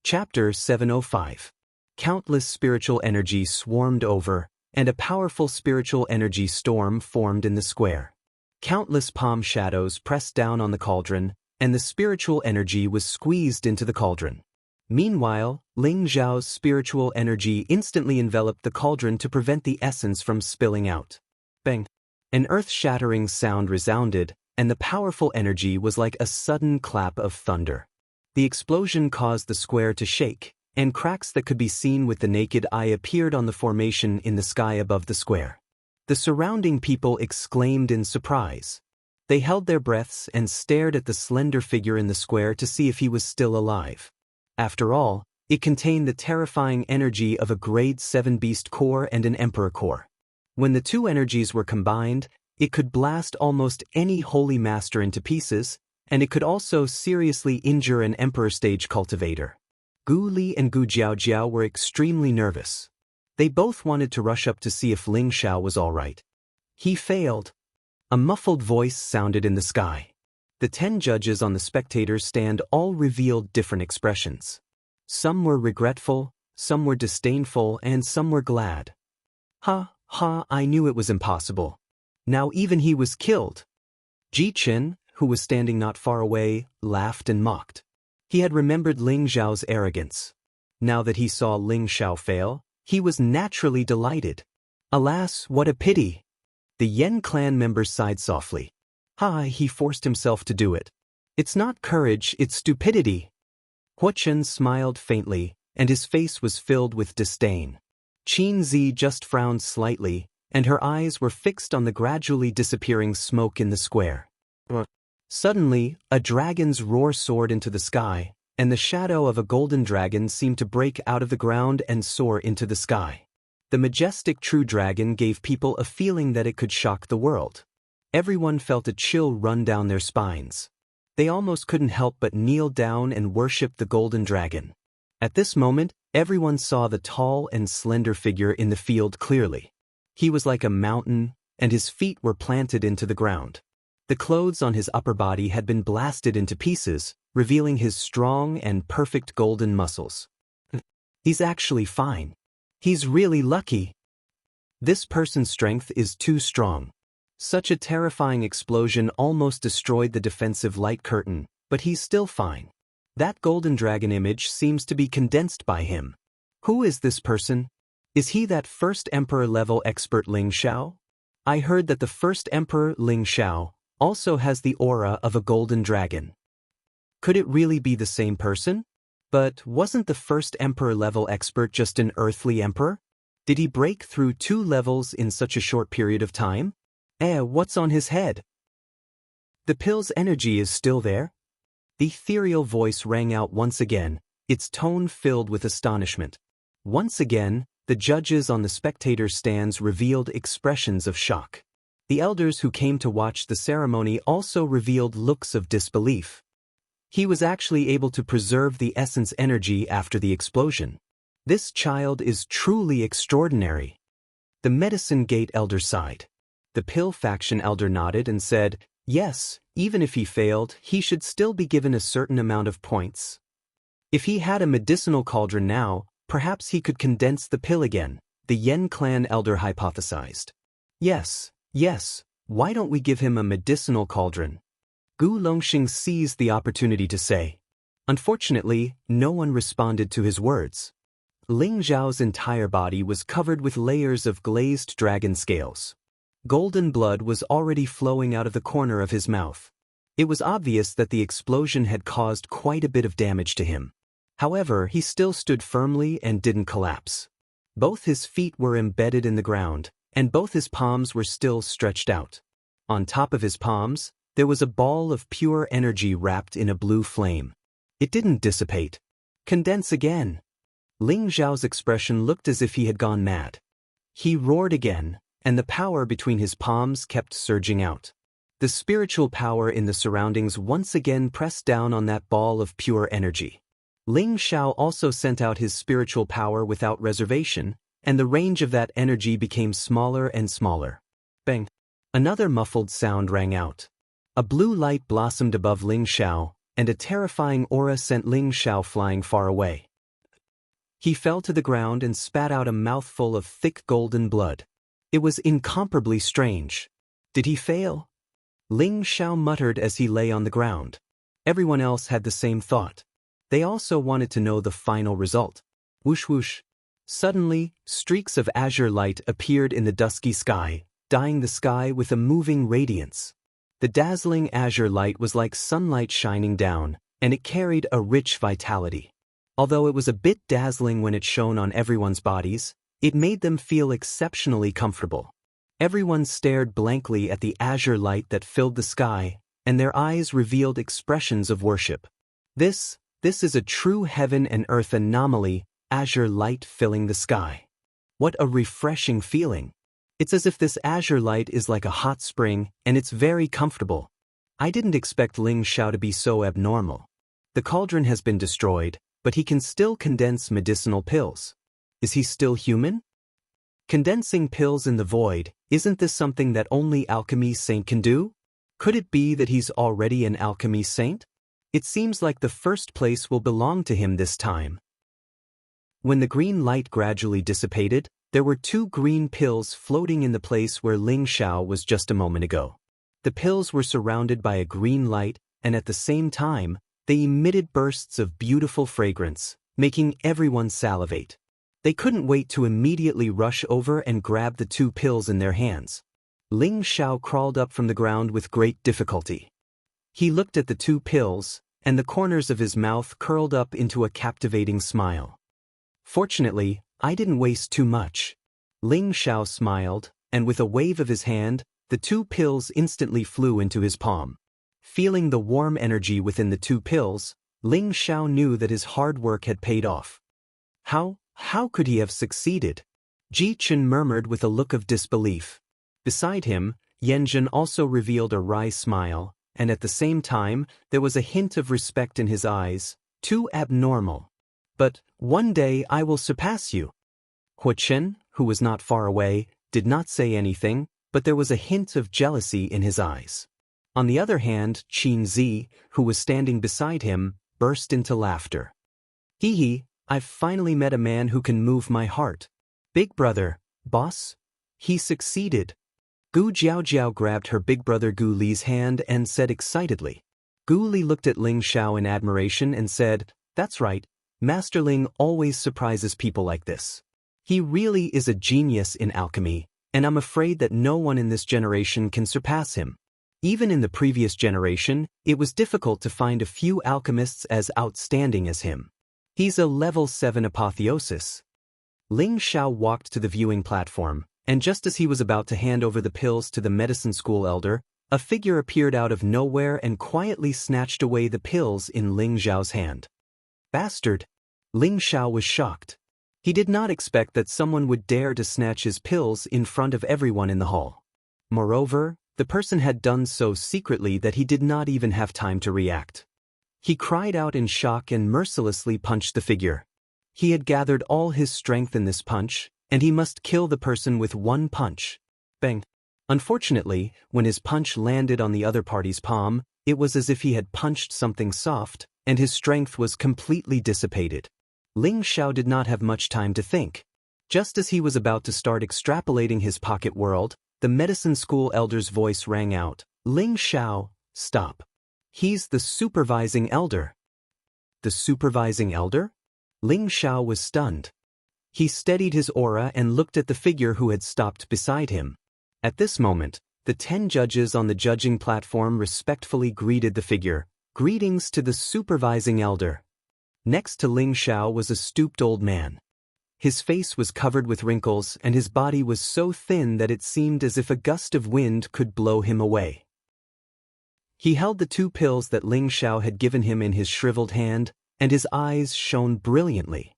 Chapter 705. Countless spiritual energy swarmed over, and a powerful spiritual energy storm formed in the square. Countless palm shadows pressed down on the cauldron, and the spiritual energy was squeezed into the cauldron. Meanwhile, Ling Zhao's spiritual energy instantly enveloped the cauldron to prevent the essence from spilling out. Bang! An earth-shattering sound resounded, and the powerful energy was like a sudden clap of thunder. The explosion caused the square to shake, and cracks that could be seen with the naked eye appeared on the formation in the sky above the square. The surrounding people exclaimed in surprise. They held their breaths and stared at the slender figure in the square to see if he was still alive. After all, it contained the terrifying energy of a Grade 7 Beast Core and an Emperor Core. When the two energies were combined, it could blast almost any holy master into pieces, and it could also seriously injure an Emperor Stage cultivator. Gu Li and Gu Jiaojiao were extremely nervous. They both wanted to rush up to see if Ling Xiao was all right. He failed. A muffled voice sounded in the sky. The 10 judges on the spectators' stand all revealed different expressions. Some were regretful, some were disdainful, and some were glad. Ha, I knew it was impossible. Now even he was killed. Ji Qin, who was standing not far away, laughed and mocked. He had remembered Ling Zhao's arrogance. Now that he saw Ling Xiao fail, he was naturally delighted. Alas, what a pity! The Yen clan members sighed softly. He forced himself to do it. It's not courage, it's stupidity. Huo Chen smiled faintly, and his face was filled with disdain. Qin Zi just frowned slightly, and her eyes were fixed on the gradually disappearing smoke in the square. Suddenly, a dragon's roar soared into the sky, and the shadow of a golden dragon seemed to break out of the ground and soar into the sky. The majestic true dragon gave people a feeling that it could shock the world. Everyone felt a chill run down their spines. They almost couldn't help but kneel down and worship the golden dragon. At this moment, everyone saw the tall and slender figure in the field clearly. He was like a mountain, and his feet were planted into the ground. The clothes on his upper body had been blasted into pieces, revealing his strong and perfect golden muscles. He's actually fine. He's really lucky. This person's strength is too strong. Such a terrifying explosion almost destroyed the defensive light curtain, but he's still fine. That golden dragon image seems to be condensed by him. Who is this person? Is he that first Emperor-level expert Ling Xiao? I heard that the first Emperor Ling Xiao also has the aura of a golden dragon. Could it really be the same person? But wasn't the first Emperor-level expert just an earthly emperor? Did he break through 2 levels in such a short period of time? What's on his head? The pill's energy is still there? The ethereal voice rang out once again, its tone filled with astonishment. Once again, the judges on the spectator stands revealed expressions of shock. The elders who came to watch the ceremony also revealed looks of disbelief. He was actually able to preserve the essence energy after the explosion. This child is truly extraordinary. The Medicine Gate elder sighed. The Pill faction elder nodded and said, yes, even if he failed, he should still be given a certain amount of points. If he had a medicinal cauldron now, perhaps he could condense the pill again, the Yen clan elder hypothesized. Yes, why don't we give him a medicinal cauldron? Gu Longxing seized the opportunity to say. Unfortunately, no one responded to his words. Ling Zhao's entire body was covered with layers of glazed dragon scales. Golden blood was already flowing out of the corner of his mouth. It was obvious that the explosion had caused quite a bit of damage to him. However, he still stood firmly and didn't collapse. Both his feet were embedded in the ground, and both his palms were still stretched out. On top of his palms, there was a ball of pure energy wrapped in a blue flame. It didn't dissipate. Condense again. Ling Zhao's expression looked as if he had gone mad. He roared again, and the power between his palms kept surging out. The spiritual power in the surroundings once again pressed down on that ball of pure energy. Ling Xiao also sent out his spiritual power without reservation, and the range of that energy became smaller and smaller. Bang! Another muffled sound rang out. A blue light blossomed above Ling Xiao, and a terrifying aura sent Ling Xiao flying far away. He fell to the ground and spat out a mouthful of thick golden blood. It was incomparably strange. Did he fail? Ling Xiao muttered as he lay on the ground. Everyone else had the same thought. They also wanted to know the final result. Whoosh whoosh. Suddenly, streaks of azure light appeared in the dusky sky, dyeing the sky with a moving radiance. The dazzling azure light was like sunlight shining down, and it carried a rich vitality. Although it was a bit dazzling when it shone on everyone's bodies, it made them feel exceptionally comfortable. Everyone stared blankly at the azure light that filled the sky, and their eyes revealed expressions of worship. This is a true heaven and earth anomaly, azure light filling the sky. What a refreshing feeling. It's as if this azure light is like a hot spring, and it's very comfortable. I didn't expect Ling Xiao to be so abnormal. The cauldron has been destroyed, but he can still condense medicinal pills. Is he still human? Condensing pills in the void, isn't this something that only alchemy saint can do? Could it be that he's already an alchemy saint? It seems like the first place will belong to him this time. When the green light gradually dissipated, there were 2 green pills floating in the place where Ling Xiao was just a moment ago. The pills were surrounded by a green light, and at the same time, they emitted bursts of beautiful fragrance, making everyone salivate. They couldn't wait to immediately rush over and grab the 2 pills in their hands. Ling Xiao crawled up from the ground with great difficulty. He looked at the 2 pills, and the corners of his mouth curled up into a captivating smile. Fortunately, I didn't waste too much. Ling Xiao smiled, and with a wave of his hand, the 2 pills instantly flew into his palm. Feeling the warm energy within the 2 pills, Ling Xiao knew that his hard work had paid off. How could he have succeeded? Ji Chen murmured with a look of disbelief. Beside him, Yanjun also revealed a wry smile, and at the same time, there was a hint of respect in his eyes. Too abnormal. But, one day I will surpass you. Hua Chen, who was not far away, did not say anything, but there was a hint of jealousy in his eyes. On the other hand, Qin Zi, who was standing beside him, burst into laughter. Hee, I've finally met a man who can move my heart. Big brother, boss? He succeeded. Gu Jiaojiao grabbed her big brother Gu Li's hand and said excitedly. Gu Li looked at Ling Xiao in admiration and said, "That's right, Master Ling always surprises people like this. He really is a genius in alchemy, and I'm afraid that no one in this generation can surpass him. Even in the previous generation, it was difficult to find a few alchemists as outstanding as him. He's a level 7 apotheosis." Ling Xiao walked to the viewing platform, and just as he was about to hand over the pills to the medicine school elder, a figure appeared out of nowhere and quietly snatched away the pills in Ling Xiao's hand. Bastard! Ling Xiao was shocked. He did not expect that someone would dare to snatch his pills in front of everyone in the hall. Moreover, the person had done so secretly that he did not even have time to react. He cried out in shock and mercilessly punched the figure. He had gathered all his strength in this punch, and he must kill the person with one punch. Bang! Unfortunately, when his punch landed on the other party's palm, it was as if he had punched something soft, and his strength was completely dissipated. Ling Xiao did not have much time to think. Just as he was about to start extrapolating his pocket world, the medicine school elder's voice rang out. Ling Xiao, stop. He's the supervising elder. The supervising elder? Ling Xiao was stunned. He steadied his aura and looked at the figure who had stopped beside him. At this moment, the 10 judges on the judging platform respectfully greeted the figure. Greetings to the supervising elder. Next to Ling Xiao was a stooped old man. His face was covered with wrinkles and his body was so thin that it seemed as if a gust of wind could blow him away. He held the 2 pills that Ling Xiao had given him in his shriveled hand, and his eyes shone brilliantly.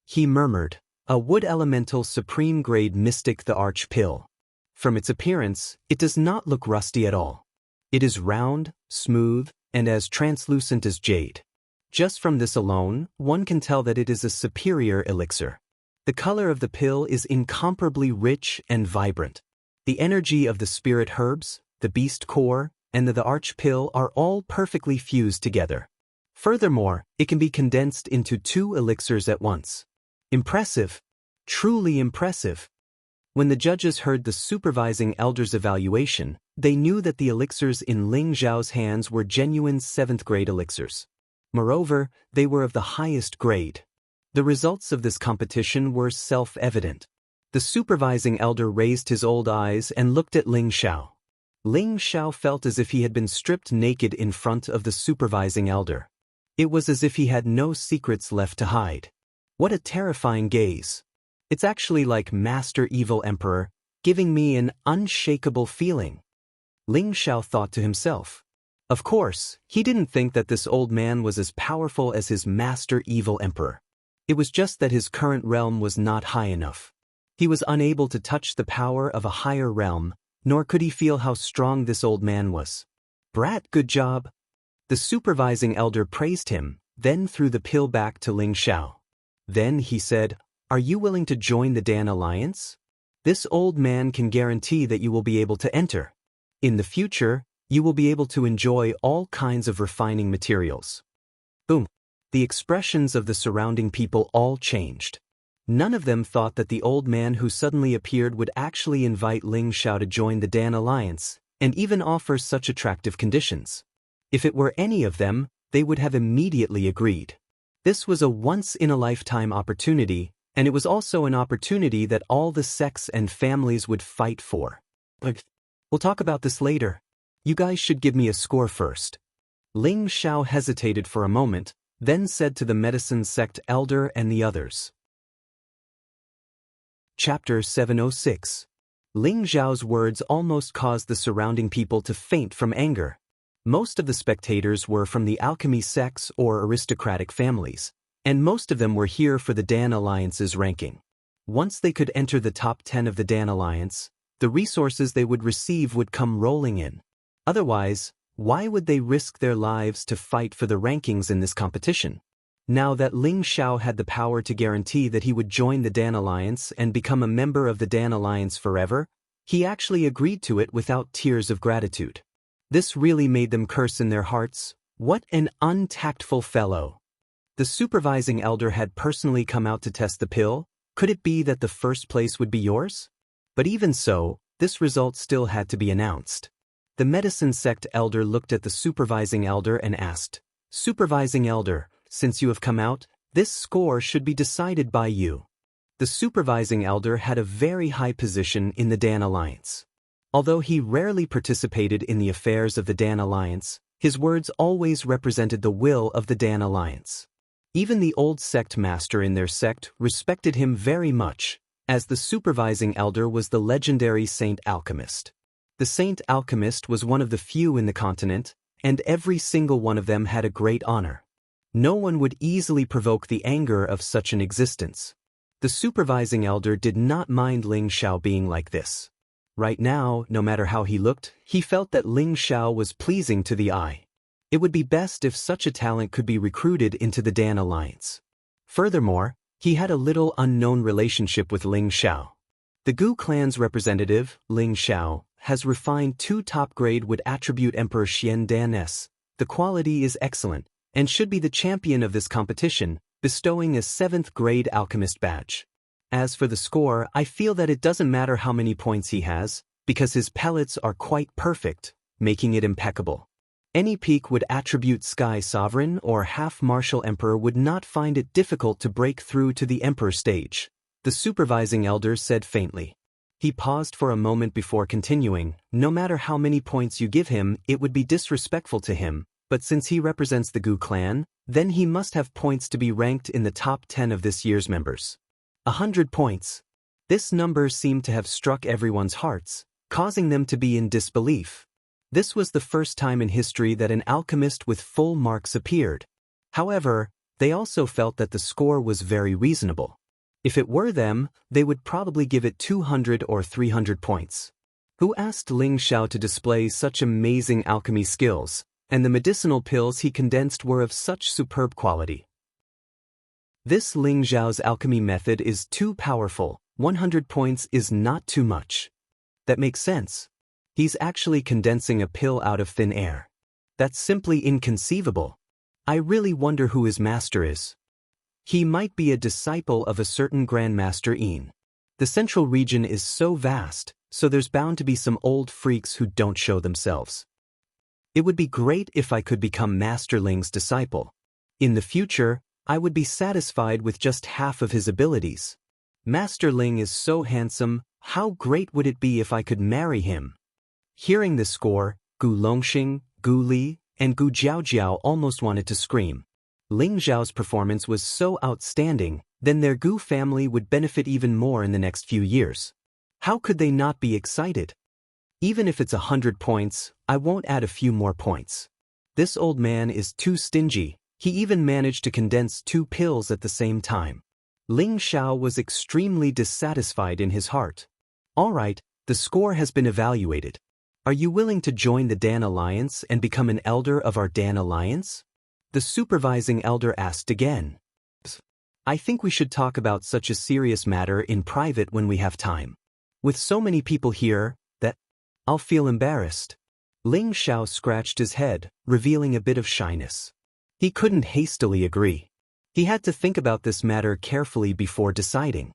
He murmured, "A wood elemental supreme grade mystic the arch pill. From its appearance, it does not look rusty at all. It is round, smooth, and as translucent as jade. Just from this alone, one can tell that it is a superior elixir. The color of the pill is incomparably rich and vibrant. The energy of the spirit herbs, the beast core, and the arch pill are all perfectly fused together. Furthermore, it can be condensed into 2 elixirs at once. Impressive. Truly impressive. When the judges heard the supervising elder's evaluation, they knew that the elixirs in Ling Zhao's hands were genuine 7th-grade elixirs. Moreover, they were of the highest grade. The results of this competition were self-evident. The supervising elder raised his old eyes and looked at Ling Zhao. Ling Zhao felt as if he had been stripped naked in front of the supervising elder. It was as if he had no secrets left to hide. What a terrifying gaze. It's actually like Master Evil Emperor, giving me an unshakable feeling. Ling Zhao thought to himself. Of course, he didn't think that this old man was as powerful as his Master Evil Emperor. It was just that his current realm was not high enough. He was unable to touch the power of a higher realm, nor could he feel how strong this old man was. Brat, good job. The supervising elder praised him, then threw the pill back to Ling Zhao. Then he said, "Are you willing to join the Dan Alliance? This old man can guarantee that you will be able to enter. In the future, you will be able to enjoy all kinds of refining materials." Boom. The expressions of the surrounding people all changed. None of them thought that the old man who suddenly appeared would actually invite Ling Zhao to join the Dan Alliance, and even offer such attractive conditions. If it were any of them, they would have immediately agreed. This was a once-in-a-lifetime opportunity, and it was also an opportunity that all the sects and families would fight for. But we'll talk about this later. You guys should give me a score first. Ling Zhao hesitated for a moment, then said to the medicine sect elder and the others. Chapter 706. Ling Zhao's words almost caused the surrounding people to faint from anger. Most of the spectators were from the alchemy sects or aristocratic families, and most of them were here for the Dan Alliance's ranking. Once they could enter the top 10 of the Dan Alliance, the resources they would receive would come rolling in. Otherwise, why would they risk their lives to fight for the rankings in this competition? Now that Ling Zhao had the power to guarantee that he would join the Dan Alliance and become a member of the Dan Alliance forever, he actually agreed to it without tears of gratitude. This really made them curse in their hearts. What an untactful fellow. The supervising elder had personally come out to test the pill. Could it be that the first place would be yours? But even so, this result still had to be announced. The medicine sect elder looked at the supervising elder and asked, "Supervising elder, since you have come out, this score should be decided by you." The supervising elder had a very high position in the Dan Alliance. Although he rarely participated in the affairs of the Dan Alliance, his words always represented the will of the Dan Alliance. Even the old sect master in their sect respected him very much, as the supervising elder was the legendary Saint Alchemist. The Saint Alchemist was one of the few in the continent, and every single one of them had a great honor. No one would easily provoke the anger of such an existence. The supervising elder did not mind Ling Zhao being like this. Right now, no matter how he looked, he felt that Ling Zhao was pleasing to the eye. It would be best if such a talent could be recruited into the Dan Alliance. Furthermore, he had a little unknown relationship with Ling Zhao. The Gu clan's representative, Ling Zhao, has refined 2 top-grade wood attribute Emperor Xian Dan-s. The quality is excellent, and should be the champion of this competition, bestowing a 7th-grade alchemist badge. As for the score, I feel that it doesn't matter how many points he has, because his pellets are quite perfect, making it impeccable. Any peak would attribute Sky Sovereign or half-martial Emperor would not find it difficult to break through to the Emperor stage, the supervising elder said faintly. He paused for a moment before continuing, "No matter how many points you give him, it would be disrespectful to him, but since he represents the Gu clan, then he must have points to be ranked in the top 10 of this year's members. 100 points. This number seemed to have struck everyone's hearts, causing them to be in disbelief. This was the first time in history that an alchemist with full marks appeared. However, they also felt that the score was very reasonable. If it were them, they would probably give it 200 or 300 points. Who asked Ling Zhao to display such amazing alchemy skills, and the medicinal pills he condensed were of such superb quality? This Ling Zhao's alchemy method is too powerful. 100 points is not too much. That makes sense. He's actually condensing a pill out of thin air. That's simply inconceivable. I really wonder who his master is. He might be a disciple of a certain Grandmaster Yin. The central region is so vast, so there's bound to be some old freaks who don't show themselves. It would be great if I could become Master Ling's disciple. In the future, I would be satisfied with just half of his abilities. Master Ling is so handsome, how great would it be if I could marry him? Hearing this score, Gu Longxing, Gu Li, and Gu Jiaojiao almost wanted to scream. Ling Zhao's performance was so outstanding, then their Gu family would benefit even more in the next few years. How could they not be excited? Even if it's 100 points, I won't add a few more points. This old man is too stingy, he even managed to condense 2 pills at the same time. Ling Zhao was extremely dissatisfied in his heart. Alright, the score has been evaluated. Are you willing to join the Dan Alliance and become an elder of our Dan Alliance? The supervising elder asked again. I think we should talk about such a serious matter in private when we have time. With so many people here, I'll feel embarrassed. Ling Zhao scratched his head, revealing a bit of shyness. He couldn't hastily agree. He had to think about this matter carefully before deciding.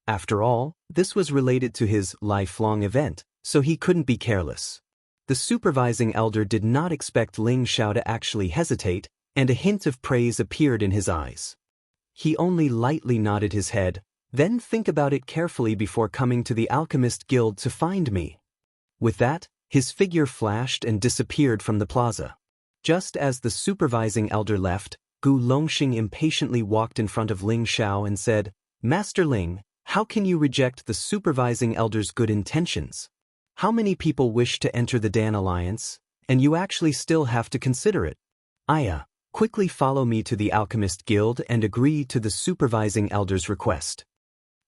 After all, this was related to his lifelong event, so he couldn't be careless. The supervising elder did not expect Ling Zhao to actually hesitate, and a hint of praise appeared in his eyes. He only lightly nodded his head, then think about it carefully before coming to the Alchemist Guild to find me. With that, his figure flashed and disappeared from the plaza. Just as the supervising elder left, Gu Longxing impatiently walked in front of Ling Zhao and said, Master Ling, how can you reject the supervising elder's good intentions? How many people wish to enter the Dan Alliance, and you actually still have to consider it? Aya, quickly follow me to the Alchemist Guild and agree to the supervising elder's request.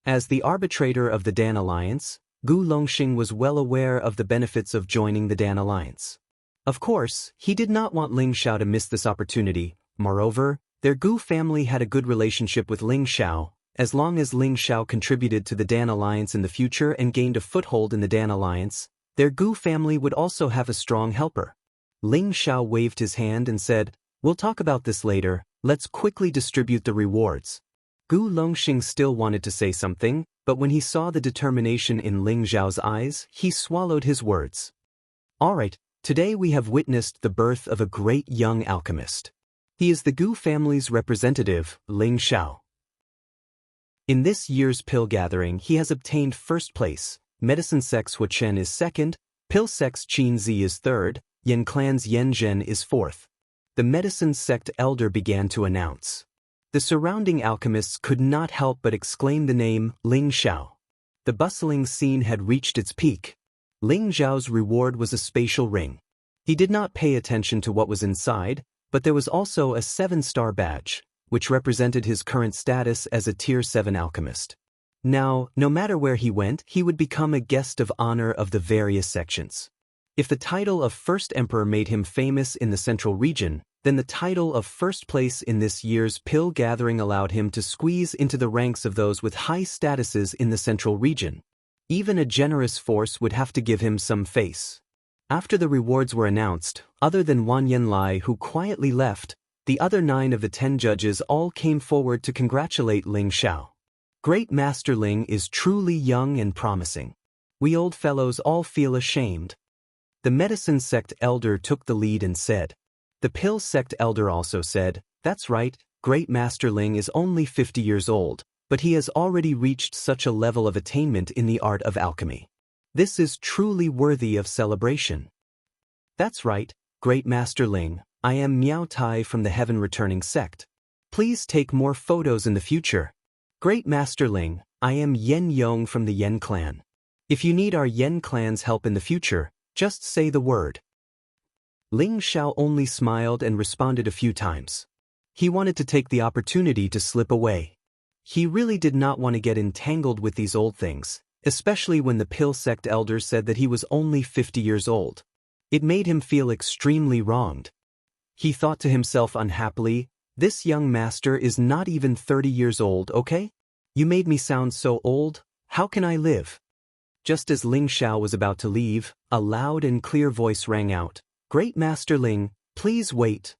As the arbitrator of the Dan Alliance, Gu Longxing was well aware of the benefits of joining the Dan Alliance. Of course, he did not want Ling Zhao to miss this opportunity. Moreover, their Gu family had a good relationship with Ling Zhao. As long as Ling Zhao contributed to the Dan Alliance in the future and gained a foothold in the Dan Alliance, their Gu family would also have a strong helper. Ling Zhao waved his hand and said, We'll talk about this later, let's quickly distribute the rewards. Gu Longxing still wanted to say something, but when he saw the determination in Ling Zhao's eyes, he swallowed his words. Alright, today we have witnessed the birth of a great young alchemist. He is the Gu family's representative, Ling Zhao. In this year's pill gathering he has obtained first place, Medicine Sect's Hua Chen is second, Pill Sect's Qin Zi is third, Yen Clan's Yen Zhen is fourth. The Medicine Sect elder began to announce. The surrounding alchemists could not help but exclaim the name Ling Zhao. The bustling scene had reached its peak. Ling Zhao's reward was a spatial ring. He did not pay attention to what was inside, but there was also a 7-star badge, which represented his current status as a Tier 7 alchemist. Now, no matter where he went, he would become a guest of honor of the various sections. If the title of First Emperor made him famous in the central region, then the title of first place in this year's pill gathering allowed him to squeeze into the ranks of those with high statuses in the central region. Even a generous force would have to give him some face. After the rewards were announced, other than Wan Yanlai who quietly left, the other 9 of the 10 judges all came forward to congratulate Ling Zhao. Great Master Ling is truly young and promising. We old fellows all feel ashamed. The Medicine Sect elder took the lead and said. The Pill Sect elder also said, That's right, Great Master Ling is only 50 years old, but he has already reached such a level of attainment in the art of alchemy. This is truly worthy of celebration. That's right, Great Master Ling, I am Miao Tai from the Heaven Returning Sect. Please take more photos in the future. Great Master Ling, I am Yen Yong from the Yen clan. If you need our Yen clan's help in the future, just say the word. Ling Zhao only smiled and responded a few times. He wanted to take the opportunity to slip away. He really did not want to get entangled with these old things, especially when the Pill Sect elder said that he was only 50 years old. It made him feel extremely wronged. He thought to himself unhappily, this young master is not even 30 years old, okay? You made me sound so old, how can I live? Just as Ling Zhao was about to leave, a loud and clear voice rang out. Great Master Ling, please wait.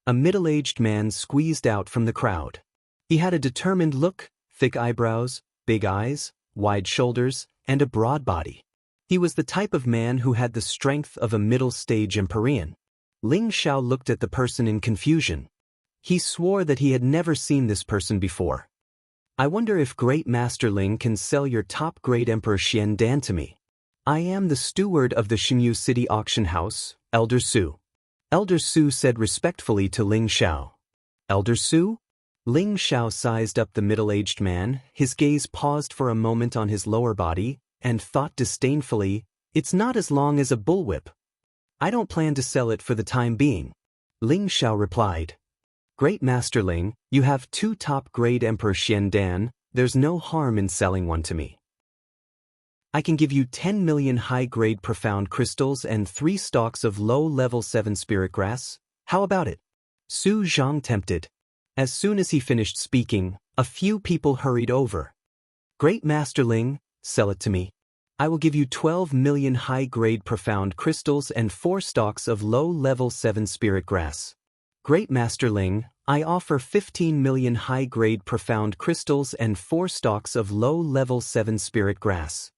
A middle-aged man squeezed out from the crowd. He had a determined look, thick eyebrows, big eyes, wide shoulders, and a broad body. He was the type of man who had the strength of a middle-stage Empyrean. Ling Xiao looked at the person in confusion. He swore that he had never seen this person before. I wonder if Great Master Ling can sell your top-grade Emperor Xian Dan to me. I am the steward of the Xinyu City Auction House, Elder Su. Elder Su said respectfully to Ling Xiao. Elder Su? Ling Xiao sized up the middle-aged man, his gaze paused for a moment on his lower body, and thought disdainfully, it's not as long as a bullwhip. I don't plan to sell it for the time being. Ling Xiao replied. Great Master Ling, you have 2 top-grade Emperor Xian Dan, there's no harm in selling one to me. I can give you 10 million high-grade profound crystals and 3 stalks of low-level 7 spirit grass. How about it? Su Zhang tempted. As soon as he finished speaking, a few people hurried over. Great Master Ling, sell it to me. I will give you 12 million high-grade profound crystals and 4 stalks of low-level 7 spirit grass. Great Master Ling, I offer 15 million high-grade profound crystals and 4 stalks of low-level 7 spirit grass.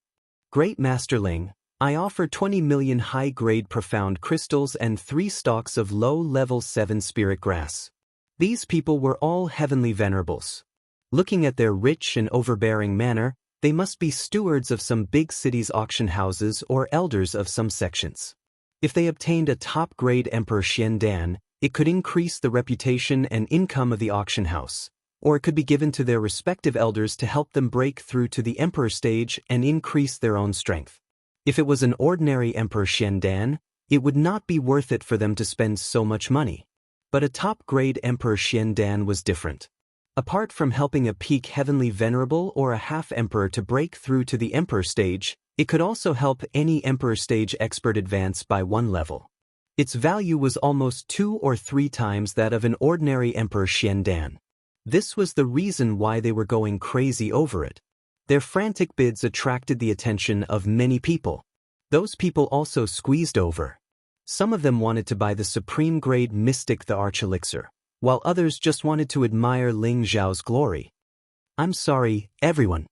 Great Master Ling, I offer 20 million high-grade profound crystals and 3 stalks of low-level 7 spirit grass. These people were all heavenly venerables. Looking at their rich and overbearing manner, they must be stewards of some big city's auction houses or elders of some sections. If they obtained a top-grade Emperor Xian Dan, it could increase the reputation and income of the auction house, or it could be given to their respective elders to help them break through to the Emperor stage and increase their own strength. If it was an ordinary Emperor Xian Dan, it would not be worth it for them to spend so much money. But a top-grade Emperor Xian Dan was different. Apart from helping a peak heavenly venerable or a half-emperor to break through to the Emperor stage, it could also help any Emperor stage expert advance by 1 level. Its value was almost 2 or 3 times that of an ordinary Emperor Xian Dan. This was the reason why they were going crazy over it. Their frantic bids attracted the attention of many people. Those people also squeezed over. Some of them wanted to buy the supreme grade mystic the Arch Elixir, while others just wanted to admire Ling Xiao's glory. I'm sorry, everyone.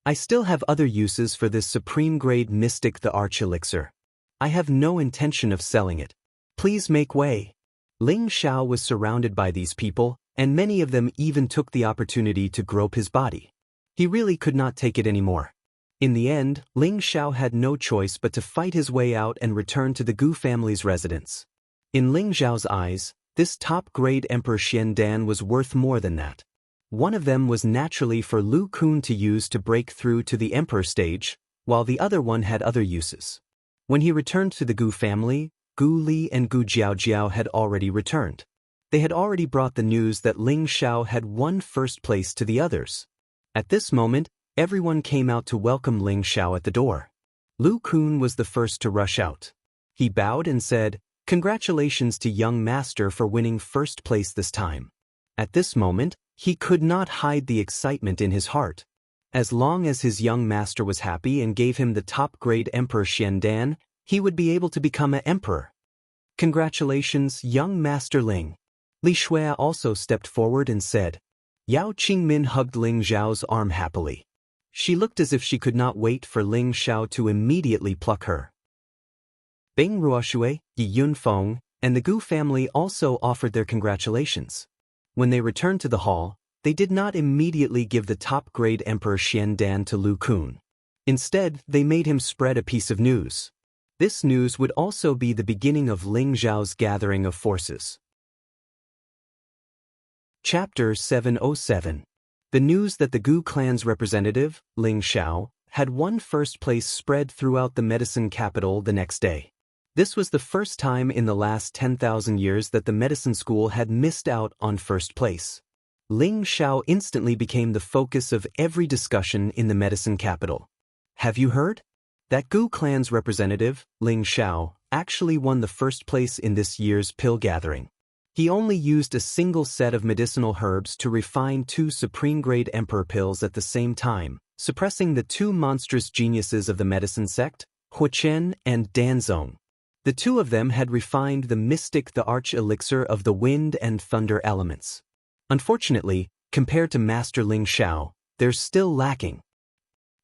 I still have other uses for this supreme grade mystic the Arch Elixir. I have no intention of selling it. Please make way. Ling Xiao was surrounded by these people, and many of them even took the opportunity to grope his body. He really could not take it anymore. In the end, Ling Xiao had no choice but to fight his way out and return to the Gu family's residence. In Ling Xiao's eyes, this top-grade Emperor Xian Dan was worth more than that. One of them was naturally for Lu Kun to use to break through to the Emperor stage, while the other one had other uses. When he returned to the Gu family, Gu Li and Gu Jiao had already returned. They had already brought the news that Ling Xiao had won first place to the others. At this moment, everyone came out to welcome Ling Xiao at the door. Lu Kun was the first to rush out. He bowed and said, "Congratulations to young master for winning first place this time." At this moment, he could not hide the excitement in his heart. As long as his young master was happy and gave him the top-grade Emperor Xian Dan, he would be able to become an emperor. Congratulations, young Master Ling. Li Shuai also stepped forward and said. Yao Qingmin hugged Ling Xiao's arm happily. She looked as if she could not wait for Ling Xiao to immediately pluck her. Bing Ruoshui, Yi Yunfeng, and the Gu family also offered their congratulations. When they returned to the hall, they did not immediately give the top-grade Emperor Xian Dan to Lu Kun. Instead, they made him spread a piece of news. This news would also be the beginning of Ling Xiao's gathering of forces. Chapter 707. The news that the Gu clan's representative, Ling Xiao, had won first place spread throughout the medicine capital the next day. This was the first time in the last 10,000 years that the medicine school had missed out on first place. Ling Xiao instantly became the focus of every discussion in the medicine capital. Have you heard? That Gu clan's representative, Ling Xiao, actually won the first place in this year's pill gathering. He only used a single set of medicinal herbs to refine 2 supreme-grade emperor pills at the same time, suppressing the 2 monstrous geniuses of the medicine sect, Huochen and Danzong. The 2 of them had refined the mystic the arch elixir of the wind and thunder elements. Unfortunately, Compared to Master Ling Xiao, they're still lacking.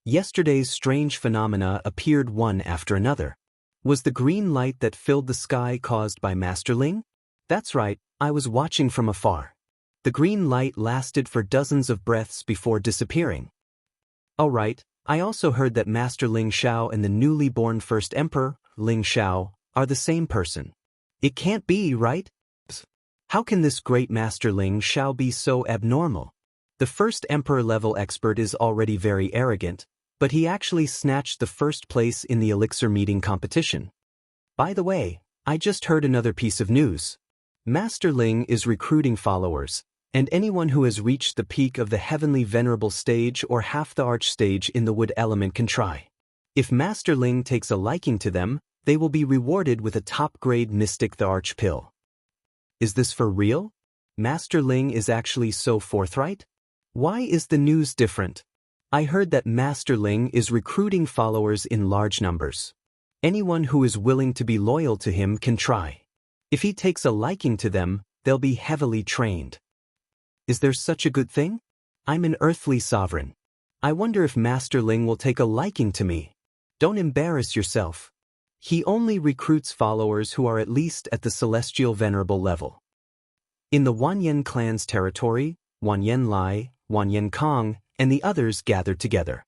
Yesterday's strange phenomena appeared one after another. Was the green light that filled the sky caused by Master Ling? That's right, I was watching from afar. The green light lasted for dozens of breaths before disappearing. Oh right, I also heard that Master Ling Xiao and the newly born first emperor, Ling Xiao, are the same person. It can't be, right? How can this great Master Ling Xiao be so abnormal? The first emperor-level expert is already very arrogant, but he actually snatched the first place in the elixir meeting competition. By the way, I just heard another piece of news. Master Ling is recruiting followers, and anyone who has reached the peak of the heavenly venerable stage or half the arch stage in the wood element can try. If Master Ling takes a liking to them, they will be rewarded with a top-grade Mystic the Arch pill. Is this for real? Master Ling is actually so forthright? Why is the news different? I heard that Master Ling is recruiting followers in large numbers. Anyone who is willing to be loyal to him can try. If he takes a liking to them, they'll be heavily trained. Is there such a good thing? I'm an earthly sovereign. I wonder if Master Ling will take a liking to me. Don't embarrass yourself. He only recruits followers who are at least at the celestial venerable level. In the Wanyan clan's territory, Wanyan Lai, Wanyan Kong, and the others gathered together.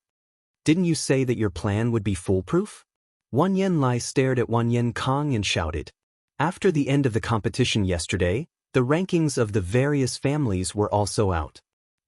Didn't you say that your plan would be foolproof? Wanyan Lai stared at Wanyan Kong and shouted. After the end of the competition yesterday, the rankings of the various families were also out.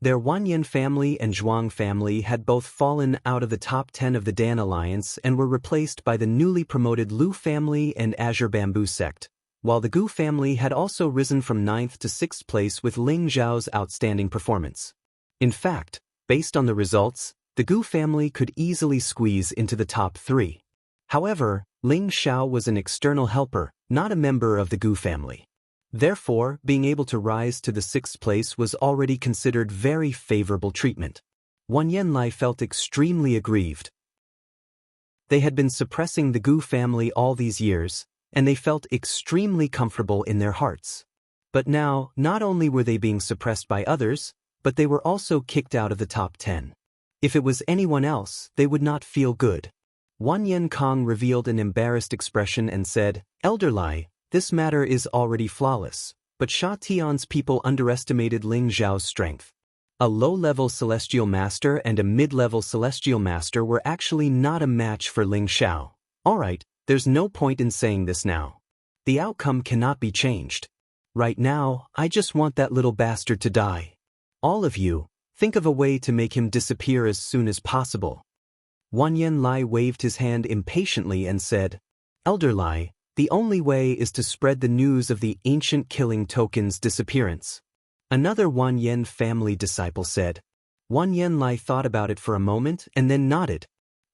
Their Wanyan family and Zhuang family had both fallen out of the top 10 of the Dan Alliance and were replaced by the newly promoted Lu family and Azure Bamboo sect, while the Gu family had also risen from 9th to 6th place with Ling Zhao's outstanding performance. In fact, based on the results, the Gu family could easily squeeze into the top 3. However, Ling Xiao was an external helper, not a member of the Gu family. Therefore, being able to rise to the 6th place was already considered very favorable treatment. Wanyan Lai felt extremely aggrieved. They had been suppressing the Gu family all these years, and they felt extremely comfortable in their hearts. But now, not only were they being suppressed by others, but they were also kicked out of the top 10. If it was anyone else, they would not feel good. Wanyan Kong revealed an embarrassed expression and said, "Elder Lai, this matter is already flawless, but Sha Tian's people underestimated Ling Zhao's strength. A low-level celestial master and a mid-level celestial master were actually not a match for Ling Xiao. Alright, there's no point in saying this now. The outcome cannot be changed. Right now, I just want that little bastard to die. All of you, think of a way to make him disappear as soon as possible." Wanyan Lai waved his hand impatiently and said, "Elder Lai, the only way is to spread the news of the ancient killing token's disappearance." Another Wanyan family disciple said. Wanyan Lai thought about it for a moment and then nodded.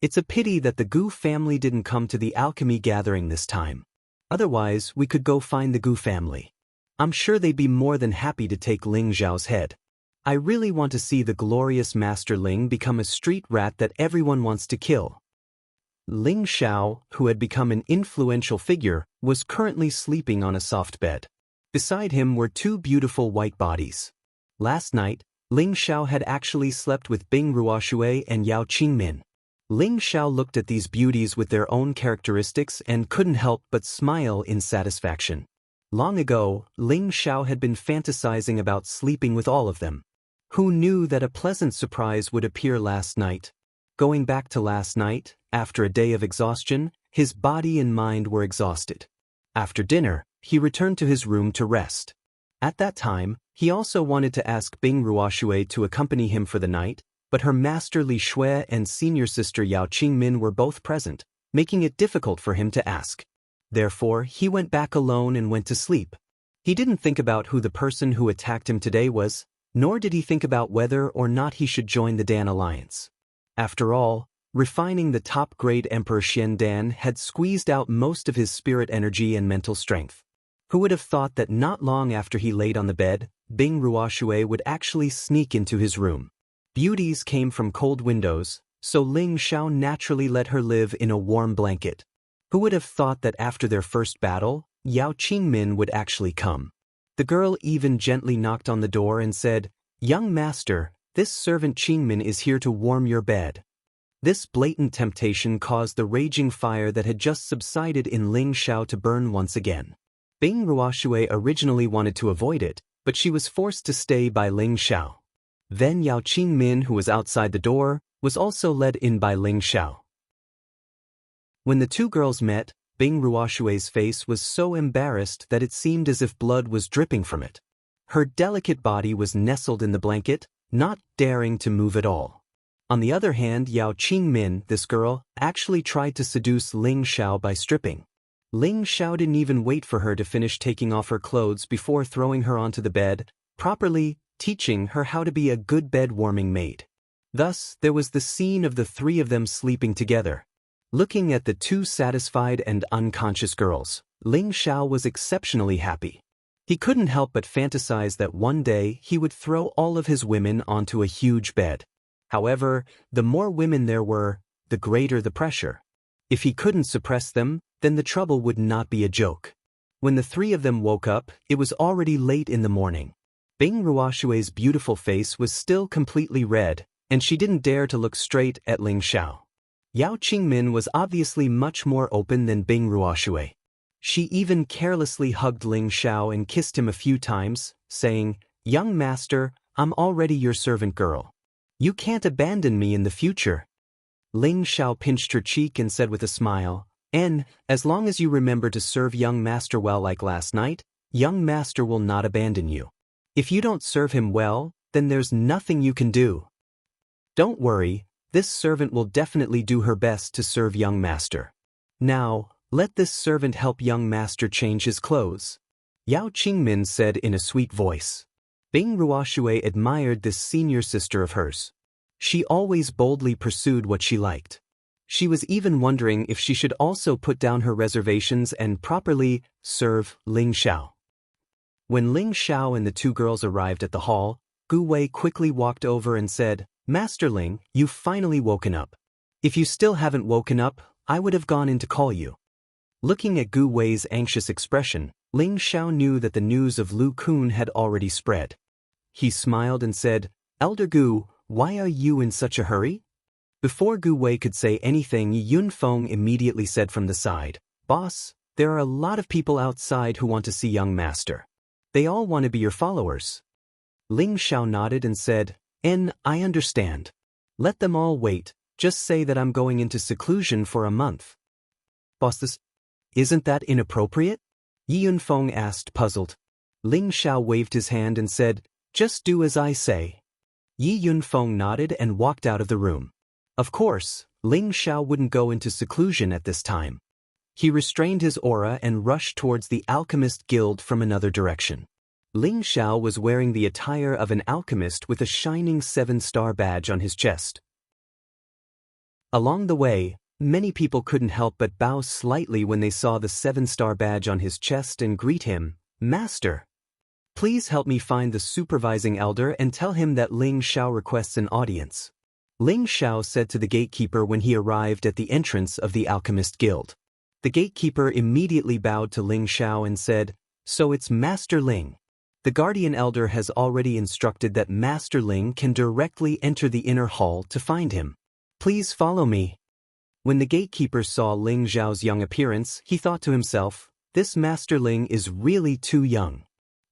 It's a pity that the Gu family didn't come to the alchemy gathering this time. Otherwise, we could go find the Gu family. I'm sure they'd be more than happy to take Ling Zhao's head. I really want to see the glorious Master Ling become a street rat that everyone wants to kill. Ling Xiao, who had become an influential figure, was currently sleeping on a soft bed. Beside him were two beautiful white bodies. Last night, Ling Xiao had actually slept with Bing Ruoshui and Yao Qingmin. Ling Xiao looked at these beauties with their own characteristics and couldn't help but smile in satisfaction. Long ago, Ling Xiao had been fantasizing about sleeping with all of them. Who knew that a pleasant surprise would appear last night? Going back to last night, after a day of exhaustion, his body and mind were exhausted. After dinner, he returned to his room to rest. At that time, he also wanted to ask Bing Ruoshui to accompany him for the night, but her master Li Shui and senior sister Yao Qingmin were both present, making it difficult for him to ask. Therefore, he went back alone and went to sleep. He didn't think about who the person who attacked him today was, nor did he think about whether or not he should join the Dan Alliance. After all, refining the top-grade Emperor Xian Dan had squeezed out most of his spirit energy and mental strength. Who would have thought that not long after he laid on the bed, Bing Ruoshui would actually sneak into his room. Beauties came from cold windows, so Ling Xiao naturally let her live in a warm blanket. Who would have thought that after their first battle, Yao Qingmin would actually come? The girl even gently knocked on the door and said, "Young master, this servant Qingmin is here to warm your bed." This blatant temptation caused the raging fire that had just subsided in Ling Xiao to burn once again. Bing Ruoshui originally wanted to avoid it, but she was forced to stay by Ling Xiao. Then Yao Qingmin, who was outside the door, was also led in by Ling Xiao. When the two girls met, Bing Ruoshui's face was so embarrassed that it seemed as if blood was dripping from it. Her delicate body was nestled in the blanket, not daring to move at all. On the other hand, Yao Qingmin, this girl, actually tried to seduce Ling Xiao by stripping. Ling Xiao didn't even wait for her to finish taking off her clothes before throwing her onto the bed, properly teaching her how to be a good bed-warming maid. Thus, there was the scene of the three of them sleeping together. Looking at the two satisfied and unconscious girls, Ling Xiao was exceptionally happy. He couldn't help but fantasize that one day he would throw all of his women onto a huge bed. However, the more women there were, the greater the pressure. If he couldn't suppress them, then the trouble would not be a joke. When the three of them woke up, it was already late in the morning. Bing Ruoshui's beautiful face was still completely red, and she didn't dare to look straight at Ling Xiao. Yao Qingmin was obviously much more open than Bing Ruoshui. She even carelessly hugged Ling Xiao and kissed him a few times, saying, "Young master, I'm already your servant girl. You can't abandon me in the future." Ling Xiao pinched her cheek and said with a smile, "As long as you remember to serve young master well like last night, young master will not abandon you. If you don't serve him well, then there's nothing you can do. Don't worry, this servant will definitely do her best to serve young master. Now, let this servant help young master change his clothes," Yao Qingmin said in a sweet voice. Bing Ruoshui admired this senior sister of hers. She always boldly pursued what she liked. She was even wondering if she should also put down her reservations and properly serve Ling Xiao. When Ling Xiao and the two girls arrived at the hall, Gu Wei quickly walked over and said, "Master Ling, you've finally woken up. If you still haven't woken up, I would have gone in to call you." Looking at Gu Wei's anxious expression, Ling Xiao knew that the news of Lu Kun had already spread. He smiled and said, "Elder Gu, why are you in such a hurry?" Before Gu Wei could say anything, Yun Feng immediately said from the side, "Boss, there are a lot of people outside who want to see young master. They all want to be your followers." Ling Xiao nodded and said, "I understand. Let them all wait, just say that I'm going into seclusion for a month." "Boss, isn't that inappropriate?" Yun Feng asked, puzzled. Ling Xiao waved his hand and said, "Just do as I say." Yun Feng nodded and walked out of the room. Of course, Ling Xiao wouldn't go into seclusion at this time. He restrained his aura and rushed towards the Alchemist Guild from another direction. Ling Xiao was wearing the attire of an alchemist with a shining 7-star badge on his chest. Along the way, many people couldn't help but bow slightly when they saw the 7-star badge on his chest and greet him, "Master. Please help me find the supervising elder and tell him that Ling Xiao requests an audience." Ling Xiao said to the gatekeeper when he arrived at the entrance of the Alchemist Guild. The gatekeeper immediately bowed to Ling Xiao and said, "So it's Master Ling. The guardian elder has already instructed that Master Ling can directly enter the inner hall to find him. Please follow me." When the gatekeeper saw Ling Xiao's young appearance, he thought to himself, "This Master Ling is really too young."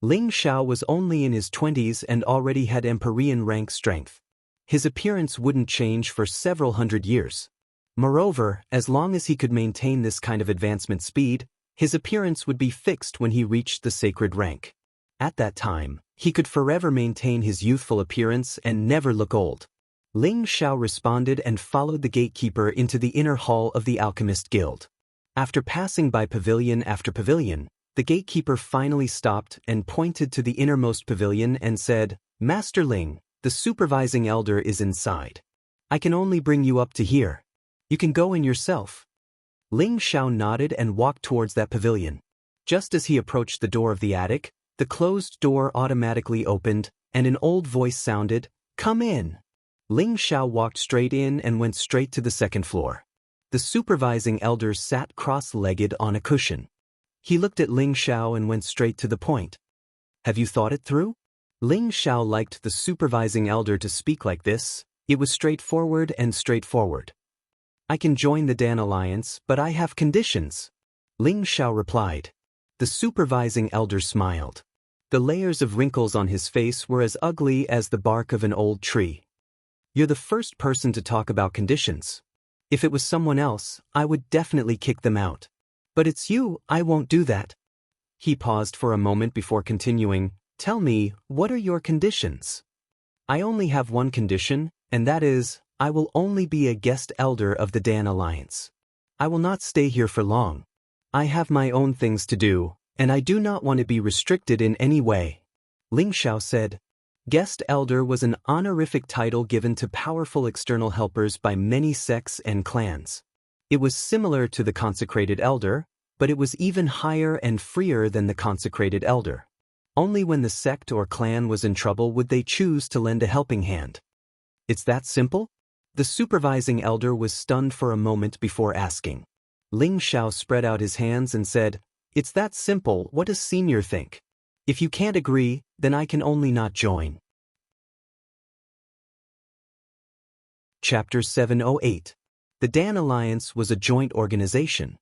Ling Xiao was only in his 20s and already had Empyrean rank strength. His appearance wouldn't change for several hundred years. Moreover, as long as he could maintain this kind of advancement speed, his appearance would be fixed when he reached the sacred rank. At that time, he could forever maintain his youthful appearance and never look old. Ling Xiao responded and followed the gatekeeper into the inner hall of the Alchemist Guild. After passing by pavilion after pavilion, the gatekeeper finally stopped and pointed to the innermost pavilion and said, "Master Ling, the supervising elder is inside. I can only bring you up to here. You can go in yourself." Ling Xiao nodded and walked towards that pavilion. Just as he approached the door of the attic, the closed door automatically opened, and an old voice sounded, "Come in." Ling Xiao walked straight in and went straight to the second floor. The supervising elder sat cross-legged on a cushion. He looked at Ling Xiao and went straight to the point. "Have you thought it through?" Ling Xiao liked the supervising elder to speak like this. It was straightforward and straightforward. I can join the Dan Alliance, but I have conditions. Ling Xiao replied. The supervising elder smiled. The layers of wrinkles on his face were as ugly as the bark of an old tree. You're the first person to talk about conditions. If it was someone else, I would definitely kick them out. But it's you, I won't do that. He paused for a moment before continuing. Tell me, what are your conditions? I only have one condition, and that is, I will only be a guest elder of the Dan Alliance. I will not stay here for long. I have my own things to do, and I do not want to be restricted in any way. Ling Xiao said. Guest elder was an honorific title given to powerful external helpers by many sects and clans. It was similar to the consecrated elder, but it was even higher and freer than the consecrated elder. Only when the sect or clan was in trouble would they choose to lend a helping hand. It's that simple? The supervising elder was stunned for a moment before asking. Ling Xiao spread out his hands and said, It's that simple, what does senior think? If you can't agree, then I can only not join. Chapter 708. The Dan Alliance was a joint organization.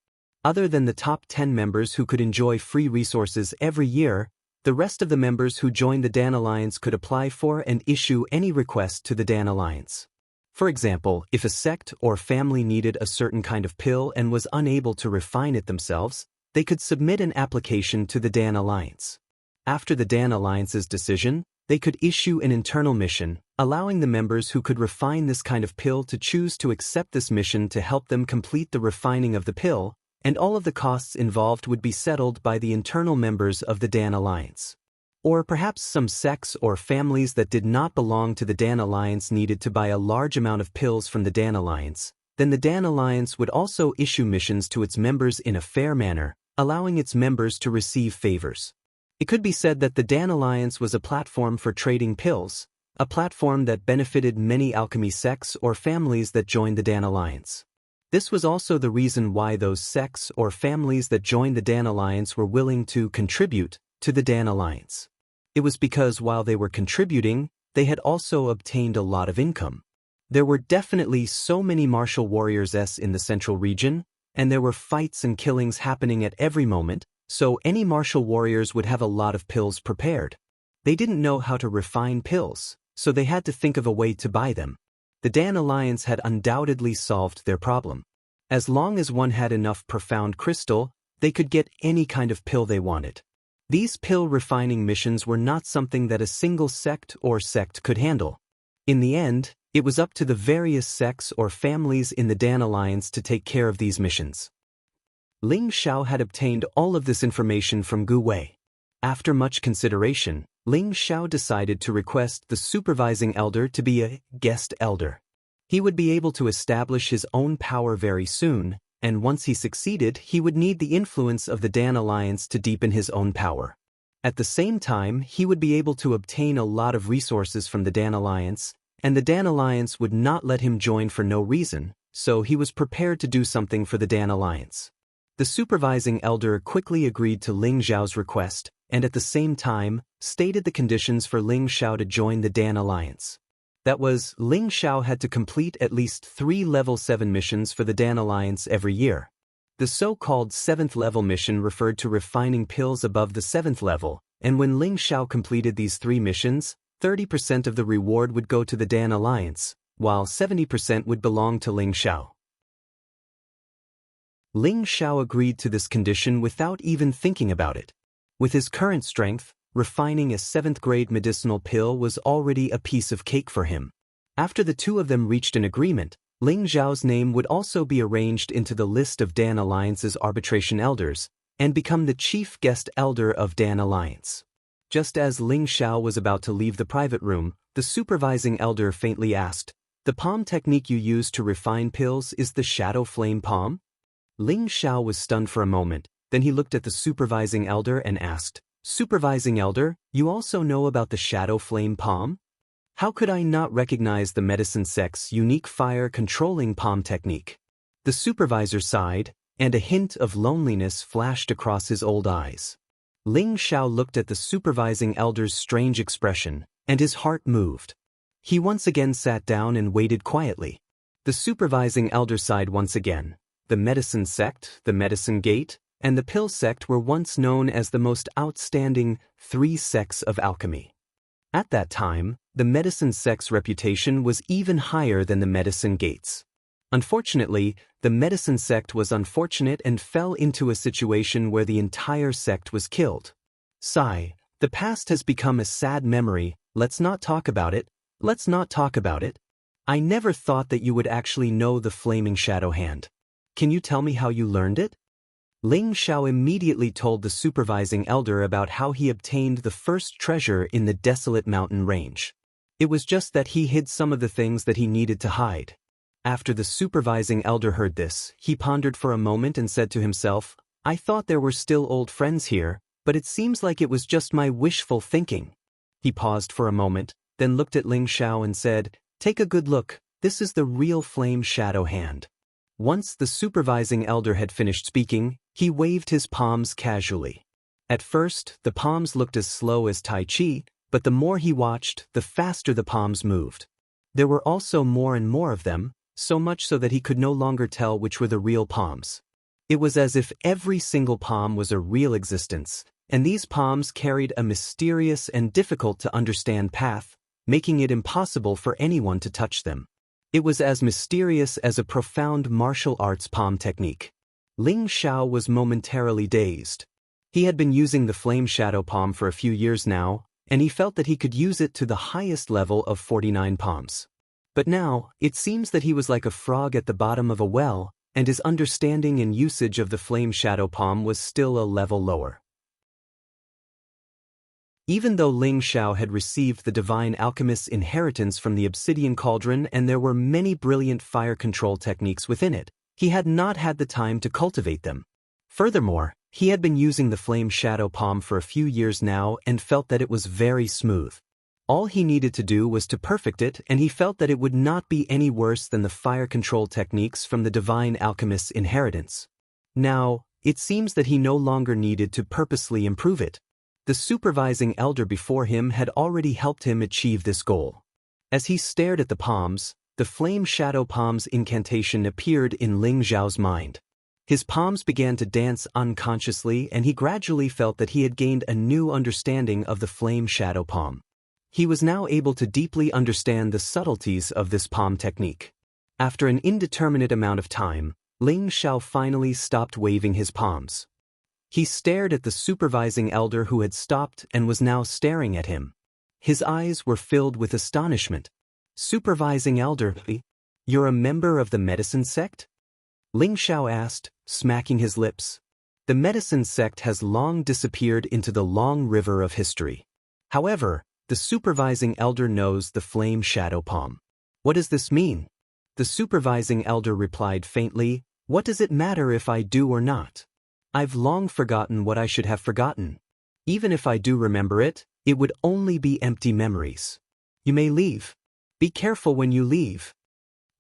Other than the top 10 members who could enjoy free resources every year, the rest of the members who joined the Dan Alliance could apply for and issue any request to the Dan Alliance. For example, if a sect or family needed a certain kind of pill and was unable to refine it themselves, they could submit an application to the Dan Alliance. After the Dan Alliance's decision, they could issue an internal mission, allowing the members who could refine this kind of pill to choose to accept this mission to help them complete the refining of the pill, and all of the costs involved would be settled by the internal members of the Dan Alliance. Or perhaps some sects or families that did not belong to the Dan Alliance needed to buy a large amount of pills from the Dan Alliance, then the Dan Alliance would also issue missions to its members in a fair manner, allowing its members to receive favors. It could be said that the Dan Alliance was a platform for trading pills, a platform that benefited many alchemy sects or families that joined the Dan Alliance. This was also the reason why those sects or families that joined the Dan Alliance were willing to contribute to the Dan Alliance. It was because while they were contributing, they had also obtained a lot of income. There were definitely so many martial warriors in the central region, and there were fights and killings happening at every moment, so any martial warriors would have a lot of pills prepared. They didn't know how to refine pills, so they had to think of a way to buy them. The Dan Alliance had undoubtedly solved their problem. As long as one had enough profound crystal, they could get any kind of pill they wanted. These pill refining missions were not something that a single sect could handle. In the end, it was up to the various sects or families in the Dan Alliance to take care of these missions. Ling Xiao had obtained all of this information from Gu Wei. After much consideration, Ling Xiao decided to request the supervising elder to be a guest elder. He would be able to establish his own power very soon, and once he succeeded, he would need the influence of the Dan Alliance to deepen his own power. At the same time, he would be able to obtain a lot of resources from the Dan Alliance, and the Dan Alliance would not let him join for no reason, so he was prepared to do something for the Dan Alliance. The supervising elder quickly agreed to Ling Xiao's request, and at the same time, stated the conditions for Ling Xiao to join the Dan Alliance. That was, Ling Xiao had to complete at least 3 level 7 missions for the Dan Alliance every year. The so-called 7th level mission referred to refining pills above the 7th level, and when Ling Xiao completed these 3 missions, 30% of the reward would go to the Dan Alliance, while 70% would belong to Ling Xiao. Ling Xiao agreed to this condition without even thinking about it. With his current strength, refining a 7th-grade medicinal pill was already a piece of cake for him. After the two of them reached an agreement, Ling Xiao's name would also be arranged into the list of Dan Alliance's arbitration elders, and become the chief guest elder of Dan Alliance. Just as Ling Xiao was about to leave the private room, the supervising elder faintly asked, "The palm technique you use to refine pills is the shadow flame palm?" Ling Xiao was stunned for a moment, then he looked at the supervising elder and asked, "Supervising elder, you also know about the shadow flame palm? How could I not recognize the medicine sect's unique fire-controlling palm technique?" The supervisor sighed, and a hint of loneliness flashed across his old eyes. Ling Xiao looked at the supervising elder's strange expression, and his heart moved. He once again sat down and waited quietly. The supervising elder sighed once again. The medicine sect, the medicine gate, and the pill sect were once known as the most outstanding 3 sects of alchemy. At that time, the medicine sect's reputation was even higher than the medicine gate's. Unfortunately, the medicine sect was unfortunate and fell into a situation where the entire sect was killed. Sigh, the past has become a sad memory, let's not talk about it, let's not talk about it. I never thought that you would actually know the flaming shadow hand. Can you tell me how you learned it? Ling Xiao immediately told the supervising elder about how he obtained the first treasure in the desolate mountain range. It was just that he hid some of the things that he needed to hide. After the supervising elder heard this, he pondered for a moment and said to himself, I thought there were still old friends here, but it seems like it was just my wishful thinking. He paused for a moment, then looked at Ling Xiao and said, Take a good look, this is the real flame shadow hand. Once the supervising elder had finished speaking, he waved his palms casually. At first, the palms looked as slow as Tai Chi, but the more he watched, the faster the palms moved. There were also more and more of them, so much so that he could no longer tell which were the real palms. It was as if every single palm was a real existence, and these palms carried a mysterious and difficult-to-understand path, making it impossible for anyone to touch them. It was as mysterious as a profound martial arts palm technique. Ling Xiao was momentarily dazed. He had been using the flame shadow palm for a few years now, and he felt that he could use it to the highest level of 49 palms. But now, it seems that he was like a frog at the bottom of a well, and his understanding and usage of the flame shadow palm was still a level lower. Even though Ling Xiao had received the divine alchemist's inheritance from the obsidian cauldron and there were many brilliant fire control techniques within it, he had not had the time to cultivate them. Furthermore, he had been using the flame shadow palm for a few years now and felt that it was very smooth. All he needed to do was to perfect it, and he felt that it would not be any worse than the fire control techniques from the divine alchemist's inheritance. Now, it seems that he no longer needed to purposely improve it. The supervising elder before him had already helped him achieve this goal. As he stared at the palms, the flame shadow palm's incantation appeared in Ling Xiao's mind. His palms began to dance unconsciously, and he gradually felt that he had gained a new understanding of the flame shadow palm. He was now able to deeply understand the subtleties of this palm technique. After an indeterminate amount of time, Ling Xiao finally stopped waving his palms. He stared at the supervising elder who had stopped and was now staring at him. His eyes were filled with astonishment. Supervising elder, you're a member of the medicine sect? Ling Xiao asked, smacking his lips. The medicine sect has long disappeared into the long river of history. However, the supervising elder knows the flame shadow palm. What does this mean? The supervising elder replied faintly, What does it matter if I do or not? I've long forgotten what I should have forgotten. Even if I do remember it, it would only be empty memories. You may leave. Be careful when you leave.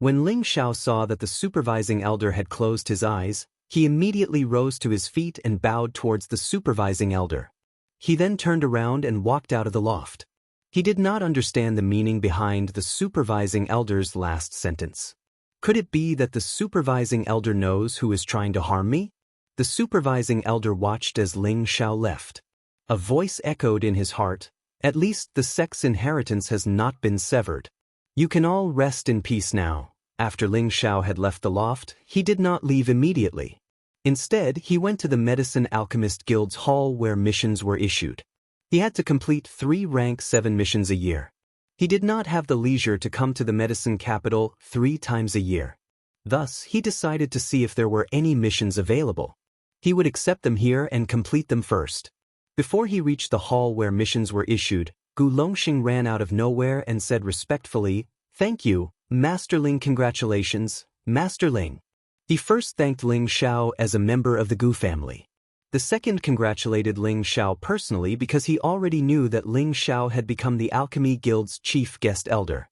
When Ling Xiao saw that the supervising elder had closed his eyes, he immediately rose to his feet and bowed towards the supervising elder. He then turned around and walked out of the loft. He did not understand the meaning behind the supervising elder's last sentence. Could it be that the supervising elder knows who is trying to harm me? The supervising elder watched as Ling Xiao left. A voice echoed in his heart, At least the sect's inheritance has not been severed. You can all rest in peace now. After Ling Xiao had left the loft, he did not leave immediately. Instead, he went to the Medicine Alchemist Guild's hall where missions were issued. He had to complete 3 rank 7 missions a year. He did not have the leisure to come to the medicine capital 3 times a year. Thus, he decided to see if there were any missions available. He would accept them here and complete them first. Before he reached the hall where missions were issued, Gu Longxing ran out of nowhere and said respectfully, Thank you, Master Ling. Congratulations, Master Ling. He first thanked Ling Xiao as a member of the Gu family. The second congratulated Ling Xiao personally because he already knew that Ling Xiao had become the Alchemy Guild's chief guest elder.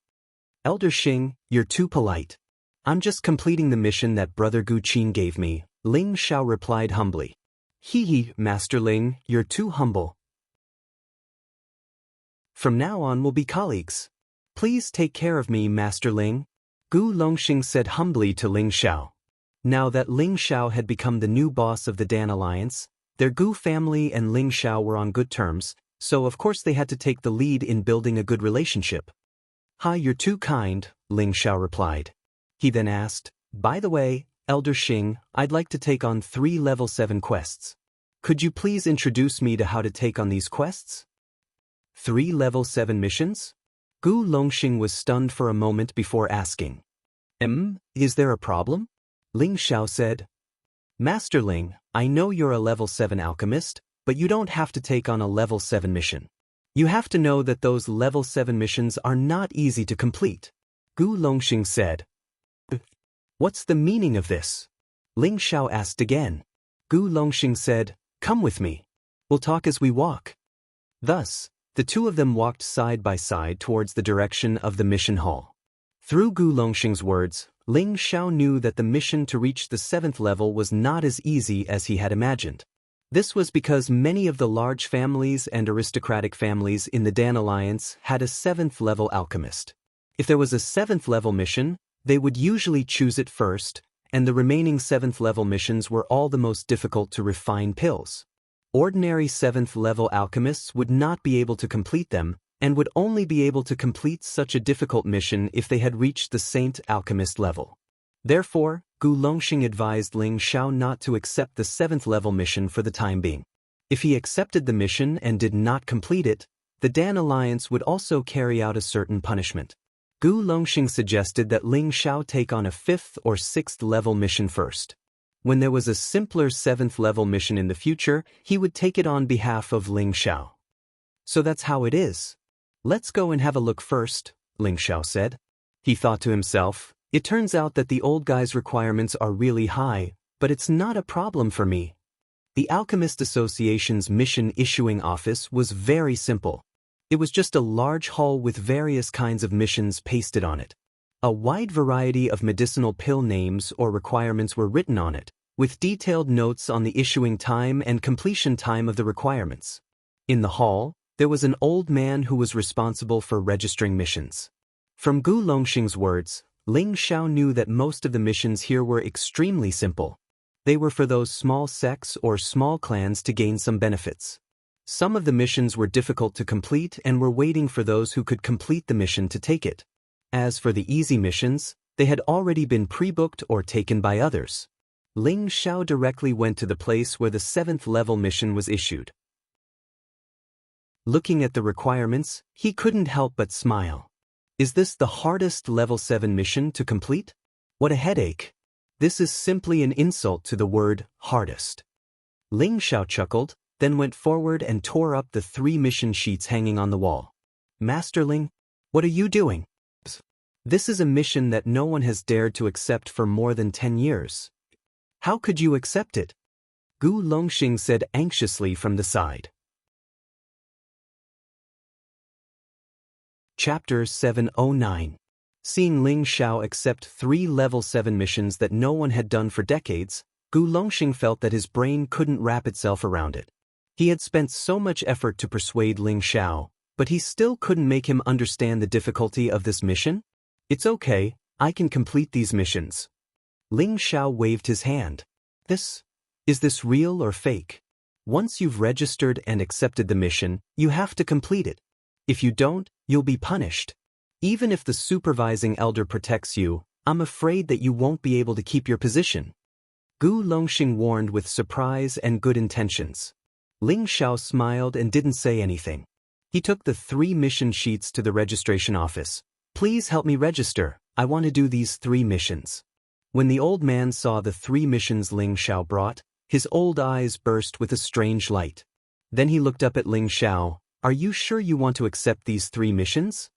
Elder Xing, you're too polite. I'm just completing the mission that Brother Gu Qin gave me, Ling Xiao replied humbly. Hee hee, Master Ling, you're too humble. From now on we'll be colleagues. Please take care of me, Master Ling, Gu Longxing said humbly to Ling Xiao. Now that Ling Xiao had become the new boss of the Dan Alliance, their Gu family and Ling Xiao were on good terms, so of course they had to take the lead in building a good relationship. Hi, you're too kind, Ling Xiao replied. He then asked, by the way, Elder Xing, I'd like to take on 3 level 7 quests. Could you please introduce me to how to take on these quests? 3 level 7 missions? Gu Longxing was stunned for a moment before asking. Is there a problem? Ling Xiao said. Master Ling, I know you're a level 7 alchemist, but you don't have to take on a level 7 mission. You have to know that those level 7 missions are not easy to complete. Gu Longxing said. What's the meaning of this? Ling Xiao asked again. Gu Longxing said, come with me. We'll talk as we walk. Thus, the two of them walked side by side towards the direction of the mission hall. Through Gu Longxing's words, Ling Xiao knew that the mission to reach the 7th level was not as easy as he had imagined. This was because many of the large families and aristocratic families in the Dan Alliance had a 7th level alchemist. If there was a 7th level mission, they would usually choose it first, and the remaining 7th level missions were all the most difficult to refine pills. Ordinary 7th level alchemists would not be able to complete them, and would only be able to complete such a difficult mission if they had reached the Saint Alchemist level. Therefore, Gu Longxing advised Ling Xiao not to accept the 7th level mission for the time being. If he accepted the mission and did not complete it, the Dan Alliance would also carry out a certain punishment. Gu Longxing suggested that Ling Xiao take on a 5th or 6th level mission first. When there was a simpler 7th level mission in the future, he would take it on behalf of Ling Xiao. So that's how it is. Let's go and have a look first, Ling Xiao said. He thought to himself, it turns out that the old guy's requirements are really high, but it's not a problem for me. The Alchemist Association's mission issuing office was very simple. It was just a large hall with various kinds of missions pasted on it. A wide variety of medicinal pill names or requirements were written on it, with detailed notes on the issuing time and completion time of the requirements. In the hall, there was an old man who was responsible for registering missions. From Gu Longxing's words, Ling Xiao knew that most of the missions here were extremely simple. They were for those small sects or small clans to gain some benefits. Some of the missions were difficult to complete and were waiting for those who could complete the mission to take it. As for the easy missions, they had already been pre-booked or taken by others. Ling Xiao directly went to the place where the 7th level mission was issued. Looking at the requirements, he couldn't help but smile. Is this the hardest level 7 mission to complete? What a headache. This is simply an insult to the word hardest. Ling Xiao chuckled, then went forward and tore up the 3 mission sheets hanging on the wall. Master Ling, what are you doing? This is a mission that no one has dared to accept for more than 10 years. How could you accept it? Gu Longxing said anxiously from the side. Chapter 709. Seeing Ling Xiao accept 3 level 7 missions that no one had done for decades, Gu Longxing felt that his brain couldn't wrap itself around it. He had spent so much effort to persuade Ling Xiao, but he still couldn't make him understand the difficulty of this mission. It's okay, I can complete these missions. Ling Xiao waved his hand. Is this real or fake? Once you've registered and accepted the mission, you have to complete it. If you don't, you'll be punished. Even if the supervising elder protects you, I'm afraid that you won't be able to keep your position. Gu Longxing warned with surprise and good intentions. Ling Xiao smiled and didn't say anything. He took the 3 mission sheets to the registration office. Please help me register, I want to do these 3 missions. When the old man saw the 3 missions Ling Xiao brought, his old eyes burst with a strange light. Then he looked up at Ling Xiao. Are you sure you want to accept these 3 missions?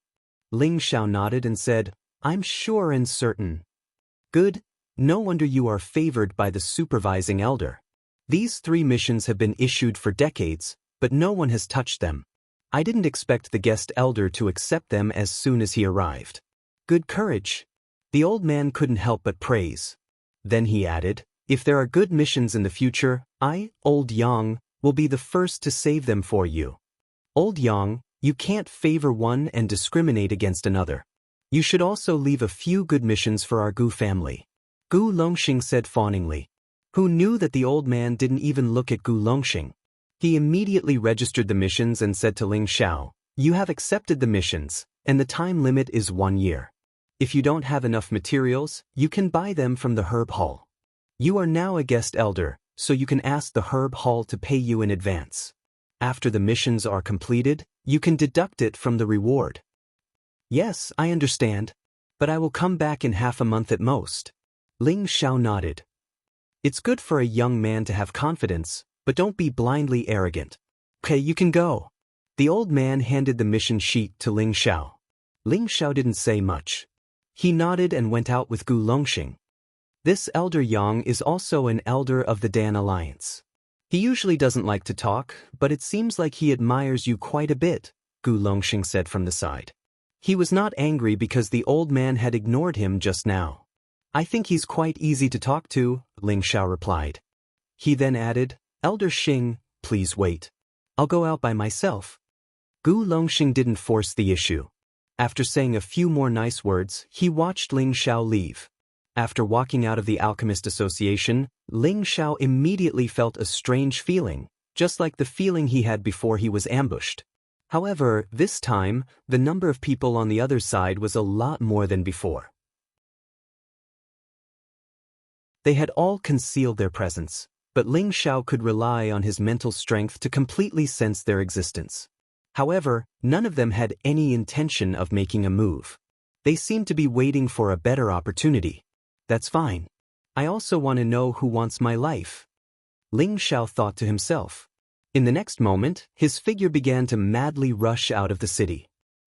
Ling Xiao nodded and said, I'm sure and certain. Good, no wonder you are favored by the supervising elder. These 3 missions have been issued for decades, but no one has touched them. I didn't expect the guest elder to accept them as soon as he arrived. Good courage. The old man couldn't help but praise. Then he added, If there are good missions in the future, I, Old Yang, will be the first to save them for you. Old Yang, you can't favor one and discriminate against another. You should also leave a few good missions for our Gu family. Gu Longxing said fawningly. Who knew that the old man didn't even look at Gu Longxing? He immediately registered the missions and said to Ling Xiao, you have accepted the missions, and the time limit is 1 year. If you don't have enough materials, you can buy them from the herb hall. You are now a guest elder, so you can ask the herb hall to pay you in advance. After the missions are completed, you can deduct it from the reward. Yes, I understand. But I will come back in half a month at most. Ling Xiao nodded. It's good for a young man to have confidence, but don't be blindly arrogant. Okay, you can go. The old man handed the mission sheet to Ling Xiao. Ling Xiao didn't say much. He nodded and went out with Gu Longxing. This elder Yang is also an elder of the Dan Alliance. He usually doesn't like to talk, but it seems like he admires you quite a bit, Gu Longxing said from the side. He was not angry because the old man had ignored him just now. I think he's quite easy to talk to, Ling Xiao replied. He then added, Elder Xing, please wait. I'll go out by myself. Gu Longxing didn't force the issue. After saying a few more nice words, he watched Ling Xiao leave. After walking out of the Alchemist Association, Ling Xiao immediately felt a strange feeling, just like the feeling he had before he was ambushed. However, this time, the number of people on the other side was a lot more than before. They had all concealed their presence, but Ling Xiao could rely on his mental strength to completely sense their existence. However, none of them had any intention of making a move. They seemed to be waiting for a better opportunity. That's fine. I also want to know who wants my life. Ling Xiao thought to himself. In the next moment, his figure began to madly rush out of the city.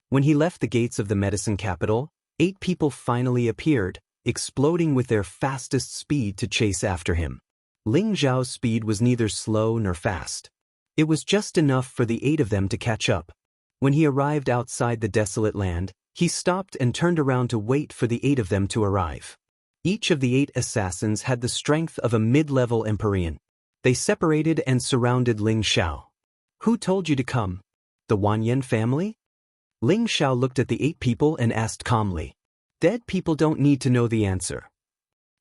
When he left the gates of the medicine capital, 8 people finally appeared, exploding with their fastest speed to chase after him. Ling Xiao's speed was neither slow nor fast. It was just enough for the 8 of them to catch up. When he arrived outside the desolate land, he stopped and turned around to wait for the 8 of them to arrive. Each of the 8 assassins had the strength of a mid-level Empyrean. They separated and surrounded Ling Xiao. Who told you to come? The Wanyan family? Ling Xiao looked at the 8 people and asked calmly. Dead people don't need to know the answer.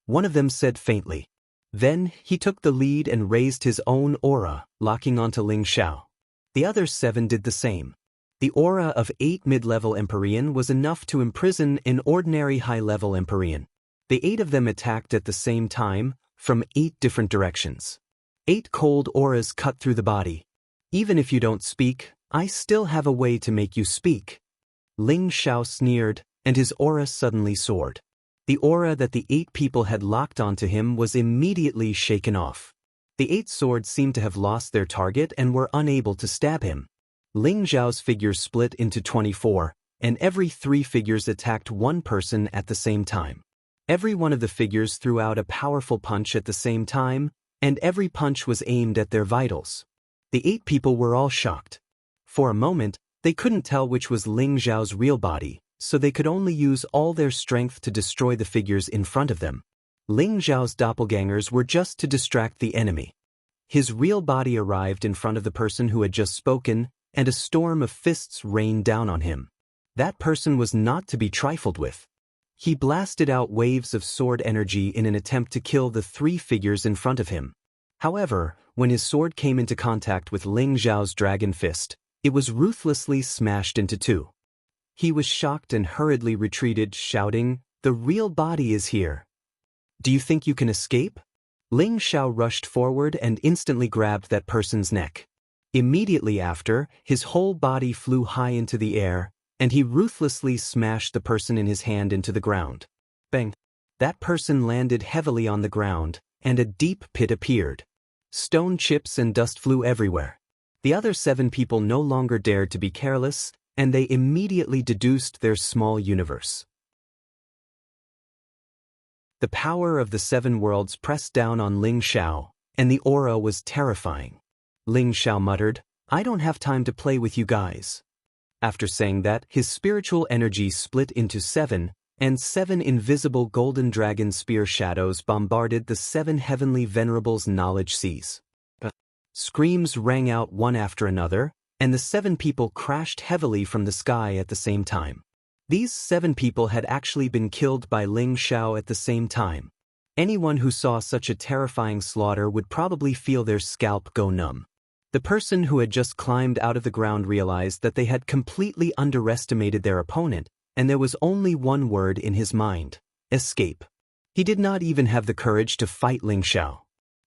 One of them said faintly. Then, he took the lead and raised his own aura, locking onto Ling Xiao. The other 7 did the same. The aura of 8 mid-level Empyrean was enough to imprison an ordinary high-level Empyrean. The 8 of them attacked at the same time, from 8 different directions. 8 cold auras cut through the body. Even if you don't speak, I still have a way to make you speak. Ling Xiao sneered, and his aura suddenly soared. The aura that the 8 people had locked onto him was immediately shaken off. The 8 swords seemed to have lost their target and were unable to stab him. Ling Xiao's figures split into 24, and every 3 figures attacked one person at the same time. Every one of the figures threw out a powerful punch at the same time, and every punch was aimed at their vitals. The 8 people were all shocked. For a moment, they couldn't tell which was Ling Xiao's real body, so they could only use all their strength to destroy the figures in front of them. Ling Xiao's doppelgangers were just to distract the enemy. His real body arrived in front of the person who had just spoken, and a storm of fists rained down on him. That person was not to be trifled with. He blasted out waves of sword energy in an attempt to kill the 3 figures in front of him. However, when his sword came into contact with Ling Xiao's dragon fist, it was ruthlessly smashed into 2. He was shocked and hurriedly retreated, shouting, "The real body is here. Do you think you can escape?" Ling Xiao rushed forward and instantly grabbed that person's neck. Immediately after, his whole body flew high into the air, and he ruthlessly smashed the person in his hand into the ground. Bang! That person landed heavily on the ground, and a deep pit appeared. Stone chips and dust flew everywhere. The other 7 people no longer dared to be careless, and they immediately deduced their small universe. The power of the 7 worlds pressed down on Ling Xiao, and the aura was terrifying. Ling Xiao muttered, "I don't have time to play with you guys." After saying that, his spiritual energy split into 7, and 7 invisible golden dragon spear shadows bombarded the 7 heavenly venerables' knowledge seas. Screams rang out one after another, and the 7 people crashed heavily from the sky at the same time. These 7 people had actually been killed by Ling Xiao at the same time. Anyone who saw such a terrifying slaughter would probably feel their scalp go numb. The person who had just climbed out of the ground realized that they had completely underestimated their opponent, and there was only one word in his mind: escape. He did not even have the courage to fight Ling Xiao.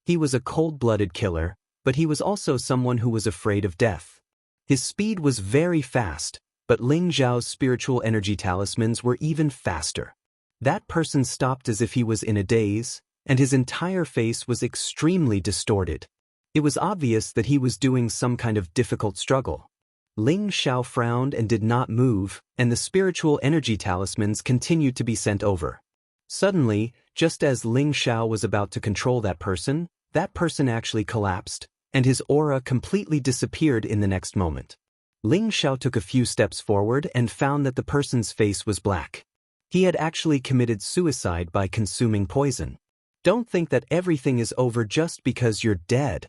He was a cold-blooded killer, but he was also someone who was afraid of death. His speed was very fast, but Ling Xiao's spiritual energy talismans were even faster. That person stopped as if he was in a daze, and his entire face was extremely distorted. It was obvious that he was doing some kind of difficult struggle. Ling Xiao frowned and did not move, and the spiritual energy talismans continued to be sent over. Suddenly, just as Ling Xiao was about to control that person actually collapsed, and his aura completely disappeared in the next moment. Ling Xiao took a few steps forward and found that the person's face was black. He had actually committed suicide by consuming poison. Don't think that everything is over just because you're dead.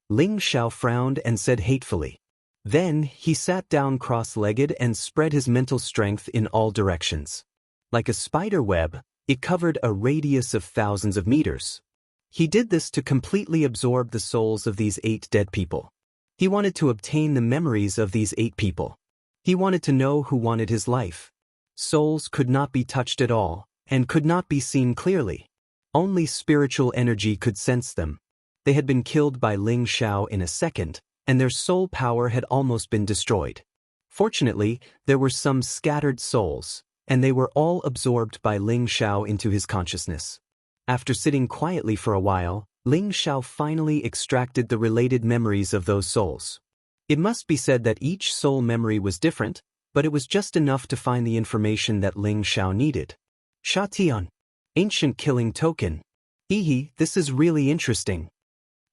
Ling Xiao frowned and said hatefully. Then, he sat down cross-legged and spread his mental strength in all directions. Like a spider web, it covered a radius of thousands of meters. He did this to completely absorb the souls of these 8 dead people. He wanted to obtain the memories of these 8 people. He wanted to know who wanted his life. Souls could not be touched at all, and could not be seen clearly. Only spiritual energy could sense them. They had been killed by Ling Xiao in a second, and their soul power had almost been destroyed. Fortunately, there were some scattered souls, and they were all absorbed by Ling Xiao into his consciousness. After sitting quietly for a while, Ling Xiao finally extracted the related memories of those souls. It must be said that each soul memory was different, but it was just enough to find the information that Ling Xiao needed. Shatian. Ancient killing token. Hehe, this is really interesting.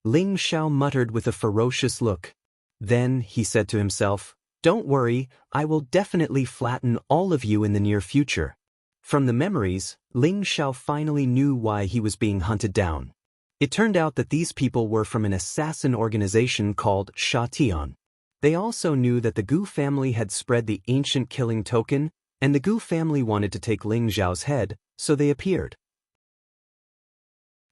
Ling Xiao muttered with a ferocious look. Then, he said to himself, don't worry, I will definitely flatten all of you in the near future. From the memories, Ling Xiao finally knew why he was being hunted down. It turned out that these people were from an assassin organization called Shatian. They also knew that the Gu family had spread the ancient killing token, and the Gu family wanted to take Ling Xiao's head, so they appeared.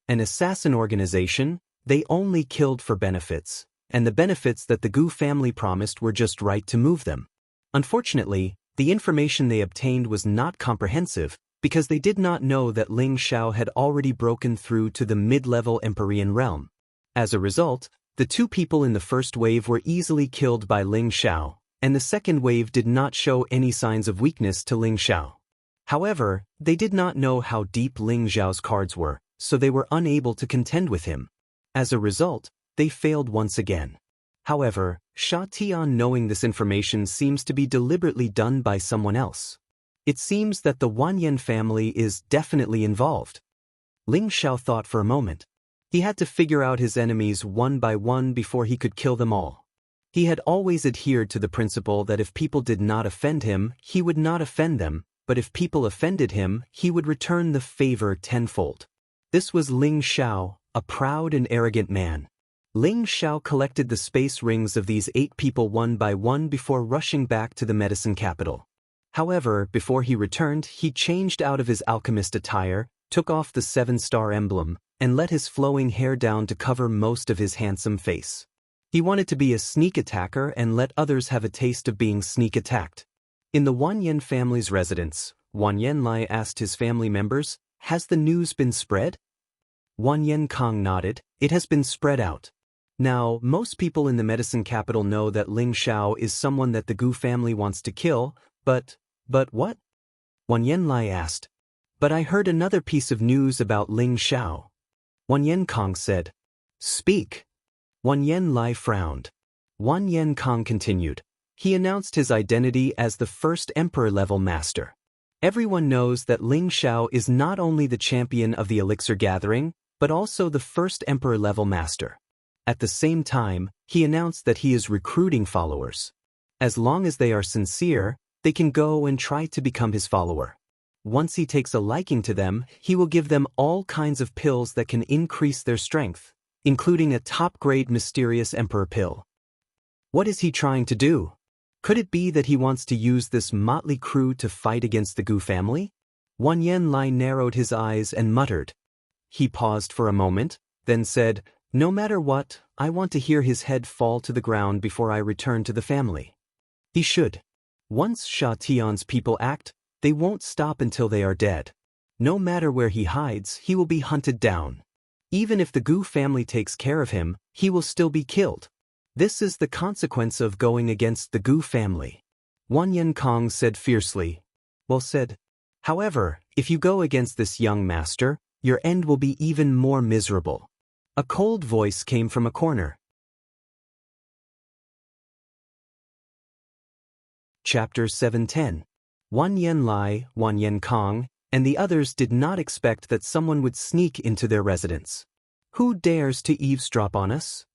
An assassin organization, they only killed for benefits, and the benefits that the Gu family promised were just right to move them. Unfortunately, the information they obtained was not comprehensive, because they did not know that Ling Xiao had already broken through to the mid-level Empyrean realm. As a result, the 2 people in the first wave were easily killed by Ling Xiao, and the second wave did not show any signs of weakness to Ling Xiao. However, they did not know how deep Ling Xiao's cards were, so they were unable to contend with him. As a result, they failed once again. However, Sha Tian knowing this information seems to be deliberately done by someone else. It seems that the Wanyan family is definitely involved. Ling Xiao thought for a moment. He had to figure out his enemies one by one before he could kill them all. He had always adhered to the principle that if people did not offend him, he would not offend them, but if people offended him, he would return the favor tenfold. This was Ling Xiao, a proud and arrogant man. Ling Xiao collected the space rings of these 8 people one by one before rushing back to the medicine capital. However, before he returned, he changed out of his alchemist attire, took off the 7-star emblem, and let his flowing hair down to cover most of his handsome face. He wanted to be a sneak attacker and let others have a taste of being sneak attacked. In the Wanyan family's residence, Wanyan Lai asked his family members, "Has the news been spread?" Wanyan Kong nodded, "It has been spread out." Now, most people in the medicine capital know that Ling Xiao is someone that the Gu family wants to kill, but what? Wanyan Lai asked. "But I heard another piece of news about Ling Xiao." Wanyan Kong said. "Speak." Wanyan Lai frowned. Wanyan Kong continued. He announced his identity as the first emperor-level master. Everyone knows that Ling Xiao is not only the champion of the elixir gathering, but also the first emperor-level master. At the same time, he announced that he is recruiting followers. As long as they are sincere, they can go and try to become his follower. Once he takes a liking to them, he will give them all kinds of pills that can increase their strength, including a top-grade mysterious emperor pill. What is he trying to do? Could it be that he wants to use this motley crew to fight against the Gu family? Wan Yanlai narrowed his eyes and muttered. He paused for a moment, then said, "No matter what, I want to hear his head fall to the ground before I return to the family." He should. Once Sha Tian's people act, they won't stop until they are dead. No matter where he hides, he will be hunted down. Even if the Gu family takes care of him, he will still be killed. This is the consequence of going against the Gu family. Wan Yenkong said fiercely. Well said. However, if you go against this young master, your end will be even more miserable. A cold voice came from a corner. Chapter 710. Wan Yanlai, Wan Yenkong, and the others did not expect that someone would sneak into their residence. Who dares to eavesdrop on us?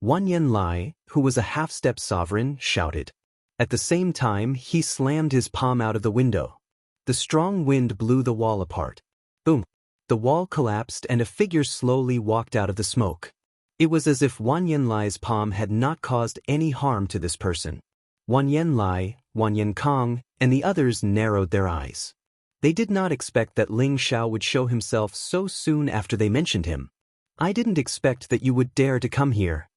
Wan Yanlai, who was a half-step sovereign, shouted. At the same time, he slammed his palm out of the window. The strong wind blew the wall apart. Boom! The wall collapsed and a figure slowly walked out of the smoke. It was as if Wan Yanlai's palm had not caused any harm to this person. Wan Yanlai, Wan Yenkong, and the others narrowed their eyes. They did not expect that Ling Xiao would show himself so soon after they mentioned him. I didn't expect that you would dare to come here.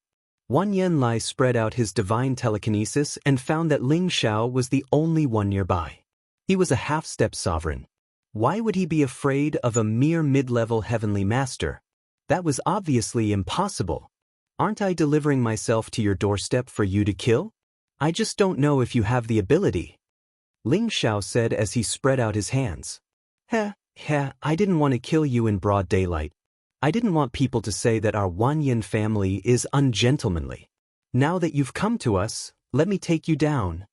Wan Yanlai spread out his divine telekinesis and found that Ling Xiao was the only one nearby. He was a half-step sovereign. Why would he be afraid of a mere mid-level heavenly master? That was obviously impossible. Aren't I delivering myself to your doorstep for you to kill? I just don't know if you have the ability. Ling Xiao said as he spread out his hands. I didn't want to kill you in broad daylight. I didn't want people to say that our Wan Yin family is ungentlemanly. Now that you've come to us, let me take you down.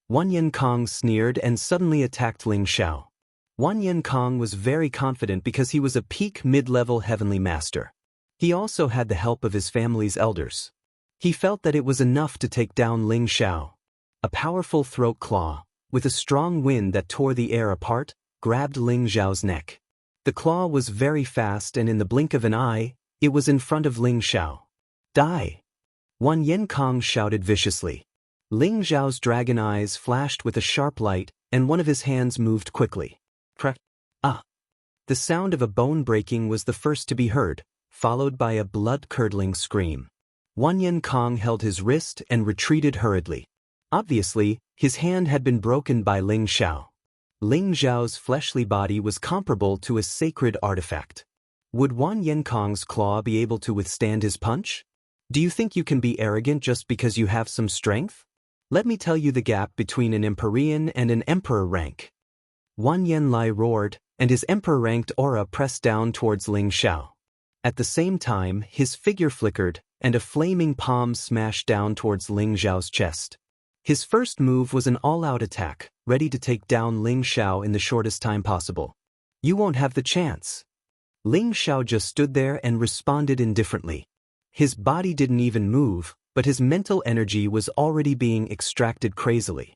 Wan Yenkong sneered and suddenly attacked Ling Xiao. Wan Yenkong was very confident because he was a peak mid-level heavenly master. He also had the help of his family's elders. He felt that it was enough to take down Ling Xiao. A powerful throat claw, with a strong wind that tore the air apart, grabbed Ling Xiao's neck. The claw was very fast and in the blink of an eye, it was in front of Ling Xiao. Die! Wan Yenkong shouted viciously. Ling Xiao's dragon eyes flashed with a sharp light, and one of his hands moved quickly. Crack! Ah! The sound of a bone breaking was the first to be heard, followed by a blood-curdling scream. Wan Yenkong held his wrist and retreated hurriedly. Obviously, his hand had been broken by Ling Xiao. Ling Xiao's fleshly body was comparable to a sacred artifact. Would Wan Yenkong's claw be able to withstand his punch? Do you think you can be arrogant just because you have some strength? Let me tell you the gap between an Empyrean and an Emperor rank. Wan Yanlai roared, and his Emperor-ranked aura pressed down towards Ling Xiao. At the same time, his figure flickered, and a flaming palm smashed down towards Ling Xiao's chest. His first move was an all-out attack, ready to take down Ling Xiao in the shortest time possible. You won't have the chance. Ling Xiao just stood there and responded indifferently. His body didn't even move, but his mental energy was already being extracted crazily.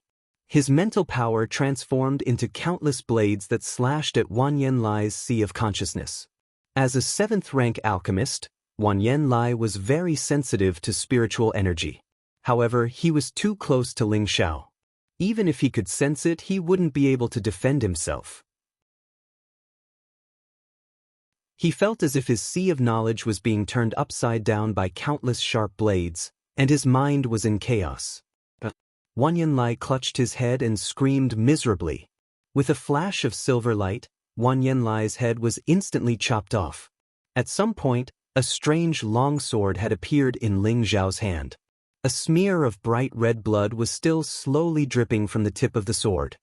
His mental power transformed into countless blades that slashed at Wan Yanlai's sea of consciousness. As a 7th-rank alchemist, Wan Yanlai was very sensitive to spiritual energy. However, he was too close to Ling Xiao. Even if he could sense it, he wouldn't be able to defend himself. He felt as if his sea of knowledge was being turned upside down by countless sharp blades, and his mind was in chaos. Wan Yanlai clutched his head and screamed miserably. With a flash of silver light, Wan Yanlai's head was instantly chopped off. At some point, a strange long sword had appeared in Ling Xiao's hand. A smear of bright red blood was still slowly dripping from the tip of the sword.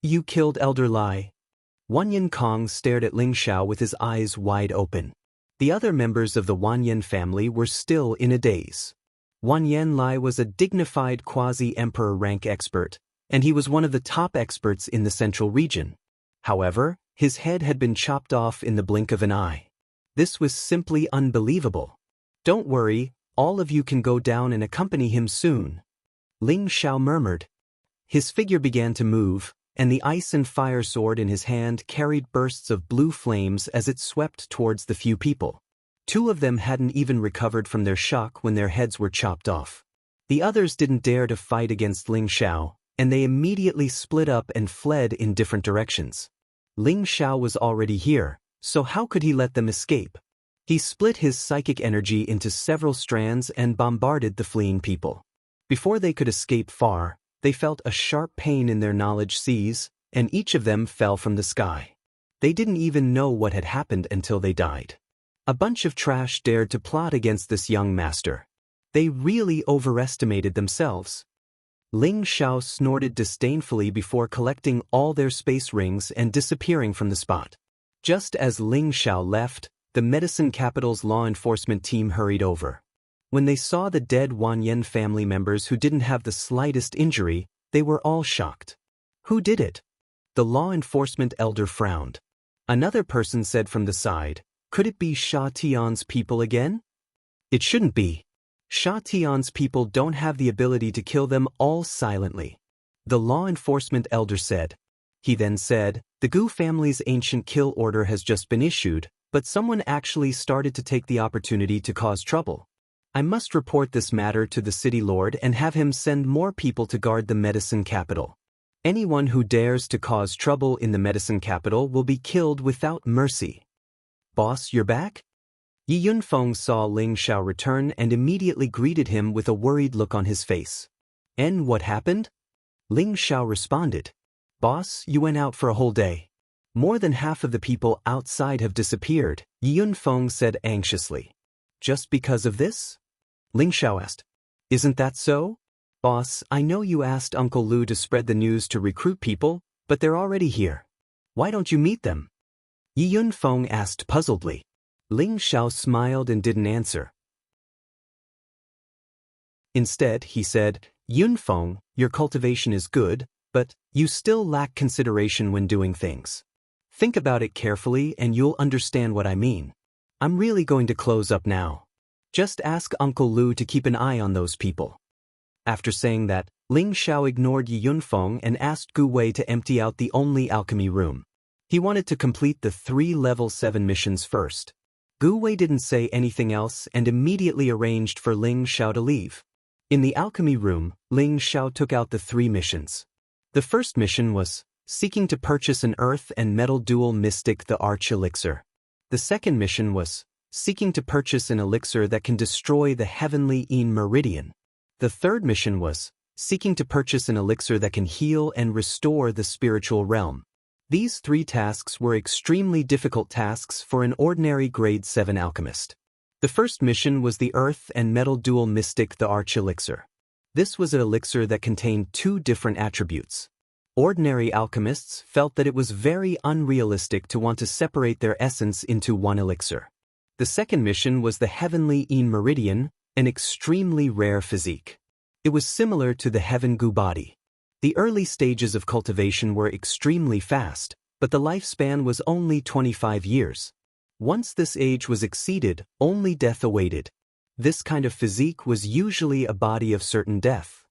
You killed Elder Lai. Wan Yenkong stared at Ling Xiao with his eyes wide open. The other members of the Wan Yin family were still in a daze. Wan Yanlai was a dignified quasi-emperor rank expert, and he was one of the top experts in the central region. However, his head had been chopped off in the blink of an eye. This was simply unbelievable. Don't worry, all of you can go down and accompany him soon. Ling Xiao murmured. His figure began to move, and the ice and fire sword in his hand carried bursts of blue flames as it swept towards the few people. Two of them hadn't even recovered from their shock when their heads were chopped off. The others didn't dare to fight against Ling Xiao, and they immediately split up and fled in different directions. Ling Xiao was already here, so how could he let them escape? He split his psychic energy into several strands and bombarded the fleeing people. Before they could escape far, they felt a sharp pain in their knowledge seas, and each of them fell from the sky. They didn't even know what had happened until they died. A bunch of trash dared to plot against this young master. They really overestimated themselves. Ling Xiao snorted disdainfully before collecting all their space rings and disappearing from the spot. Just as Ling Xiao left, the medicine capital's law enforcement team hurried over. When they saw the dead Wanyan family members who didn't have the slightest injury, they were all shocked. Who did it? The law enforcement elder frowned. Another person said from the side, "Could it be Sha Tian's people again?" "It shouldn't be. Sha Tian's people don't have the ability to kill them all silently," the law enforcement elder said. He then said, "The Gu family's ancient kill order has just been issued, but someone actually started to take the opportunity to cause trouble. I must report this matter to the city lord and have him send more people to guard the medicine capital. Anyone who dares to cause trouble in the medicine capital will be killed without mercy." "Boss, you're back?" Yi Yunfeng saw Ling Xiao return and immediately greeted him with a worried look on his face. "And what happened?" Ling Xiao responded. "Boss, you went out for a whole day. More than half of the people outside have disappeared," Yi Yunfeng said anxiously. "Just because of this?" Ling Xiao asked. "Isn't that so?" "Boss, I know you asked Uncle Lu to spread the news to recruit people, but they're already here. Why don't you meet them?" Yi Yunfeng asked puzzledly. Ling Xiao smiled and didn't answer. Instead, he said, "Yunfeng, your cultivation is good, but you still lack consideration when doing things. Think about it carefully and you'll understand what I mean. I'm really going to close up now. Just ask Uncle Lu to keep an eye on those people." After saying that, Ling Xiao ignored Yi Yunfeng and asked Gu Wei to empty out the only alchemy room. He wanted to complete the 3 level 7 missions first. Gu Wei didn't say anything else and immediately arranged for Ling Xiao to leave. In the alchemy room, Ling Xiao took out the 3 missions. The first mission was seeking to purchase an earth and metal dual mystic the Arch Elixir. The second mission was seeking to purchase an elixir that can destroy the heavenly Yin Meridian. The third mission was seeking to purchase an elixir that can heal and restore the spiritual realm. These 3 tasks were extremely difficult tasks for an ordinary grade 7 alchemist. The first mission was the earth and metal dual mystic the Arch Elixir. This was an elixir that contained 2 different attributes. Ordinary alchemists felt that it was very unrealistic to want to separate their essence into one elixir. The second mission was the heavenly Yin Meridian, an extremely rare physique. It was similar to the Heaven Gu body. The early stages of cultivation were extremely fast, but the lifespan was only 25 years. Once this age was exceeded, only death awaited. This kind of physique was usually a body of certain death.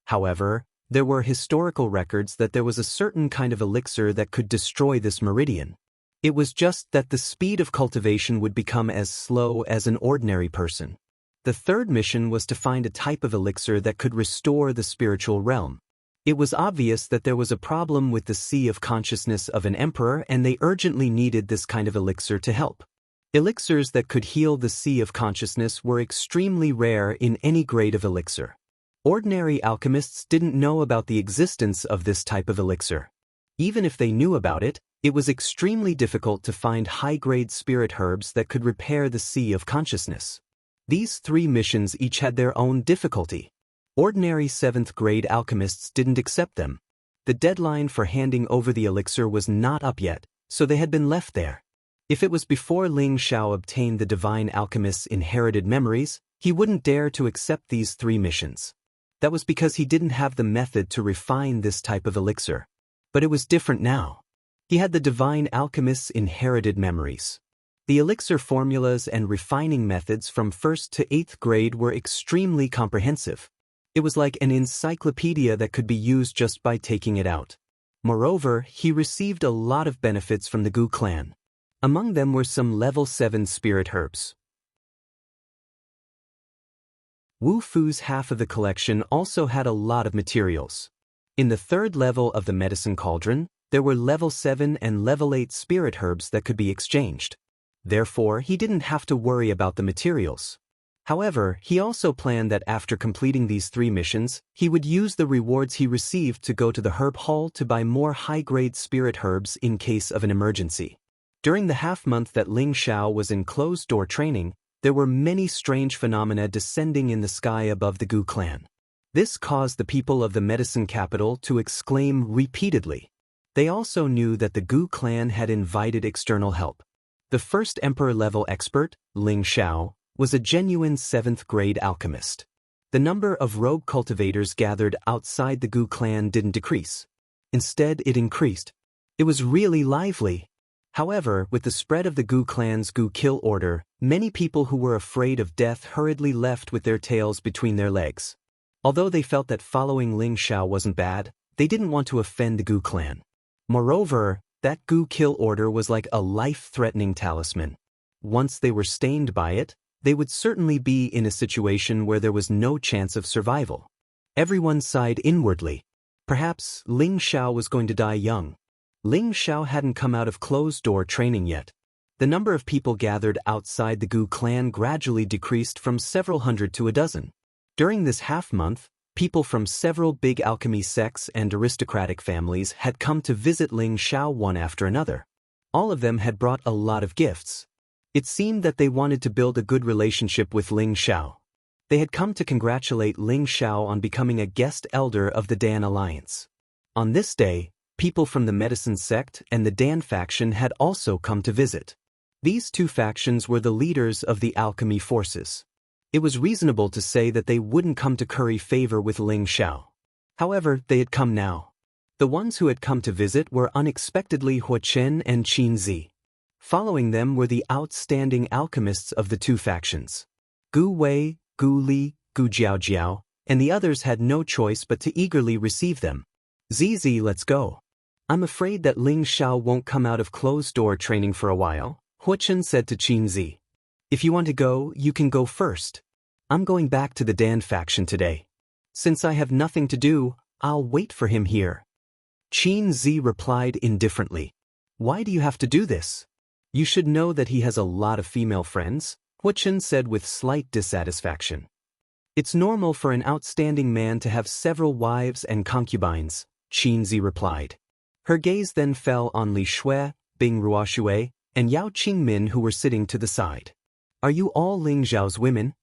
However, there were historical records that there was a certain kind of elixir that could destroy this meridian. It was just that the speed of cultivation would become as slow as an ordinary person. The third mission was to find a type of elixir that could restore the spiritual realm. It was obvious that there was a problem with the sea of consciousness of an emperor and they urgently needed this kind of elixir to help. Elixirs that could heal the sea of consciousness were extremely rare in any grade of elixir. Ordinary alchemists didn't know about the existence of this type of elixir. Even if they knew about it, it was extremely difficult to find high-grade spirit herbs that could repair the sea of consciousness. These 3 missions each had their own difficulty. Ordinary 7th grade alchemists didn't accept them. The deadline for handing over the elixir was not up yet, so they had been left there. If it was before Ling Xiao obtained the divine alchemist's inherited memories, he wouldn't dare to accept these 3 missions. That was because he didn't have the method to refine this type of elixir. But it was different now. He had the divine alchemist's inherited memories. The elixir formulas and refining methods from 1st to 8th grade were extremely comprehensive. It was like an encyclopedia that could be used just by taking it out. Moreover, he received a lot of benefits from the Gu clan. Among them were some level 7 spirit herbs. Wu Fu's half of the collection also had a lot of materials. In the third level of the medicine cauldron, there were level 7 and level 8 spirit herbs that could be exchanged. Therefore, he didn't have to worry about the materials. However, he also planned that after completing these 3 missions, he would use the rewards he received to go to the herb hall to buy more high-grade spirit herbs in case of an emergency. During the half-month that Ling Xiao was in closed-door training, there were many strange phenomena descending in the sky above the Gu clan. This caused the people of the medicine capital to exclaim repeatedly. They also knew that the Gu clan had invited external help. The first emperor-level expert, Ling Xiao, was a genuine 7th-grade alchemist. The number of rogue cultivators gathered outside the Gu clan didn't decrease. Instead, it increased. It was really lively. However, with the spread of the Gu clan's Gu kill order, many people who were afraid of death hurriedly left with their tails between their legs. Although they felt that following Ling Xiao wasn't bad, they didn't want to offend the Gu clan. Moreover, that Gu kill order was like a life-threatening talisman. Once they were stained by it, they would certainly be in a situation where there was no chance of survival. Everyone sighed inwardly. Perhaps Ling Xiao was going to die young. Ling Xiao hadn't come out of closed-door training yet. The number of people gathered outside the Gu clan gradually decreased from several hundred to a dozen. During this half-month, people from several big alchemy sects and aristocratic families had come to visit Ling Xiao one after another. All of them had brought a lot of gifts. It seemed that they wanted to build a good relationship with Ling Xiao. They had come to congratulate Ling Xiao on becoming a guest elder of the Dan Alliance. On this day, people from the medicine sect and the Dan faction had also come to visit. These 2 factions were the leaders of the alchemy forces. It was reasonable to say that they wouldn't come to curry favor with Ling Xiao. However, they had come now. The ones who had come to visit were unexpectedly Huo Chen and Qin Zi. Following them were the outstanding alchemists of the 2 factions. Gu Wei, Gu Li, Gu Jiao, and the others had no choice but to eagerly receive them. Zizi, let's go. I'm afraid that Ling Xiao won't come out of closed-door training for a while, Huo Chen said to Qin Zi. If you want to go, you can go first. I'm going back to the Dan faction today. Since I have nothing to do, I'll wait for him here. Qin Zi replied indifferently. Why do you have to do this? You should know that he has a lot of female friends, Huo Chen said with slight dissatisfaction. It's normal for an outstanding man to have several wives and concubines, Qin Zi replied. Her gaze then fell on Li Shui, Bing Ruoshui, and Yao Qingmin who were sitting to the side. Are you all Ling Xiao's women?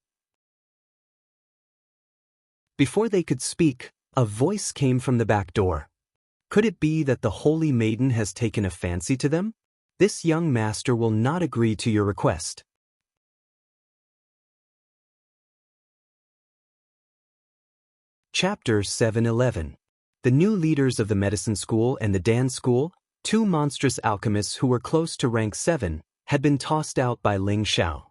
Before they could speak, a voice came from the back door. Could it be that the holy maiden has taken a fancy to them? This young master will not agree to your request. Chapter 7:11. The new leaders of the medicine school and the Dan school, 2 monstrous alchemists who were close to rank 7, had been tossed out by Ling Xiao.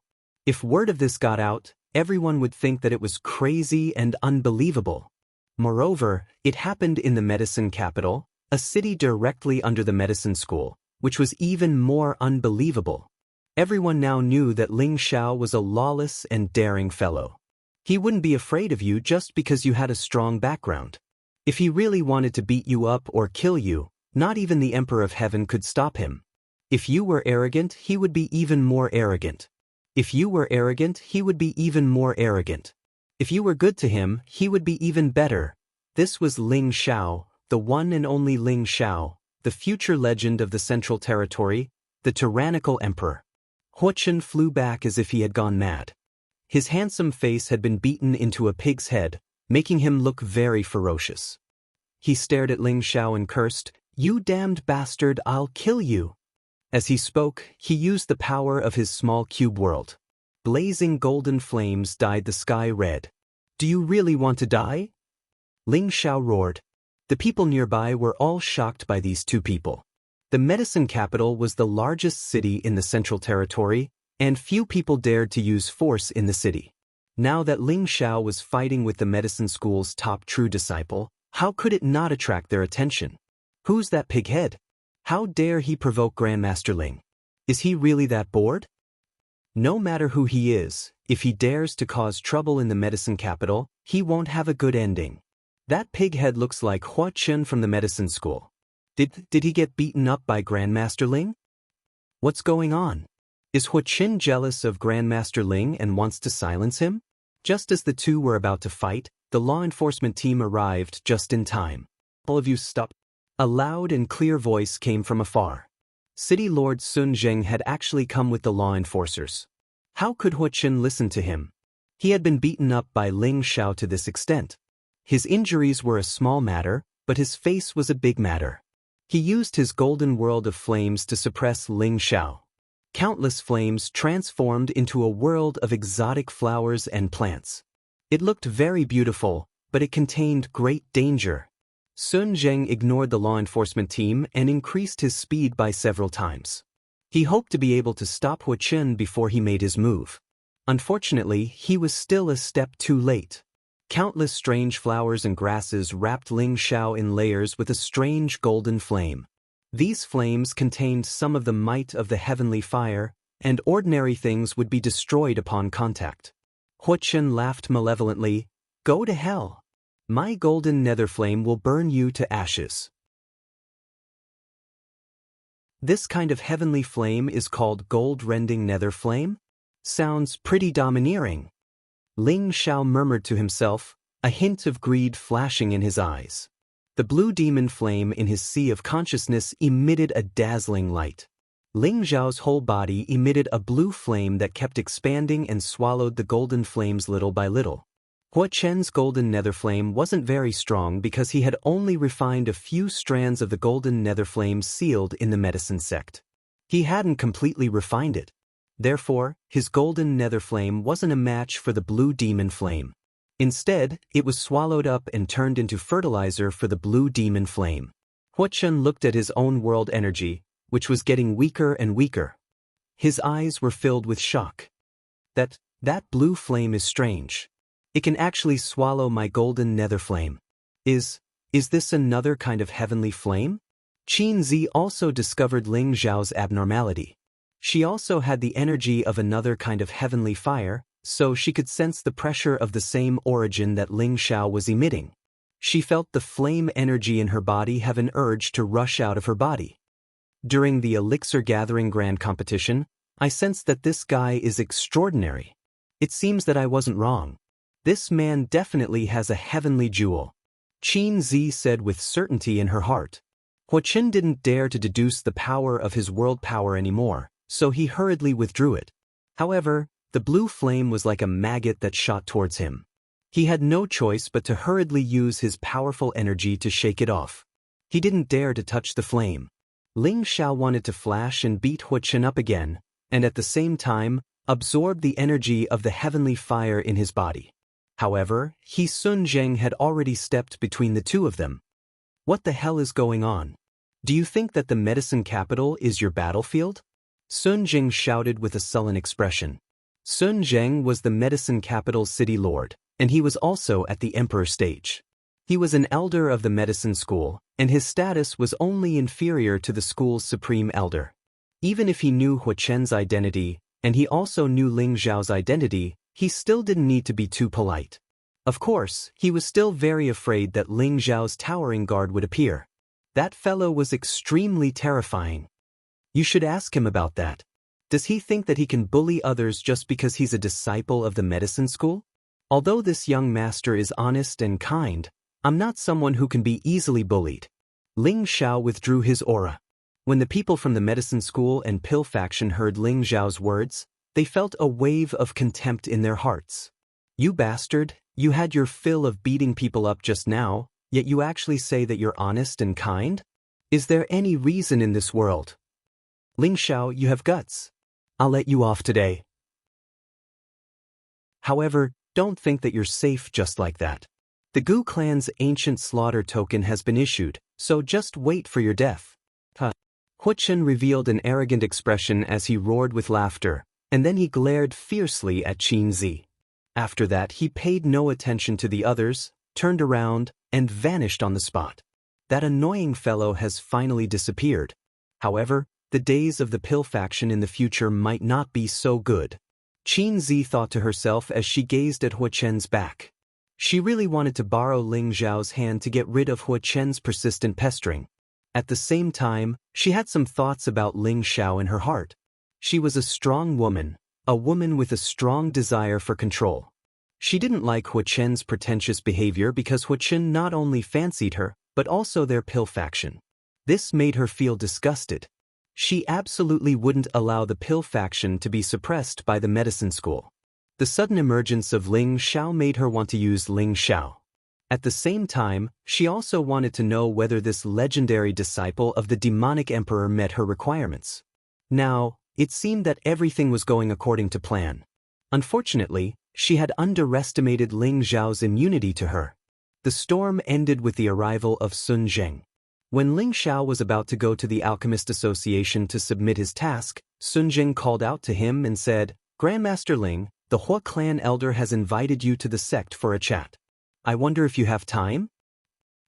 If word of this got out, everyone would think that it was crazy and unbelievable. Moreover, it happened in the medicine capital, a city directly under the medicine school, which was even more unbelievable. Everyone now knew that Ling Xiao was a lawless and daring fellow. He wouldn't be afraid of you just because you had a strong background. If he really wanted to beat you up or kill you, not even the Emperor of Heaven could stop him. If you were arrogant, he would be even more arrogant. If you were arrogant, he would be even more arrogant. If you were good to him, he would be even better. This was Ling Xiao, the one and only Ling Xiao, the future legend of the Central Territory, the tyrannical emperor. Huo Chen flew back as if he had gone mad. His handsome face had been beaten into a pig's head, making him look very ferocious. He stared at Ling Xiao and cursed, "You damned bastard, I'll kill you." As he spoke, he used the power of his small cube world. Blazing golden flames dyed the sky red. "Do you really want to die?" Ling Xiao roared. The people nearby were all shocked by these 2 people. The medicine capital was the largest city in the Central Territory, and few people dared to use force in the city. Now that Ling Xiao was fighting with the medicine school's top true disciple, how could it not attract their attention? Who's that pighead? How dare he provoke Grandmaster Ling? Is he really that bored? No matter who he is, if he dares to cause trouble in the medicine capital, he won't have a good ending. That pighead looks like Hua Chun from the medicine school. Did he get beaten up by Grandmaster Ling? What's going on? Is Hua Chun jealous of Grandmaster Ling and wants to silence him? Just as the two were about to fight, the law enforcement team arrived just in time. All of you stop. A loud and clear voice came from afar. City Lord Sun Zheng had actually come with the law enforcers. How could Hua Chun listen to him? He had been beaten up by Ling Xiao to this extent. His injuries were a small matter, but his face was a big matter. He used his golden world of flames to suppress Ling Xiao. Countless flames transformed into a world of exotic flowers and plants. It looked very beautiful, but it contained great danger. Sun Zheng ignored the law enforcement team and increased his speed by several times. He hoped to be able to stop Hua Chun before he made his move. Unfortunately, he was still a step too late. Countless strange flowers and grasses wrapped Ling Xiao in layers with a strange golden flame. These flames contained some of the might of the heavenly fire, and ordinary things would be destroyed upon contact. Hua Chun laughed malevolently. Go to hell. My golden nether flame will burn you to ashes. This kind of heavenly flame is called gold-rending nether flame? Sounds pretty domineering. Ling Xiao murmured to himself, a hint of greed flashing in his eyes. The blue demon flame in his sea of consciousness emitted a dazzling light. Ling Xiao's whole body emitted a blue flame that kept expanding and swallowed the golden flames little by little. Hua Chun's golden nether flame wasn't very strong because he had only refined a few strands of the golden nether flame sealed in the medicine sect. He hadn't completely refined it. Therefore, his golden nether flame wasn't a match for the blue demon flame. Instead, it was swallowed up and turned into fertilizer for the blue demon flame. Hua Chun looked at his own world energy, which was getting weaker and weaker. His eyes were filled with shock. That blue flame is strange. It can actually swallow my golden nether flame. Is this another kind of heavenly flame? Qin Zi also discovered Ling Xiao's abnormality. She also had the energy of another kind of heavenly fire, so she could sense the pressure of the same origin that Ling Xiao was emitting. She felt the flame energy in her body have an urge to rush out of her body. During the elixir gathering grand competition, I sensed that this guy is extraordinary. It seems that I wasn't wrong. This man definitely has a heavenly jewel. Qin Zi said with certainty in her heart. Hua Chun didn't dare to deduce the power of his world power anymore, so he hurriedly withdrew it. However, the blue flame was like a maggot that shot towards him. He had no choice but to hurriedly use his powerful energy to shake it off. He didn't dare to touch the flame. Ling Xiao wanted to flash and beat Hua Chun up again, and at the same time, absorb the energy of the heavenly fire in his body. However, Sun Zheng had already stepped between the two of them. What the hell is going on? Do you think that the medicine capital is your battlefield? Sun Zheng shouted with a sullen expression. Sun Zheng was the medicine capital's city lord, and he was also at the emperor stage. He was an elder of the medicine school, and his status was only inferior to the school's supreme elder. Even if he knew Hua Chun's identity, and he also knew Ling Xiao's identity, he still didn't need to be too polite. Of course, he was still very afraid that Ling Xiao's towering guard would appear. That fellow was extremely terrifying. You should ask him about that. Does he think that he can bully others just because he's a disciple of the medicine school? Although this young master is honest and kind, I'm not someone who can be easily bullied. Ling Xiao withdrew his aura. When the people from the medicine school and pill faction heard Ling Xiao's words, they felt a wave of contempt in their hearts. You bastard, you had your fill of beating people up just now, yet you actually say that you're honest and kind? Is there any reason in this world? Ling Xiao, you have guts. I'll let you off today. However, don't think that you're safe just like that. The Gu clan's ancient slaughter token has been issued, so just wait for your death. Hua Chun revealed an arrogant expression as he roared with laughter, and then he glared fiercely at Qin Zi. After that he paid no attention to the others, turned around, and vanished on the spot. That annoying fellow has finally disappeared. However, the days of the pill faction in the future might not be so good. Qin Zi thought to herself as she gazed at Hua Chen's back. She really wanted to borrow Ling Zhao's hand to get rid of Hua Chen's persistent pestering. At the same time, she had some thoughts about Ling Xiao in her heart. She was a strong woman, a woman with a strong desire for control. She didn't like Hua Chen's pretentious behavior because Hua Chen not only fancied her, but also their pill faction. This made her feel disgusted. She absolutely wouldn't allow the pill faction to be suppressed by the medicine school. The sudden emergence of Ling Xiao made her want to use Ling Xiao. At the same time, she also wanted to know whether this legendary disciple of the demonic emperor met her requirements. Now, it seemed that everything was going according to plan. Unfortunately, she had underestimated Ling Zhao's immunity to her. The storm ended with the arrival of Sun Zheng. When Ling Xiao was about to go to the Alchemist Association to submit his task, Sun Zheng called out to him and said, "Grandmaster Ling, the Hua clan elder has invited you to the sect for a chat. I wonder if you have time?"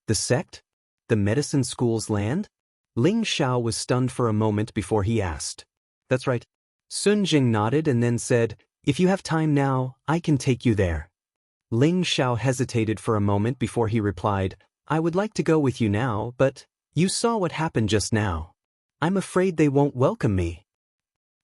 The sect? The medicine school's land? Ling Xiao was stunned for a moment before he asked. "That's right." Sun Jing nodded and then said, "If you have time now, I can take you there." Ling Xiao hesitated for a moment before he replied, "I would like to go with you now, but you saw what happened just now. I'm afraid they won't welcome me."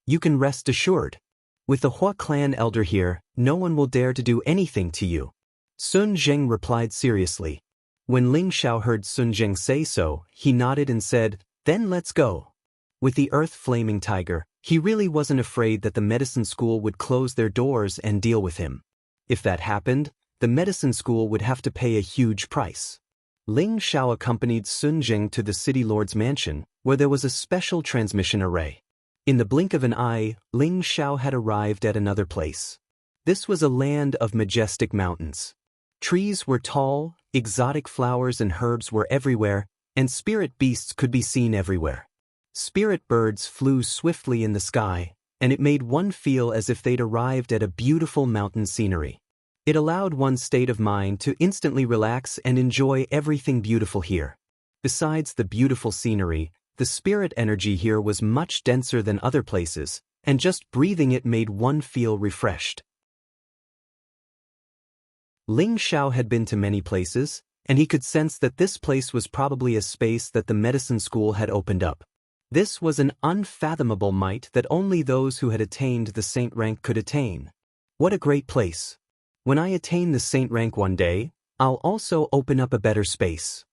"You can rest assured. With the Hua clan elder here, no one will dare to do anything to you." Sun Zheng replied seriously. When Ling Xiao heard Sun Zheng say so, he nodded and said, "Then let's go." With the earth-flaming tiger, he really wasn't afraid that the medicine school would close their doors and deal with him. If that happened, the medicine school would have to pay a huge price. Ling Xiao accompanied Sun Zheng to the city lord's mansion, where there was a special transmission array. In the blink of an eye, Ling Xiao had arrived at another place. This was a land of majestic mountains. Trees were tall, exotic flowers and herbs were everywhere, and spirit beasts could be seen everywhere. Spirit birds flew swiftly in the sky, and it made one feel as if they'd arrived at a beautiful mountain scenery. It allowed one's state of mind to instantly relax and enjoy everything beautiful here. Besides the beautiful scenery, the spirit energy here was much denser than other places, and just breathing it made one feel refreshed. Ling Xiao had been to many places, and he could sense that this place was probably a space that the medicine school had opened up. This was an unfathomable might that only those who had attained the saint rank could attain. What a great place! When I attain the saint rank one day, I'll also open up a better space.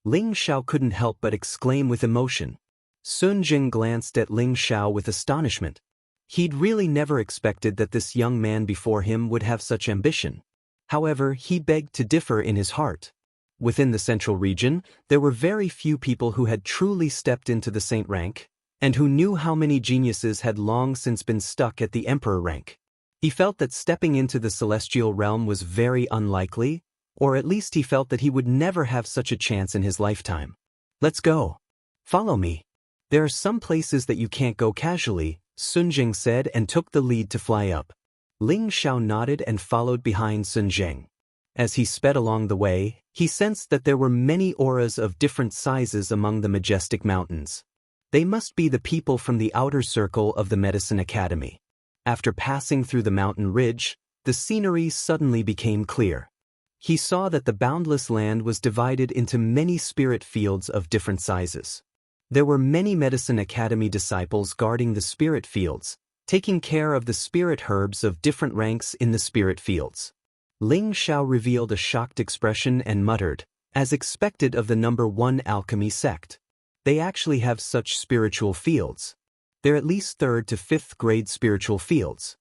Ling Xiao couldn't help but exclaim with emotion. Sun Jing glanced at Ling Xiao with astonishment. He'd really never expected that this young man before him would have such ambition. However, he begged to differ in his heart. Within the central region, there were very few people who had truly stepped into the saint rank, and who knew how many geniuses had long since been stuck at the emperor rank. He felt that stepping into the celestial realm was very unlikely, or at least he felt that he would never have such a chance in his lifetime. "Let's go. Follow me. There are some places that you can't go casually," Sun Jing said and took the lead to fly up. Ling Xiao nodded and followed behind Sun Jing. As he sped along the way, he sensed that there were many auras of different sizes among the majestic mountains. They must be the people from the outer circle of the Medicine Academy. After passing through the mountain ridge, the scenery suddenly became clear. He saw that the boundless land was divided into many spirit fields of different sizes. There were many Medicine Academy disciples guarding the spirit fields, taking care of the spirit herbs of different ranks in the spirit fields. Ling Xiao revealed a shocked expression and muttered, as expected of the number 1 alchemy sect. They actually have such spiritual fields. They're at least 3rd to 5th grade spiritual fields.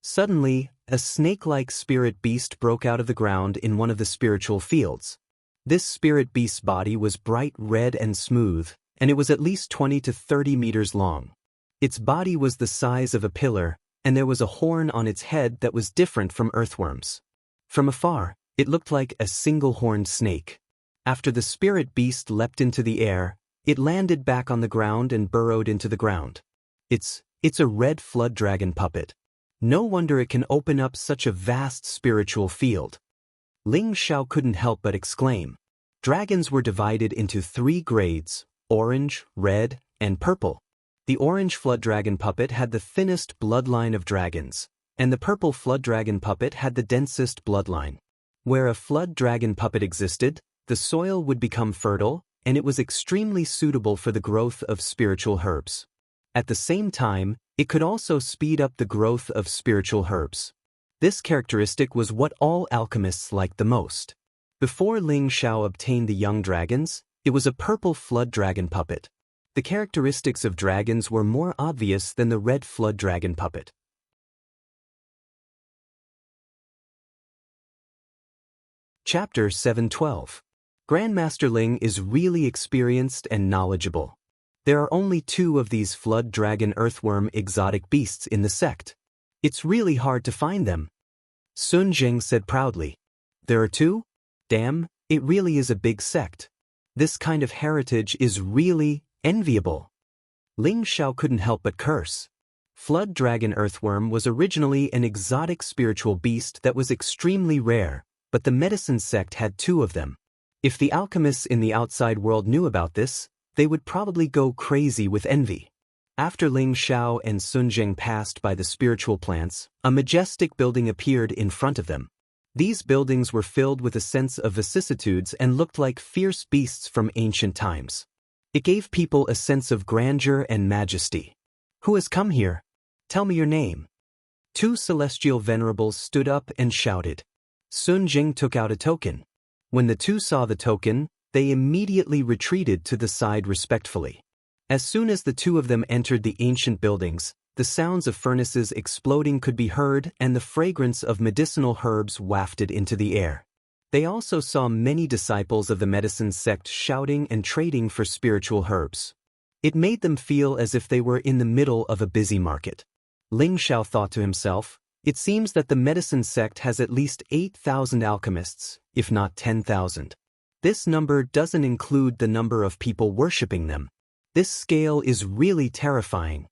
Suddenly, a snake-like spirit beast broke out of the ground in one of the spiritual fields. This spirit beast's body was bright red and smooth, and it was at least 20 to 30 meters long. Its body was the size of a pillar, and there was a horn on its head that was different from earthworms. From afar, it looked like a single-horned snake. After the spirit beast leapt into the air, it landed back on the ground and burrowed into the ground. It's a red flood dragon puppet. No wonder it can open up such a vast spiritual field. Ling Xiao couldn't help but exclaim. Dragons were divided into 3 grades: orange, red, and purple. The orange flood dragon puppet had the thinnest bloodline of dragons, and the purple flood dragon puppet had the densest bloodline. Where a flood dragon puppet existed, the soil would become fertile, and it was extremely suitable for the growth of spiritual herbs. At the same time, it could also speed up the growth of spiritual herbs. This characteristic was what all alchemists liked the most. Before Ling Xiao obtained the young dragons, it was a purple flood dragon puppet. The characteristics of dragons were more obvious than the red flood dragon puppet. Chapter 712. Grandmaster Ling is really experienced and knowledgeable. There are only 2 of these flood dragon earthworm exotic beasts in the sect. It's really hard to find them. Sun Jing said proudly. There are 2? Damn, it really is a big sect. This kind of heritage is really enviable. Ling Xiao couldn't help but curse. Flood dragon earthworm was originally an exotic spiritual beast that was extremely rare, but the medicine sect had 2 of them. If the alchemists in the outside world knew about this, they would probably go crazy with envy. After Ling Xiao and Sun Jing passed by the spiritual plants, a majestic building appeared in front of them. These buildings were filled with a sense of vicissitudes and looked like fierce beasts from ancient times. It gave people a sense of grandeur and majesty. Who has come here? Tell me your name. 2 celestial venerables stood up and shouted. Sun Jing took out a token. When the 2 saw the token, they immediately retreated to the side respectfully. As soon as the 2 of them entered the ancient buildings, the sounds of furnaces exploding could be heard and the fragrance of medicinal herbs wafted into the air. They also saw many disciples of the medicine sect shouting and trading for spiritual herbs. It made them feel as if they were in the middle of a busy market. Ling Xiao thought to himself, it seems that the medicine sect has at least 8,000 alchemists, if not 10,000. This number doesn't include the number of people worshipping them. This scale is really terrifying.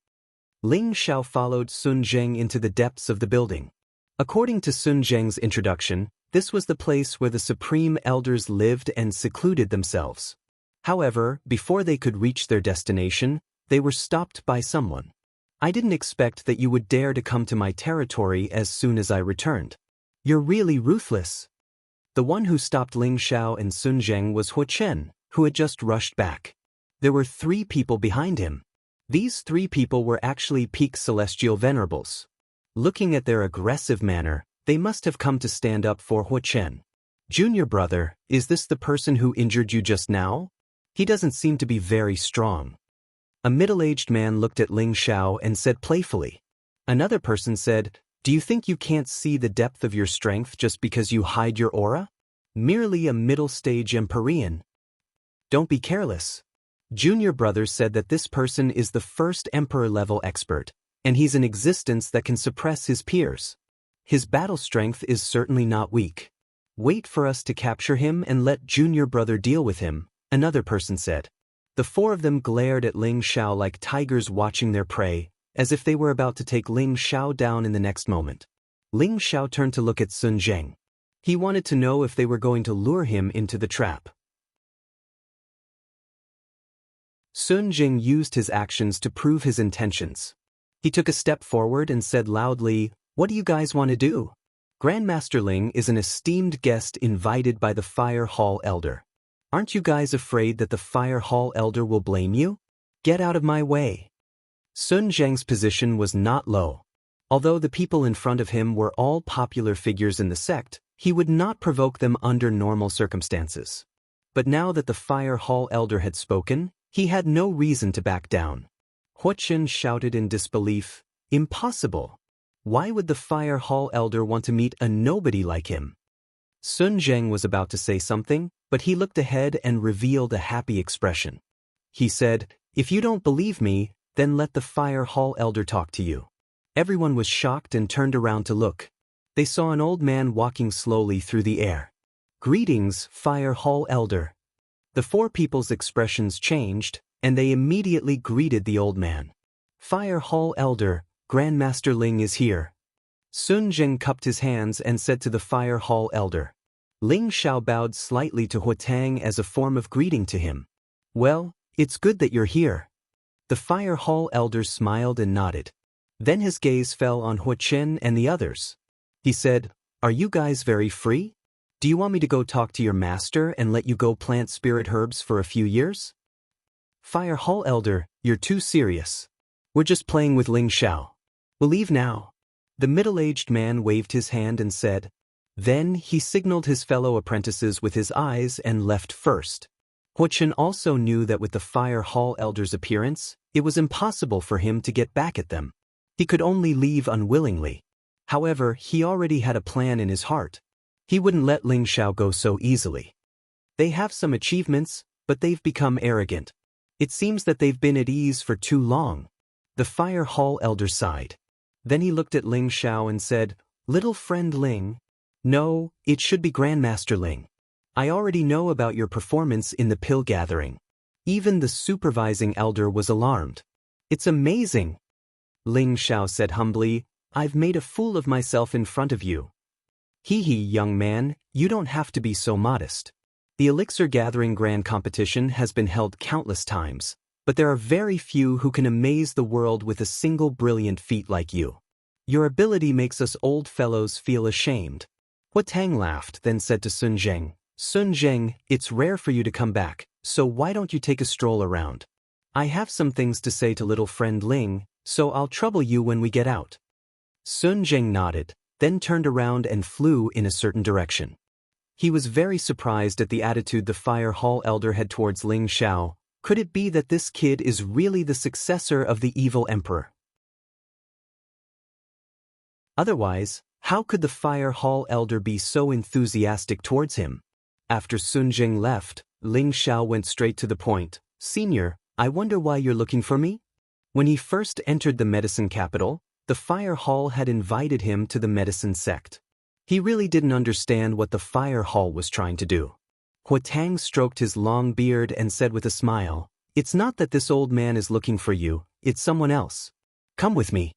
Ling Xiao followed Sun Zheng into the depths of the building. According to Sun Zheng's introduction, this was the place where the supreme elders lived and secluded themselves. However, before they could reach their destination, they were stopped by someone. I didn't expect that you would dare to come to my territory as soon as I returned. You're really ruthless. The one who stopped Ling Xiao and Sun Zheng was Hu Chen, who had just rushed back. There were 3 people behind him. These 3 people were actually peak celestial venerables. Looking at their aggressive manner, they must have come to stand up for Hu Chen. Junior brother, is this the person who injured you just now? He doesn't seem to be very strong. A middle-aged man looked at Ling Xiao and said playfully. Another person said, do you think you can't see the depth of your strength just because you hide your aura? Merely a middle-stage Empyrean. Don't be careless. Junior brother said that this person is the first Emperor-level expert, and he's an existence that can suppress his peers. His battle strength is certainly not weak. Wait for us to capture him and let Junior brother deal with him, another person said. The 4 of them glared at Ling Xiao like tigers watching their prey, as if they were about to take Ling Xiao down in the next moment. Ling Xiao turned to look at Sun Zheng. He wanted to know if they were going to lure him into the trap. Sun Jing used his actions to prove his intentions. He took a step forward and said loudly, what do you guys want to do? Grandmaster Ling is an esteemed guest invited by the Fire Hall Elder. Aren't you guys afraid that the Fire Hall Elder will blame you? Get out of my way. Sun Zheng's position was not low. Although the people in front of him were all popular figures in the sect, he would not provoke them under normal circumstances. But now that the Fire Hall Elder had spoken, he had no reason to back down. Hu Chen shouted in disbelief, impossible. Why would the Fire Hall Elder want to meet a nobody like him? Sun Zheng was about to say something, but he looked ahead and revealed a happy expression. He said, if you don't believe me, then let the Fire Hall Elder talk to you. Everyone was shocked and turned around to look. They saw an old man walking slowly through the air. Greetings, Fire Hall Elder. The 4 people's expressions changed, and they immediately greeted the old man. Fire Hall Elder, Grandmaster Ling is here. Sun Zheng cupped his hands and said to the Fire Hall Elder, Ling Xiao bowed slightly to Huatang as a form of greeting to him. Well, it's good that you're here. The Fire Hall elder smiled and nodded. Then his gaze fell on Huachen and the others. He said, Are you guys very free? Do you want me to go talk to your master and let you go plant spirit herbs for a few years? Fire Hall elder, you're too serious. We're just playing with Ling Xiao. We'll leave now. The middle-aged man waved his hand and said. Then he signaled his fellow apprentices with his eyes and left first. Huachen also knew that with the Fire Hall elder's appearance, it was impossible for him to get back at them. He could only leave unwillingly. However, he already had a plan in his heart. He wouldn't let Ling Xiao go so easily. They have some achievements, but they've become arrogant. It seems that they've been at ease for too long. The Fire Hall elder sighed. Then he looked at Ling Xiao and said, Little friend Ling. No, it should be Grandmaster Ling. I already know about your performance in the pill gathering. Even the supervising elder was alarmed. It's amazing. Ling Xiao said humbly, I've made a fool of myself in front of you. Hee, young man, you don't have to be so modest. The elixir gathering grand competition has been held countless times, but there are very few who can amaze the world with a single brilliant feat like you. Your ability makes us old fellows feel ashamed. Huatang laughed, then said to Sun Zheng, Sun Zheng, it's rare for you to come back, so why don't you take a stroll around? I have some things to say to little friend Ling, so I'll trouble you when we get out. Sun Zheng nodded, then turned around and flew in a certain direction. He was very surprised at the attitude the Fire Hall elder had towards Ling Xiao. Could it be that this kid is really the successor of the evil emperor? Otherwise, how could the Fire Hall elder be so enthusiastic towards him? After Sun Zheng left, Ling Xiao went straight to the point. Senior, I wonder why you're looking for me? When he first entered the medicine capital, the Fire Hall had invited him to the medicine sect. He really didn't understand what the Fire Hall was trying to do. Huatang stroked his long beard and said with a smile, It's not that this old man is looking for you, it's someone else. Come with me.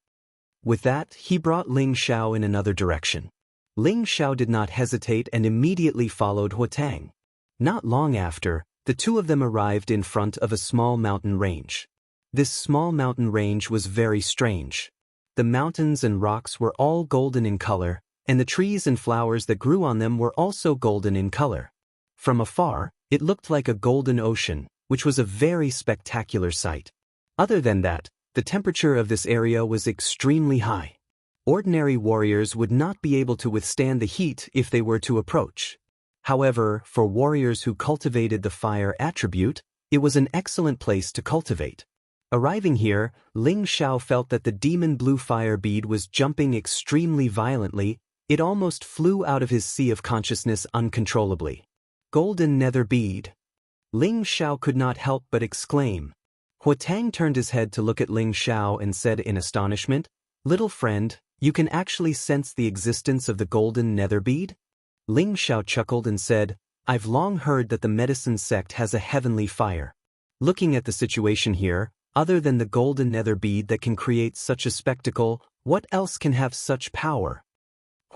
With that, he brought Ling Xiao in another direction. Ling Xiao did not hesitate and immediately followed Huatang. Not long after, the two of them arrived in front of a small mountain range. This small mountain range was very strange. The mountains and rocks were all golden in color, and the trees and flowers that grew on them were also golden in color. From afar, it looked like a golden ocean, which was a very spectacular sight. Other than that, the temperature of this area was extremely high. Ordinary warriors would not be able to withstand the heat if they were to approach. However, for warriors who cultivated the fire attribute, it was an excellent place to cultivate. Arriving here, Ling Xiao felt that the demon blue fire bead was jumping extremely violently. It almost flew out of his sea of consciousness uncontrollably. Golden nether bead. Ling Xiao could not help but exclaim. Huatang turned his head to look at Ling Xiao and said in astonishment, Little friend, you can actually sense the existence of the golden nether bead? Ling Xiao chuckled and said, I've long heard that the medicine sect has a heavenly fire. Looking at the situation here, other than the golden nether bead that can create such a spectacle, what else can have such power?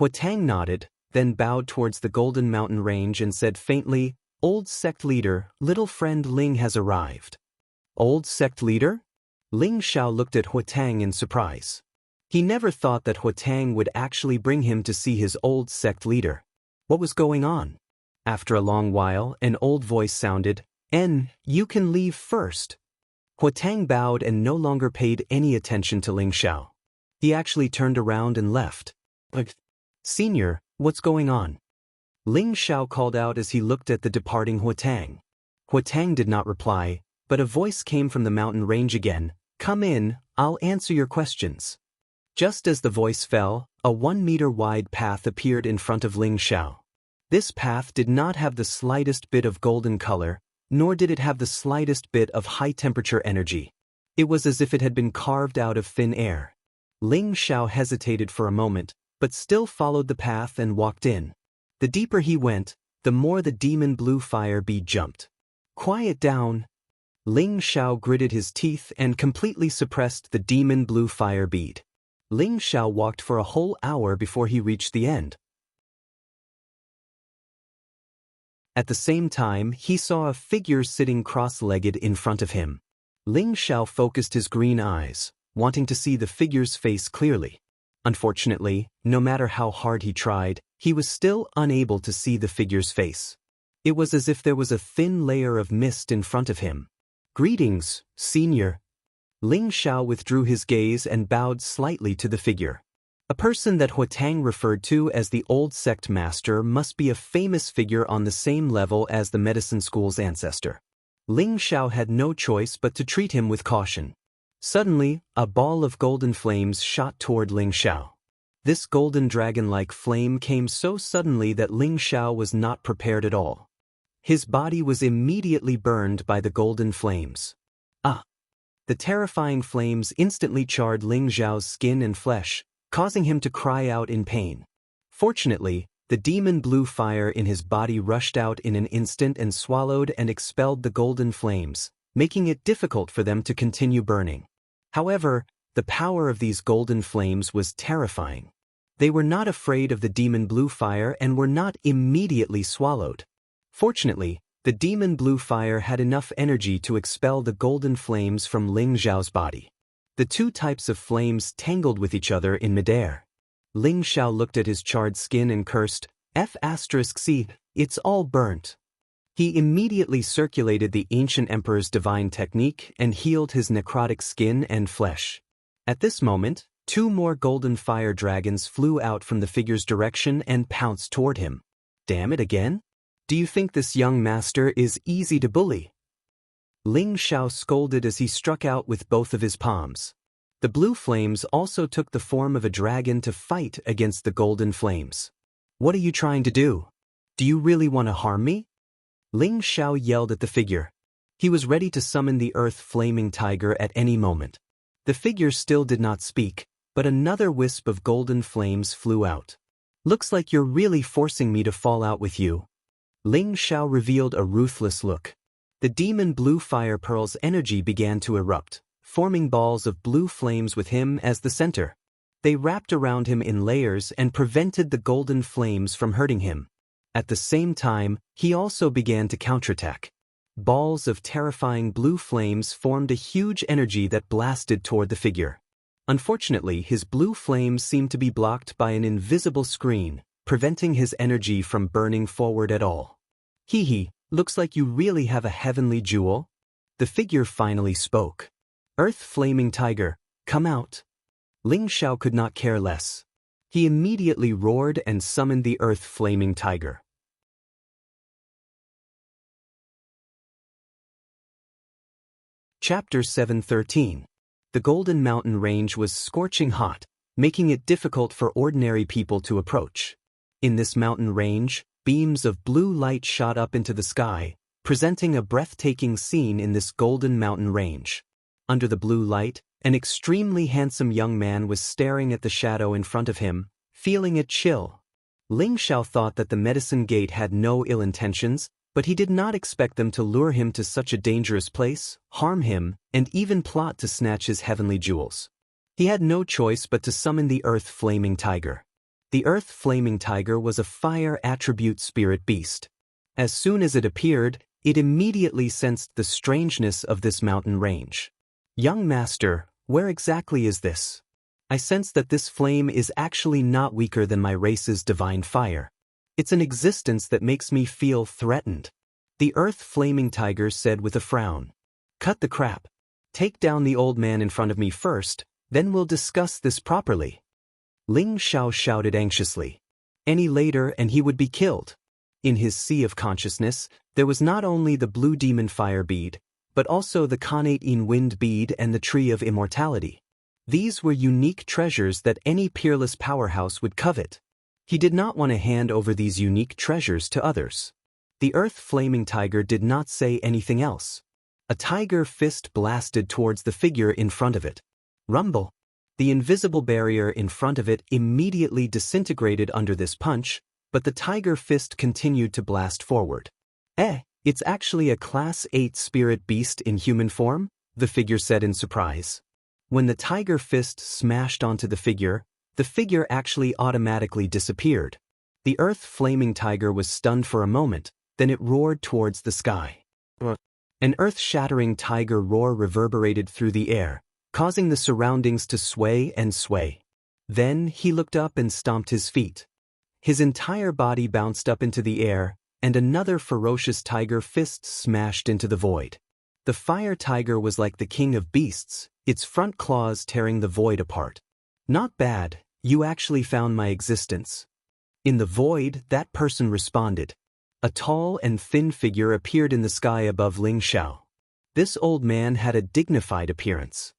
Huatang nodded, then bowed towards the golden mountain range and said faintly, Old sect leader, little friend Ling has arrived. Old sect leader? Ling Xiao looked at Huatang in surprise. He never thought that Huatang would actually bring him to see his old sect leader. What was going on? After a long while, an old voice sounded, you can leave first. Huatang bowed and no longer paid any attention to Ling Xiao. He actually turned around and left. Senior, what's going on? Ling Xiao called out as he looked at the departing Huatang. Huatang did not reply, but a voice came from the mountain range again. Come in, I'll answer your questions. Just as the voice fell, a 1-meter wide path appeared in front of Ling Xiao. This path did not have the slightest bit of golden color, nor did it have the slightest bit of high-temperature energy. It was as if it had been carved out of thin air. Ling Xiao hesitated for a moment, but still followed the path and walked in. The deeper he went, the more the demon blue fire bead jumped. Quiet down. Ling Xiao gritted his teeth and completely suppressed the demon blue fire bead. Ling Xiao walked for a whole hour before he reached the end. At the same time, he saw a figure sitting cross-legged in front of him. Ling Xiao focused his green eyes, wanting to see the figure's face clearly. Unfortunately, no matter how hard he tried, he was still unable to see the figure's face. It was as if there was a thin layer of mist in front of him. "Greetings, senior." Ling Xiao withdrew his gaze and bowed slightly to the figure. A person that Huatang referred to as the old sect master must be a famous figure on the same level as the medicine school's ancestor. Ling Xiao had no choice but to treat him with caution. Suddenly, a ball of golden flames shot toward Ling Xiao. This golden dragon-like flame came so suddenly that Ling Xiao was not prepared at all. His body was immediately burned by the golden flames. Ah! The terrifying flames instantly charred Ling Xiao's skin and flesh, causing him to cry out in pain. Fortunately, the demon blue fire in his body rushed out in an instant and swallowed and expelled the golden flames, making it difficult for them to continue burning. However, the power of these golden flames was terrifying. They were not afraid of the demon blue fire and were not immediately swallowed. Fortunately, the demon blue fire had enough energy to expel the golden flames from Ling Xiao's body. The two types of flames tangled with each other in midair. Ling Xiao looked at his charred skin and cursed, "F***C, it's all burnt." He immediately circulated the ancient emperor's divine technique and healed his necrotic skin and flesh. At this moment, two more golden fire dragons flew out from the figure's direction and pounced toward him. "Damn it again? Do you think this young master is easy to bully?" Ling Xiao scolded as he struck out with both of his palms. The blue flames also took the form of a dragon to fight against the golden flames. "What are you trying to do? Do you really want to harm me?" Ling Xiao yelled at the figure. He was ready to summon the earth-flaming tiger at any moment. The figure still did not speak, but another wisp of golden flames flew out. "Looks like you're really forcing me to fall out with you." Ling Xiao revealed a ruthless look. The demon blue fire pearl's energy began to erupt, forming balls of blue flames with him as the center. They wrapped around him in layers and prevented the golden flames from hurting him. At the same time, he also began to counterattack. Balls of terrifying blue flames formed a huge energy that blasted toward the figure. Unfortunately, his blue flames seemed to be blocked by an invisible screen, preventing his energy from burning forward at all. "Hee, looks like you really have a heavenly jewel." The figure finally spoke. "Earth-flaming tiger, come out." Ling Xiao could not care less. He immediately roared and summoned the earth-flaming tiger. Chapter 713. The Golden Mountain Range was scorching hot, making it difficult for ordinary people to approach. In this mountain range, beams of blue light shot up into the sky, presenting a breathtaking scene in this Golden Mountain Range. Under the blue light, an extremely handsome young man was staring at the shadow in front of him, feeling a chill. Ling Xiao thought that the medicine gate had no ill intentions, but he did not expect them to lure him to such a dangerous place, harm him, and even plot to snatch his heavenly jewels. He had no choice but to summon the earth-flaming tiger. The earth-flaming tiger was a fire attribute spirit beast. As soon as it appeared, it immediately sensed the strangeness of this mountain range. "Young master, where exactly is this? I sense that this flame is actually not weaker than my race's divine fire. It's an existence that makes me feel threatened," the earth-flaming tiger said with a frown. "Cut the crap. Take down the old man in front of me first, then we'll discuss this properly." Ling Xiao shouted anxiously. Any later and he would be killed. In his sea of consciousness, there was not only the blue demon fire bead, but also the Khanate in wind bead and the tree of immortality. These were unique treasures that any peerless powerhouse would covet. He did not want to hand over these unique treasures to others. The earth-flaming tiger did not say anything else. A tiger fist blasted towards the figure in front of it. Rumble! The invisible barrier in front of it immediately disintegrated under this punch, but the tiger fist continued to blast forward. It's actually a Class 8 spirit beast in human form, the figure said in surprise. When the tiger fist smashed onto the figure actually automatically disappeared. The earth-flaming tiger was stunned for a moment, then it roared towards the sky. An earth-shattering tiger roar reverberated through the air, causing the surroundings to sway and sway. Then he looked up and stomped his feet. His entire body bounced up into the air, and another ferocious tiger fist smashed into the void. The fire tiger was like the king of beasts, its front claws tearing the void apart. "Not bad, you actually found my existence." In the void, that person responded. A tall and thin figure appeared in the sky above Ling Xiao. This old man had a dignified appearance.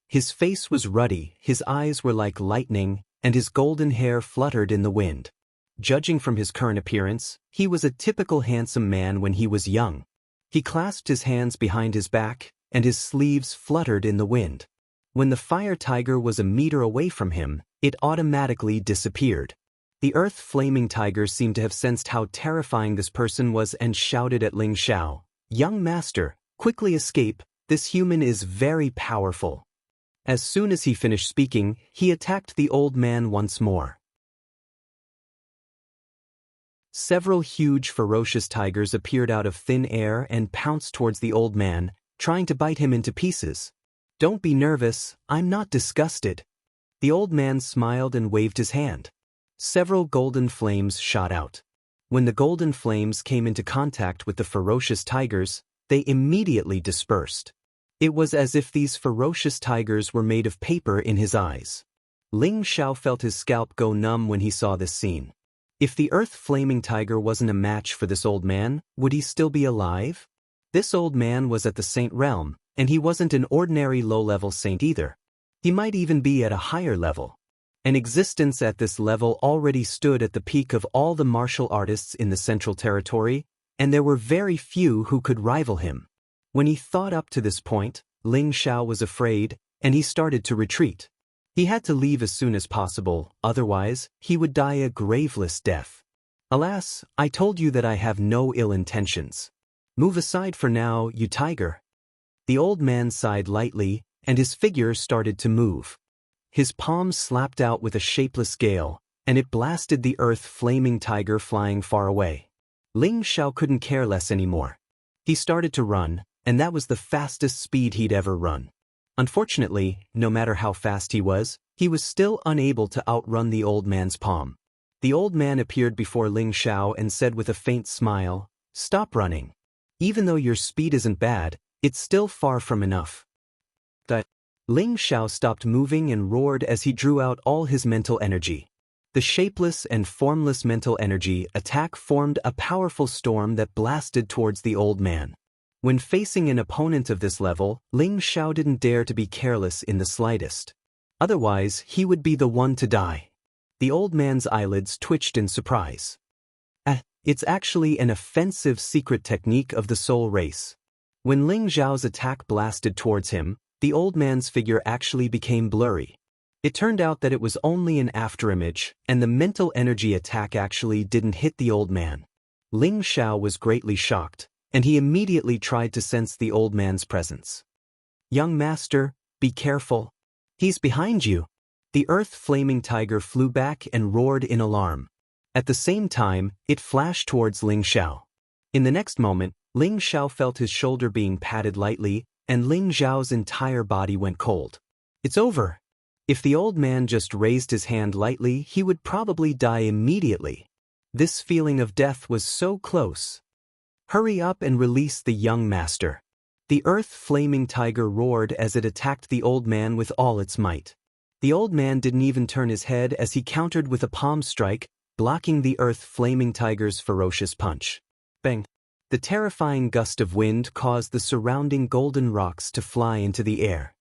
His face was ruddy, his eyes were like lightning, and his golden hair fluttered in the wind. Judging from his current appearance, he was a typical handsome man when he was young. He clasped his hands behind his back, and his sleeves fluttered in the wind. When the fire tiger was a meter away from him, it automatically disappeared. The earth-flaming tiger seemed to have sensed how terrifying this person was and shouted at Ling Xiao, "Young master, quickly escape, this human is very powerful." As soon as he finished speaking, he attacked the old man once more. Several huge ferocious tigers appeared out of thin air and pounced towards the old man, trying to bite him into pieces. "Don't be nervous, I'm not disgusted." The old man smiled and waved his hand. Several golden flames shot out. When the golden flames came into contact with the ferocious tigers, they immediately dispersed. It was as if these ferocious tigers were made of paper in his eyes. Ling Xiao felt his scalp go numb when he saw this scene. If the earth-flaming tiger wasn't a match for this old man, would he still be alive? This old man was at the saint realm, and he wasn't an ordinary low-level saint either. He might even be at a higher level. An existence at this level already stood at the peak of all the martial artists in the Central Territory, and there were very few who could rival him. When he thought up to this point, Ling Xiao was afraid, and he started to retreat. He had to leave as soon as possible, otherwise, he would die a graveless death. "Alas, I told you that I have no ill intentions. Move aside for now, you tiger." The old man sighed lightly, and his figure started to move. His palm slapped out with a shapeless gale, and it blasted the earth-flaming tiger flying far away. Ling Xiao couldn't care less anymore. He started to run, and that was the fastest speed he'd ever run. Unfortunately, no matter how fast he was still unable to outrun the old man's palm. The old man appeared before Ling Xiao and said with a faint smile, "Stop running. Even though your speed isn't bad, it's still far from enough." Ling Xiao stopped moving and roared as he drew out all his mental energy. The shapeless and formless mental energy attack formed a powerful storm that blasted towards the old man. When facing an opponent of this level, Ling Xiao didn't dare to be careless in the slightest. Otherwise, he would be the one to die. The old man's eyelids twitched in surprise. It's actually an offensive secret technique of the soul race. When Ling Xiao's attack blasted towards him, the old man's figure actually became blurry. It turned out that it was only an afterimage, and the mental energy attack actually didn't hit the old man. Ling Xiao was greatly shocked, and he immediately tried to sense the old man's presence. "Young master, be careful. He's behind you." The earth-flaming tiger flew back and roared in alarm. At the same time, it flashed towards Ling Xiao. In the next moment, Ling Xiao felt his shoulder being patted lightly, and Ling Xiao's entire body went cold. "It's over." If the old man just raised his hand lightly, he would probably die immediately. This feeling of death was so close. "Hurry up and release the young master." The earth-flaming tiger roared as it attacked the old man with all its might. The old man didn't even turn his head as he countered with a palm strike, blocking the earth-flaming tiger's ferocious punch. Bang! The terrifying gust of wind caused the surrounding golden rocks to fly into the air.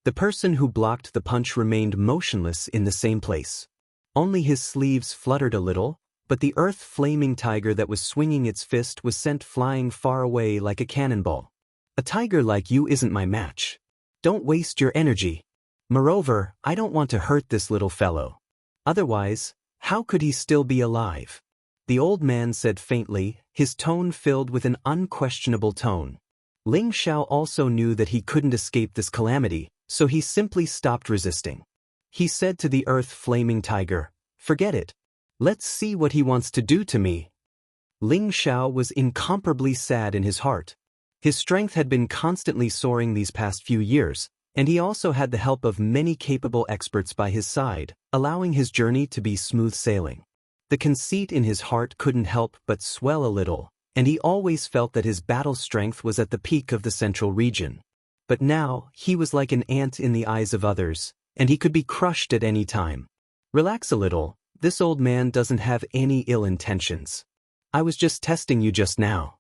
The person who blocked the punch remained motionless in the same place. Only his sleeves fluttered a little, but the earth-flaming tiger that was swinging its fist was sent flying far away like a cannonball. "A tiger like you isn't my match. Don't waste your energy. Moreover, I don't want to hurt this little fellow. Otherwise, how could he still be alive?" The old man said faintly, his tone filled with an unquestionable tone. Ling Xiao also knew that he couldn't escape this calamity, so he simply stopped resisting. He said to the earth-flaming tiger, "Forget it. Let's see what he wants to do to me. Ling Xiao was incomparably sad in his heart. His strength had been constantly soaring these past few years, and he also had the help of many capable experts by his side, allowing his journey to be smooth sailing. The conceit in his heart couldn't help but swell a little, and he always felt that his battle strength was at the peak of the central region. But now, he was like an ant in the eyes of others, and he could be crushed at any time. Relax a little, this old man doesn't have any ill intentions. I was just testing you just now.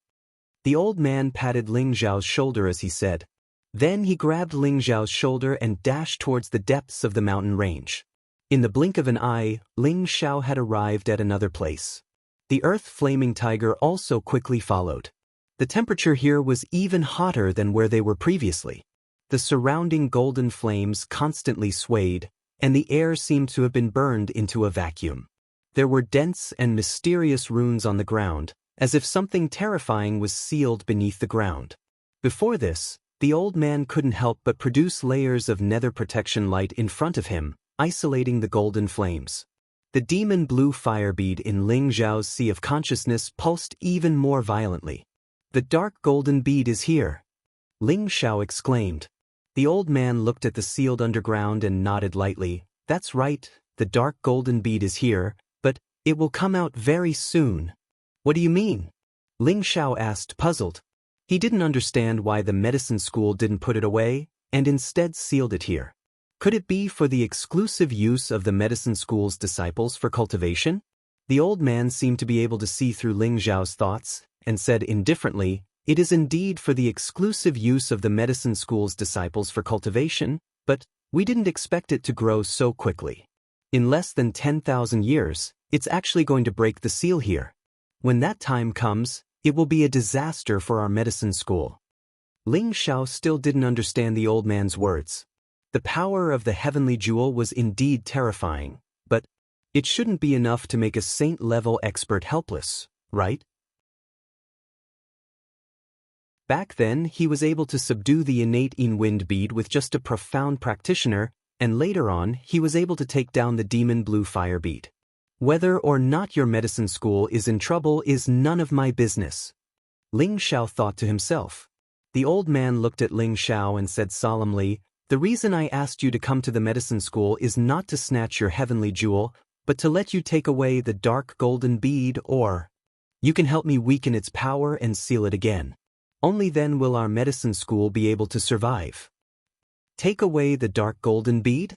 The old man patted Ling Xiao's shoulder as he said. Then he grabbed Ling Xiao's shoulder and dashed towards the depths of the mountain range. In the blink of an eye, Ling Xiao had arrived at another place. The earth-flaming tiger also quickly followed. The temperature here was even hotter than where they were previously. The surrounding golden flames constantly swayed, and the air seemed to have been burned into a vacuum. There were dense and mysterious runes on the ground, as if something terrifying was sealed beneath the ground. Before this, the old man couldn't help but produce layers of nether protection light in front of him, isolating the golden flames. The demon blue fire bead in Ling Xiao's sea of consciousness pulsed even more violently. The dark golden bead is here, Ling Xiao exclaimed. The old man looked at the sealed underground and nodded lightly. That's right, the dark golden bead is here, but it will come out very soon. What do you mean? Ling Xiao asked, puzzled. He didn't understand why the medicine school didn't put it away, and instead sealed it here. Could it be for the exclusive use of the medicine school's disciples for cultivation? The old man seemed to be able to see through Ling Xiao's thoughts, and said indifferently, it is indeed for the exclusive use of the medicine school's disciples for cultivation, but we didn't expect it to grow so quickly. In less than 10,000 years, it's actually going to break the seal here. When that time comes, it will be a disaster for our medicine school. Ling Xiao still didn't understand the old man's words. The power of the heavenly jewel was indeed terrifying, but it shouldn't be enough to make a saint-level expert helpless, right? Back then, he was able to subdue the innate in-wind bead with just a profound practitioner, and later on, he was able to take down the demon blue fire bead. Whether or not your medicine school is in trouble is none of my business, Ling Xiao thought to himself. The old man looked at Ling Xiao and said solemnly, the reason I asked you to come to the medicine school is not to snatch your heavenly jewel, but to let you take away the dark golden bead, or you can help me weaken its power and seal it again. Only then will our medicine school be able to survive. Take away the dark golden bead?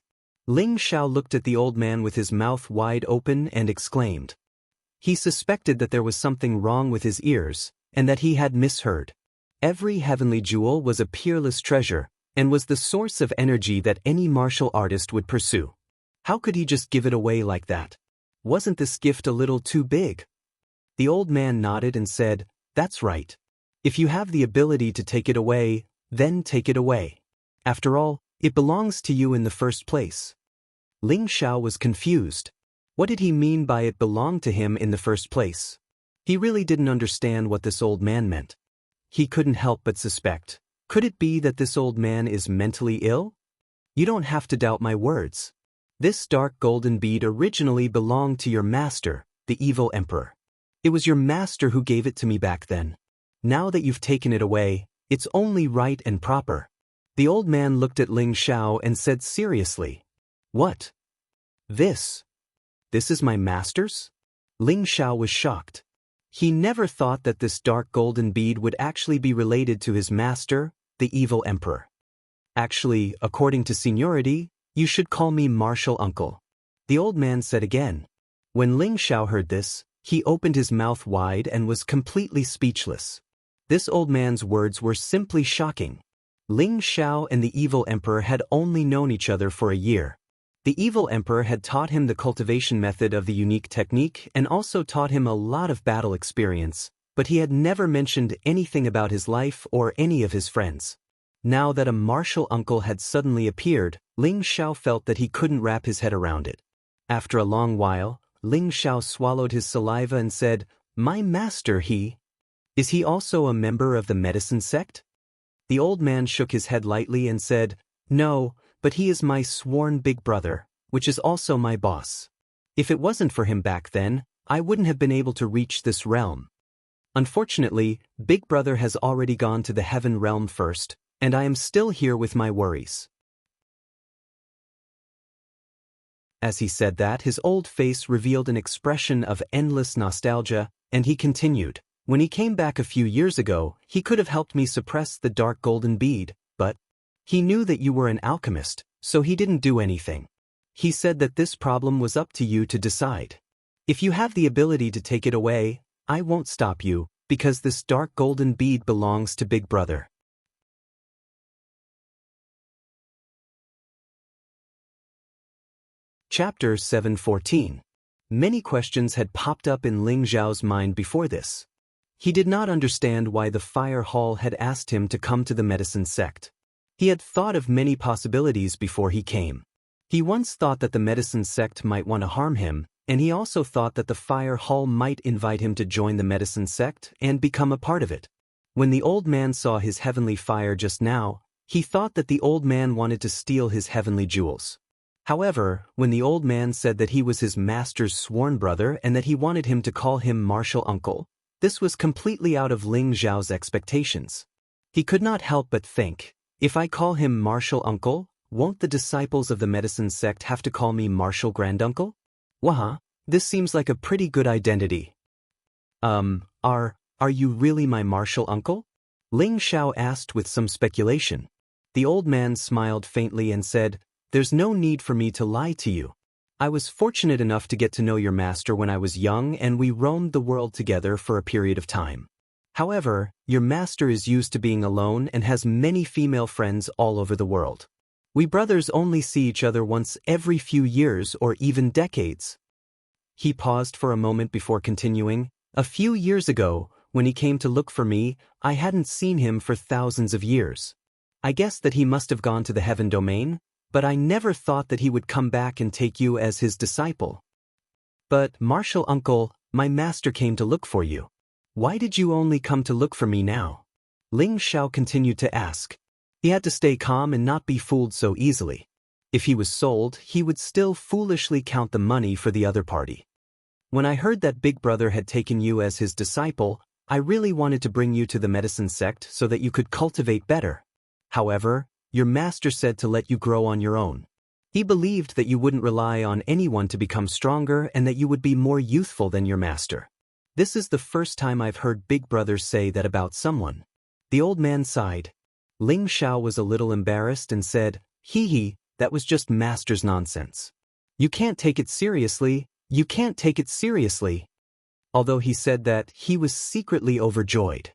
Ling Xiao looked at the old man with his mouth wide open and exclaimed. He suspected that there was something wrong with his ears, and that he had misheard. Every heavenly jewel was a peerless treasure, and was the source of energy that any martial artist would pursue. How could he just give it away like that? Wasn't this gift a little too big? The old man nodded and said, that's right. If you have the ability to take it away, then take it away. After all, it belongs to you in the first place. Ling Xiao was confused. What did he mean by it belonged to him in the first place? He really didn't understand what this old man meant. He couldn't help but suspect. Could it be that this old man is mentally ill? You don't have to doubt my words. This dark golden bead originally belonged to your master, the evil emperor. It was your master who gave it to me back then. Now that you've taken it away, it's only right and proper. The old man looked at Ling Xiao and said seriously, what? This is my master's? Ling Xiao was shocked. He never thought that this dark golden bead would actually be related to his master, the evil emperor. Actually, according to seniority, you should call me martial uncle, the old man said again. When Ling Xiao heard this, he opened his mouth wide and was completely speechless. This old man's words were simply shocking. Ling Xiao and the evil emperor had only known each other for a year. The evil emperor had taught him the cultivation method of the unique technique and also taught him a lot of battle experience, but he had never mentioned anything about his life or any of his friends. Now that a martial uncle had suddenly appeared, Ling Xiao felt that he couldn't wrap his head around it. After a long while, Ling Xiao swallowed his saliva and said, my master, is he also a member of the medicine sect? The old man shook his head lightly and said, no, but he is my sworn big brother, which is also my boss. If it wasn't for him back then, I wouldn't have been able to reach this realm. Unfortunately, Big Brother has already gone to the heaven realm first, and I am still here with my worries. As he said that, his old face revealed an expression of endless nostalgia, and he continued, when he came back a few years ago, he could have helped me suppress the dark golden bead, but he knew that you were an alchemist, so he didn't do anything. He said that this problem was up to you to decide. If you have the ability to take it away, I won't stop you, because this dark golden bead belongs to Big Brother. Chapter 7:14. Many questions had popped up in Ling Zhao's mind before this. He did not understand why the Fire Hall had asked him to come to the medicine sect. He had thought of many possibilities before he came. He once thought that the medicine sect might want to harm him, and he also thought that the Fire Hall might invite him to join the medicine sect and become a part of it. When the old man saw his heavenly fire just now, he thought that the old man wanted to steal his heavenly jewels. However, when the old man said that he was his master's sworn brother and that he wanted him to call him martial uncle, this was completely out of Ling Zhao's expectations. He could not help but think, if I call him martial uncle, won't the disciples of the medicine sect have to call me martial granduncle? Waha, this seems like a pretty good identity. Are you really my martial uncle? Ling Zhao asked with some speculation. The old man smiled faintly and said, there's no need for me to lie to you. I was fortunate enough to get to know your master when I was young and we roamed the world together for a period of time. However, your master is used to being alone and has many female friends all over the world. We brothers only see each other once every few years or even decades. He paused for a moment before continuing. A few years ago, when he came to look for me, I hadn't seen him for thousands of years. I guess that he must have gone to the heaven domain, but I never thought that he would come back and take you as his disciple. But, martial uncle, my master came to look for you. Why did you only come to look for me now? Ling Zhao continued to ask. He had to stay calm and not be fooled so easily. If he was sold, he would still foolishly count the money for the other party. When I heard that Big Brother had taken you as his disciple, I really wanted to bring you to the medicine sect so that you could cultivate better. However, your master said to let you grow on your own. He believed that you wouldn't rely on anyone to become stronger and that you would be more youthful than your master. This is the first time I've heard Big Brother say that about someone. The old man sighed. Ling Zhao was a little embarrassed and said, hee, that was just master's nonsense. You can't take it seriously, you can't take it seriously. Although he said that, he was secretly overjoyed.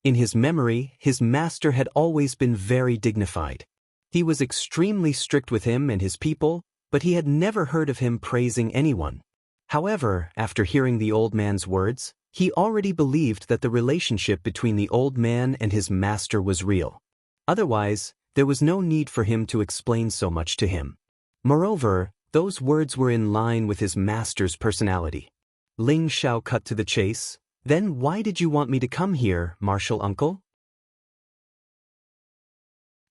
In his memory, his master had always been very dignified. He was extremely strict with him and his people, but he had never heard of him praising anyone. However, after hearing the old man's words, he already believed that the relationship between the old man and his master was real. Otherwise, there was no need for him to explain so much to him. Moreover, those words were in line with his master's personality. Ling Zhao cut to the chase. Then why did you want me to come here, martial uncle?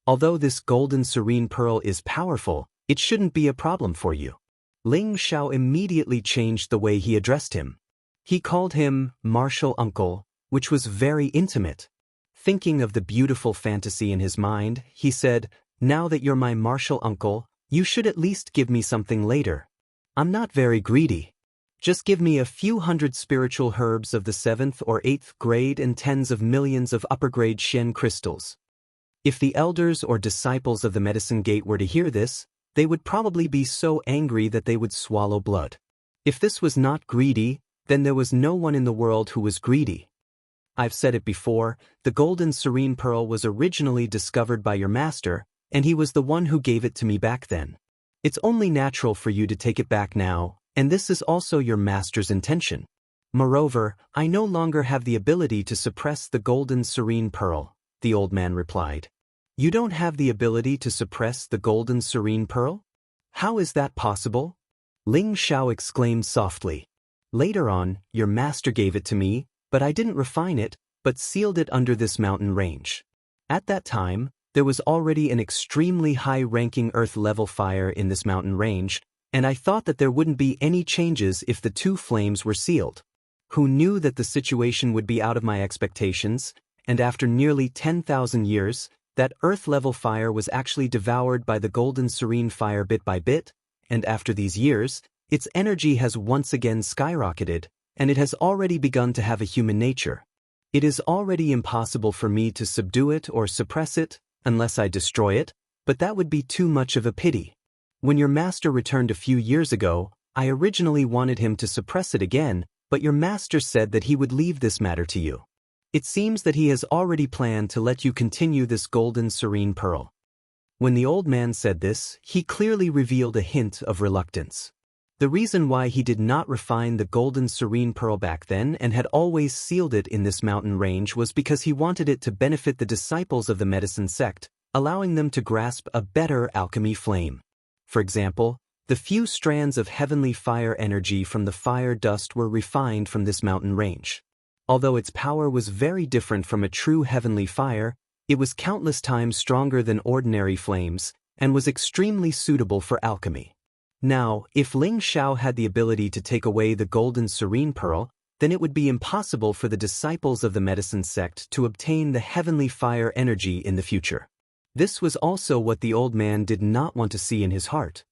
Although this golden serene pearl is powerful, it shouldn't be a problem for you. Ling Zhao immediately changed the way he addressed him. He called him martial uncle, which was very intimate. Thinking of the beautiful fantasy in his mind, he said, now that you're my martial uncle, you should at least give me something later. I'm not very greedy. Just give me a few hundred spiritual herbs of the 7th or 8th grade and tens of millions of upper-grade Shen crystals. If the elders or disciples of the medicine gate were to hear this, they would probably be so angry that they would swallow blood. If this was not greedy, then there was no one in the world who was greedy. I've said it before, the golden serene pearl was originally discovered by your master, and he was the one who gave it to me back then. It's only natural for you to take it back now, and this is also your master's intention. Moreover, I no longer have the ability to suppress the golden serene pearl, the old man replied. You don't have the ability to suppress the golden serene pearl? How is that possible? Ling Zhao exclaimed softly. Later on, your master gave it to me, but I didn't refine it, but sealed it under this mountain range. At that time, there was already an extremely high-ranking Earth-level fire in this mountain range, and I thought that there wouldn't be any changes if the two flames were sealed. Who knew that the situation would be out of my expectations, and after nearly 10,000 years, that Earth-level fire was actually devoured by the golden serene fire bit by bit, and after these years, its energy has once again skyrocketed, and it has already begun to have a human nature. It is already impossible for me to subdue it or suppress it, unless I destroy it, but that would be too much of a pity. When your master returned a few years ago, I originally wanted him to suppress it again, but your master said that he would leave this matter to you. It seems that he has already planned to let you continue this golden serene pearl. When the old man said this, he clearly revealed a hint of reluctance. The reason why he did not refine the golden serene pearl back then and had always sealed it in this mountain range was because he wanted it to benefit the disciples of the medicine sect, allowing them to grasp a better alchemy flame. For example, the few strands of heavenly fire energy from the fire dust were refined from this mountain range. Although its power was very different from a true heavenly fire, it was countless times stronger than ordinary flames, and was extremely suitable for alchemy. Now, if Ling Xiao had the ability to take away the golden serene pearl, then it would be impossible for the disciples of the medicine sect to obtain the heavenly fire energy in the future. This was also what the old man did not want to see in his heart.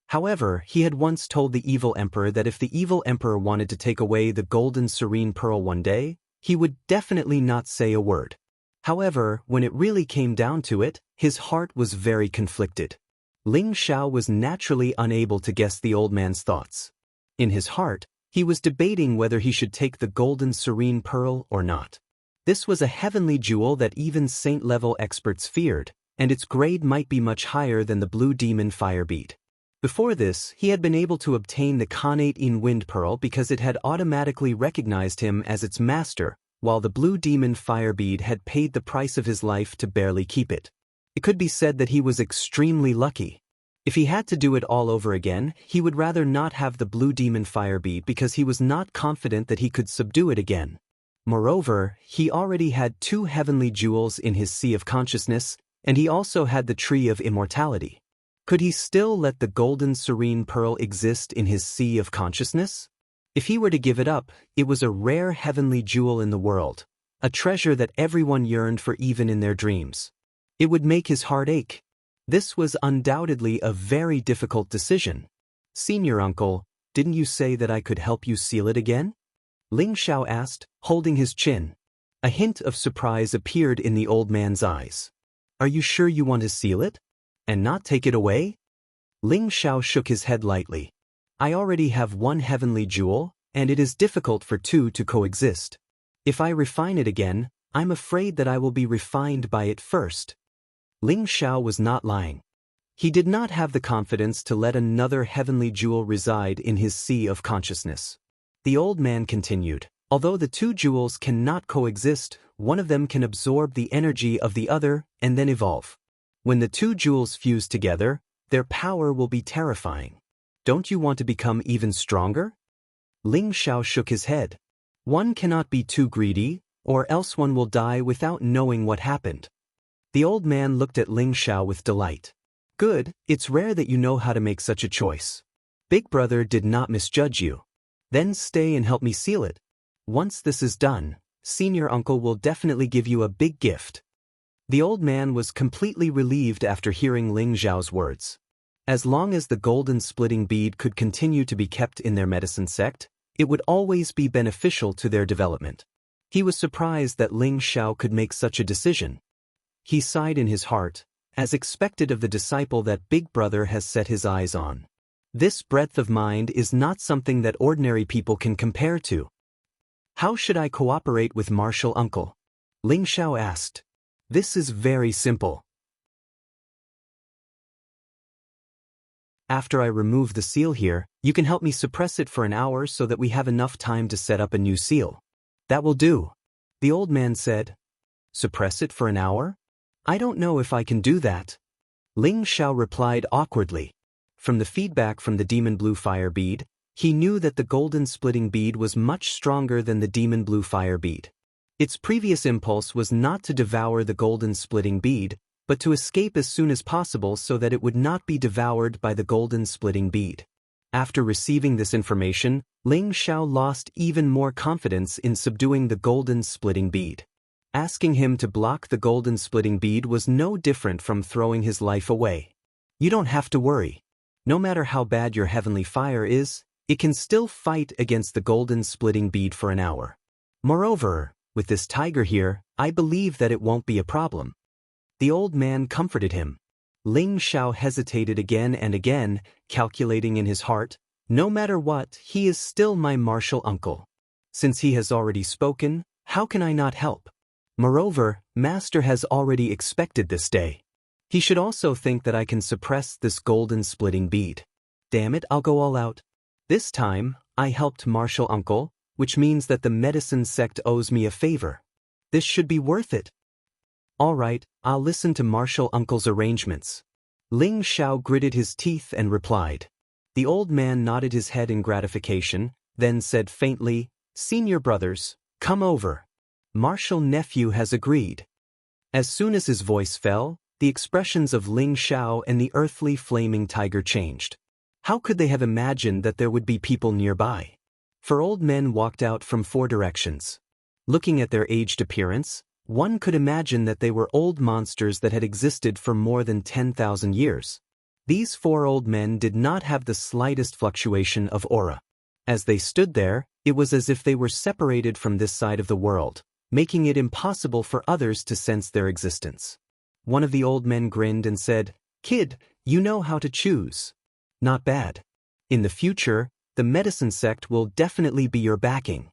However, he had once told the evil emperor that if the evil emperor wanted to take away the golden serene pearl one day, he would definitely not say a word. However, when it really came down to it, his heart was very conflicted. Ling Xiao was naturally unable to guess the old man's thoughts. In his heart, he was debating whether he should take the golden serene pearl or not. This was a heavenly jewel that even saint-level experts feared, and its grade might be much higher than the blue demon fire bead. Before this, he had been able to obtain the Khanate in Wind Pearl because it had automatically recognized him as its master, while the blue demon fire bead had paid the price of his life to barely keep it. It could be said that he was extremely lucky. If he had to do it all over again, he would rather not have the blue demon fire bead because he was not confident that he could subdue it again. Moreover, he already had 2 heavenly jewels in his sea of consciousness, and he also had the tree of immortality. Could he still let the golden serene pearl exist in his sea of consciousness? If he were to give it up, it was a rare heavenly jewel in the world, a treasure that everyone yearned for even in their dreams. It would make his heart ache. This was undoubtedly a very difficult decision. Senior uncle, didn't you say that I could help you seal it again? Ling Xiao asked, holding his chin. A hint of surprise appeared in the old man's eyes. Are you sure you want to seal it? And not take it away? Ling Xiao shook his head lightly. I already have 1 heavenly jewel, and it is difficult for 2 to coexist. If I refine it again, I'm afraid that I will be refined by it first. Ling Xiao was not lying. He did not have the confidence to let another heavenly jewel reside in his sea of consciousness. The old man continued, although the 2 jewels cannot coexist, one of them can absorb the energy of the other and then evolve. When the 2 jewels fuse together, their power will be terrifying. Don't you want to become even stronger? Ling Xiao shook his head. One cannot be too greedy, or else one will die without knowing what happened. The old man looked at Ling Xiao with delight. Good, it's rare that you know how to make such a choice. Big brother did not misjudge you. Then stay and help me seal it. Once this is done, senior uncle will definitely give you a big gift. The old man was completely relieved after hearing Ling Xiao's words. As long as the golden splitting bead could continue to be kept in their medicine sect, it would always be beneficial to their development. He was surprised that Ling Xiao could make such a decision. He sighed in his heart, as expected of the disciple that Big Brother has set his eyes on. This breadth of mind is not something that ordinary people can compare to. How should I cooperate with Martial Uncle? Ling Xiao asked. This is very simple. After I remove the seal here, you can help me suppress it for an hour so that we have enough time to set up a new seal. That will do, the old man said. Suppress it for an hour? I don't know if I can do that. Ling Xiao replied awkwardly. From the feedback from the demon blue fire bead, he knew that the golden splitting bead was much stronger than the demon blue fire bead. Its previous impulse was not to devour the golden splitting bead, but to escape as soon as possible so that it would not be devoured by the golden splitting bead. After receiving this information, Ling Xiao lost even more confidence in subduing the golden splitting bead. Asking him to block the golden splitting bead was no different from throwing his life away. You don't have to worry. No matter how bad your heavenly fire is, it can still fight against the golden splitting bead for an hour. Moreover, with this tiger here, I believe that it won't be a problem. The old man comforted him. Ling Xiao hesitated again and again, calculating in his heart, no matter what, he is still my martial uncle. Since he has already spoken, how can I not help? Moreover, Master has already expected this day. He should also think that I can suppress this golden splitting bead. Damn it, I'll go all out. This time, I helped martial uncle, which means that the medicine sect owes me a favor. This should be worth it. All right, I'll listen to martial uncle's arrangements. Ling Xiao gritted his teeth and replied. The old man nodded his head in gratification, then said faintly, Senior brothers, come over. Martial nephew has agreed. As soon as his voice fell, the expressions of Ling Xiao and the earthly flaming tiger changed. How could they have imagined that there would be people nearby? 4 old men walked out from 4 directions. Looking at their aged appearance, one could imagine that they were old monsters that had existed for more than 10,000 years. These 4 old men did not have the slightest fluctuation of aura. As they stood there, it was as if they were separated from this side of the world, making it impossible for others to sense their existence. One of the old men grinned and said, Kid, you know how to choose. Not bad. In the future, the medicine sect will definitely be your backing.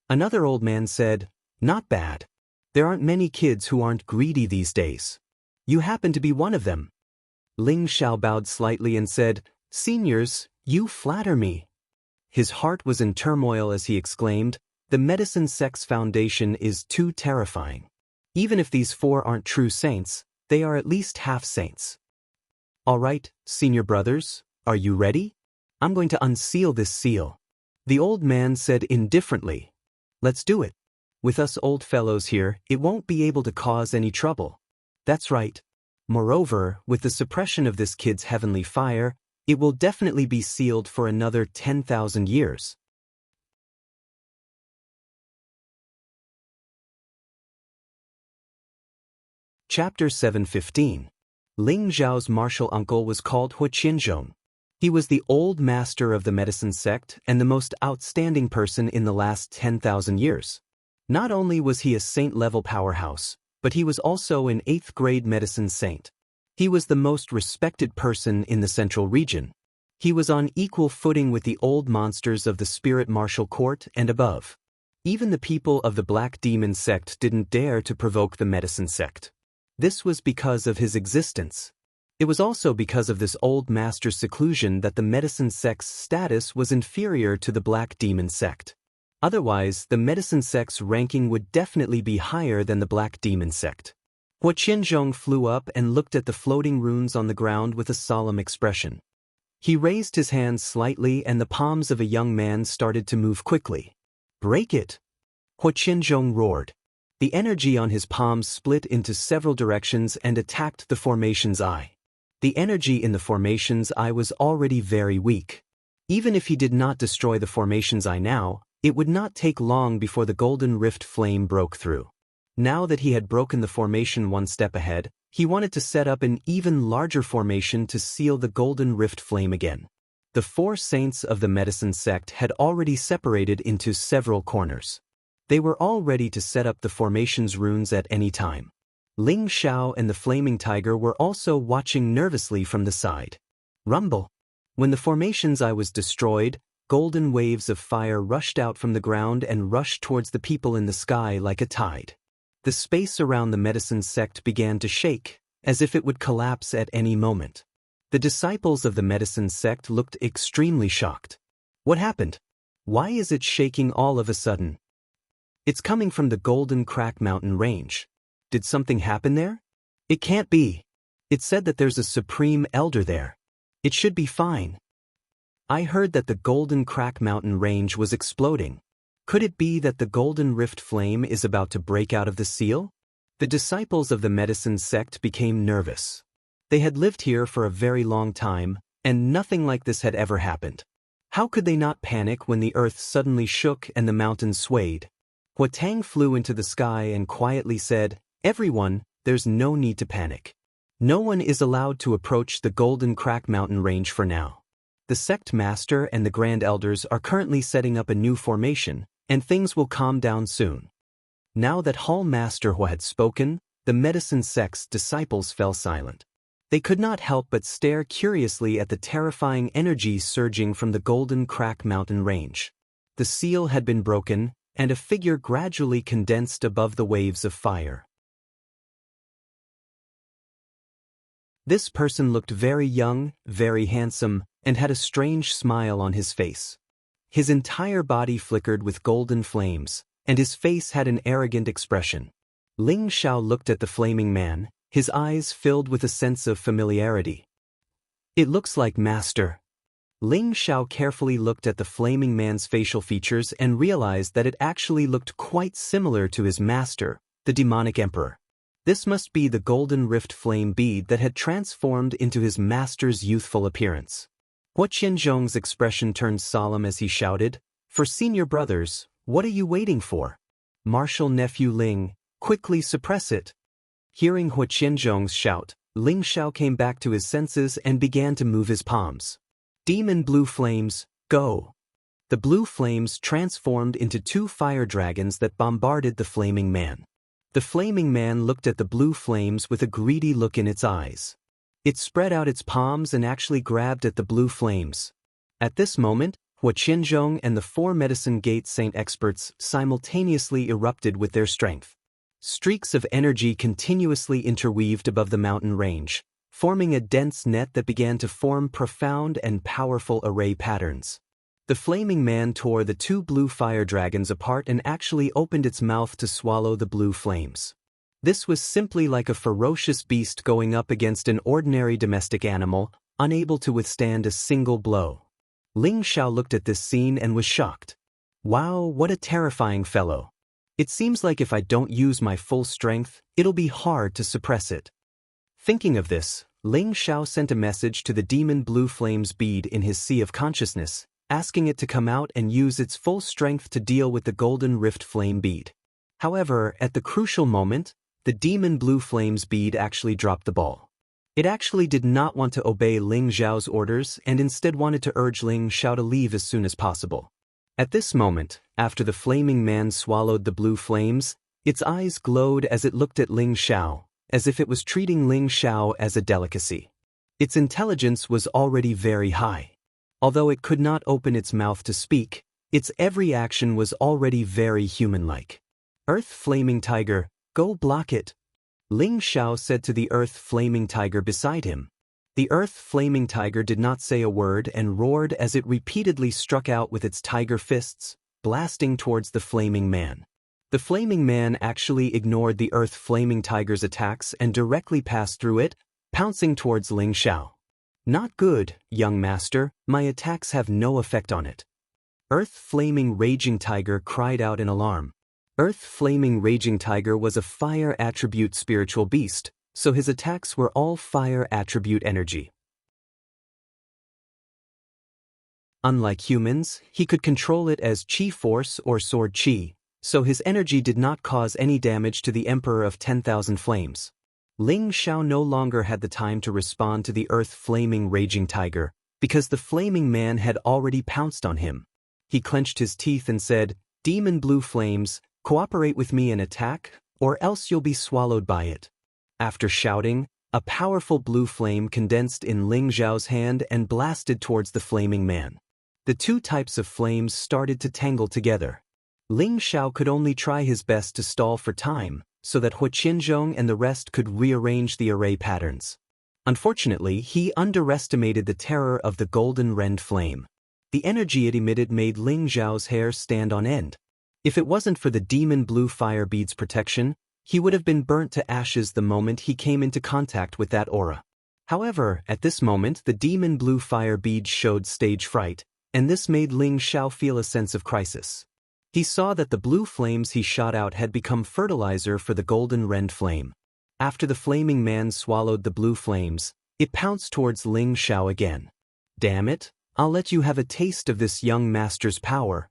Another old man said, Not bad. There aren't many kids who aren't greedy these days. You happen to be one of them. Ling Xiao bowed slightly and said, Seniors, you flatter me. His heart was in turmoil as he exclaimed, The medicine sect's foundation is too terrifying. Even if these 4 aren't true saints, they are at least half saints. All right, senior brothers, are you ready? I'm going to unseal this seal. The old man said indifferently, Let's do it. With us old fellows here, it won't be able to cause any trouble. That's right. Moreover, with the suppression of this kid's heavenly fire, it will definitely be sealed for another 10,000 years. Chapter 7:15. Ling Zhao's martial uncle was called Huqianzhong. He was the old master of the medicine sect and the most outstanding person in the last 10,000 years. Not only was he a saint-level powerhouse, but he was also an 8th grade medicine saint. He was the most respected person in the central region. He was on equal footing with the old monsters of the spirit martial court and above. Even the people of the Black Demon sect didn't dare to provoke the medicine sect. This was because of his existence. It was also because of this old master's seclusion that the medicine sect's status was inferior to the Black Demon sect. Otherwise, the medicine sect's ranking would definitely be higher than the Black Demon sect. Huqianzhong flew up and looked at the floating runes on the ground with a solemn expression. He raised his hands slightly and the palms of a young man started to move quickly. Break it! Huqianzhong roared. The energy on his palms split into several directions and attacked the formation's eye. The energy in the formation's eye was already very weak. Even if he did not destroy the formation's eye now, it would not take long before the golden rift flame broke through. Now that he had broken the formation one step ahead, he wanted to set up an even larger formation to seal the golden rift flame again. The 4 saints of the medicine sect had already separated into several corners. They were all ready to set up the formation's runes at any time. Ling Xiao and the flaming tiger were also watching nervously from the side. Rumble! When the formation's eye was destroyed, golden waves of fire rushed out from the ground and rushed towards the people in the sky like a tide. The space around the medicine sect began to shake, as if it would collapse at any moment. The disciples of the medicine sect looked extremely shocked. What happened? Why is it shaking all of a sudden? It's coming from the Golden Crack Mountain range. Did something happen there? It can't be. It said that there's a supreme elder there. It should be fine. I heard that the Golden Crack Mountain range was exploding. Could it be that the Golden Rift flame is about to break out of the seal? The disciples of the medicine sect became nervous. They had lived here for a very long time, and nothing like this had ever happened. How could they not panic when the earth suddenly shook and the mountains swayed? Huatang flew into the sky and quietly said, "Everyone, there's no need to panic. No one is allowed to approach the Golden Crack mountain range for now. The sect master and the grand elders are currently setting up a new formation, and things will calm down soon." Now that Hall Master Hua had spoken, the medicine sect's disciples fell silent. They could not help but stare curiously at the terrifying energy surging from the Golden Crack mountain range. The seal had been broken, and a figure gradually condensed above the waves of fire. This person looked very young, very handsome, and had a strange smile on his face. His entire body flickered with golden flames, and his face had an arrogant expression. Ling Xiao looked at the flaming man, his eyes filled with a sense of familiarity. "It looks like Master." Ling Xiao carefully looked at the flaming man's facial features and realized that it actually looked quite similar to his master, the demonic emperor. This must be the golden rift flame bead that had transformed into his master's youthful appearance. Hua Qianzhong's expression turned solemn as he shouted, "For senior brothers, what are you waiting for? Martial nephew Ling, quickly suppress it." Hearing Hua Qianzhong's shout, Ling Xiao came back to his senses and began to move his palms. "Demon blue flames, go!" The blue flames transformed into 2 fire dragons that bombarded the flaming man. The flaming man looked at the blue flames with a greedy look in its eyes. It spread out its palms and actually grabbed at the blue flames. At this moment, Hua Qianzhong and the 4 Medicine Gate Saint experts simultaneously erupted with their strength. Streaks of energy continuously interweaved above the mountain range, forming a dense net that began to form profound and powerful array patterns. The flaming man tore the 2 blue fire dragons apart and actually opened its mouth to swallow the blue flames. This was simply like a ferocious beast going up against an ordinary domestic animal, unable to withstand a single blow. Ling Xiao looked at this scene and was shocked. "Wow, what a terrifying fellow. It seems like if I don't use my full strength, it'll be hard to suppress it." Thinking of this, Ling Xiao sent a message to the demon blue flames bead in his sea of consciousness, asking it to come out and use its full strength to deal with the golden rift flame bead. However, at the crucial moment, the demon blue flames bead actually dropped the ball. It actually did not want to obey Ling Xiao's orders and instead wanted to urge Ling Xiao to leave as soon as possible. At this moment, after the flaming man swallowed the blue flames, its eyes glowed as it looked at Ling Xiao, as if it was treating Ling Xiao as a delicacy. Its intelligence was already very high. Although it could not open its mouth to speak, its every action was already very human-like. "Earth Flaming Tiger, go block it," Ling Xiao said to the Earth Flaming Tiger beside him. The Earth Flaming Tiger did not say a word and roared as it repeatedly struck out with its tiger fists, blasting towards the flaming man. The flaming man actually ignored the Earth Flaming Tiger's attacks and directly passed through it, pouncing towards Ling Xiao. "Not good, young master, my attacks have no effect on it." Earth Flaming Raging Tiger cried out in alarm. Earth Flaming Raging Tiger was a fire attribute spiritual beast, so his attacks were all fire attribute energy. Unlike humans, he could control it as Qi Force or Sword Qi, so his energy did not cause any damage to the Emperor of 10,000 Flames. Ling Xiao no longer had the time to respond to the Earth Flaming Raging Tiger, because the flaming man had already pounced on him. He clenched his teeth and said, "Demon Blue Flames, cooperate with me and attack, or else you'll be swallowed by it." After shouting, a powerful blue flame condensed in Ling Xiao's hand and blasted towards the flaming man. The 2 types of flames started to tangle together. Ling Xiao could only try his best to stall for time, so that Hua Qianzhong and the rest could rearrange the array patterns. Unfortunately, he underestimated the terror of the golden rend flame. The energy it emitted made Ling Xiao's hair stand on end. If it wasn't for the demon blue fire bead's protection, he would have been burnt to ashes the moment he came into contact with that aura. However, at this moment the demon blue fire bead showed stage fright, and this made Ling Xiao feel a sense of crisis. He saw that the blue flames he shot out had become fertilizer for the golden rend flame. After the flaming man swallowed the blue flames, it pounced towards Ling Xiao again. "Damn it, I'll let you have a taste of this young master's power."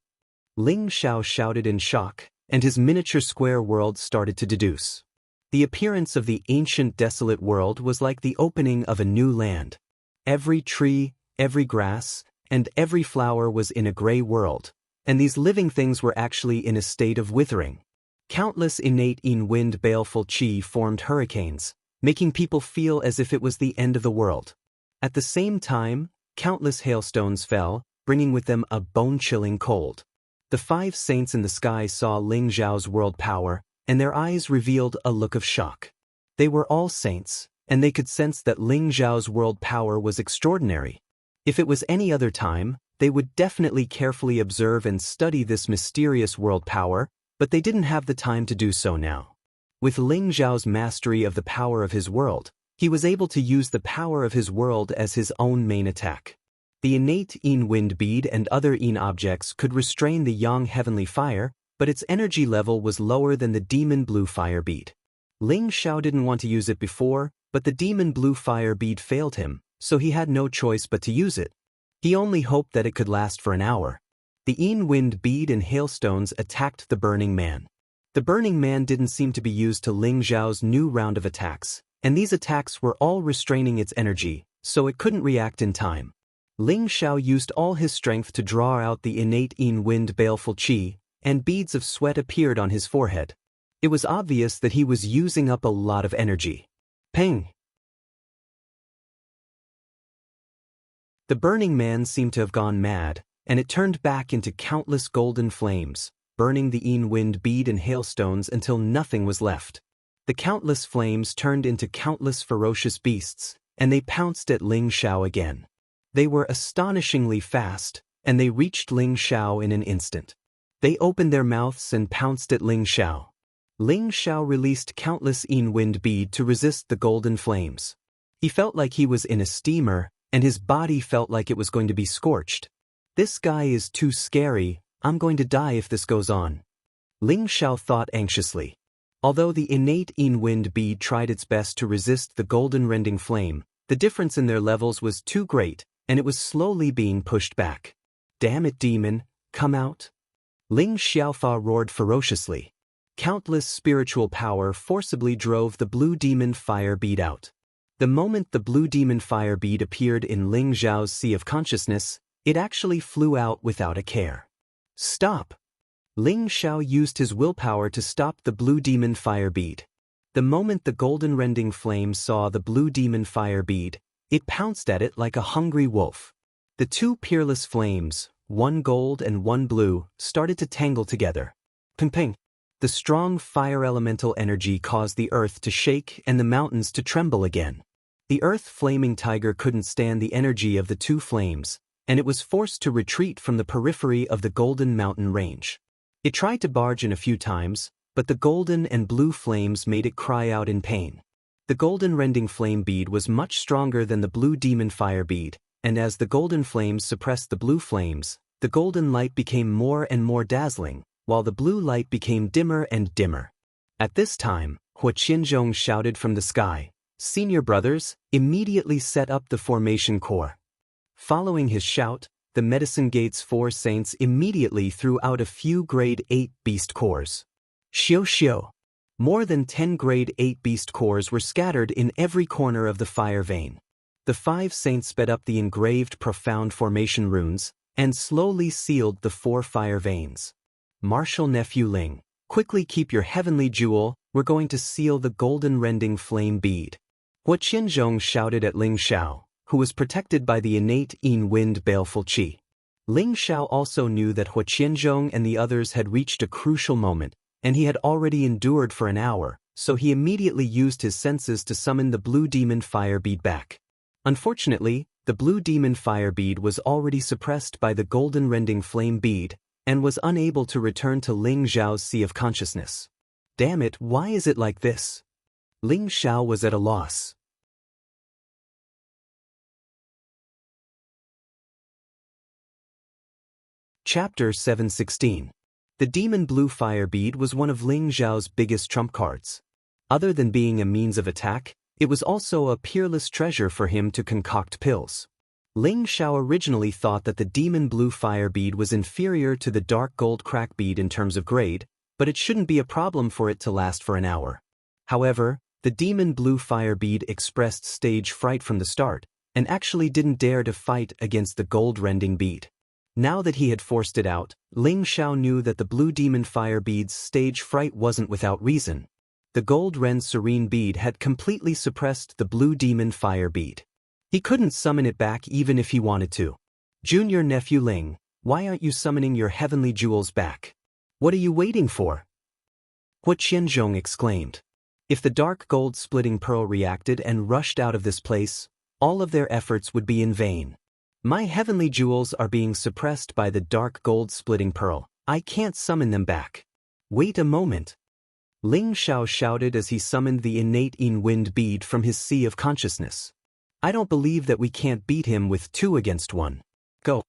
Ling Xiao shouted in shock, and his miniature square world started to deduce. The appearance of the ancient desolate world was like the opening of a new land. Every tree, every grass, and every flower was in a gray world, and these living things were actually in a state of withering. Countless innate in-wind baleful qi formed hurricanes, making people feel as if it was the end of the world. At the same time, countless hailstones fell, bringing with them a bone-chilling cold. The 5 saints in the sky saw Ling Xiao's world power, and their eyes revealed a look of shock. They were all saints, and they could sense that Ling Xiao's world power was extraordinary. If it was any other time, they would definitely carefully observe and study this mysterious world power, but they didn't have the time to do so now. With Ling Xiao's mastery of the power of his world, he was able to use the power of his world as his own main attack. The innate Yin wind bead and other Yin objects could restrain the Yang heavenly fire, but its energy level was lower than the demon blue fire bead. Ling Xiao didn't want to use it before, but the demon blue fire bead failed him, so he had no choice but to use it. He only hoped that it could last for an hour. The Yin wind bead and hailstones attacked the burning man. The burning man didn't seem to be used to Ling Xiao's new round of attacks, and these attacks were all restraining its energy, so it couldn't react in time. Ling Xiao used all his strength to draw out the innate Yin wind baleful qi, and beads of sweat appeared on his forehead. It was obvious that he was using up a lot of energy. Ping! The burning man seemed to have gone mad, and it turned back into countless golden flames, burning the Yin wind bead and hailstones until nothing was left. The countless flames turned into countless ferocious beasts, and they pounced at Ling Xiao again. They were astonishingly fast, and they reached Ling Xiao in an instant. They opened their mouths and pounced at Ling Xiao. Ling Xiao released countless Yin wind bead to resist the golden flames. He felt like he was in a steamer, and his body felt like it was going to be scorched. "This guy is too scary, I'm going to die if this goes on," Ling Xiao thought anxiously. Although the innate Yin wind bead tried its best to resist the golden rending flame, the difference in their levels was too great, and it was slowly being pushed back. "Damn it, demon, come out!" Ling Xiaofa roared ferociously. Countless spiritual power forcibly drove the blue demon fire bead out. The moment the blue demon fire bead appeared in Ling Xiao's sea of consciousness, it actually flew out without a care. "Stop!" Ling Xiao used his willpower to stop the blue demon fire bead. The moment the golden rending flame saw the blue demon fire bead, it pounced at it like a hungry wolf. The 2 peerless flames, one gold and one blue, started to tangle together. Ping ping! The strong fire elemental energy caused the earth to shake and the mountains to tremble again. The earth flaming tiger couldn't stand the energy of the 2 flames, and it was forced to retreat from the periphery of the golden mountain range. It tried to barge in a few times, but the golden and blue flames made it cry out in pain. The golden rending flame bead was much stronger than the blue demon fire bead, and as the golden flames suppressed the blue flames, the golden light became more and more dazzling, while the blue light became dimmer and dimmer. At this time, Hua Qianzhong shouted from the sky, "Senior brothers, immediately set up the formation core." Following his shout, the Medicine Gate's 4 saints immediately threw out a few grade 8 beast cores. Xiu xiu! More than 10 grade 8 beast cores were scattered in every corner of the fire vein. The 5 saints sped up the engraved profound formation runes, and slowly sealed the 4 fire veins. "Martial nephew Ling, quickly keep your heavenly jewel, we're going to seal the golden rending flame bead." Hua Qianzhong shouted at Ling Xiao, who was protected by the innate Yin wind baleful qi. Ling Xiao also knew that Hua Qianzhong and the others had reached a crucial moment, and he had already endured for an hour, so he immediately used his senses to summon the blue demon fire bead back. Unfortunately, the blue demon fire bead was already suppressed by the golden rending flame bead, and was unable to return to Ling Xiao's sea of consciousness. "Damn it, why is it like this?" Ling Xiao was at a loss. Chapter 716. The demon blue fire bead was one of Ling Xiao's biggest trump cards. Other than being a means of attack, it was also a peerless treasure for him to concoct pills. Ling Xiao originally thought that the demon blue fire bead was inferior to the dark gold crack bead in terms of grade, but it shouldn't be a problem for it to last for an hour. However, the demon blue fire bead expressed stage fright from the start, and actually didn't dare to fight against the gold-rending bead. Now that he had forced it out, Ling Xiao knew that the blue demon fire bead's stage fright wasn't without reason. The gold-rend serene bead had completely suppressed the blue demon fire bead. He couldn't summon it back even if he wanted to. Junior nephew Ling, why aren't you summoning your heavenly jewels back? What are you waiting for? Hua Qianzhong exclaimed. If the dark gold splitting pearl reacted and rushed out of this place, all of their efforts would be in vain. My heavenly jewels are being suppressed by the dark gold splitting pearl. I can't summon them back. Wait a moment. Ling Xiao shouted as he summoned the innate Yin wind bead from his sea of consciousness. I don't believe that we can't beat him with 2 against 1. Go.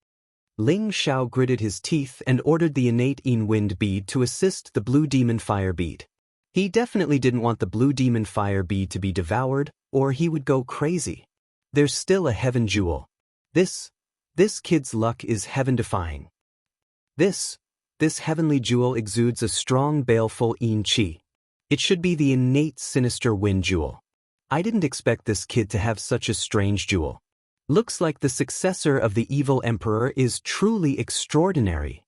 Ling Xiao gritted his teeth and ordered the innate Yin wind bead to assist the blue demon fire bead. He definitely didn't want the blue demon fire bead to be devoured, or he would go crazy. There's still a heaven jewel. This kid's luck is heaven-defying. This heavenly jewel exudes a strong baleful Yin qi. It should be the innate sinister wind jewel. I didn't expect this kid to have such a strange jewel. Looks like the successor of the evil emperor is truly extraordinary.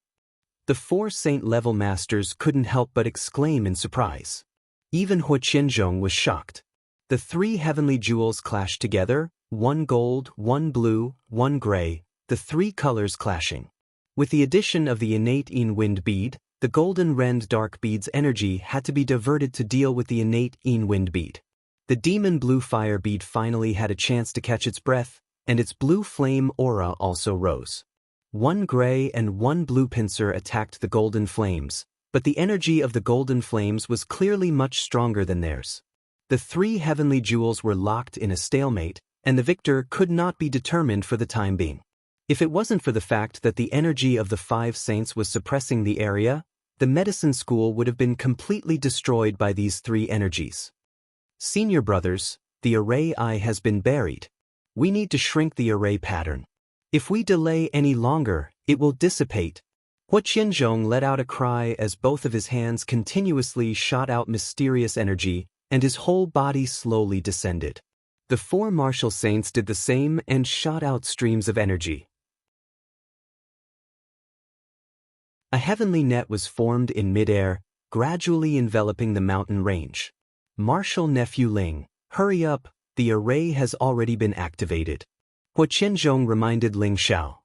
The 4 saint-level masters couldn't help but exclaim in surprise. Even Hua Qianzhong was shocked. The 3 heavenly jewels clashed together, 1 gold, 1 blue, 1 gray, the 3 colors clashing. With the addition of the innate Yin wind bead, the golden rend dark bead's energy had to be diverted to deal with the innate Yin wind bead. The demon blue fire bead finally had a chance to catch its breath, and its blue flame aura also rose. 1 gray and 1 blue pincer attacked the golden flames, but the energy of the golden flames was clearly much stronger than theirs. The 3 heavenly jewels were locked in a stalemate, and the victor could not be determined for the time being. If it wasn't for the fact that the energy of the 5 saints was suppressing the area, the medicine school would have been completely destroyed by these 3 energies. Senior brothers, the array eye has been buried. We need to shrink the array pattern. If we delay any longer, it will dissipate. Hua Qianzhong let out a cry as both of his hands continuously shot out mysterious energy, and his whole body slowly descended. The 4 martial saints did the same and shot out streams of energy. A heavenly net was formed in midair, gradually enveloping the mountain range. Martial nephew Ling, hurry up, the array has already been activated. Hua Qianzhong reminded Ling Xiao.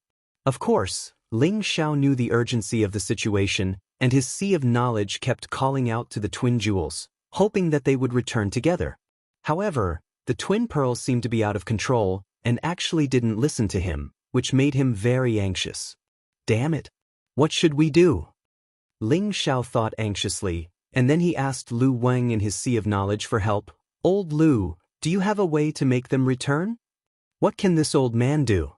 Of course, Ling Xiao knew the urgency of the situation, and his sea of knowledge kept calling out to the twin jewels, hoping that they would return together. However, the twin pearls seemed to be out of control, and actually didn't listen to him, which made him very anxious. Damn it! What should we do? Ling Xiao thought anxiously, and then he asked Lu Wang in his sea of knowledge for help. Old Lu, do you have a way to make them return? What can this old man do?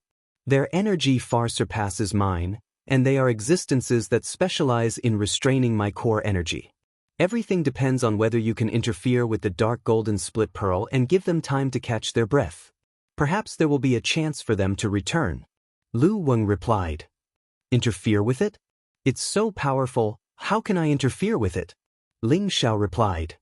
Their energy far surpasses mine, and they are existences that specialize in restraining my core energy. Everything depends on whether you can interfere with the dark golden split pearl and give them time to catch their breath. Perhaps there will be a chance for them to return. Lu Wang replied. Interfere with it? It's so powerful, how can I interfere with it? Ling Xiao replied.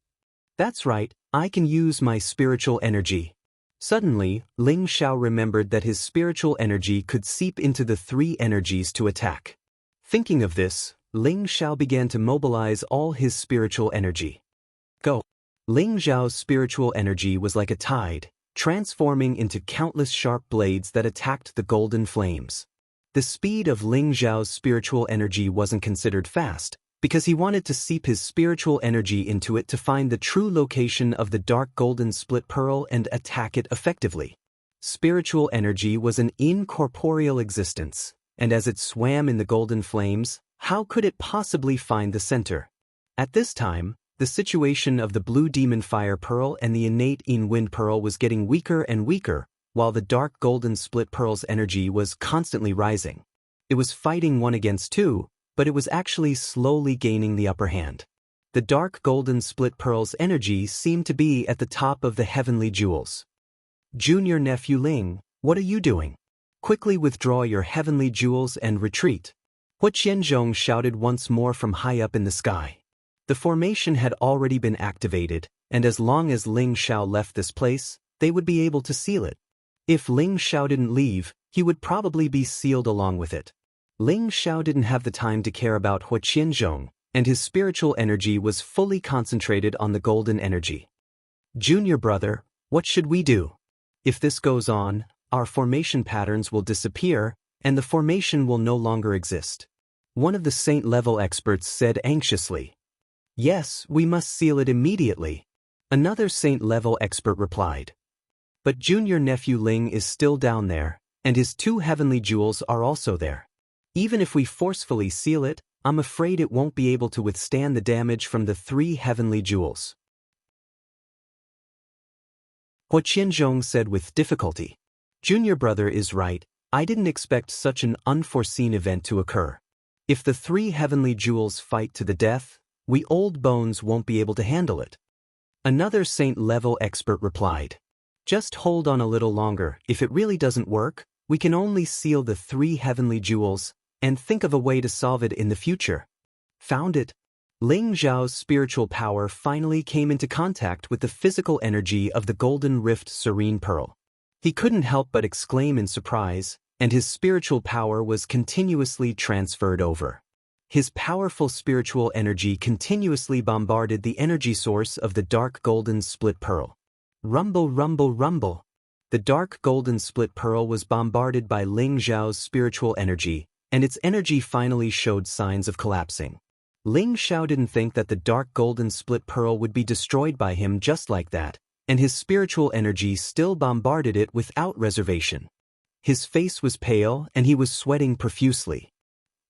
That's right, I can use my spiritual energy. Suddenly, Ling Xiao remembered that his spiritual energy could seep into the 3 energies to attack. Thinking of this, Ling Xiao began to mobilize all his spiritual energy. Go! Ling Xiao's spiritual energy was like a tide, transforming into countless sharp blades that attacked the golden flames. The speed of Ling Xiao's spiritual energy wasn't considered fast, because he wanted to seep his spiritual energy into it to find the true location of the dark golden split pearl and attack it effectively. Spiritual energy was an incorporeal existence, and as it swam in the golden flames, how could it possibly find the center? At this time, the situation of the blue demon fire pearl and the innate Yin wind pearl was getting weaker and weaker, while the dark golden split pearl's energy was constantly rising. It was fighting 1 against 2, but it was actually slowly gaining the upper hand. The dark golden split pearl's energy seemed to be at the top of the heavenly jewels. Junior nephew Ling, what are you doing? Quickly withdraw your heavenly jewels and retreat. Hua Qianzhong shouted once more from high up in the sky. The formation had already been activated, and as long as Ling Xiao left this place, they would be able to seal it. If Ling Xiao didn't leave, he would probably be sealed along with it. Ling Xiao didn't have the time to care about Hua Qianzhong, and his spiritual energy was fully concentrated on the golden energy. Junior brother, what should we do? If this goes on, our formation patterns will disappear, and the formation will no longer exist. One of the saint-level experts said anxiously. Yes, we must seal it immediately. Another saint-level expert replied. But junior nephew Ling is still down there, and his 2 heavenly jewels are also there. Even if we forcefully seal it, I'm afraid it won't be able to withstand the damage from the 3 heavenly jewels. Hua Qianzhong said with difficulty. Junior brother is right, I didn't expect such an unforeseen event to occur. If the 3 heavenly jewels fight to the death, we old bones won't be able to handle it. Another saint-level expert replied. Just hold on a little longer. If it really doesn't work, we can only seal the 3 heavenly jewels, and think of a way to solve it in the future. Found it. Ling Xiao's spiritual power finally came into contact with the physical energy of the Golden Rift Serene Pearl. He couldn't help but exclaim in surprise, and his spiritual power was continuously transferred over. His powerful spiritual energy continuously bombarded the energy source of the dark golden split pearl. Rumble, rumble, rumble. The dark golden split pearl was bombarded by Ling Xiao's spiritual energy, and its energy finally showed signs of collapsing. Ling Xiao didn't think that the dark golden split pearl would be destroyed by him just like that, and his spiritual energy still bombarded it without reservation. His face was pale and he was sweating profusely.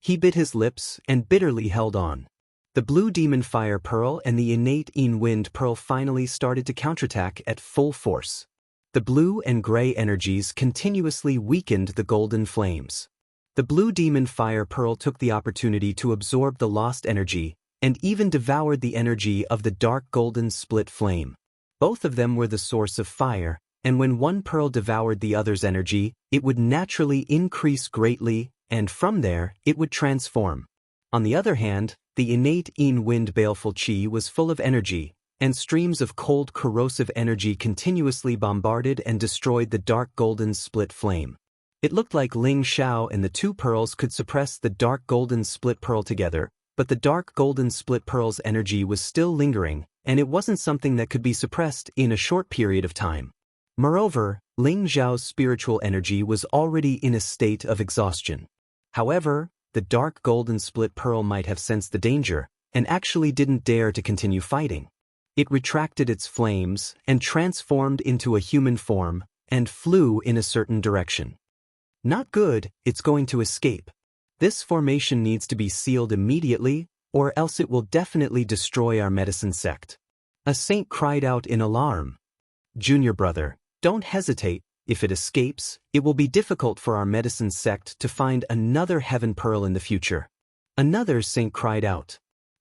He bit his lips and bitterly held on. The blue demon fire pearl and the innate Yin wind pearl finally started to counterattack at full force. The blue and gray energies continuously weakened the golden flames. The blue demon fire pearl took the opportunity to absorb the lost energy and even devoured the energy of the dark golden split flame. Both of them were the source of fire, and when one pearl devoured the other's energy, it would naturally increase greatly, and from there, it would transform. On the other hand, the innate Yin wind baleful qi was full of energy, and streams of cold corrosive energy continuously bombarded and destroyed the dark golden split flame. It looked like Ling Xiao and the 2 pearls could suppress the dark golden split pearl together, but the dark golden split pearl's energy was still lingering, and it wasn't something that could be suppressed in a short period of time. Moreover, Ling Xiao's spiritual energy was already in a state of exhaustion. However, the dark golden split pearl might have sensed the danger, and actually didn't dare to continue fighting. It retracted its flames and transformed into a human form, and flew in a certain direction. Not good, it's going to escape. This formation needs to be sealed immediately, or else it will definitely destroy our medicine sect. A saint cried out in alarm. Junior brother, don't hesitate. If it escapes, it will be difficult for our medicine sect to find another heaven pearl in the future. Another saint cried out.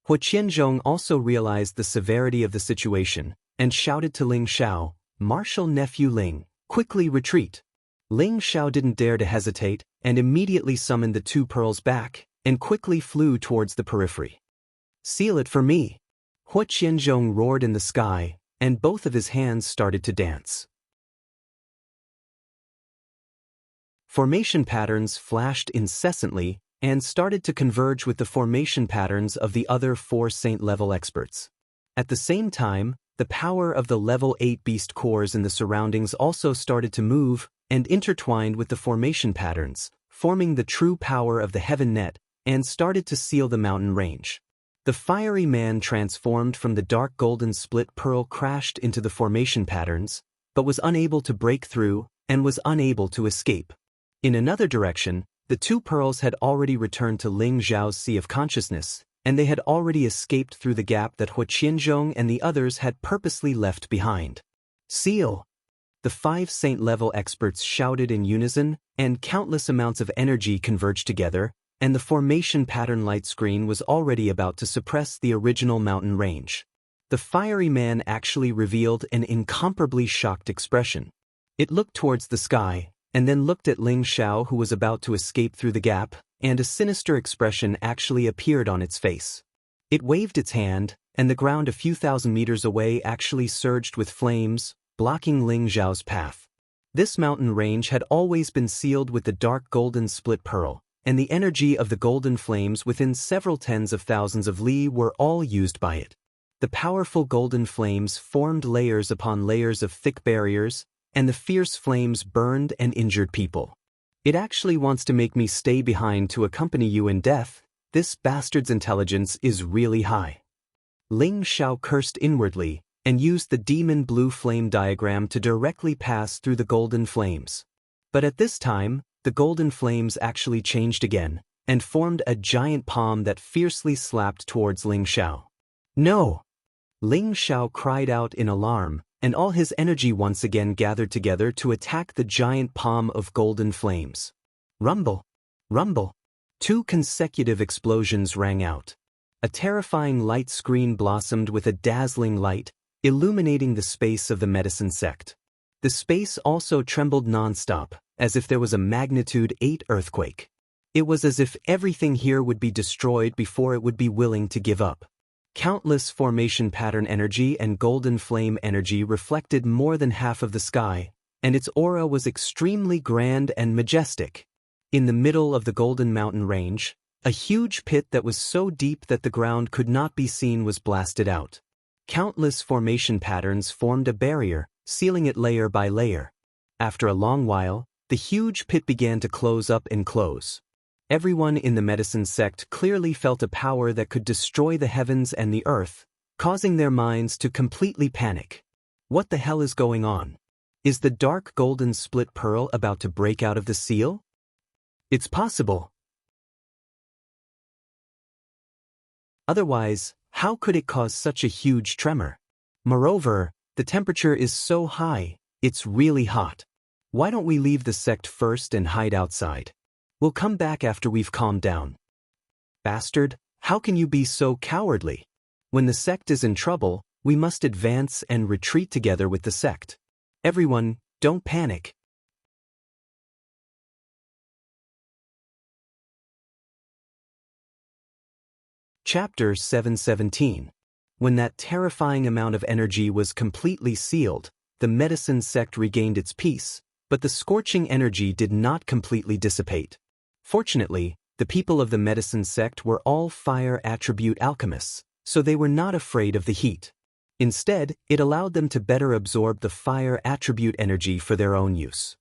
Hua Qianzhong also realized the severity of the situation, and shouted to Ling Xiao, Martial nephew Ling, quickly retreat. Ling Xiao didn't dare to hesitate, and immediately summoned the 2 pearls back, and quickly flew towards the periphery. Seal it for me. Hua Qianzhong roared in the sky, and both of his hands started to dance. Formation patterns flashed incessantly, and started to converge with the formation patterns of the other 4 saint-level experts. At the same time, the power of the level 8 beast cores in the surroundings also started to move, and intertwined with the formation patterns, forming the true power of the heaven net, and started to seal the mountain range. The fiery man transformed from the dark golden split pearl crashed into the formation patterns, but was unable to break through, and was unable to escape. In another direction, the 2 pearls had already returned to Ling Xiao's sea of consciousness, and they had already escaped through the gap that Hua Qianzhong and the others had purposely left behind. Seal! The 5 saint-level experts shouted in unison, and countless amounts of energy converged together, and the formation pattern light screen was already about to suppress the original mountain range. The fiery man actually revealed an incomparably shocked expression. It looked towards the sky, and then looked at Ling Xiao, who was about to escape through the gap, and a sinister expression actually appeared on its face. It waved its hand, and the ground a few thousand meters away actually surged with flames, blocking Ling Xiao's path. This mountain range had always been sealed with the dark golden split pearl, and the energy of the golden flames within several tens of thousands of li were all used by it. The powerful golden flames formed layers upon layers of thick barriers, and the fierce flames burned and injured people. It actually wants to make me stay behind to accompany you in death. This bastard's intelligence is really high. Ling Xiao cursed inwardly, and used the demon blue flame diagram to directly pass through the golden flames. But at this time, the golden flames actually changed again, and formed a giant palm that fiercely slapped towards Ling Xiao. No! Ling Xiao cried out in alarm, and all his energy once again gathered together to attack the giant palm of golden flames. Rumble! Rumble! 2 consecutive explosions rang out. A terrifying light screen blossomed with a dazzling light, illuminating the space of the medicine sect. The space also trembled non-stop, as if there was a magnitude 8 earthquake. It was as if everything here would be destroyed before it would be willing to give up. Countless formation pattern energy and golden flame energy reflected more than half of the sky, and its aura was extremely grand and majestic. In the middle of the golden mountain range, a huge pit that was so deep that the ground could not be seen was blasted out. Countless formation patterns formed a barrier, sealing it layer by layer. After a long while, the huge pit began to close up and close. Everyone in the medicine sect clearly felt a power that could destroy the heavens and the earth, causing their minds to completely panic. What the hell is going on? Is the dark golden split pearl about to break out of the seal? It's possible. Otherwise, how could it cause such a huge tremor? Moreover, the temperature is so high, it's really hot. Why don't we leave the sect first and hide outside? We'll come back after we've calmed down. Bastard, how can you be so cowardly? When the sect is in trouble, we must advance and retreat together with the sect. Everyone, don't panic. Chapter 717. When that terrifying amount of energy was completely sealed, the medicine sect regained its peace, but the scorching energy did not completely dissipate. Fortunately, the people of the medicine sect were all fire attribute alchemists, so they were not afraid of the heat. Instead, it allowed them to better absorb the fire attribute energy for their own use.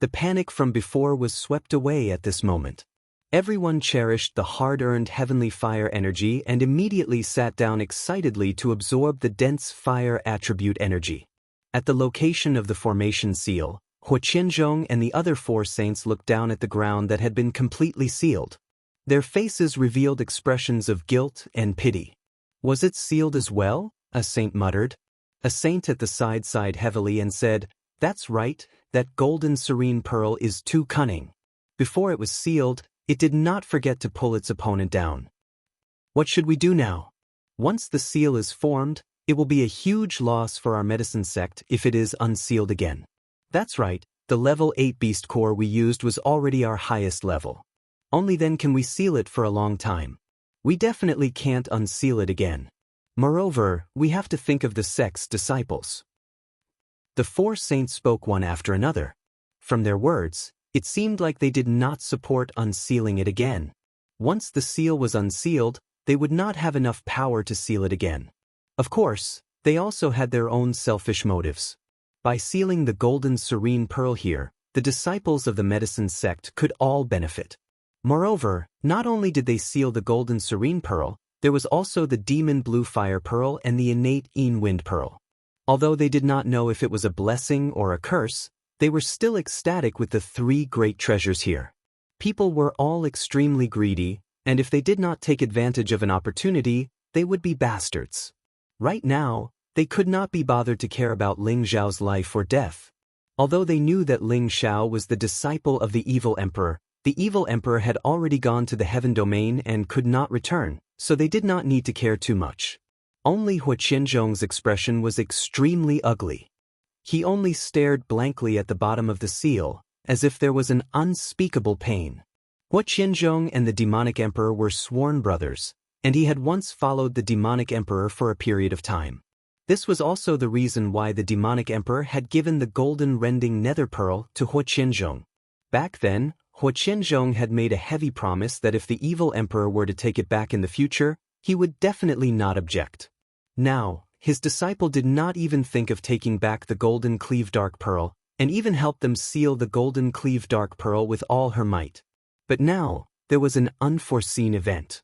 The panic from before was swept away at this moment. Everyone cherished the hard-earned heavenly fire energy and immediately sat down excitedly to absorb the dense fire attribute energy. At the location of the formation seal, Huo Qianzhong and the other 4 saints looked down at the ground that had been completely sealed. Their faces revealed expressions of guilt and pity. Was it sealed as well? A saint muttered. A saint at the side sighed heavily and said, "That's right, that golden serene pearl is too cunning." Before it was sealed, it did not forget to pull its opponent down. What should we do now? Once the seal is formed, it will be a huge loss for our medicine sect if it is unsealed again. That's right, the level 8 beast core we used was already our highest level. Only then can we seal it for a long time. We definitely can't unseal it again. Moreover, we have to think of the sect's disciples. The 4 saints spoke one after another. From their words, it seemed like they did not support unsealing it again. Once the seal was unsealed, they would not have enough power to seal it again. Of course, they also had their own selfish motives. By sealing the golden serene pearl here, the disciples of the medicine sect could all benefit. Moreover, not only did they seal the golden serene pearl, there was also the demon blue fire pearl and the innate Yin wind pearl. Although they did not know if it was a blessing or a curse, they were still ecstatic with the 3 great treasures here. People were all extremely greedy, and if they did not take advantage of an opportunity, they would be bastards. Right now, they could not be bothered to care about Ling Xiao's life or death. Although they knew that Ling Xiao was the disciple of the evil emperor, The evil emperor had already gone to the heaven domain and could not return, so they did not need to care too much. Only Hua Qianzhong's expression was extremely ugly. He only stared blankly at the bottom of the seal, as if there was an unspeakable pain. Hua Qianzhong and the demonic emperor were sworn brothers, and he had once followed the demonic emperor for a period of time. This was also the reason why the demonic emperor had given the golden rending nether pearl to Hua Qianzhong. Back then, Hua Qianzhong had made a heavy promise that if the evil emperor were to take it back in the future, he would definitely not object. Now, his disciple did not even think of taking back the golden cleave dark pearl, and even helped them seal the golden cleave dark pearl with all her might. But now, there was an unforeseen event.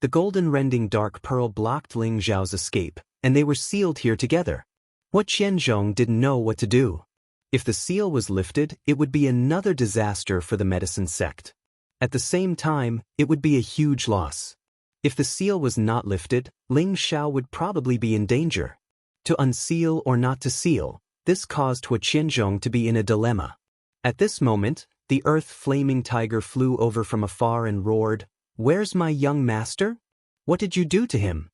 The golden rending dark pearl blocked Ling Zhao's escape, and they were sealed here together. Hua Qianzhong didn't know what to do. If the seal was lifted, it would be another disaster for the medicine sect. At the same time, it would be a huge loss. If the seal was not lifted, Ling Zhao would probably be in danger. To unseal or not to seal, this caused Hua Qianzhong to be in a dilemma. At this moment, the earth-flaming tiger flew over from afar and roared, "Where's my young master? What did you do to him?"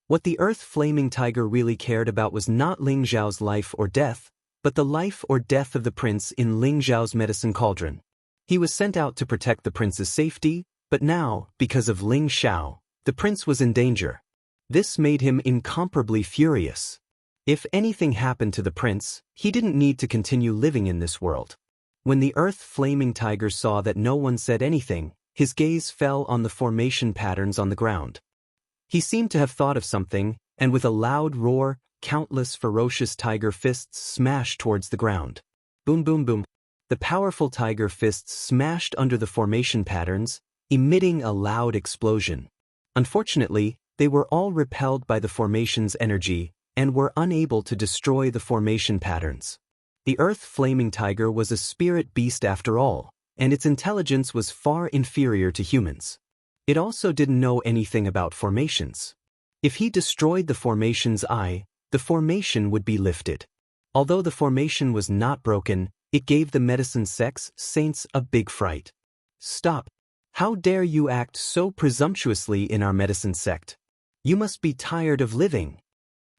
What the earth-flaming tiger really cared about was not Ling Zhao's life or death, but the life or death of the prince in Ling Zhao's medicine cauldron. He was sent out to protect the prince's safety, but now, because of Ling Zhao, the prince was in danger. This made him incomparably furious. If anything happened to the prince, he didn't need to continue living in this world. When the earth-flaming tiger saw that no one said anything, his gaze fell on the formation patterns on the ground. He seemed to have thought of something, and with a loud roar, countless ferocious tiger fists smashed towards the ground. Boom boom boom. The powerful tiger fists smashed under the formation patterns, emitting a loud explosion. Unfortunately, they were all repelled by the formation's energy, and were unable to destroy the formation patterns. The earth-flaming tiger was a spirit beast after all, and its intelligence was far inferior to humans. It also didn't know anything about formations. If he destroyed the formation's eye, the formation would be lifted. Although the formation was not broken, it gave the medicine sect's saints a big fright. "Stop! How dare you act so presumptuously in our medicine sect? You must be tired of living!"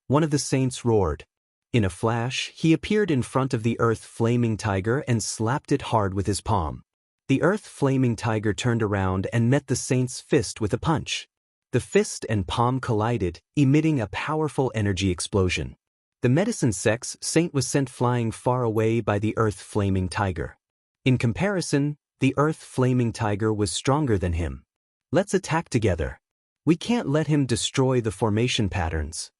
One of the saints roared. In a flash, he appeared in front of the earth-flaming tiger and slapped it hard with his palm. The earth-flaming tiger turned around and met the saint's fist with a punch. The fist and palm collided, emitting a powerful energy explosion. The medicine sect's saint was sent flying far away by the earth-flaming tiger. In comparison, the earth-flaming tiger was stronger than him. "Let's attack together. We can't let him destroy the formation patterns,"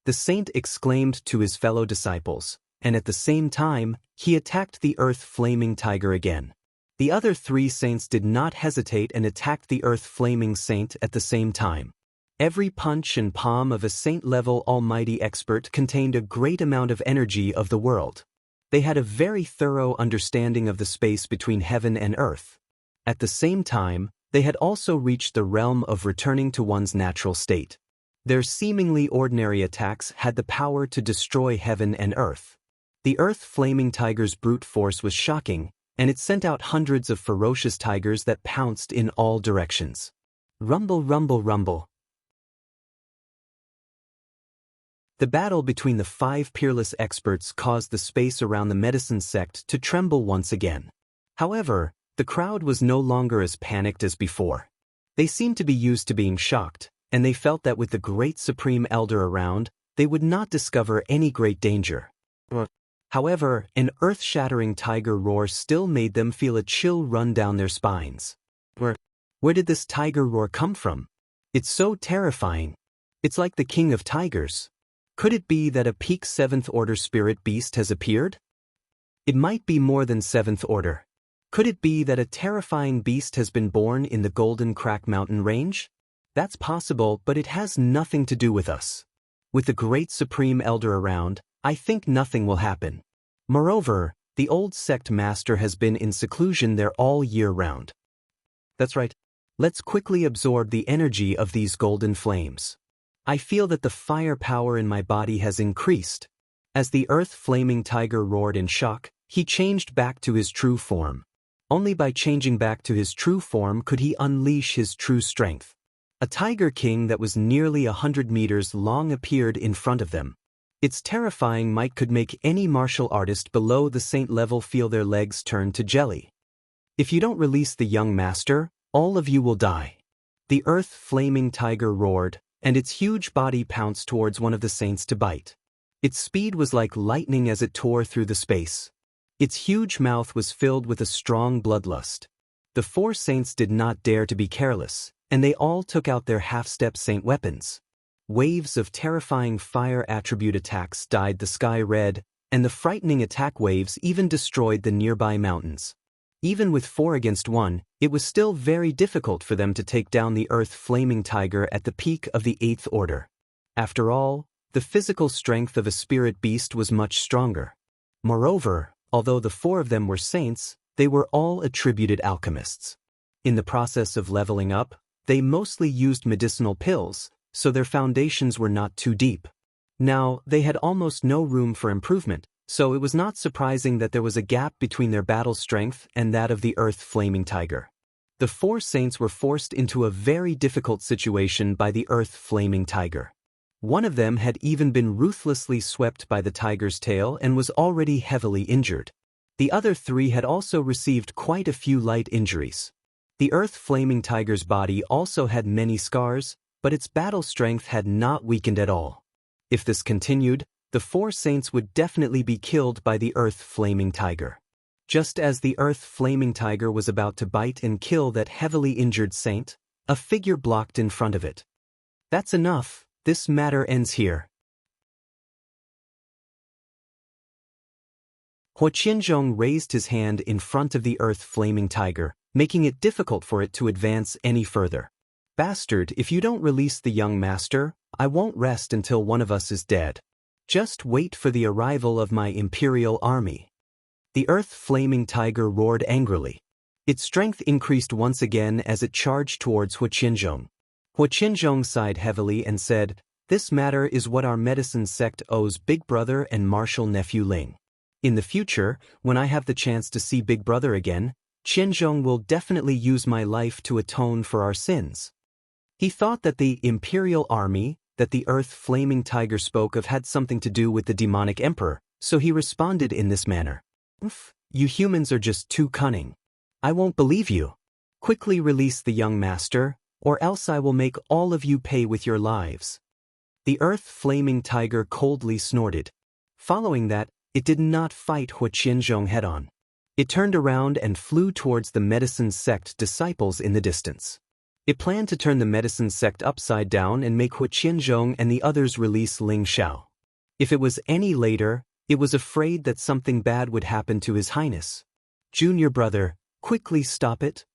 the saint exclaimed to his fellow disciples, and at the same time, he attacked the earth-flaming tiger again. The other three saints did not hesitate and attacked the earth-flaming saint at the same time. Every punch and palm of a saint-level almighty expert contained a great amount of energy of the world. They had a very thorough understanding of the space between heaven and earth. At the same time, they had also reached the realm of returning to one's natural state. Their seemingly ordinary attacks had the power to destroy heaven and earth. The earth-flaming tiger's brute force was shocking, and it sent out hundreds of ferocious tigers that pounced in all directions. Rumble, rumble, rumble. The battle between the 5 peerless experts caused the space around the medicine sect to tremble once again. However, the crowd was no longer as panicked as before. They seemed to be used to being shocked, and they felt that with the great Supreme Elder around, they would not discover any great danger. However, an earth-shattering tiger roar still made them feel a chill run down their spines. Where did this tiger roar come from? It's so terrifying. It's like the king of tigers. Could it be that a peak 7th order spirit beast has appeared? It might be more than 7th order. Could it be that a terrifying beast has been born in the Golden Crack Mountain range? That's possible, but it has nothing to do with us. With the great Supreme Elder around, I think nothing will happen. Moreover, the old sect master has been in seclusion there all year round. That's right. Let's quickly absorb the energy of these golden flames. I feel that the firepower in my body has increased. As the earth-flaming tiger roared in shock, He changed back to his true form. Only by changing back to his true form could he unleash his true strength. A tiger king that was nearly 100 meters long appeared in front of them. Its terrifying might could make any martial artist below the saint level feel their legs turn to jelly. If you don't release the young master, all of you will die. The earth-flaming tiger roared, and its huge body pounced towards one of the saints to bite. Its speed was like lightning as it tore through the space. Its huge mouth was filled with a strong bloodlust. The 4 saints did not dare to be careless, and they all took out their half-step saint weapons. Waves of terrifying fire attribute attacks dyed the sky red, and the frightening attack waves even destroyed the nearby mountains. Even with 4 against 1, it was still very difficult for them to take down the earth-flaming tiger at the peak of the 8th order. After all, the physical strength of a spirit beast was much stronger. Moreover, although the 4 of them were saints, they were all attributed alchemists. In the process of leveling up, they mostly used medicinal pills, so their foundations were not too deep. Now, they had almost no room for improvement, so it was not surprising that there was a gap between their battle strength and that of the earth-flaming tiger. The 4 saints were forced into a very difficult situation by the earth-flaming tiger. One of them had even been ruthlessly swept by the tiger's tail and was already heavily injured. The other 3 had also received quite a few light injuries. The earth-flaming tiger's body also had many scars, but its battle strength had not weakened at all. If this continued, the 4 saints would definitely be killed by the earth-flaming tiger. Just as the earth-flaming tiger was about to bite and kill that heavily injured saint, a figure blocked in front of it. That's enough, this matter ends here. Huoqianzhong raised his hand in front of the earth-flaming tiger, making it difficult for it to advance any further. Bastard, if you don't release the young master, I won't rest until one of us is dead. Just wait for the arrival of my imperial army. The earth-flaming tiger roared angrily. Its strength increased once again as it charged towards Huoqianzhong. Huoqianzhong sighed heavily and said, "This matter is what our medicine sect owes Big Brother and martial nephew Ling. In the future, when I have the chance to see Big Brother again, Qianzhong will definitely use my life to atone for our sins." He thought that the imperial army that the earth-flaming tiger spoke of had something to do with the demonic emperor, so he responded in this manner. "You humans are just too cunning. I won't believe you. Quickly release the young master, or else I will make all of you pay with your lives." The earth-flaming tiger coldly snorted. Following that, it did not fight Huoqianzhong head-on. It turned around and flew towards the medicine sect disciples in the distance. It planned to turn the medicine sect upside down and make Huoqianzhong and the others release Ling Xiao. If it was any later, it was afraid that something bad would happen to His Highness. "Junior brother, quickly stop it."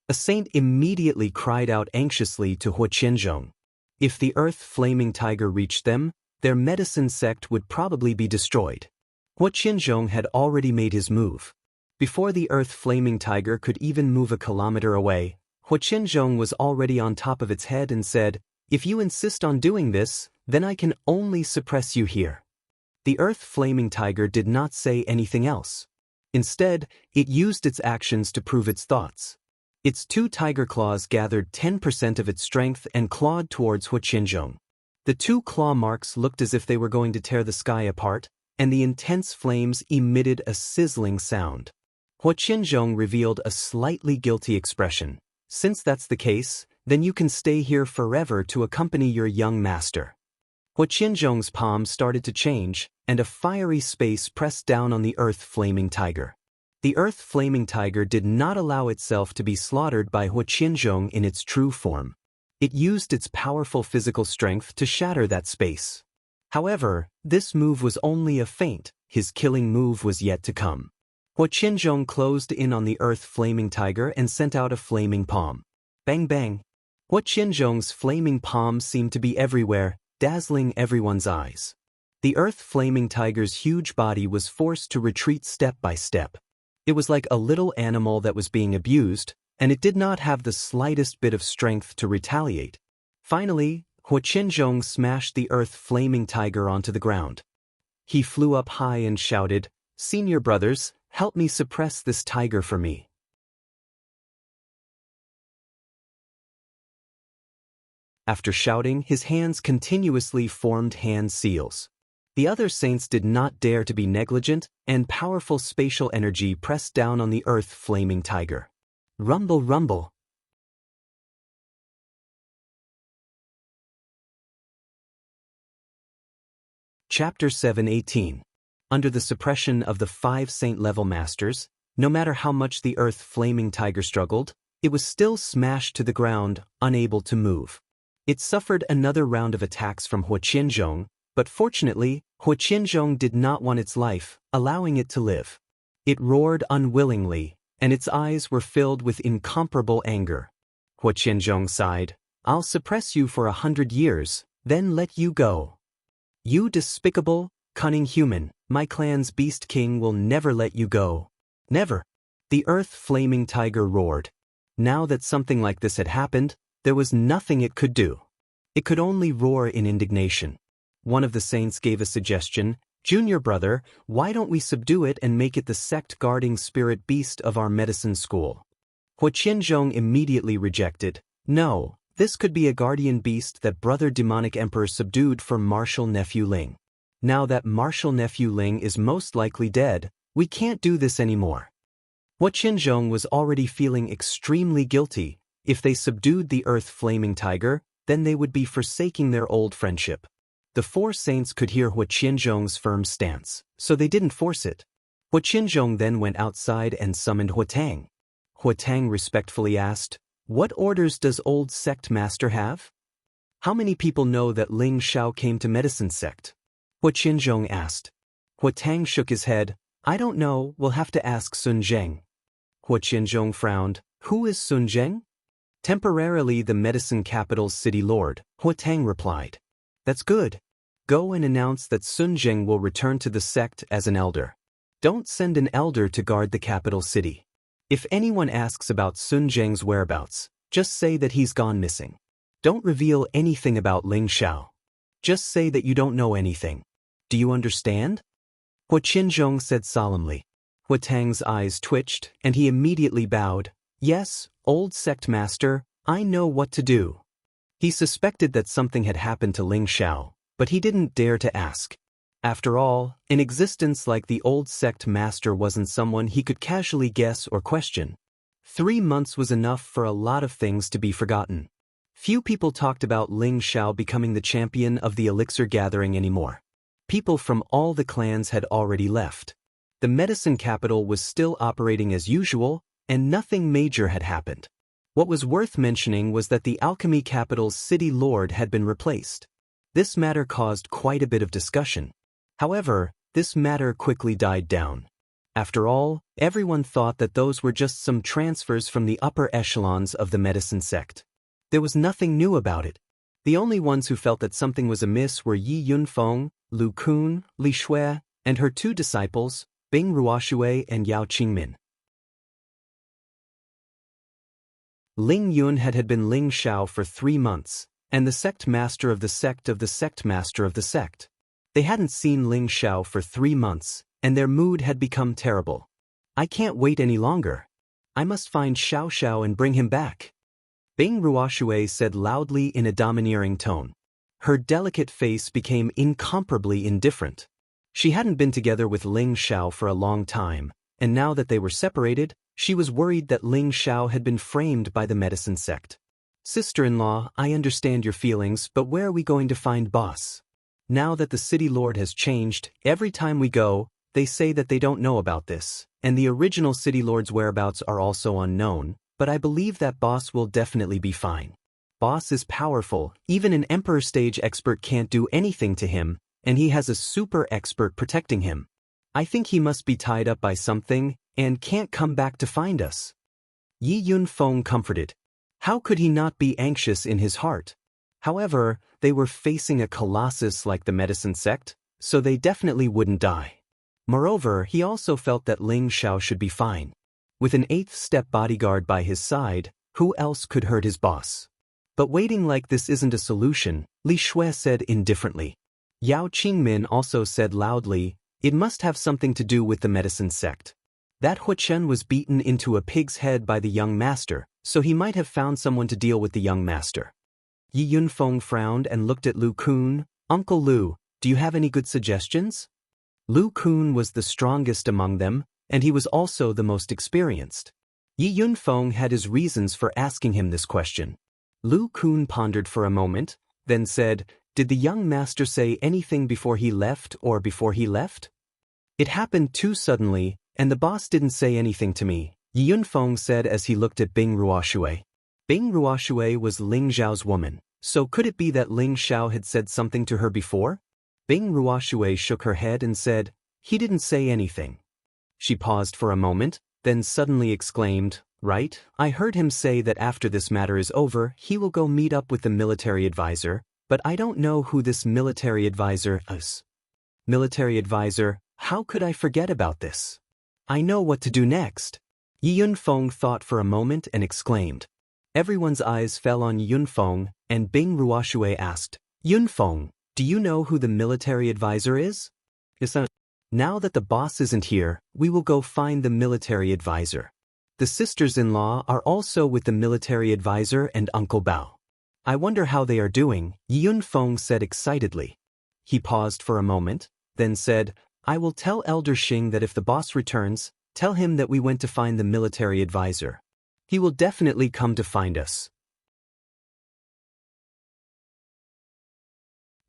A saint immediately cried out anxiously to Huoqianzhong. If the earth-flaming tiger reached them, their medicine sect would probably be destroyed. Huoqianzhong had already made his move. Before the earth-flaming tiger could even move a kilometer away, Huoqianzhong was already on top of its head and said, "If you insist on doing this, then I can only suppress you here." The earth-flaming tiger did not say anything else. Instead, it used its actions to prove its thoughts. Its 2 tiger claws gathered 10% of its strength and clawed towards Huoqianzhong. The 2 claw marks looked as if they were going to tear the sky apart, and the intense flames emitted a sizzling sound. Huoqianzhong revealed a slightly guilty expression. "Since that's the case, then you can stay here forever to accompany your young master." Huoqianzhong's palm started to change, and a fiery space pressed down on the earth-flaming tiger. The earth-flaming tiger did not allow itself to be slaughtered by Huoqianzhong in its true form. It used its powerful physical strength to shatter that space. However, this move was only a feint. His killing move was yet to come. Huoqianzhong closed in on the earth-flaming tiger and sent out a flaming palm. Bang bang. Huoqianzhong's flaming palm seemed to be everywhere, dazzling everyone's eyes. The earth-flaming tiger's huge body was forced to retreat step by step. It was like a little animal that was being abused, and it did not have the slightest bit of strength to retaliate. Finally, Huoqianzhong smashed the earth-flaming tiger onto the ground. He flew up high and shouted, "Senior brothers, help me suppress this tiger for me. After shouting, his hands continuously formed hand seals. The other saints did not dare to be negligent, and powerful spatial energy pressed down on the earth flaming tiger. Rumble, rumble. Chapter 7:18. Under the suppression of the 5 saint-level masters, no matter how much the earth flaming tiger struggled, it was still smashed to the ground, unable to move. It suffered another round of attacks from Huqianzhong, but fortunately, Huqianzhong did not want its life, allowing it to live. It roared unwillingly, and its eyes were filled with incomparable anger. Huqianzhong sighed, "I'll suppress you for 100 years, then let you go. You despicable, cunning human, my clan's beast king will never let you go. Never." The earth-flaming tiger roared. Now that something like this had happened, there was nothing it could do. It could only roar in indignation. One of the saints gave a suggestion, "Junior brother, why don't we subdue it and make it the sect-guarding spirit beast of our medicine school?" Huqianzhong immediately rejected, "No, this could be a guardian beast that brother demonic emperor subdued for martial nephew Ling. Now that martial nephew Ling is most likely dead, we can't do this anymore." Huqianzhong was already feeling extremely guilty. If they subdued the earth-flaming tiger, then they would be forsaking their old friendship. The 4 saints could hear Huqianzhong's firm stance, so they didn't force it. Huqianzhong then went outside and summoned Huatang. Huatang respectfully asked, "What orders does old sect master have? How many people know that Ling Shao came to medicine sect?" Huqianzhong asked. Huatang shook his head, "I don't know, we'll have to ask Sun Zheng." Huqianzhong frowned, "Who is Sun Zheng?" "Temporarily the medicine capital's city lord," Huatang replied. "That's good. Go and announce that Sun Zheng will return to the sect as an elder. Don't send an elder to guard the capital city. If anyone asks about Sun Zheng's whereabouts, just say that he's gone missing. Don't reveal anything about Ling Shao. Just say that you don't know anything. Do you understand?" Huqianzhong said solemnly. Huatang's eyes twitched, and he immediately bowed. "Yes, old sect master, I know what to do." He suspected that something had happened to Ling Shao, but he didn't dare to ask. After all, an existence like the old sect master wasn't someone he could casually guess or question. 3 months was enough for a lot of things to be forgotten. Few people talked about Ling Shao becoming the champion of the elixir gathering anymore. People from all the clans had already left. The medicine capital was still operating as usual, and nothing major had happened. What was worth mentioning was that the alchemy capital's city lord had been replaced. This matter caused quite a bit of discussion. However, this matter quickly died down. After all, everyone thought that those were just some transfers from the upper echelons of the medicine sect. There was nothing new about it. The only ones who felt that something was amiss were Yi Yunfeng, Lu Kun, Li Shui, and her 2 disciples, Bing Ruoshui and Yao Qingmin. Ling Yun had been Ling Shao for 3 months, and the sect master of the sect of the sect master of the sect. They hadn't seen Ling Shao for 3 months, and their mood had become terrible. "I can't wait any longer. I must find Xiao Xiao and bring him back," Bing Ruoshui said loudly in a domineering tone. Her delicate face became incomparably indifferent. She hadn't been together with Ling Shao for a long time, and now that they were separated, she was worried that Ling Shao had been framed by the medicine sect. "Sister-in-law, I understand your feelings, but where are we going to find boss? Now that the city lord has changed, every time we go, they say that they don't know about this, and the original city lord's whereabouts are also unknown, but I believe that boss will definitely be fine. Boss is powerful, even an emperor stage expert can't do anything to him, and he has a super expert protecting him. I think he must be tied up by something, and can't come back to find us." Yi Yunfeng comforted. How could he not be anxious in his heart? However, they were facing a colossus like the medicine sect, so they definitely wouldn't die. Moreover, he also felt that Ling Shao should be fine. With an 8th-step bodyguard by his side, who else could hurt his boss? But waiting like this isn't a solution, Li Shui said indifferently. Yao Qingmin also said loudly, "It must have something to do with the medicine sect. That Huchen was beaten into a pig's head by the young master, so he might have found someone to deal with the young master. Yi Yunfeng frowned and looked at Lu Kun. Uncle Lu, do you have any good suggestions? Lu Kun was the strongest among them, and he was also the most experienced. Yi Yunfeng had his reasons for asking him this question. Lu Kun pondered for a moment, then said, "Did the young master say anything before he left or before he left?" "It happened too suddenly, and the boss didn't say anything to me," Yi Yunfeng said as he looked at Bing Ruoshui. Bing Ruoshui was Ling Zhao's woman, so could it be that Ling Xiao had said something to her before? Bing Ruoshui shook her head and said, "He didn't say anything." She paused for a moment, then suddenly exclaimed, "Right, I heard him say that after this matter is over, he will go meet up with the military advisor, but I don't know who this military advisor is." "Military advisor, how could I forget about this? I know what to do next." Yi Yunfeng thought for a moment and exclaimed. Everyone's eyes fell on Yi Yunfeng, and Bing Ruoshui asked, "Yunfeng, do you know who the military advisor is?" "Now that the boss isn't here, we will go find the military advisor. The sisters-in-law are also with the military advisor and Uncle Bao. I wonder how they are doing," Yi Yunfeng said excitedly. He paused for a moment, then said, "I will tell Elder Xing that if the boss returns, tell him that we went to find the military advisor. He will definitely come to find us."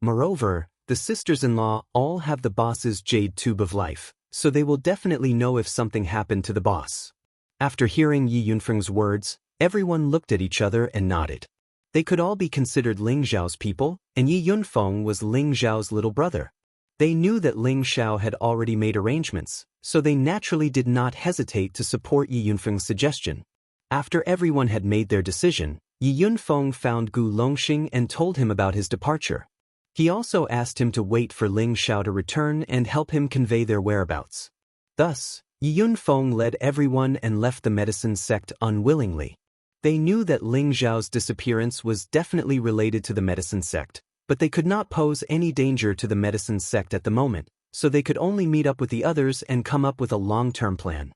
Moreover, the sisters-in-law all have the boss's jade tube of life, so they will definitely know if something happened to the boss. After hearing Yi Yunfeng's words, everyone looked at each other and nodded. They could all be considered Ling Zhao's people, and Yi Yunfeng was Ling Zhao's little brother. They knew that Ling Xiao had already made arrangements, so they naturally did not hesitate to support Yi Yunfeng's suggestion. After everyone had made their decision, Yi Yunfeng found Gu Longxing and told him about his departure. He also asked him to wait for Ling Xiao to return and help him convey their whereabouts. Thus, Yi Yunfeng led everyone and left the medicine sect unwillingly. They knew that Ling Zhao's disappearance was definitely related to the medicine sect, but they could not pose any danger to the medicine sect at the moment, so they could only meet up with the others and come up with a long-term plan.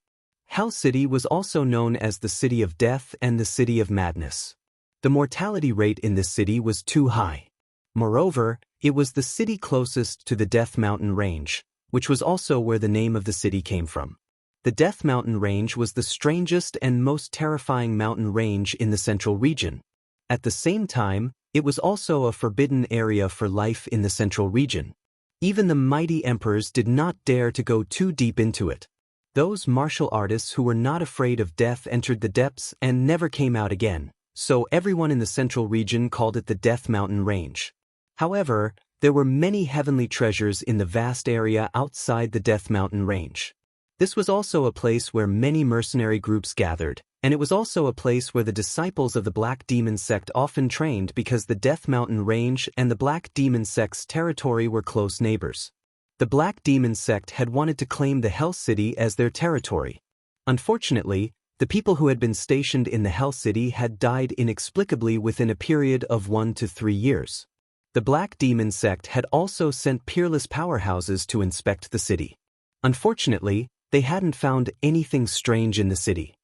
Hell City was also known as the City of Death and the City of Madness. The mortality rate in this city was too high. Moreover, it was the city closest to the Death Mountain Range, which was also where the name of the city came from. The Death Mountain Range was the strangest and most terrifying mountain range in the central region. At the same time, it was also a forbidden area for life in the central region. Even the mighty emperors did not dare to go too deep into it. Those martial artists who were not afraid of death entered the depths and never came out again, so everyone in the central region called it the Death Mountain Range. However, there were many heavenly treasures in the vast area outside the Death Mountain Range. This was also a place where many mercenary groups gathered, and it was also a place where the disciples of the Black Demon sect often trained because the Death Mountain Range and the Black Demon sect's territory were close neighbors. The Black Demon sect had wanted to claim the Hell City as their territory. Unfortunately, the people who had been stationed in the Hell City had died inexplicably within a period of 1 to 3 years. The Black Demon sect had also sent peerless powerhouses to inspect the city. Unfortunately, they hadn't found anything strange in the city.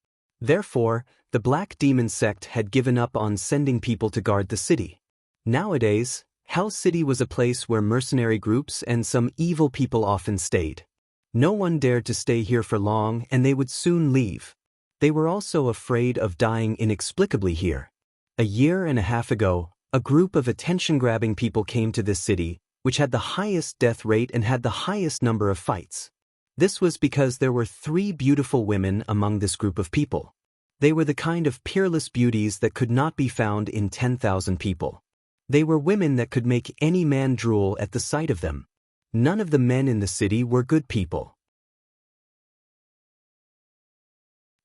Therefore, the Black Demon sect had given up on sending people to guard the city. Nowadays, Hell City was a place where mercenary groups and some evil people often stayed. No one dared to stay here for long, and they would soon leave. They were also afraid of dying inexplicably here. A year and a half ago, a group of attention-grabbing people came to this city, which had the highest death rate and had the highest number of fights. This was because there were 3 beautiful women among this group of people. They were the kind of peerless beauties that could not be found in 10,000 people. They were women that could make any man drool at the sight of them. None of the men in the city were good people.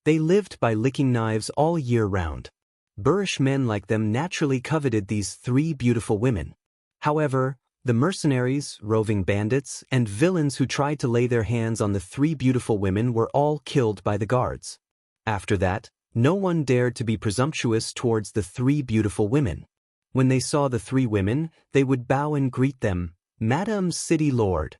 They lived by licking knives all year round. Boorish men like them naturally coveted these 3 beautiful women. However, the mercenaries, roving bandits, and villains who tried to lay their hands on the 3 beautiful women were all killed by the guards. After that, no one dared to be presumptuous towards the 3 beautiful women. When they saw the 3 women, they would bow and greet them, "Madam City Lord."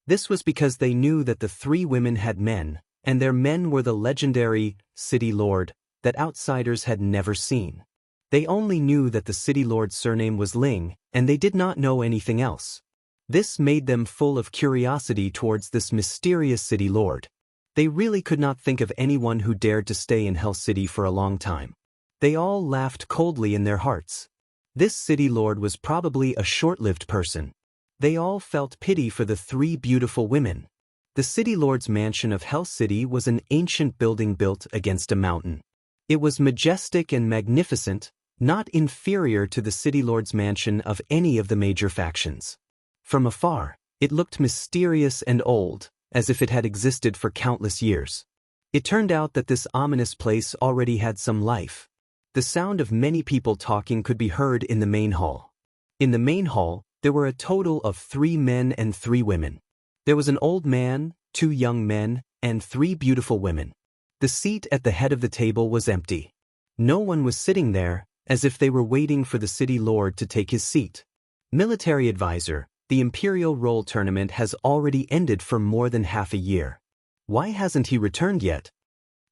This was because they knew that the 3 women had men, and their men were the legendary City Lord that outsiders had never seen. They only knew that the City Lord's surname was Ling, and they did not know anything else. This made them full of curiosity towards this mysterious City Lord. They really could not think of anyone who dared to stay in Hell City for a long time. They all laughed coldly in their hearts. This City Lord was probably a short-lived person. They all felt pity for the three beautiful women. The City Lord's mansion of Hell City was an ancient building built against a mountain. It was majestic and magnificent, not inferior to the City Lord's mansion of any of the major factions. From afar, it looked mysterious and old, as if it had existed for countless years. It turned out that this ominous place already had some life. The sound of many people talking could be heard in the main hall. In the main hall, there were a total of 3 men and 3 women. There was an old man, 2 young men, and 3 beautiful women. The seat at the head of the table was empty. No one was sitting there, as if they were waiting for the City Lord to take his seat. Military advisor, the Imperial Roll Tournament has already ended for more than half a year. Why hasn't he returned yet?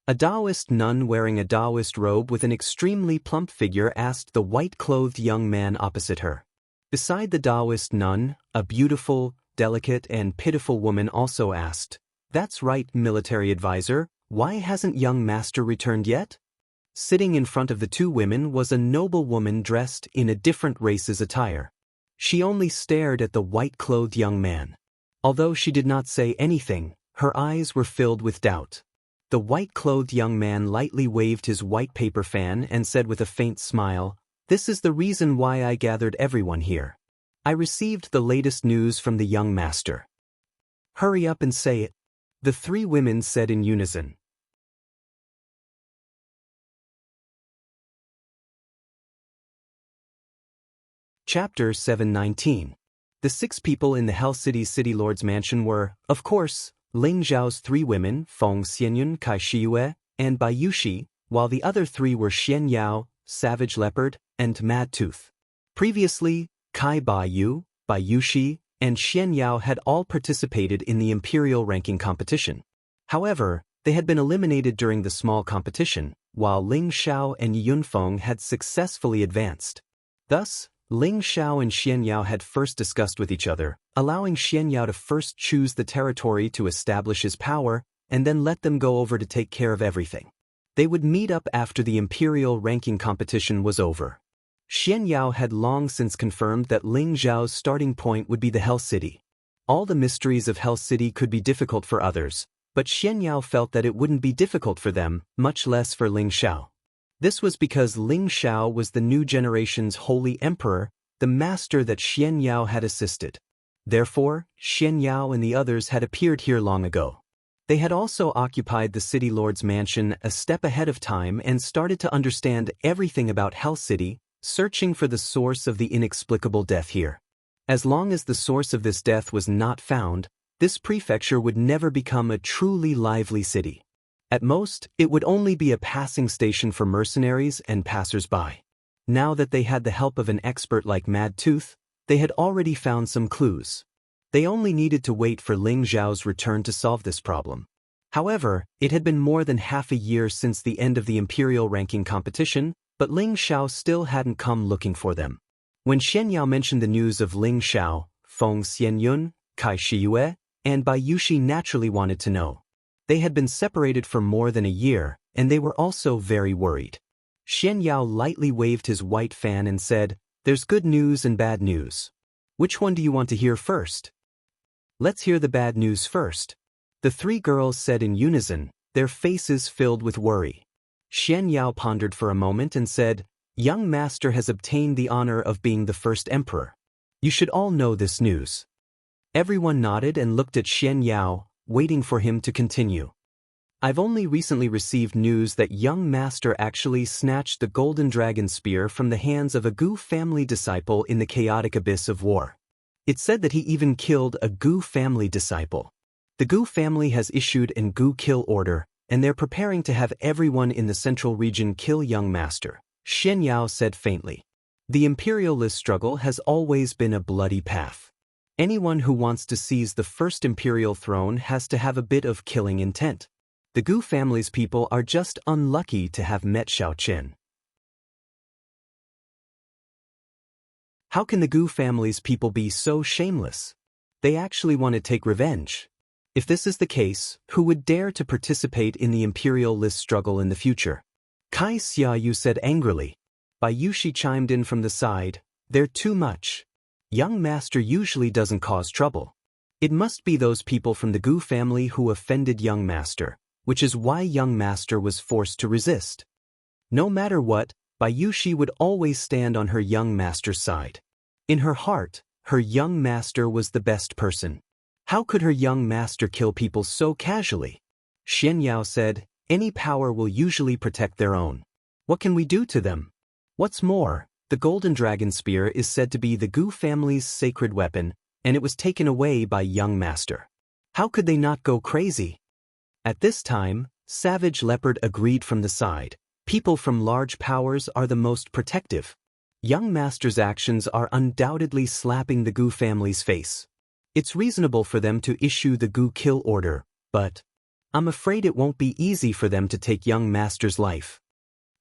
A Taoist nun wearing a Taoist robe with an extremely plump figure asked the white-clothed young man opposite her. Beside the Taoist nun, a beautiful, delicate and pitiful woman also asked, "That's right, military advisor, why hasn't young master returned yet?" Sitting in front of the 2 women was a noble woman dressed in a different race's attire. She only stared at the white-clothed young man. Although she did not say anything, her eyes were filled with doubt. The white-clothed young man lightly waved his white paper fan and said with a faint smile, "This is the reason why I gathered everyone here. I received the latest news from the young master." "Hurry up and say it," the 3 women said in unison. Chapter 719. The 6 people in the Hell City's City Lord's mansion were, of course, Ling Zhao's 3 women, Feng Xianyun, Kai Shiyue, and Bai Yushi, while the other 3 were Xian Yao, Savage Leopard, and Mad Tooth. Previously, Kai Bai Yushi, and Xian Yao had all participated in the Imperial ranking competition. However, they had been eliminated during the small competition, while Ling Xiao and Yunfeng had successfully advanced. Thus, Ling Xiao and Xian Yao had first discussed with each other, allowing Xian Yao to first choose the territory to establish his power, and then let them go over to take care of everything. They would meet up after the Imperial ranking competition was over. Xian Yao had long since confirmed that Ling Zhao's starting point would be the Hell City. All the mysteries of Hell City could be difficult for others, but Xian Yao felt that it wouldn't be difficult for them, much less for Ling Xiao. This was because Ling Xiao was the new generation's holy emperor, the master that Xian Yao had assisted. Therefore, Xian Yao and the others had appeared here long ago. They had also occupied the City Lord's mansion a step ahead of time and started to understand everything about Hell City, searching for the source of the inexplicable death here. As long as the source of this death was not found, this prefecture would never become a truly lively city. At most, it would only be a passing station for mercenaries and passers-by. Now that they had the help of an expert like Mad Tooth, they had already found some clues. They only needed to wait for Ling Zhao's return to solve this problem. However, it had been more than half a year since the end of the Imperial ranking competition, but Ling Xiao still hadn't come looking for them. When Xian Yao mentioned the news of Ling Xiao, Feng Xianyun, Kai Shiyue, and Bai Yushi naturally wanted to know. They had been separated for more than a year, and they were also very worried. Xian Yao lightly waved his white fan and said, "There's good news and bad news. Which one do you want to hear first?" "Let's hear the bad news first," the 3 girls said in unison, their faces filled with worry. Xian Yao pondered for a moment and said, "Young master has obtained the honor of being the first emperor. You should all know this news." Everyone nodded and looked at Xian Yao, waiting for him to continue. "I've only recently received news that young master actually snatched the golden dragon spear from the hands of a Gu family disciple in the chaotic abyss of war. It's said that he even killed a Gu family disciple. The Gu family has issued an Gu kill order, and they're preparing to have everyone in the central region kill young master," Xian Yao said faintly. "The imperialist struggle has always been a bloody path. Anyone who wants to seize the first imperial throne has to have a bit of killing intent. The Gu family's people are just unlucky to have met Xiao Qin. How can the Gu family's people be so shameless? They actually want to take revenge. If this is the case, who would dare to participate in the imperial list struggle in the future? Kai Xiaoyu said angrily. Bai Yushi chimed in from the side, they're too much. Young master usually doesn't cause trouble. It must be those people from the Gu family who offended young master, which is why young master was forced to resist. No matter what, Bai Yushi would always stand on her young master's side. In her heart, her young master was the best person. How could her young master kill people so casually? Xian Yao said, any power will usually protect their own. What can we do to them? What's more, the Golden Dragon Spear is said to be the Gu family's sacred weapon, and it was taken away by young master. How could they not go crazy? At this time, Savage Leopard agreed from the side. People from large powers are the most protective. Young master's actions are undoubtedly slapping the Gu family's face. It's reasonable for them to issue the Gu kill order, but I'm afraid it won't be easy for them to take young master's life.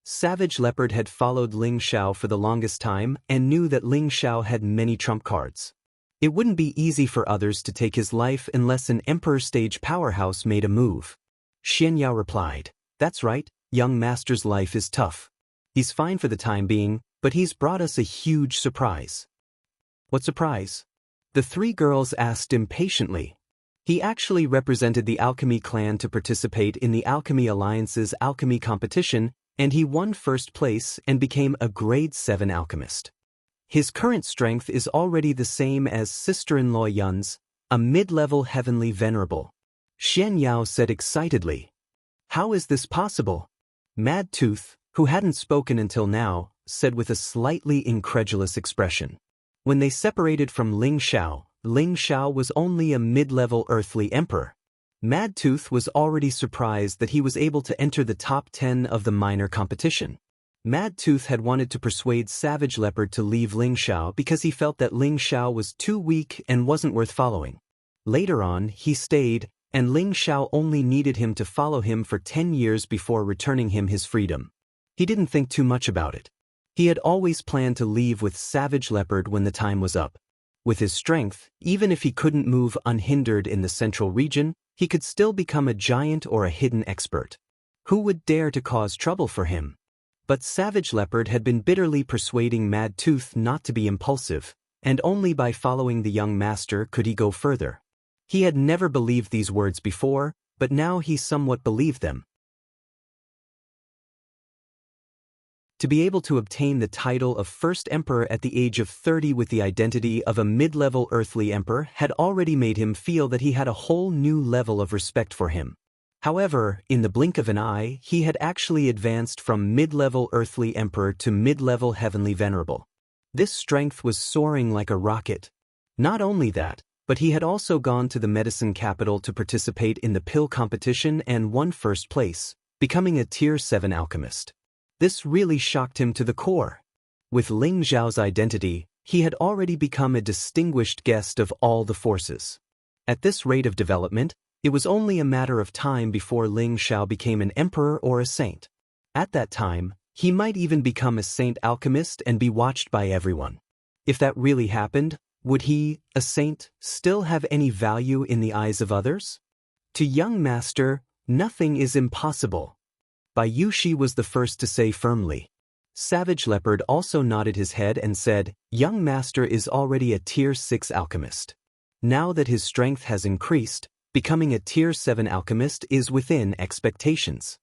Savage Leopard had followed Ling Xiao for the longest time and knew that Ling Xiao had many trump cards. It wouldn't be easy for others to take his life unless an Emperor stage powerhouse made a move. Xian Yao replied, that's right, young master's life is tough. He's fine for the time being, but he's brought us a huge surprise. What surprise? The three girls asked impatiently. He actually represented the Alchemy clan to participate in the Alchemy Alliance's alchemy competition, and he won first place and became a grade 7 alchemist. His current strength is already the same as sister-in-law Yun's, a mid-level heavenly venerable. Xian Yao said excitedly. How is this possible? Mad Tooth, who hadn't spoken until now, said with a slightly incredulous expression. When they separated from Ling Xiao was only a mid-level earthly emperor. Mad Tooth was already surprised that he was able to enter the top 10 of the minor competition. Mad Tooth had wanted to persuade Savage Leopard to leave Ling Xiao because he felt that Ling Xiao was too weak and wasn't worth following. Later on, he stayed, and Ling Xiao only needed him to follow him for 10 years before returning him his freedom. He didn't think too much about it. He had always planned to leave with Savage Leopard when the time was up. With his strength, even if he couldn't move unhindered in the central region, he could still become a giant or a hidden expert. Who would dare to cause trouble for him? But Savage Leopard had been bitterly persuading Mad Tooth not to be impulsive, and only by following the young master could he go further. He had never believed these words before, but now he somewhat believed them. To be able to obtain the title of First Emperor at the age of 30 with the identity of a mid-level earthly emperor had already made him feel that he had a whole new level of respect for him. However, in the blink of an eye, he had actually advanced from mid-level earthly emperor to mid-level heavenly venerable. This strength was soaring like a rocket. Not only that, but he had also gone to the medicine capital to participate in the pill competition and won first place, becoming a tier 7 alchemist. This really shocked him to the core. With Ling Xiao's identity, he had already become a distinguished guest of all the forces. At this rate of development, it was only a matter of time before Ling Xiao became an emperor or a saint. At that time, he might even become a saint alchemist and be watched by everyone. If that really happened, would he, a saint, still have any value in the eyes of others? To young master, nothing is impossible. Bai Yushi was the first to say firmly. Savage Leopard also nodded his head and said, young master is already a tier 6 alchemist. Now that his strength has increased, becoming a tier 7 alchemist is within expectations.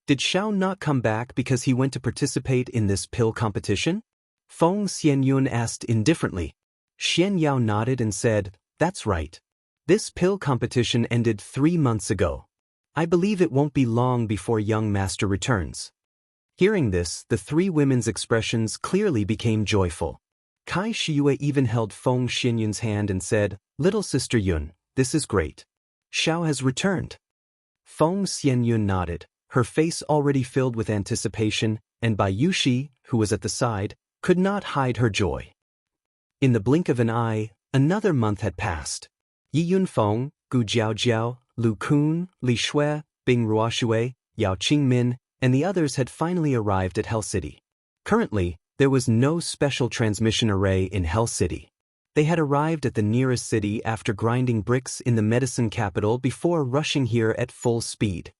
Did Xiao not come back because he went to participate in this pill competition? Feng Xianyun asked indifferently. Xian Yao nodded and said, that's right. This pill competition ended 3 months ago. I believe it won't be long before young master returns. Hearing this, the three women's expressions clearly became joyful. Kai Shiyue even held Feng Xianyun's hand and said, little sister Yun, this is great. Xiao has returned. Feng Xianyun nodded, her face already filled with anticipation, and Bai Yushi, who was at the side, could not hide her joy. In the blink of an eye, another month had passed. Yi Yunfeng, Gu Jiaojiao, Lu Kun, Li Shui, Bing Ruoshui, Yao Qingmin, and the others had finally arrived at Hell City. Currently, there was no special transmission array in Hell City. They had arrived at the nearest city after grinding bricks in the medicine capital before rushing here at full speed.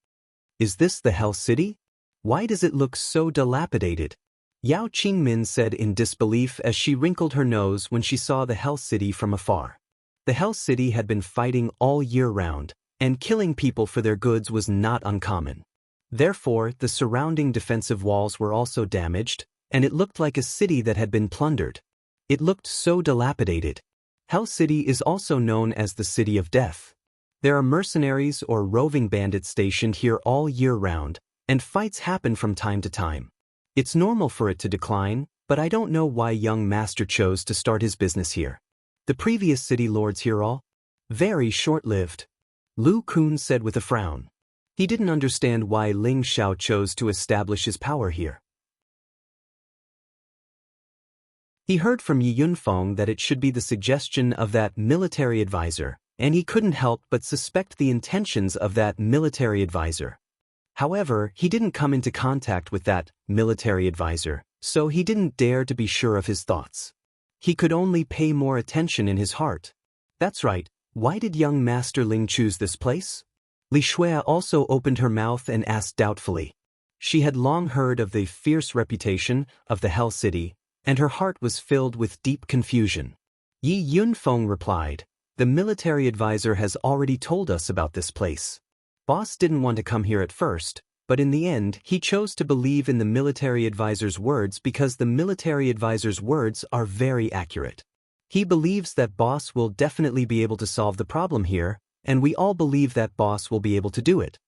Is this the Hell City? Why does it look so dilapidated? Yao Qingmin said in disbelief as she wrinkled her nose when she saw the Hell City from afar. The Hell City had been fighting all year round, and killing people for their goods was not uncommon. Therefore, the surrounding defensive walls were also damaged, and it looked like a city that had been plundered. It looked so dilapidated. Hell City is also known as the City of Death. There are mercenaries or roving bandits stationed here all year round, and fights happen from time to time. It's normal for it to decline, but I don't know why young master chose to start his business here. The previous city lords here all? Very short-lived. Lu Kun said with a frown. He didn't understand why Ling Xiao chose to establish his power here. He heard from Yi Yunfeng that it should be the suggestion of that military advisor, and he couldn't help but suspect the intentions of that military advisor. However, he didn't come into contact with that military advisor, so he didn't dare to be sure of his thoughts. He could only pay more attention in his heart. That's right, why did young Master Ling choose this place? Li Shuya also opened her mouth and asked doubtfully. She had long heard of the fierce reputation of the Hell City, and her heart was filled with deep confusion. Yi Yunfeng replied, "The military advisor has already told us about this place. Boss didn't want to come here at first, but in the end he chose to believe in the military advisor's words because the military advisor's words are very accurate. He believes that boss will definitely be able to solve the problem here, and we all believe that boss will be able to do it."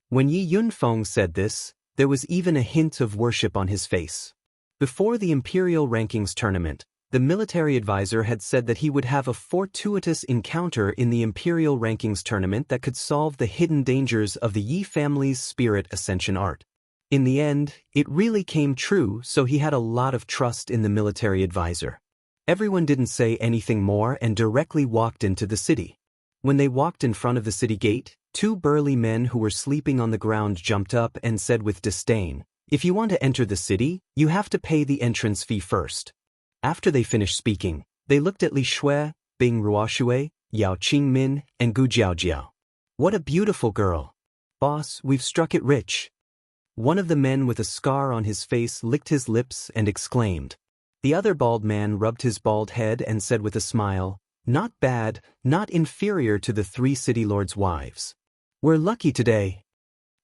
When Yi Yunfeng said this, there was even a hint of worship on his face. Before the Imperial Rankings tournament, the military advisor had said that he would have a fortuitous encounter in the Imperial Rankings tournament that could solve the hidden dangers of the Yi family's spirit ascension art. In the end, it really came true, so he had a lot of trust in the military advisor. Everyone didn't say anything more and directly walked into the city. When they walked in front of the city gate, two burly men who were sleeping on the ground jumped up and said with disdain, "If you want to enter the city, you have to pay the entrance fee first." After they finished speaking, they looked at Li Shuya, Bing Ruoshui, Yao Qingmin, and Gu Jiaojiao. "What a beautiful girl. Boss, we've struck it rich." One of the men with a scar on his face licked his lips and exclaimed. The other bald man rubbed his bald head and said with a smile, "Not bad, not inferior to the 3 city lords' wives. We're lucky today."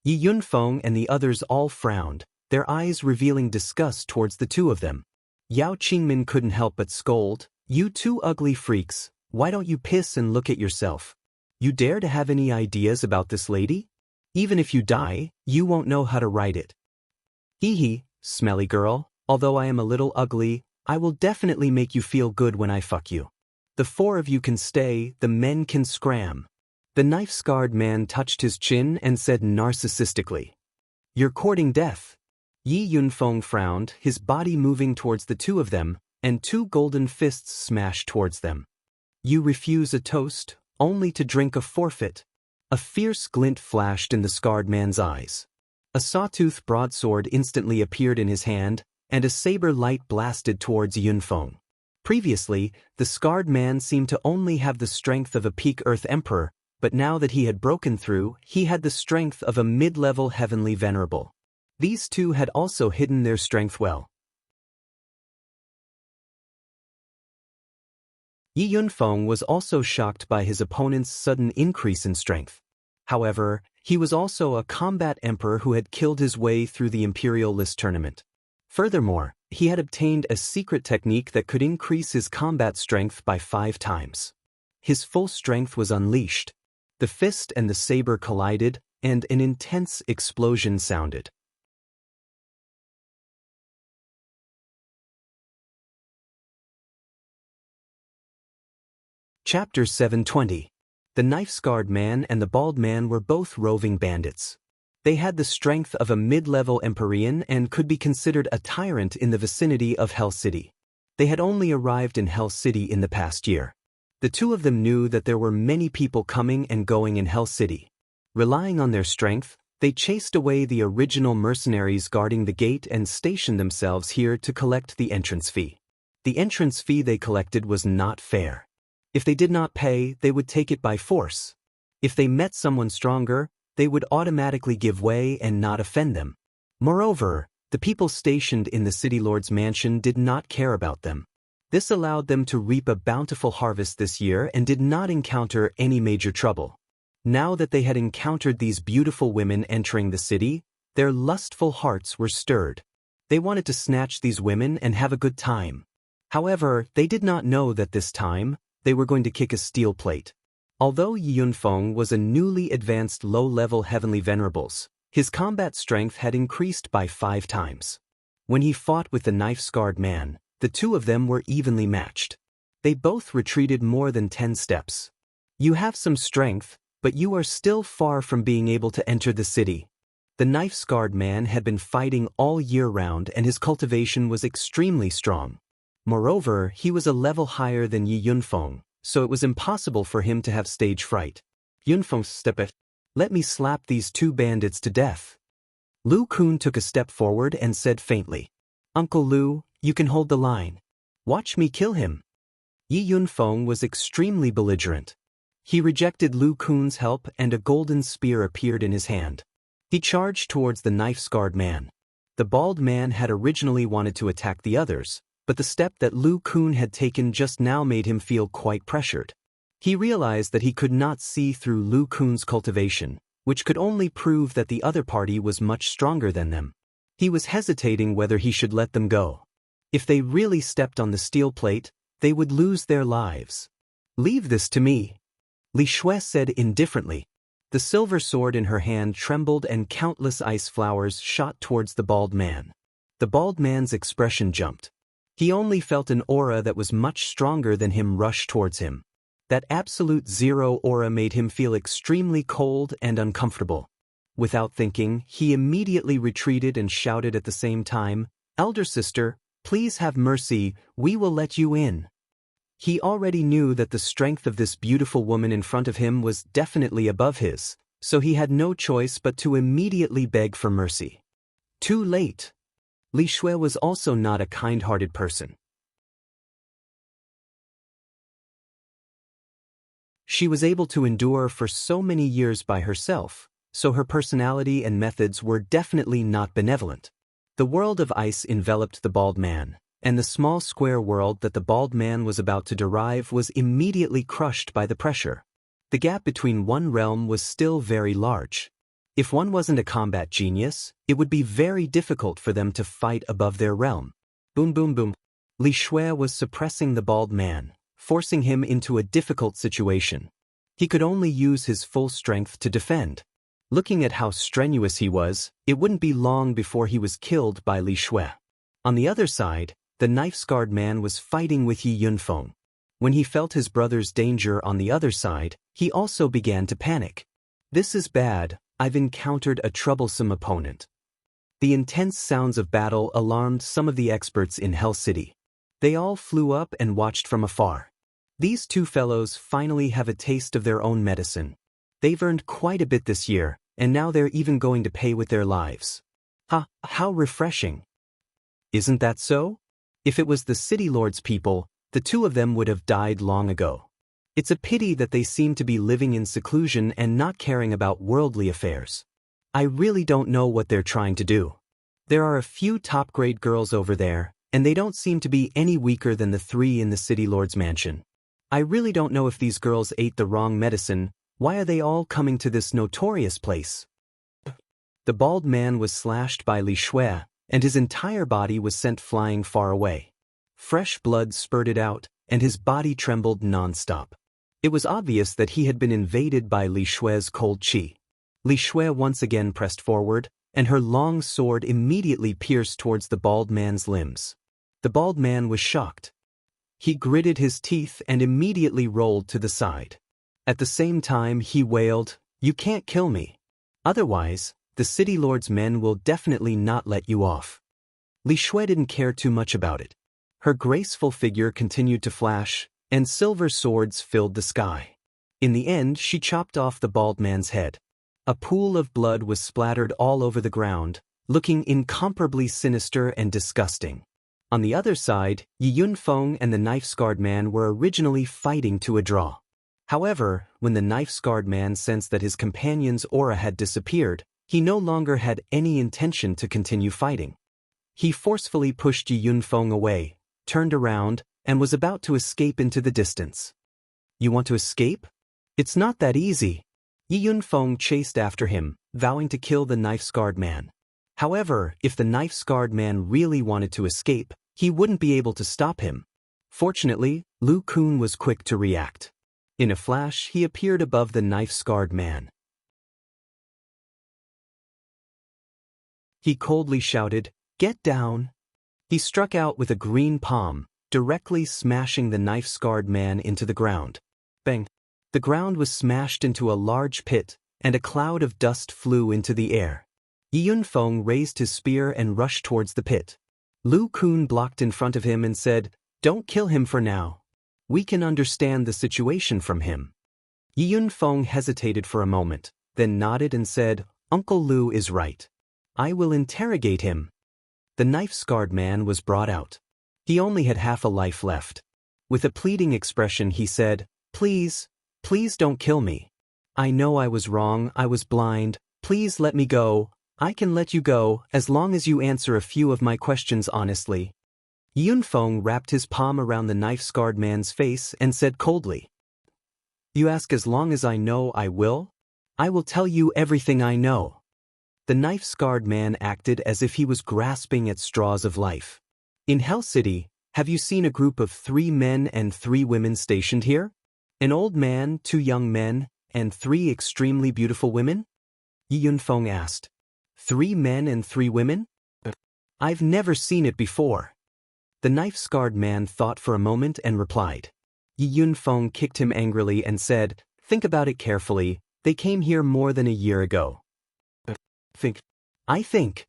Yi Yunfeng and the others all frowned, their eyes revealing disgust towards the two of them. Yao Qingmin couldn't help but scold, "You two ugly freaks, why don't you piss and look at yourself? You dare to have any ideas about this lady? Even if you die, you won't know how to write it. Hee hee, smelly girl, although I am a little ugly, I will definitely make you feel good when I fuck you. The 4 of you can stay, the men can scram." The knife-scarred man touched his chin and said narcissistically, "You're courting death." Yi Yunfeng frowned, his body moving towards the two of them, and 2 golden fists smashed towards them. "You refuse a toast, only to drink a forfeit." A fierce glint flashed in the scarred man's eyes. A sawtooth broadsword instantly appeared in his hand, and a saber light blasted towards Yunfeng. Previously, the scarred man seemed to only have the strength of a peak Earth Emperor, but now that he had broken through, he had the strength of a mid-level heavenly venerable. These two had also hidden their strength well. Yi Yunfeng was also shocked by his opponent's sudden increase in strength. However, he was also a combat emperor who had killed his way through the Imperial List tournament. Furthermore, he had obtained a secret technique that could increase his combat strength by 5 times. His full strength was unleashed. The fist and the saber collided, and an intense explosion sounded. Chapter 720. The knife-scarred man and the bald man were both roving bandits. They had the strength of a mid-level Empyrean and could be considered a tyrant in the vicinity of Hell City. They had only arrived in Hell City in the past year. The two of them knew that there were many people coming and going in Hell City. Relying on their strength, they chased away the original mercenaries guarding the gate and stationed themselves here to collect the entrance fee. The entrance fee they collected was not fair. If they did not pay, they would take it by force. If they met someone stronger, they would automatically give way and not offend them. Moreover, the people stationed in the city lord's mansion did not care about them. This allowed them to reap a bountiful harvest this year and did not encounter any major trouble. Now that they had encountered these beautiful women entering the city, their lustful hearts were stirred. They wanted to snatch these women and have a good time. However, they did not know that this time, they were going to kick a steel plate. Although Yi Yunfeng was a newly advanced low-level heavenly venerables, his combat strength had increased by 5 times. When he fought with the knife-scarred man, the two of them were evenly matched. They both retreated more than 10 steps. You have some strength, but you are still far from being able to enter the city. The knife-scarred man had been fighting all year round and his cultivation was extremely strong. Moreover, he was a level higher than Yi Yunfeng, so it was impossible for him to have stage fright. Yunfeng stepped. Let me slap these 2 bandits to death. Lu Kun took a step forward and said faintly, Uncle Lu, you can hold the line. Watch me kill him. Yi Yunfeng was extremely belligerent. He rejected Lu Kun's help and a golden spear appeared in his hand. He charged towards the knife-scarred man. The bald man had originally wanted to attack the others, but the step that Lu Kun had taken just now made him feel quite pressured. He realized that he could not see through Lu Kun's cultivation, which could only prove that the other party was much stronger than them. He was hesitating whether he should let them go. If they really stepped on the steel plate, they would lose their lives. Leave this to me, Li Shui said indifferently. The silver sword in her hand trembled and countless ice flowers shot towards the bald man. The bald man's expression jumped. He only felt an aura that was much stronger than him rush towards him. That absolute zero aura made him feel extremely cold and uncomfortable. Without thinking, he immediately retreated and shouted at the same time, Elder sister, please have mercy, we will let you in. He already knew that the strength of this beautiful woman in front of him was definitely above his, so he had no choice but to immediately beg for mercy. Too late. Li Shui was also not a kind-hearted person. She was able to endure for so many years by herself, so her personality and methods were definitely not benevolent. The world of ice enveloped the bald man, and the small square world that the bald man was about to derive was immediately crushed by the pressure. The gap between one realm was still very large. If one wasn't a combat genius, it would be very difficult for them to fight above their realm. Boom boom boom. Li Shui was suppressing the bald man, forcing him into a difficult situation. He could only use his full strength to defend. Looking at how strenuous he was, it wouldn't be long before he was killed by Li Shui. On the other side, the knife-scarred man was fighting with Yi Yunfeng. When he felt his brother's danger on the other side, he also began to panic. This is bad, I've encountered a troublesome opponent. The intense sounds of battle alarmed some of the experts in Hell City. They all flew up and watched from afar. These 2 fellows finally have a taste of their own medicine. They've earned quite a bit this year, and now they're even going to pay with their lives. How refreshing. Isn't that so? If it was the city lord's people, the 2 of them would have died long ago. It's a pity that they seem to be living in seclusion and not caring about worldly affairs. I really don't know what they're trying to do. There are a few top-grade girls over there, and they don't seem to be any weaker than the 3 in the city lord's mansion. I really don't know if these girls ate the wrong medicine. Why are they all coming to this notorious place? The bald man was slashed by Li Shui, and his entire body was sent flying far away. Fresh blood spurted out, and his body trembled non-stop. It was obvious that he had been invaded by Li Shui's cold qi. Li Shui once again pressed forward, and her long sword immediately pierced towards the bald man's limbs. The bald man was shocked. He gritted his teeth and immediately rolled to the side. At the same time he wailed, "You can't kill me. Otherwise, the city lord's men will definitely not let you off." Li Shui didn't care too much about it. Her graceful figure continued to flash, and silver swords filled the sky. In the end, she chopped off the bald man's head. A pool of blood was splattered all over the ground, looking incomparably sinister and disgusting. On the other side, Yi Yunfeng and the knife-scarred man were originally fighting to a draw. However, when the knife-scarred man sensed that his companion's aura had disappeared, he no longer had any intention to continue fighting. He forcefully pushed Yi Yunfeng away, turned around, and was about to escape into the distance. "You want to escape? It's not that easy." Yi Yunfeng chased after him, vowing to kill the knife-scarred man. However, if the knife-scarred man really wanted to escape, he wouldn't be able to stop him. Fortunately, Lu Kun was quick to react. In a flash, he appeared above the knife-scarred man. He coldly shouted, "Get down!" He struck out with a green palm, directly smashing the knife-scarred man into the ground. Bang! The ground was smashed into a large pit, and a cloud of dust flew into the air. Yi Yunfeng raised his spear and rushed towards the pit. Lu Kun blocked in front of him and said, "Don't kill him for now. We can understand the situation from him." Yi Yunfeng hesitated for a moment, then nodded and said, "Uncle Lu is right. I will interrogate him." The knife-scarred man was brought out. He only had half a life left. With a pleading expression he said, "Please, please don't kill me. I know I was wrong, I was blind. Please let me go. I can let you go as long as you answer a few of my questions honestly." Yi Yunfeng wrapped his palm around the knife-scarred man's face and said coldly, "You ask as long as I know I will? I will tell you everything I know." The knife-scarred man acted as if he was grasping at straws of life. "In Hell City, have you seen a group of 3 men and 3 women stationed here? An old man, 2 young men, and 3 extremely beautiful women?" Yi Yunfeng asked. 3 men and 3 women? I've never seen it before." The knife-scarred man thought for a moment and replied. Yi Yunfeng kicked him angrily and said, "Think about it carefully. They came here more than a year ago." I think.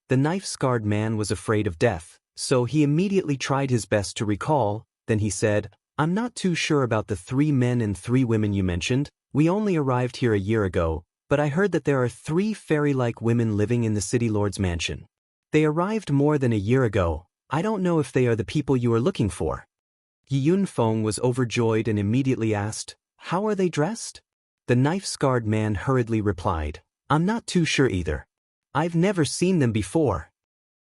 The knife-scarred man was afraid of death, so he immediately tried his best to recall. Then he said, "I'm not too sure about the 3 men and 3 women you mentioned. We only arrived here a year ago, but I heard that there are 3 fairy-like women living in the city lord's mansion. They arrived more than a year ago. I don't know if they are the people you are looking for." Yi Yunfeng was overjoyed and immediately asked, "How are they dressed?" The knife-scarred man hurriedly replied, "I'm not too sure either. I've never seen them before."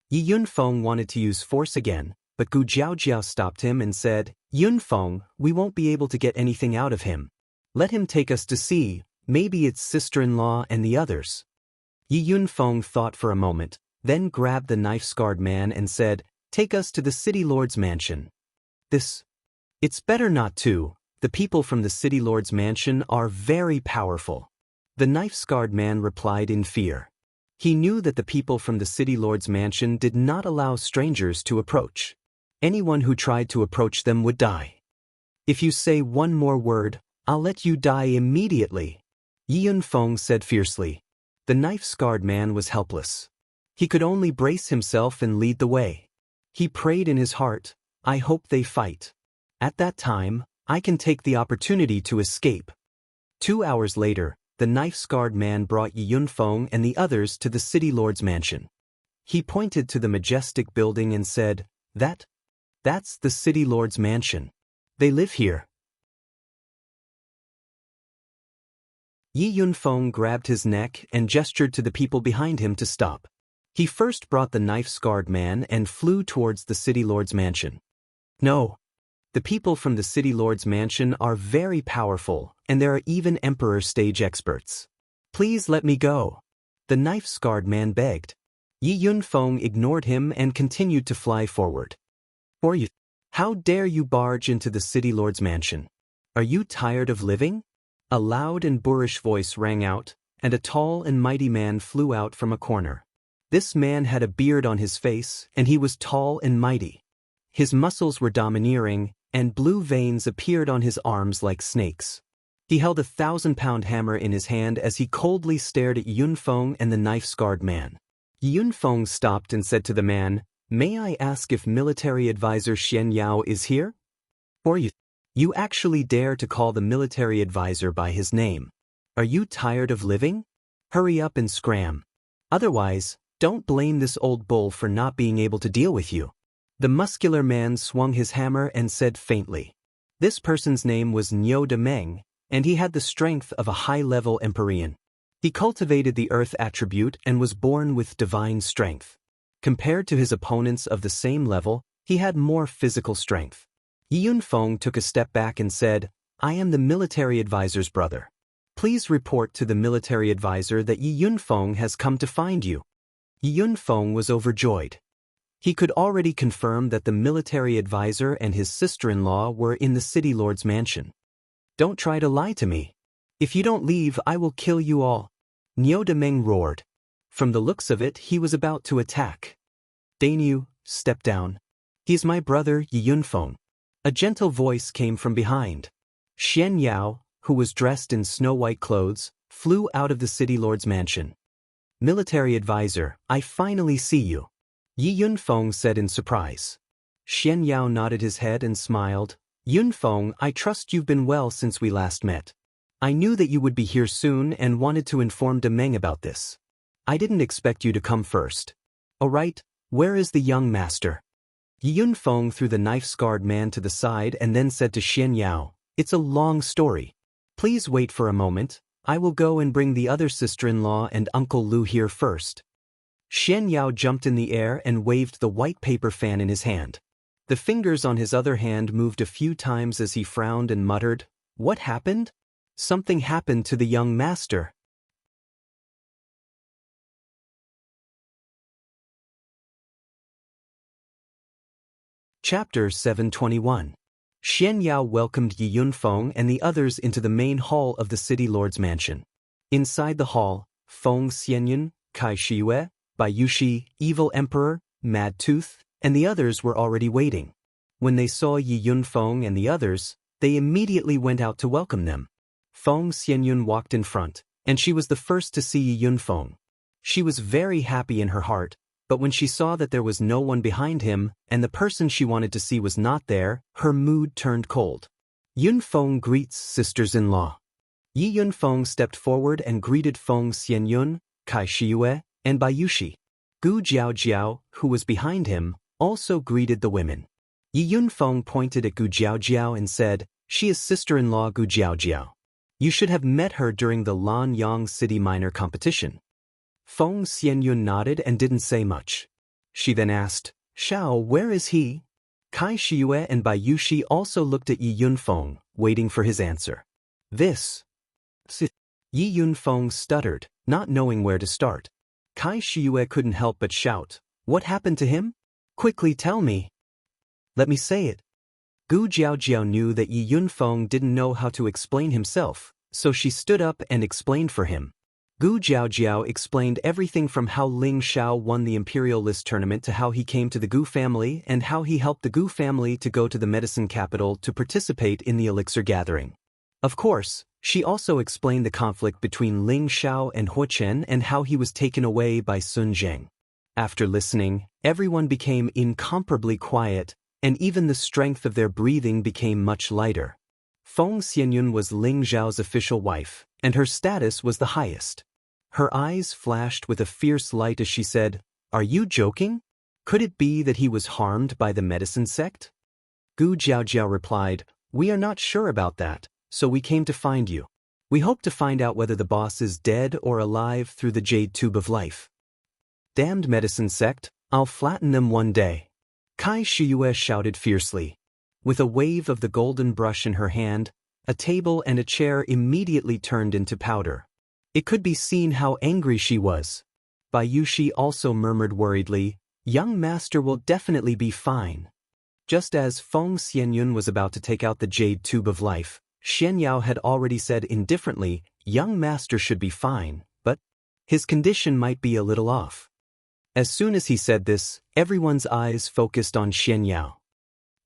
Yi Yunfeng wanted to use force again, but Gu Jiaojiao stopped him and said, "Yunfeng, we won't be able to get anything out of him. Let him take us to see, maybe it's sister-in-law and the others." Yi Yunfeng thought for a moment, then grabbed the knife-scarred man and said, "Take us to the city lord's mansion." It's better not to. The people from the city lord's mansion are very powerful." The knife-scarred man replied in fear. He knew that the people from the city lord's mansion did not allow strangers to approach. Anyone who tried to approach them would die. "If you say one more word, I'll let you die immediately," Yi Yunfeng said fiercely. The knife-scarred man was helpless. He could only brace himself and lead the way. He prayed in his heart, "I hope they fight. At that time, I can take the opportunity to escape." 2 hours later, the knife-scarred man brought Yi Yunfeng and the others to the city lord's mansion. He pointed to the majestic building and said, That's the city lord's mansion. They live here." Yi Yunfeng grabbed his neck and gestured to the people behind him to stop. He first brought the knife-scarred man and flew towards the city lord's mansion. "No. The people from the city lord's mansion are very powerful, and there are even emperor stage experts. Please let me go," the knife-scarred man begged. Yi Yunfeng ignored him and continued to fly forward. How dare you barge into the city lord's mansion? Are you tired of living?" A loud and boorish voice rang out, and a tall and mighty man flew out from a corner. This man had a beard on his face, and he was tall and mighty. His muscles were domineering, and blue veins appeared on his arms like snakes. He held a 1,000-pound hammer in his hand as he coldly stared at Yunfeng and the knife-scarred man. Yunfeng stopped and said to the man, "May I ask if military advisor Xian Yao is here?" You actually dare to call the military advisor by his name. Are you tired of living? Hurry up and scram. Otherwise, don't blame this old bull for not being able to deal with you. The muscular man swung his hammer and said faintly. This person's name was Niu de Meng, and he had the strength of a high-level Empyrean. He cultivated the earth attribute and was born with divine strength. Compared to his opponents of the same level, he had more physical strength. Yi Yunfeng took a step back and said, I am the military advisor's brother. Please report to the military advisor that Yi Yunfeng has come to find you. Yi Yunfeng was overjoyed. He could already confirm that the military advisor and his sister-in-law were in the city lord's mansion. Don't try to lie to me. If you don't leave, I will kill you all. Niu de Meng roared. From the looks of it, he was about to attack. Dainyu, step down. He is my brother, Yi Yunfeng. A gentle voice came from behind. Xian Yao, who was dressed in snow-white clothes, flew out of the city lord's mansion. Military advisor, I finally see you. Yi Yunfeng said in surprise. Xian Yao nodded his head and smiled. Yunfeng, I trust you've been well since we last met. I knew that you would be here soon and wanted to inform De Meng about this. I didn't expect you to come first. Alright, where is the young master? Yi Yunfeng threw the knife-scarred man to the side and then said to Xian Yao, It's a long story. Please wait for a moment, I will go and bring the other sister-in-law and Uncle Lu here first. Xian Yao jumped in the air and waved the white paper fan in his hand. The fingers on his other hand moved a few times as he frowned and muttered, What happened? Something happened to the young master. Chapter 721. Xian Yao welcomed Yi Yunfeng and the others into the main hall of the city lord's mansion. Inside the hall, Feng Xianyun, Kai Shiyue, Bai Yushi, Evil Emperor, Mad Tooth, and the others were already waiting. When they saw Yi Yunfeng and the others, they immediately went out to welcome them. Feng Xianyun walked in front, and she was the first to see Yi Yunfeng. She was very happy in her heart, but when she saw that there was no one behind him, and the person she wanted to see was not there, her mood turned cold. Yunfeng greets sisters-in-law. Yi Yunfeng stepped forward and greeted Feng Xianyun, Kai Shiyue, and Bai Yushi. Gu Jiaojiao, who was behind him, also greeted the women. Yi Yunfeng pointed at Gu Jiaojiao and said, She is sister-in-law Gu Jiaojiao. You should have met her during the Lanyang City Minor competition. Feng Xianyun nodded and didn't say much. She then asked, Shao, where is he? Kai Shiyue and Bai Yushi also looked at Yi Yunfeng, waiting for his answer. Yi Yunfeng stuttered, not knowing where to start. Kai Shiyue couldn't help but shout, What happened to him? Quickly tell me. Let me say it. Gu Jiaojiao knew that Yi Yunfeng didn't know how to explain himself, so she stood up and explained for him. Gu Jiaojiao explained everything from how Ling Xiao won the Imperial List tournament to how he came to the Gu family and how he helped the Gu family to go to the medicine capital to participate in the elixir gathering. Of course, she also explained the conflict between Ling Xiao and Huo Chen and how he was taken away by Sun Zheng. After listening, everyone became incomparably quiet, and even the strength of their breathing became much lighter. Feng Xianyun was Ling Zhao's official wife, and her status was the highest. Her eyes flashed with a fierce light as she said, Are you joking? Could it be that he was harmed by the medicine sect? Gu Jiaojiao replied, We are not sure about that, so we came to find you. We hope to find out whether the boss is dead or alive through the Jade Tube of Life. Damned medicine sect, I'll flatten them one day. Kai Shiyue shouted fiercely. With a wave of the golden brush in her hand, a table and a chair immediately turned into powder. It could be seen how angry she was. Bai Yushi also murmured worriedly, Young master will definitely be fine. Just as Feng Xianyun was about to take out the Jade Tube of Life, Xian Yao had already said indifferently, Young master should be fine, but his condition might be a little off. As soon as he said this, everyone's eyes focused on Xian Yao.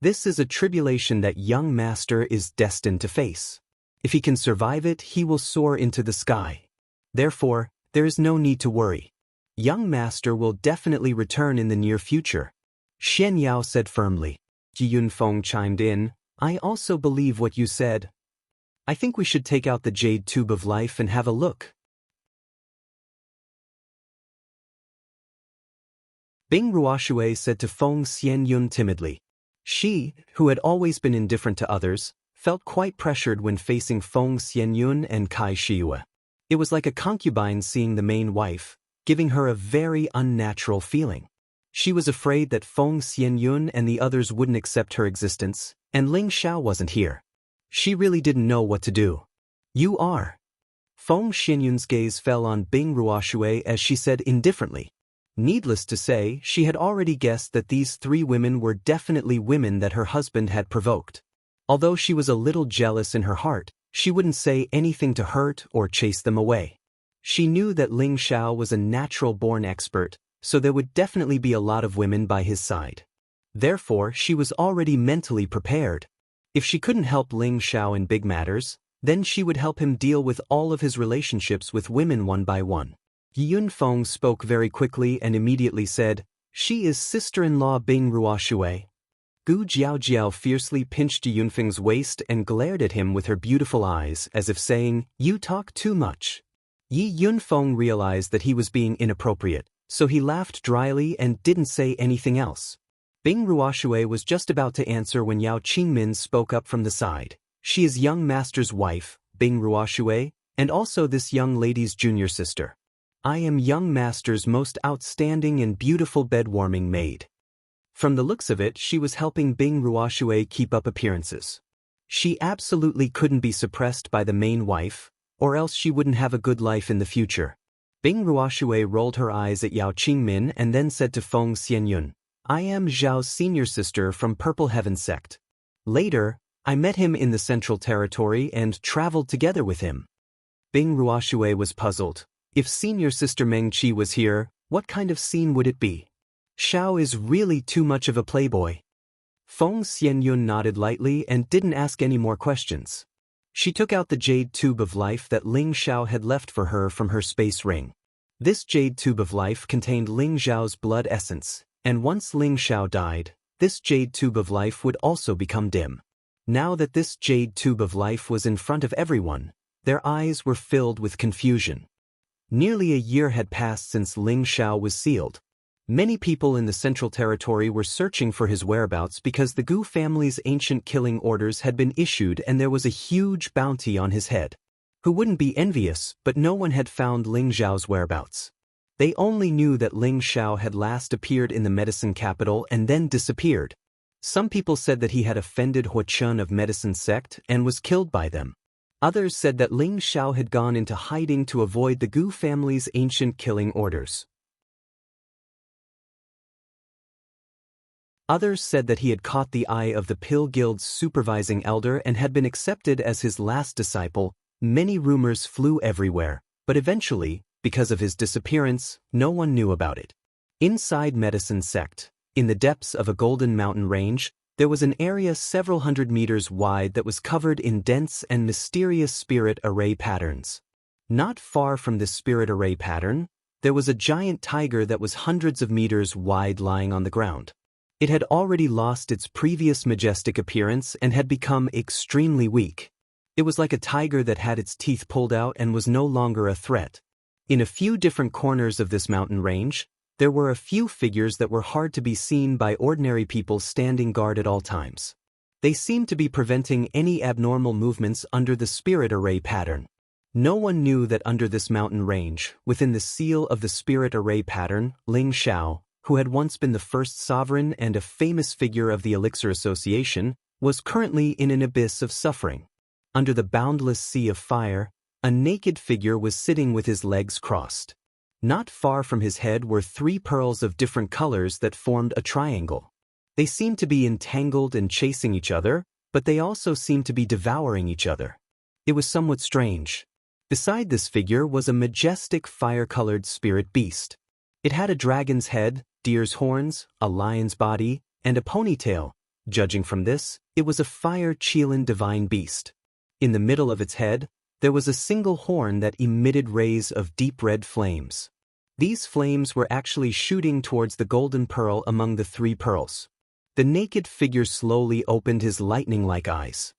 This is a tribulation that young master is destined to face. If he can survive it, he will soar into the sky. Therefore, there is no need to worry. Young master will definitely return in the near future. Xian Yao said firmly. Yi Yunfeng chimed in, I also believe what you said. I think we should take out the Jade Tube of Life and have a look. Bing Ruoshui said to Feng Xianyun timidly. She, who had always been indifferent to others, felt quite pressured when facing Feng Xianyun and Kai Shiyue. It was like a concubine seeing the main wife, giving her a very unnatural feeling. She was afraid that Feng Xianyun and the others wouldn't accept her existence, and Ling Xiao wasn't here. She really didn't know what to do. You are. Feng Xianyun's gaze fell on Bing Ruoshui as she said indifferently. Needless to say, she had already guessed that these three women were definitely women that her husband had provoked. Although she was a little jealous in her heart, she wouldn't say anything to hurt or chase them away. She knew that Ling Xiao was a natural-born expert, so there would definitely be a lot of women by his side. Therefore, she was already mentally prepared. If she couldn't help Ling Xiao in big matters, then she would help him deal with all of his relationships with women one by one. Yunfeng spoke very quickly and immediately said, "She is sister-in-law Bing Ruoshui." Gu Jiaojiao fiercely pinched Yunfeng's waist and glared at him with her beautiful eyes as if saying, "You talk too much." Yi Yunfeng realized that he was being inappropriate, so he laughed dryly and didn't say anything else. Bing Ruoshui was just about to answer when Yao Qingmin spoke up from the side. "She is young master's wife, Bing Ruoshui, and also this young lady's junior sister. I am young master's most outstanding and beautiful bed-warming maid." From the looks of it, she was helping Bing Ruoshui keep up appearances. She absolutely couldn't be suppressed by the main wife, or else she wouldn't have a good life in the future. Bing Ruoshui rolled her eyes at Yao Qingmin and then said to Feng Xianyun, "I am Zhao's senior sister from Purple Heaven sect. Later, I met him in the Central Territory and traveled together with him." Bing Ruoshui was puzzled. If senior sister Meng Qi was here, what kind of scene would it be? Xiao is really too much of a playboy. Feng Xianyun nodded lightly and didn't ask any more questions. She took out the jade tube of life that Ling Xiao had left for her from her space ring. This jade tube of life contained Ling Xiao's blood essence, and once Ling Xiao died, this jade tube of life would also become dim. Now that this jade tube of life was in front of everyone, their eyes were filled with confusion. Nearly a year had passed since Ling Xiao was sealed. Many people in the Central Territory were searching for his whereabouts because the Gu family's ancient killing orders had been issued and there was a huge bounty on his head. Who wouldn't be envious, but no one had found Ling Xiao's whereabouts. They only knew that Ling Xiao had last appeared in the medicine capital and then disappeared. Some people said that he had offended Huachun of Medicine Sect and was killed by them. Others said that Ling Xiao had gone into hiding to avoid the Gu family's ancient killing orders. Others said that he had caught the eye of the Pill Guild's supervising elder and had been accepted as his last disciple. Many rumors flew everywhere, but eventually, because of his disappearance, no one knew about it. Inside Medicine Sect, in the depths of a golden mountain range, there was an area several hundred meters wide that was covered in dense and mysterious spirit array patterns. Not far from this spirit array pattern, there was a giant tiger that was hundreds of meters wide lying on the ground. It had already lost its previous majestic appearance and had become extremely weak. It was like a tiger that had its teeth pulled out and was no longer a threat. In a few different corners of this mountain range, there were a few figures that were hard to be seen by ordinary people standing guard at all times. They seemed to be preventing any abnormal movements under the spirit array pattern. No one knew that under this mountain range, within the seal of the spirit array pattern, Ling Xiao, who had once been the first sovereign and a famous figure of the Elixir Association, was currently in an abyss of suffering. Under the boundless sea of fire, a naked figure was sitting with his legs crossed. Not far from his head were 3 pearls of different colors that formed a triangle. They seemed to be entangled and chasing each other, but they also seemed to be devouring each other. It was somewhat strange. Beside this figure was a majestic fire-colored spirit beast. It had a dragon's head, deer's horns, a lion's body, and a ponytail. Judging from this, it was a fire-Qilin divine beast. In the middle of its head, there was a single horn that emitted rays of deep red flames. These flames were actually shooting towards the golden pearl among the 3 pearls. The naked figure slowly opened his lightning-like eyes.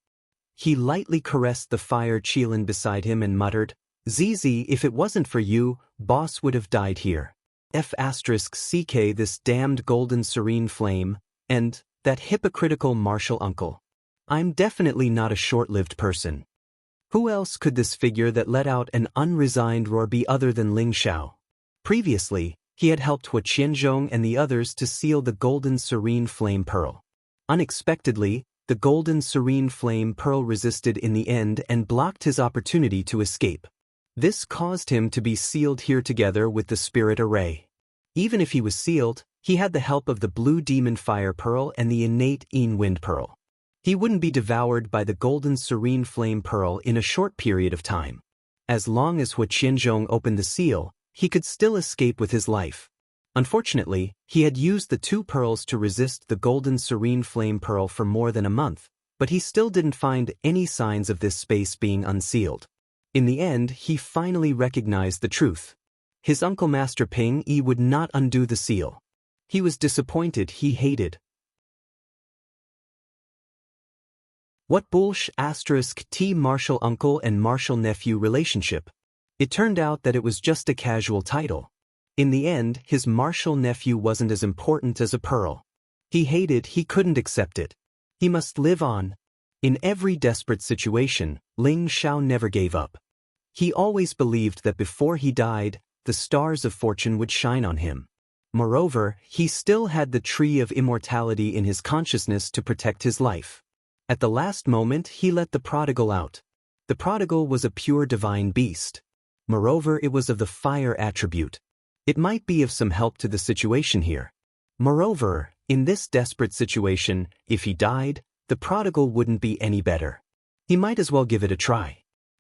He lightly caressed the fire Qilin beside him and muttered, "Zizi, if it wasn't for you, boss would have died here." F***ck this damned golden serene flame, and that hypocritical martial uncle. I'm definitely not a short-lived person. Who else could this figure that let out an unresigned roar be other than Ling Xiao? Previously, he had helped Huqianzhong and the others to seal the golden serene flame pearl. Unexpectedly, the golden serene flame pearl resisted in the end and blocked his opportunity to escape. This caused him to be sealed here together with the spirit array. Even if he was sealed, he had the help of the blue demon fire pearl and the innate Yin wind pearl. He wouldn't be devoured by the golden serene flame pearl in a short period of time. As long as Huqianzhong opened the seal, he could still escape with his life. Unfortunately, he had used the two pearls to resist the golden serene flame pearl for more than a month, but he still didn't find any signs of this space being unsealed. In the end, he finally recognized the truth. His uncle Master Ping Yi would not undo the seal. He was disappointed. He hated. What **t martial uncle and martial nephew relationship? It turned out that it was just a casual title. In the end, his martial nephew wasn't as important as a pearl. He hated. He couldn't accept it. He must live on. In every desperate situation, Ling Xiao never gave up. He always believed that before he died, the stars of fortune would shine on him. Moreover, he still had the tree of immortality in his consciousness to protect his life. At the last moment, he let the prodigal out. The prodigal was a pure divine beast. Moreover, it was of the fire attribute. It might be of some help to the situation here. Moreover, in this desperate situation, if he died, the prodigal wouldn't be any better. He might as well give it a try.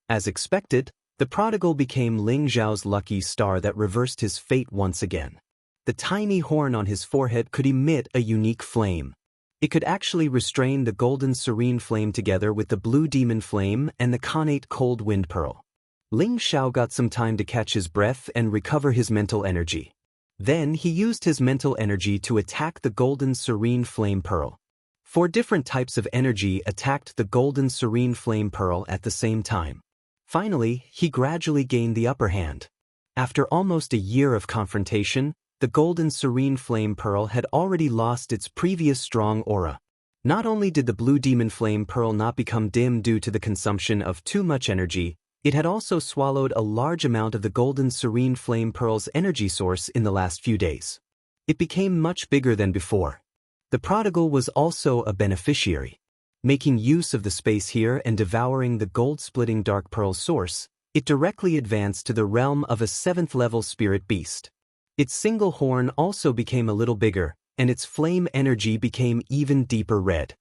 As expected, the prodigal became Ling Xiao's lucky star that reversed his fate once again. The tiny horn on his forehead could emit a unique flame. It could actually restrain the golden serene flame together with the blue demon flame and the connate cold wind pearl. Ling Xiao got some time to catch his breath and recover his mental energy. Then he used his mental energy to attack the golden serene flame pearl. 4 different types of energy attacked the golden serene flame pearl at the same time. Finally, he gradually gained the upper hand. After almost a year of confrontation, the golden serene flame pearl had already lost its previous strong aura. Not only did the blue demon flame pearl not become dim due to the consumption of too much energy, it had also swallowed a large amount of the golden serene flame pearl's energy source in the last few days. It became much bigger than before. The prodigal was also a beneficiary. Making use of the space here and devouring the gold-splitting dark pearl source, it directly advanced to the realm of a 7th-level spirit beast. Its single horn also became a little bigger, and its flame energy became even deeper red.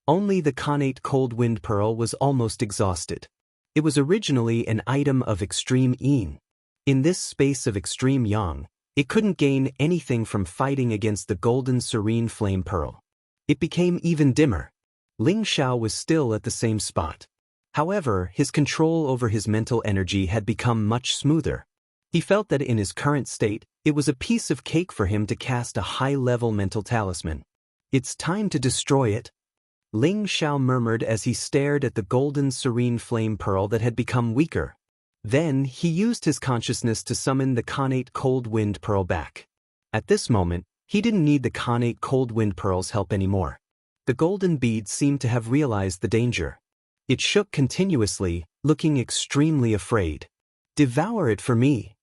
Only the connate cold wind pearl was almost exhausted. It was originally an item of extreme yin. In this space of extreme yang, it couldn't gain anything from fighting against the golden serene flame pearl. It became even dimmer. Ling Xiao was still at the same spot. However, his control over his mental energy had become much smoother. He felt that in his current state, it was a piece of cake for him to cast a high-level mental talisman. It's time to destroy it. Ling Xiao murmured as he stared at the golden serene flame pearl that had become weaker. Then, he used his consciousness to summon the connate cold wind pearl back. At this moment, he didn't need the connate cold wind pearl's help anymore. The golden bead seemed to have realized the danger. It shook continuously, looking extremely afraid. "Devour it for me!"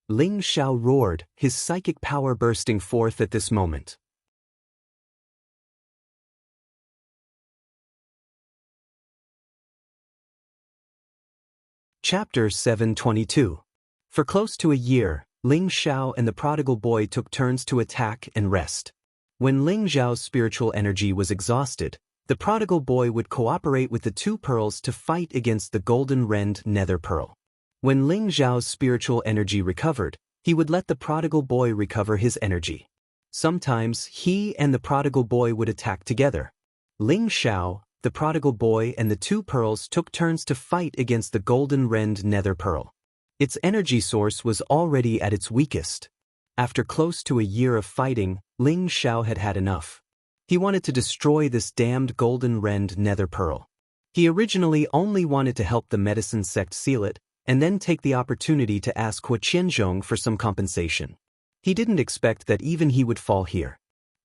Ling Xiao roared, his psychic power bursting forth at this moment. Chapter 722. For close to a year, Ling Xiao and the prodigal boy took turns to attack and rest. When Ling Xiao's spiritual energy was exhausted, the prodigal boy would cooperate with the 2 pearls to fight against the golden rend nether pearl. When Ling Xiao's spiritual energy recovered, he would let the prodigal boy recover his energy. Sometimes he and the prodigal boy would attack together. Ling Xiao, the prodigal boy and the 2 pearls took turns to fight against the golden rend nether pearl. Its energy source was already at its weakest. After close to a year of fighting, Ling Xiao had had enough. He wanted to destroy this damned golden rend nether pearl. He originally only wanted to help the medicine sect seal it, and then take the opportunity to ask Huqianzhong for some compensation. He didn't expect that even he would fall here.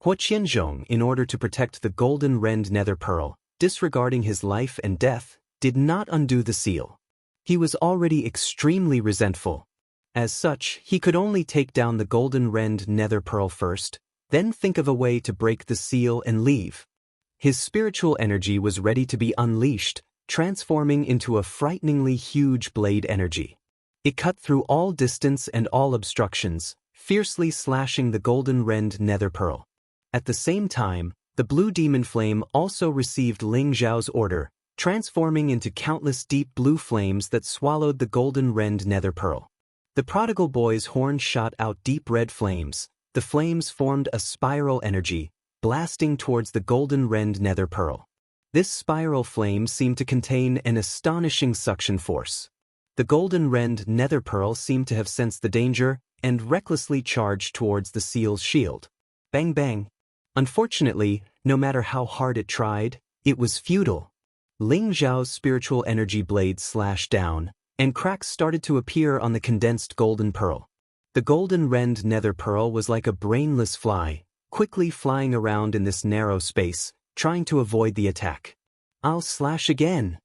Hua Qianzhong, in order to protect the golden rend nether pearl, disregarding his life and death, did not undo the seal. He was already extremely resentful. As such, he could only take down the golden rend nether pearl first, then think of a way to break the seal and leave. His spiritual energy was ready to be unleashed, transforming into a frighteningly huge blade energy. It cut through all distance and all obstructions, fiercely slashing the golden rend nether pearl. At the same time, the blue demon flame also received Ling Zhao's order, transforming into countless deep blue flames that swallowed the golden rend nether pearl. The prodigal boy's horn shot out deep red flames. The flames formed a spiral energy, blasting towards the golden rend nether pearl. This spiral flame seemed to contain an astonishing suction force. The golden rend nether pearl seemed to have sensed the danger and recklessly charged towards the seal's shield. Bang bang. Unfortunately, no matter how hard it tried, it was futile. Ling Zhao's spiritual energy blade slashed down, and cracks started to appear on the condensed golden pearl. The golden rend nether pearl was like a brainless fly, quickly flying around in this narrow space, trying to avoid the attack. I'll slash again.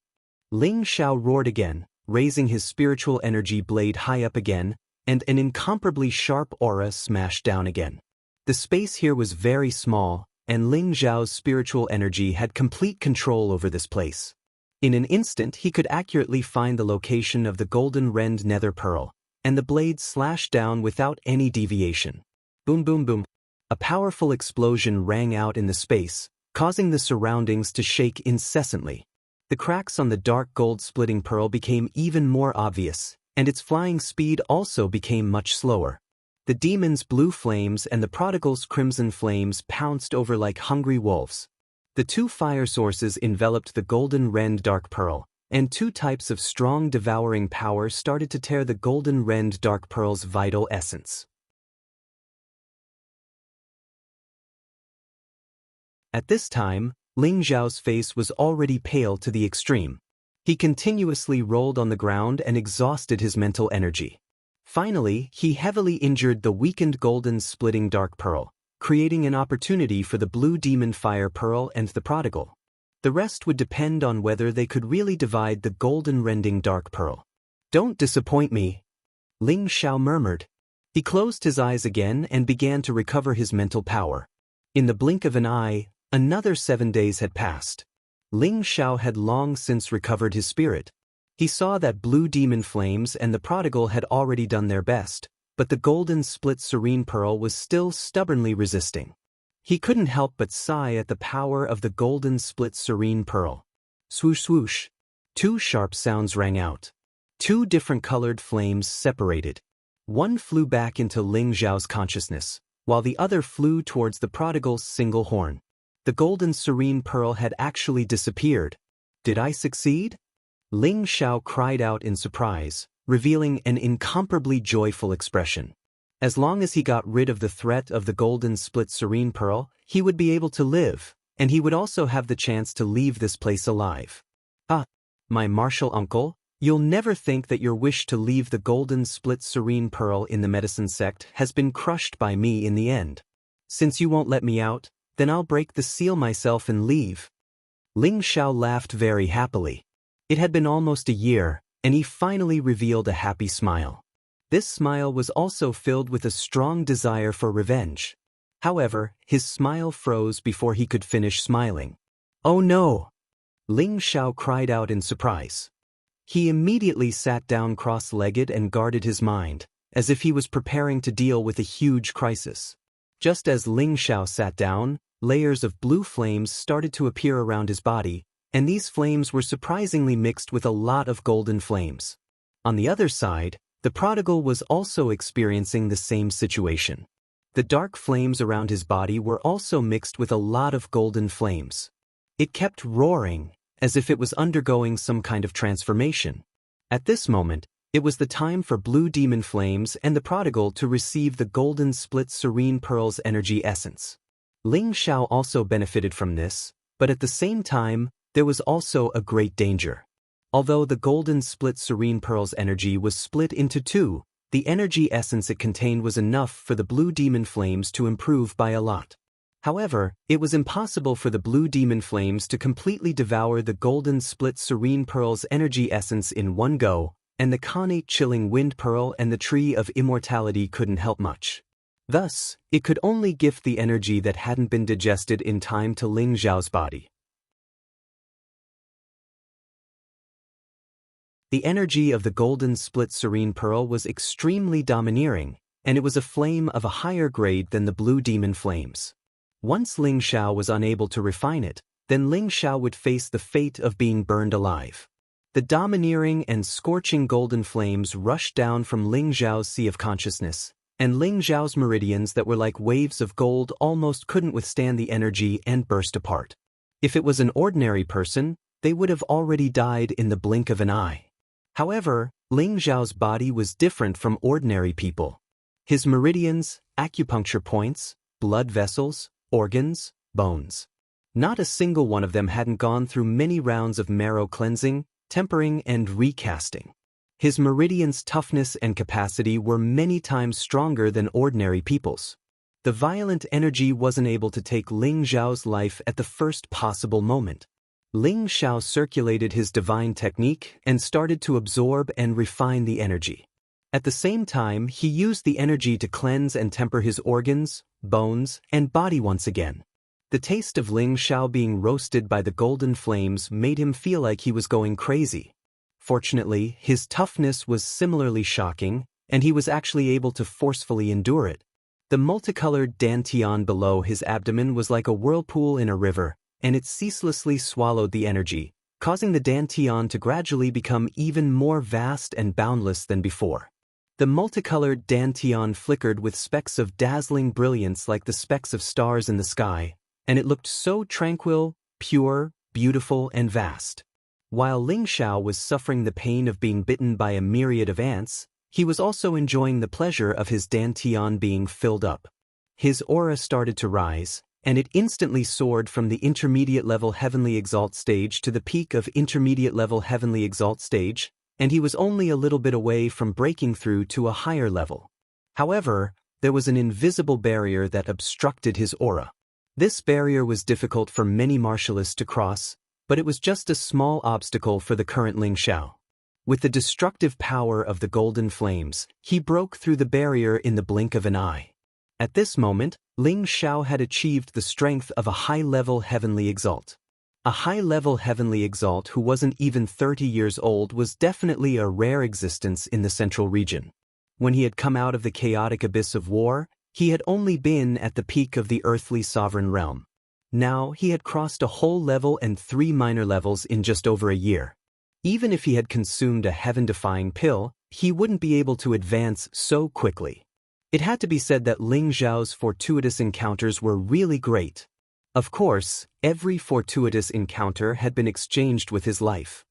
Ling Zhao roared again, raising his spiritual energy blade high up again, and an incomparably sharp aura smashed down again. The space here was very small, and Ling Zhao's spiritual energy had complete control over this place. In an instant he could accurately find the location of the golden rend nether pearl, and the blade slashed down without any deviation. Boom boom boom. A powerful explosion rang out in the space, causing the surroundings to shake incessantly. The cracks on the dark gold-splitting pearl became even more obvious, and its flying speed also became much slower. The demon's blue flames and the prodigal's crimson flames pounced over like hungry wolves. The two fire sources enveloped the golden rend dark pearl, and two types of strong devouring power started to tear the golden rend dark pearl's vital essence. At this time, Ling Zhao's face was already pale to the extreme. He continuously rolled on the ground and exhausted his mental energy. Finally, he heavily injured the weakened golden splitting dark pearl, creating an opportunity for the blue demon fire pearl and the prodigal. The rest would depend on whether they could really divide the golden rending dark pearl. Don't disappoint me, Ling Zhao murmured. He closed his eyes again and began to recover his mental power. In the blink of an eye, another 7 days had passed. Ling Zhao had long since recovered his spirit. He saw that blue demon flames and the prodigal had already done their best, but the golden split serene pearl was still stubbornly resisting. He couldn't help but sigh at the power of the golden split serene pearl. Swoosh swoosh. Two sharp sounds rang out. Two different colored flames separated. One flew back into Ling Zhao's consciousness, while the other flew towards the prodigal's single horn. The golden serene pearl had actually disappeared. Did I succeed? Ling Zhao cried out in surprise, revealing an incomparably joyful expression. As long as he got rid of the threat of the golden split serene pearl, he would be able to live, and he would also have the chance to leave this place alive. Ah, my martial uncle, you'll never think that your wish to leave the golden split serene pearl in the medicine sect has been crushed by me in the end. Since you won't let me out, then I'll break the seal myself and leave. Ling Zhao laughed very happily. It had been almost a year, and he finally revealed a happy smile. This smile was also filled with a strong desire for revenge. However, his smile froze before he could finish smiling. Oh no! Ling Zhao cried out in surprise. He immediately sat down cross-legged and guarded his mind, as if he was preparing to deal with a huge crisis. Just as Ling Zhao sat down, layers of blue flames started to appear around his body, and these flames were surprisingly mixed with a lot of golden flames. On the other side, the prodigal was also experiencing the same situation. The dark flames around his body were also mixed with a lot of golden flames. It kept roaring, as if it was undergoing some kind of transformation. At this moment, it was the time for blue demon flames and the prodigal to receive the golden split serene pearl's energy essence. Ling Zhao also benefited from this, but at the same time, there was also a great danger. Although the golden split serene pearl's energy was split into two, The energy essence it contained was enough for the blue demon flames to improve by a lot. However, it was impossible for the blue demon flames to completely devour the golden split serene pearl's energy essence in one go, and the Khanate chilling wind pearl and the tree of immortality couldn't help much. Thus, it could only gift the energy that hadn't been digested in time to Ling Xiao's body. The energy of the golden split serene pearl was extremely domineering, and it was a flame of a higher grade than the blue demon flames. Once Ling Xiao was unable to refine it, then Ling Xiao would face the fate of being burned alive. The domineering and scorching golden flames rushed down from Ling Xiao's sea of consciousness, and Ling Xiao's meridians that were like waves of gold almost couldn't withstand the energy and burst apart. If it was an ordinary person, they would have already died in the blink of an eye. However, Ling Xiao's body was different from ordinary people. His meridians, acupuncture points, blood vessels, organs, bones. Not a single one of them hadn't gone through many rounds of marrow cleansing, tempering, and recasting. His meridians' toughness and capacity were many times stronger than ordinary people's. The violent energy wasn't able to take Ling Xiao's life at the first possible moment. Ling Xiao circulated his divine technique and started to absorb and refine the energy. At the same time, he used the energy to cleanse and temper his organs, bones, and body once again. The taste of Ling Xiao being roasted by the golden flames made him feel like he was going crazy. Fortunately, his toughness was similarly shocking, and he was actually able to forcefully endure it. The multicolored dantian below his abdomen was like a whirlpool in a river, and it ceaselessly swallowed the energy, causing the dantian to gradually become even more vast and boundless than before. The multicolored dantian flickered with specks of dazzling brilliance like the specks of stars in the sky, and it looked so tranquil, pure, beautiful, and vast. While Ling Xiao was suffering the pain of being bitten by a myriad of ants, he was also enjoying the pleasure of his dantian being filled up. His aura started to rise, and it instantly soared from the intermediate-level heavenly exalt stage to the peak of intermediate-level heavenly exalt stage, and he was only a little bit away from breaking through to a higher level. However, there was an invisible barrier that obstructed his aura. This barrier was difficult for many martialists to cross, but it was just a small obstacle for the current Ling Xiao. With the destructive power of the golden flames, he broke through the barrier in the blink of an eye. At this moment, Ling Xiao had achieved the strength of a high-level heavenly exalt. A high-level heavenly exalt who wasn't even 30 years old was definitely a rare existence in the central region. When he had come out of the chaotic abyss of war, he had only been at the peak of the earthly sovereign realm. Now he had crossed a whole level and 3 minor levels in just over a year. Even if he had consumed a heaven-defying pill, he wouldn't be able to advance so quickly. It had to be said that Ling Xiao's fortuitous encounters were really great. Of course, every fortuitous encounter had been exchanged with his life.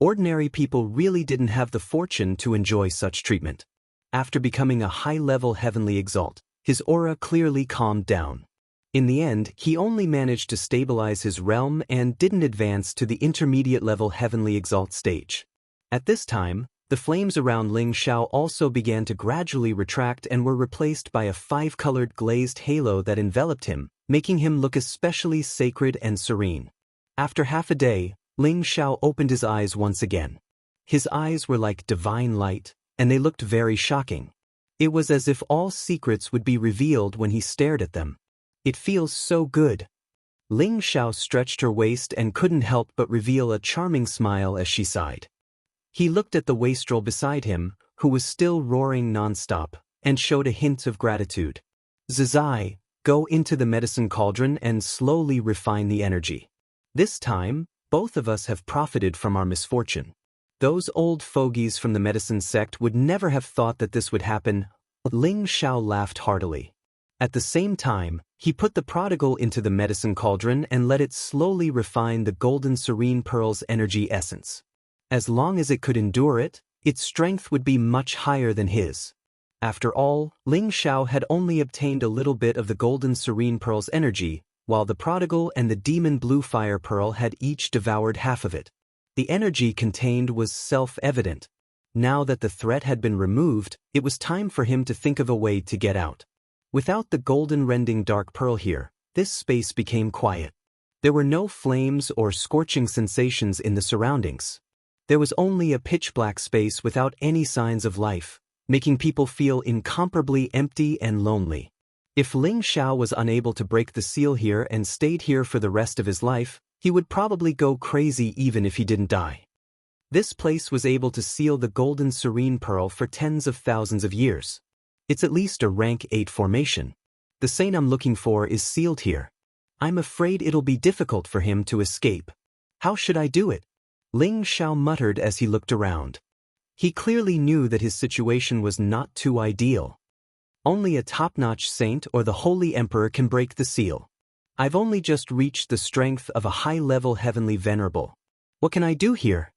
Ordinary people really didn't have the fortune to enjoy such treatment. After becoming a high-level heavenly exalt, his aura clearly calmed down. In the end, he only managed to stabilize his realm and didn't advance to the intermediate-level heavenly exalt stage. At this time, the flames around Ling Xiao also began to gradually retract and were replaced by a 5-colored glazed halo that enveloped him, making him look especially sacred and serene. After half a day, Ling Xiao opened his eyes once again. His eyes were like divine light, and they looked very shocking. It was as if all secrets would be revealed when he stared at them. It feels so good. Ling Xiao stretched her waist and couldn't help but reveal a charming smile as she sighed. He looked at the wastrel beside him, who was still roaring nonstop, and showed a hint of gratitude. Zizai, go into the medicine cauldron and slowly refine the energy. This time, both of us have profited from our misfortune. Those old fogies from the medicine sect would never have thought that this would happen. Ling Xiao laughed heartily. At the same time, he put the prodigal into the medicine cauldron and let it slowly refine the golden serene pearl's energy essence. As long as it could endure it, its strength would be much higher than his. After all, Ling Xiao had only obtained a little bit of the golden serene pearl's energy, while the prodigal and the demon blue fire pearl had each devoured half of it. The energy contained was self-evident. Now that the threat had been removed, it was time for him to think of a way to get out. Without the golden rending dark pearl here, this space became quiet. There were no flames or scorching sensations in the surroundings. There was only a pitch-black space without any signs of life, making people feel incomparably empty and lonely. If Ling Xiao was unable to break the seal here and stayed here for the rest of his life, he would probably go crazy even if he didn't die. This place was able to seal the golden serene pearl for tens of thousands of years. It's at least a rank 8 formation. The saint I'm looking for is sealed here. I'm afraid it'll be difficult for him to escape. How should I do it? Ling Xiao muttered as he looked around. He clearly knew that his situation was not too ideal. Only a top-notch saint or the Holy Emperor can break the seal. I've only just reached the strength of a high-level heavenly venerable. What can I do here?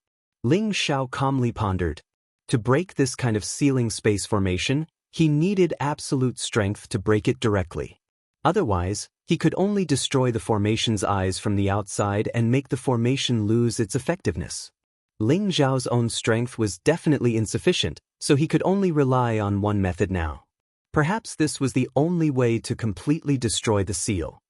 Ling Xiao calmly pondered. To break this kind of sealing space formation, he needed absolute strength to break it directly. Otherwise, he could only destroy the formation's eyes from the outside and make the formation lose its effectiveness. Ling Xiao's own strength was definitely insufficient, so he could only rely on one method now. Perhaps this was the only way to completely destroy the seal.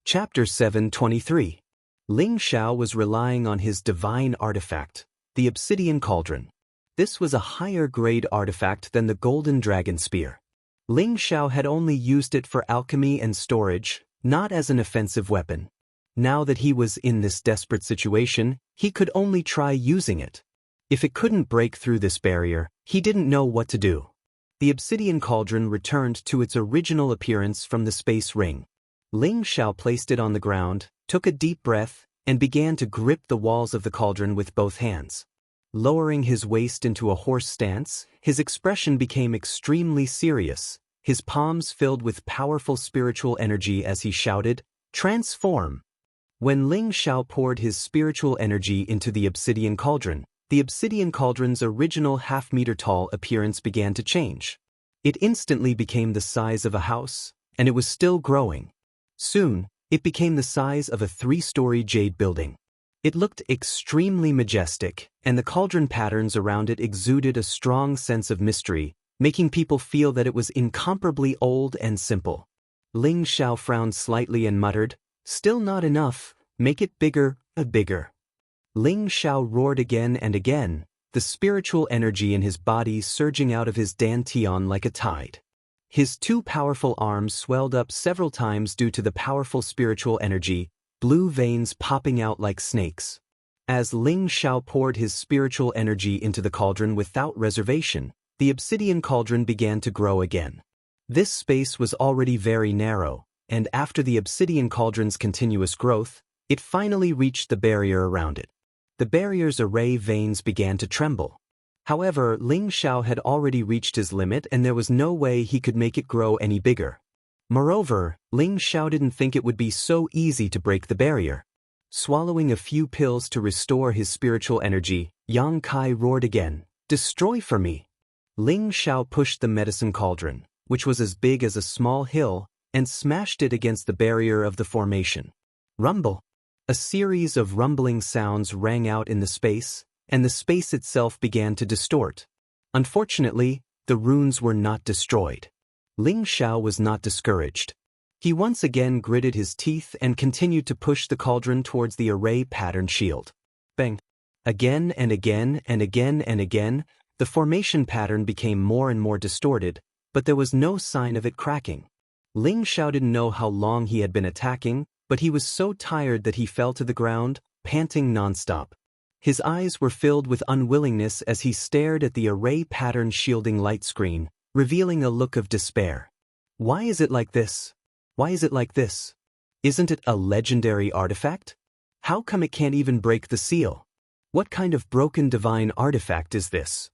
Chapter 723. Ling Xiao was relying on his divine artifact, the Obsidian Cauldron. This was a higher-grade artifact than the Golden Dragon Spear. Ling Xiao had only used it for alchemy and storage, not as an offensive weapon. Now that he was in this desperate situation, he could only try using it. If it couldn't break through this barrier, he didn't know what to do. The Obsidian Cauldron returned to its original appearance from the space ring. Ling Xiao placed it on the ground, took a deep breath, and began to grip the walls of the cauldron with both hands. Lowering his waist into a horse stance, his expression became extremely serious, his palms filled with powerful spiritual energy as he shouted, "Transform!" When Ling Xiao poured his spiritual energy into the Obsidian Cauldron, the Obsidian Cauldron's original half-meter-tall appearance began to change. It instantly became the size of a house, and it was still growing. Soon, it became the size of a 3-story jade building. It looked extremely majestic, and the cauldron patterns around it exuded a strong sense of mystery, making people feel that it was incomparably old and simple. Ling Xiao frowned slightly and muttered, "Still not enough, make it bigger, bigger." Ling Xiao roared again and again, the spiritual energy in his body surging out of his dantian like a tide. His 2 powerful arms swelled up several times due to the powerful spiritual energy, blue veins popping out like snakes. As Ling Xiao poured his spiritual energy into the cauldron without reservation, the Obsidian Cauldron began to grow again. This space was already very narrow, and after the Obsidian Cauldron's continuous growth, it finally reached the barrier around it. The barrier's array veins began to tremble. However, Ling Xiao had already reached his limit and there was no way he could make it grow any bigger. Moreover, Ling Xiao didn't think it would be so easy to break the barrier. Swallowing a few pills to restore his spiritual energy, Yang Kai roared again, "Destroy for me!" Ling Xiao pushed the medicine cauldron, which was as big as a small hill, and smashed it against the barrier of the formation. Rumble! A series of rumbling sounds rang out in the space, and the space itself began to distort. Unfortunately, the runes were not destroyed. Ling Xiao was not discouraged. He once again gritted his teeth and continued to push the cauldron towards the array-pattern shield. Bang! Again and again and again and again, the formation pattern became more and more distorted, but there was no sign of it cracking. Ling Xiao didn't know how long he had been attacking, but he was so tired that he fell to the ground, panting non-stop. His eyes were filled with unwillingness as he stared at the array-pattern shielding light screen, revealing a look of despair. Why is it like this? Why is it like this? Isn't it a legendary artifact? How come it can't even break the seal? What kind of broken divine artifact is this?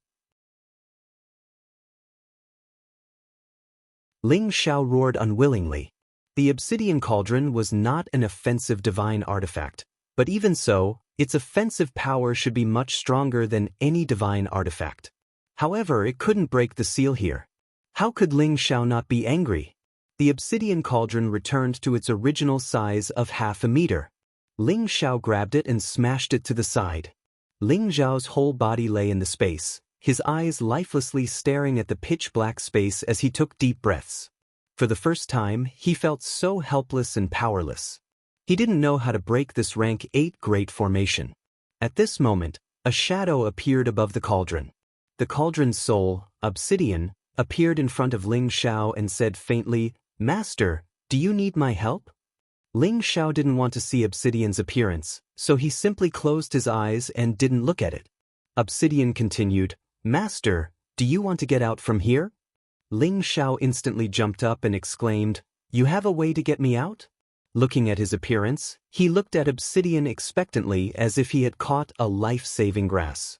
Ling Xiao roared unwillingly. The Obsidian Cauldron was not an offensive divine artifact, but even so, its offensive power should be much stronger than any divine artifact. However, it couldn't break the seal here. How could Ling Xiao not be angry? The obsidian cauldron returned to its original size of half a meter. Ling Xiao grabbed it and smashed it to the side. Ling Xiao's whole body lay in the space, his eyes lifelessly staring at the pitch-black space as he took deep breaths. For the first time, he felt so helpless and powerless. He didn't know how to break this rank 8 great formation. At this moment, a shadow appeared above the cauldron. The cauldron's soul, Obsidian, appeared in front of Ling Xiao and said faintly, "Master, do you need my help?" Ling Xiao didn't want to see Obsidian's appearance, so he simply closed his eyes and didn't look at it. Obsidian continued, "Master, do you want to get out from here?" Ling Xiao instantly jumped up and exclaimed, "You have a way to get me out?" Looking at his appearance, he looked at Obsidian expectantly as if he had caught a life-saving grass.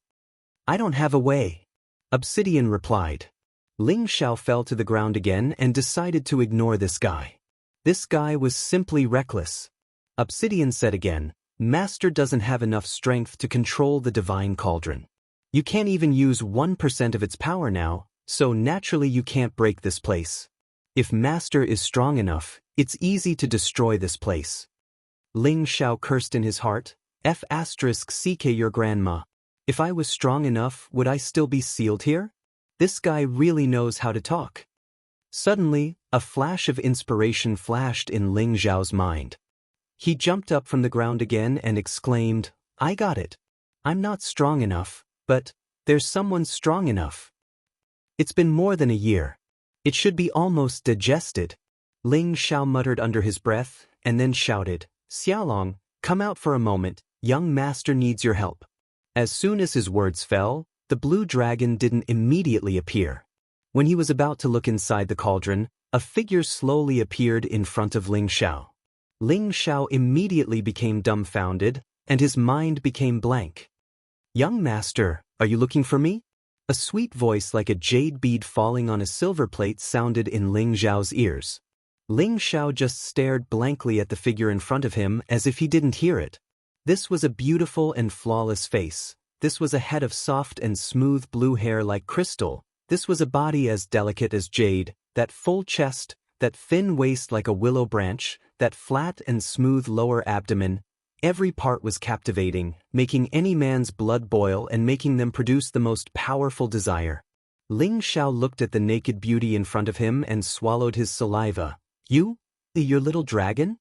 "I don't have a way," Obsidian replied. Ling Xiao fell to the ground again and decided to ignore this guy. This guy was simply reckless. Obsidian said again, "Master doesn't have enough strength to control the divine cauldron. You can't even use 1% of its power now, so naturally you can't break this place. If Master is strong enough, it's easy to destroy this place." Ling Xiao cursed in his heart, "F***ck your grandma. If I was strong enough, would I still be sealed here? This guy really knows how to talk." Suddenly, a flash of inspiration flashed in Ling Xiao's mind. He jumped up from the ground again and exclaimed, "I got it. I'm not strong enough, but there's someone strong enough. It's been more than a year. It should be almost digested." Ling Xiao muttered under his breath, and then shouted, "Xiaolong, come out for a moment, young master needs your help." As soon as his words fell, the blue dragon didn't immediately appear. When he was about to look inside the cauldron, a figure slowly appeared in front of Ling Xiao. Ling Xiao immediately became dumbfounded, and his mind became blank. "Young master, are you looking for me?" A sweet voice like a jade bead falling on a silver plate sounded in Ling Xiao's ears. Ling Xiao just stared blankly at the figure in front of him as if he didn't hear it. This was a beautiful and flawless face. This was a head of soft and smooth blue hair like crystal. This was a body as delicate as jade, that full chest, that thin waist like a willow branch, that flat and smooth lower abdomen. Every part was captivating, making any man's blood boil and making them produce the most powerful desire. Ling Xiao looked at the naked beauty in front of him and swallowed his saliva. Your little dragon?"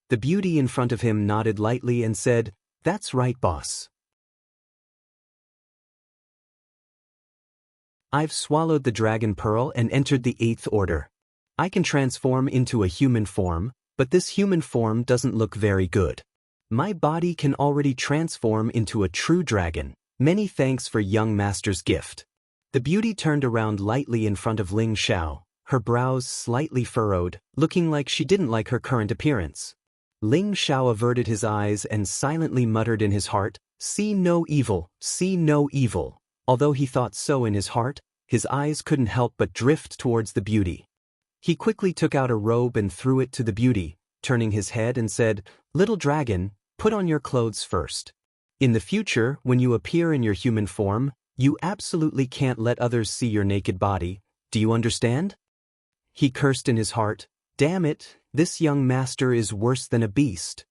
The beauty in front of him nodded lightly and said, "That's right, boss. I've swallowed the dragon pearl and entered the 8th order. I can transform into a human form, but this human form doesn't look very good. My body can already transform into a true dragon. Many thanks for young master's gift." The beauty turned around lightly in front of Ling Xiao, her brows slightly furrowed, looking like she didn't like her current appearance. Ling Xiao averted his eyes and silently muttered in his heart, "See no evil, see no evil." Although he thought so in his heart, his eyes couldn't help but drift towards the beauty. He quickly took out a robe and threw it to the beauty, turning his head and said, "Little dragon, put on your clothes first. In the future, when you appear in your human form, you absolutely can't let others see your naked body. Do you understand?" He cursed in his heart, "Damn it, this young master is worse than a beast."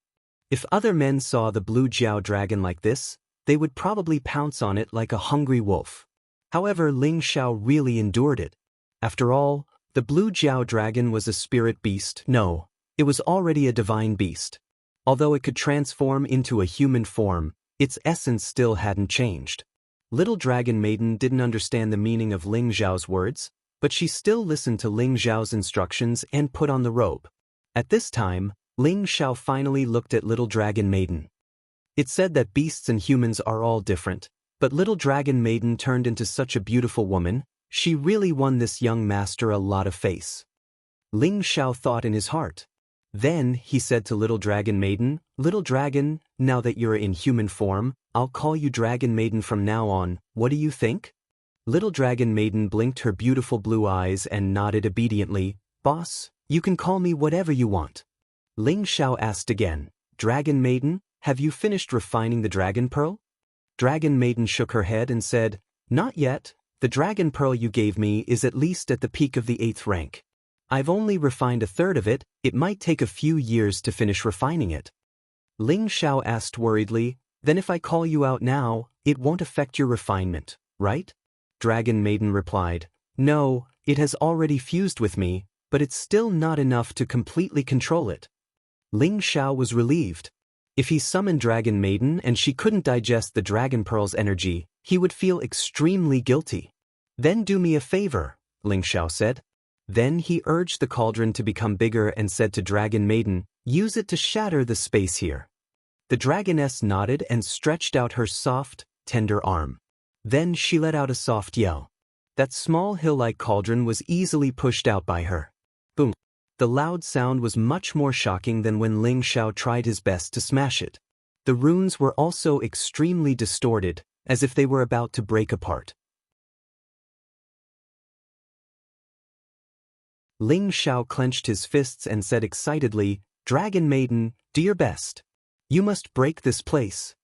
If other men saw the blue Jiao dragon like this, they would probably pounce on it like a hungry wolf. However, Ling Xiao really endured it. After all, the blue Jiao dragon was a spirit beast. No, it was already a divine beast. Although it could transform into a human form, its essence still hadn't changed. Little Dragon Maiden didn't understand the meaning of Ling Xiao's words, but she still listened to Ling Xiao's instructions and put on the robe. At this time, Ling Xiao finally looked at Little Dragon Maiden. It said that beasts and humans are all different, but Little Dragon Maiden turned into such a beautiful woman. She really won this young master a lot of face. Ling Xiao thought in his heart. Then he said to Little Dragon Maiden, "Little Dragon, now that you're in human form, I'll call you Dragon Maiden from now on. What do you think?" Little Dragon Maiden blinked her beautiful blue eyes and nodded obediently. "Boss, you can call me whatever you want." Ling Xiao asked again, "Dragon Maiden, have you finished refining the dragon pearl?" Dragon Maiden shook her head and said, "Not yet. The dragon pearl you gave me is at least at the peak of the 8th rank. I've only refined a third of it, it might take a few years to finish refining it. Ling Xiao asked worriedly, then if I call you out now, it won't affect your refinement, right? Dragon Maiden replied, no, it has already fused with me, but it's still not enough to completely control it. Ling Xiao was relieved. If he summoned Dragon Maiden and she couldn't digest the Dragon Pearl's energy, he would feel extremely guilty. Then do me a favor, Ling Xiao said. Then he urged the cauldron to become bigger and said to Dragon Maiden, use it to shatter the space here. The dragoness nodded and stretched out her soft, tender arm. Then she let out a soft yell. That small hill-like cauldron was easily pushed out by her. Boom. The loud sound was much more shocking than when Ling Xiao tried his best to smash it. The runes were also extremely distorted, as if they were about to break apart. Ling Xiao clenched his fists and said excitedly, Dragon Maiden, do your best. You must break this place.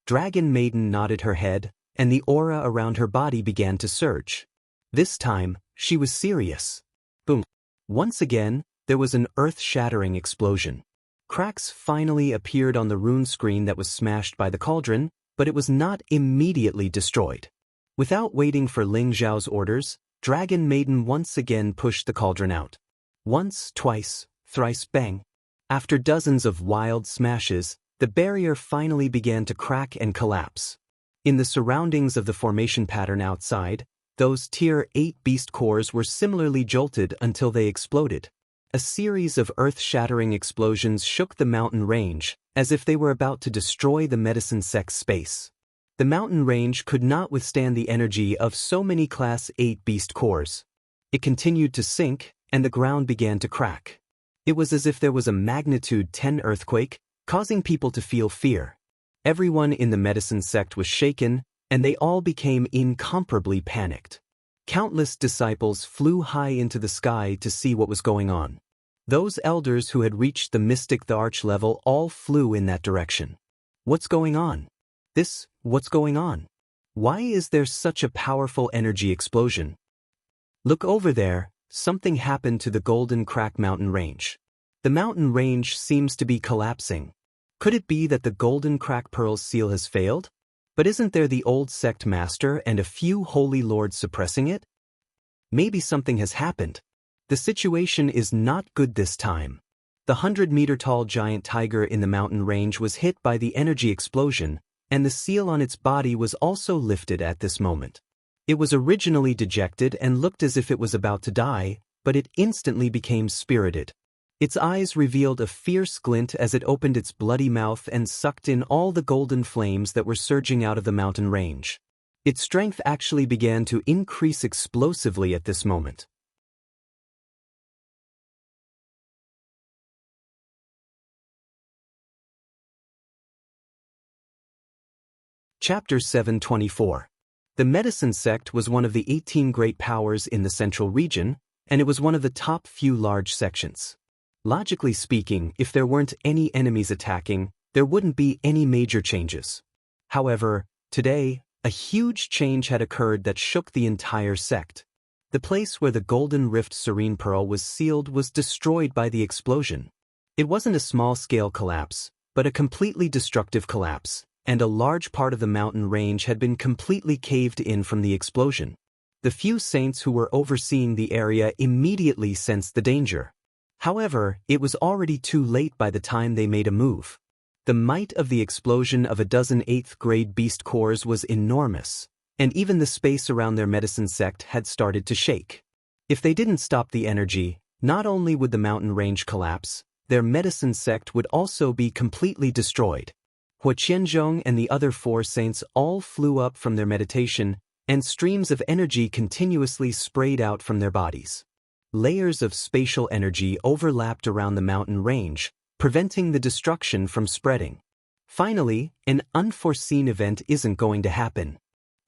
Dragon Maiden nodded her head, and the aura around her body began to surge. This time, she was serious. Boom. Once again, there was an earth-shattering explosion. Cracks finally appeared on the rune screen that was smashed by the cauldron, but it was not immediately destroyed. Without waiting for Ling Xiao's orders, Dragon Maiden once again pushed the cauldron out. Once, twice, thrice bang. After dozens of wild smashes, the barrier finally began to crack and collapse. In the surroundings of the formation pattern outside, those Tier 8 beast cores were similarly jolted until they exploded. A series of earth-shattering explosions shook the mountain range, as if they were about to destroy the medicine sect's space. The mountain range could not withstand the energy of so many Class 8 beast cores. It continued to sink, and the ground began to crack. It was as if there was a magnitude 10 earthquake, causing people to feel fear. Everyone in the medicine sect was shaken, and they all became incomparably panicked. Countless disciples flew high into the sky to see what was going on. Those elders who had reached the Mystic the Arch level all flew in that direction. What's going on? What's going on? Why is there such a powerful energy explosion? Look over there, something happened to the Golden Crack mountain range. The mountain range seems to be collapsing. Could it be that the Golden Crack Pearl's seal has failed? But isn't there the old sect master and a few holy lords suppressing it? Maybe something has happened. The situation is not good this time. The 100-meter-tall giant tiger in the mountain range was hit by the energy explosion, and the seal on its body was also lifted at this moment. It was originally dejected and looked as if it was about to die, but it instantly became spirited. Its eyes revealed a fierce glint as it opened its bloody mouth and sucked in all the golden flames that were surging out of the mountain range. Its strength actually began to increase explosively at this moment. Chapter 724. The medicine sect was one of the 18 great powers in the central region, and it was one of the top few large sections. Logically speaking, if there weren't any enemies attacking, there wouldn't be any major changes. However, today, a huge change had occurred that shook the entire sect. The place where the Golden Rift Serene Pearl was sealed was destroyed by the explosion. It wasn't a small-scale collapse, but a completely destructive collapse, and a large part of the mountain range had been completely caved in from the explosion. The few saints who were overseeing the area immediately sensed the danger. However, it was already too late by the time they made a move. The might of the explosion of a dozen 8th-grade beast cores was enormous, and even the space around their medicine sect had started to shake. If they didn't stop the energy, not only would the mountain range collapse, their medicine sect would also be completely destroyed. Huoqianzhong and the other 4 saints all flew up from their meditation, and streams of energy continuously sprayed out from their bodies. Layers of spatial energy overlapped around the mountain range, preventing the destruction from spreading. Finally, an unforeseen event isn't going to happen.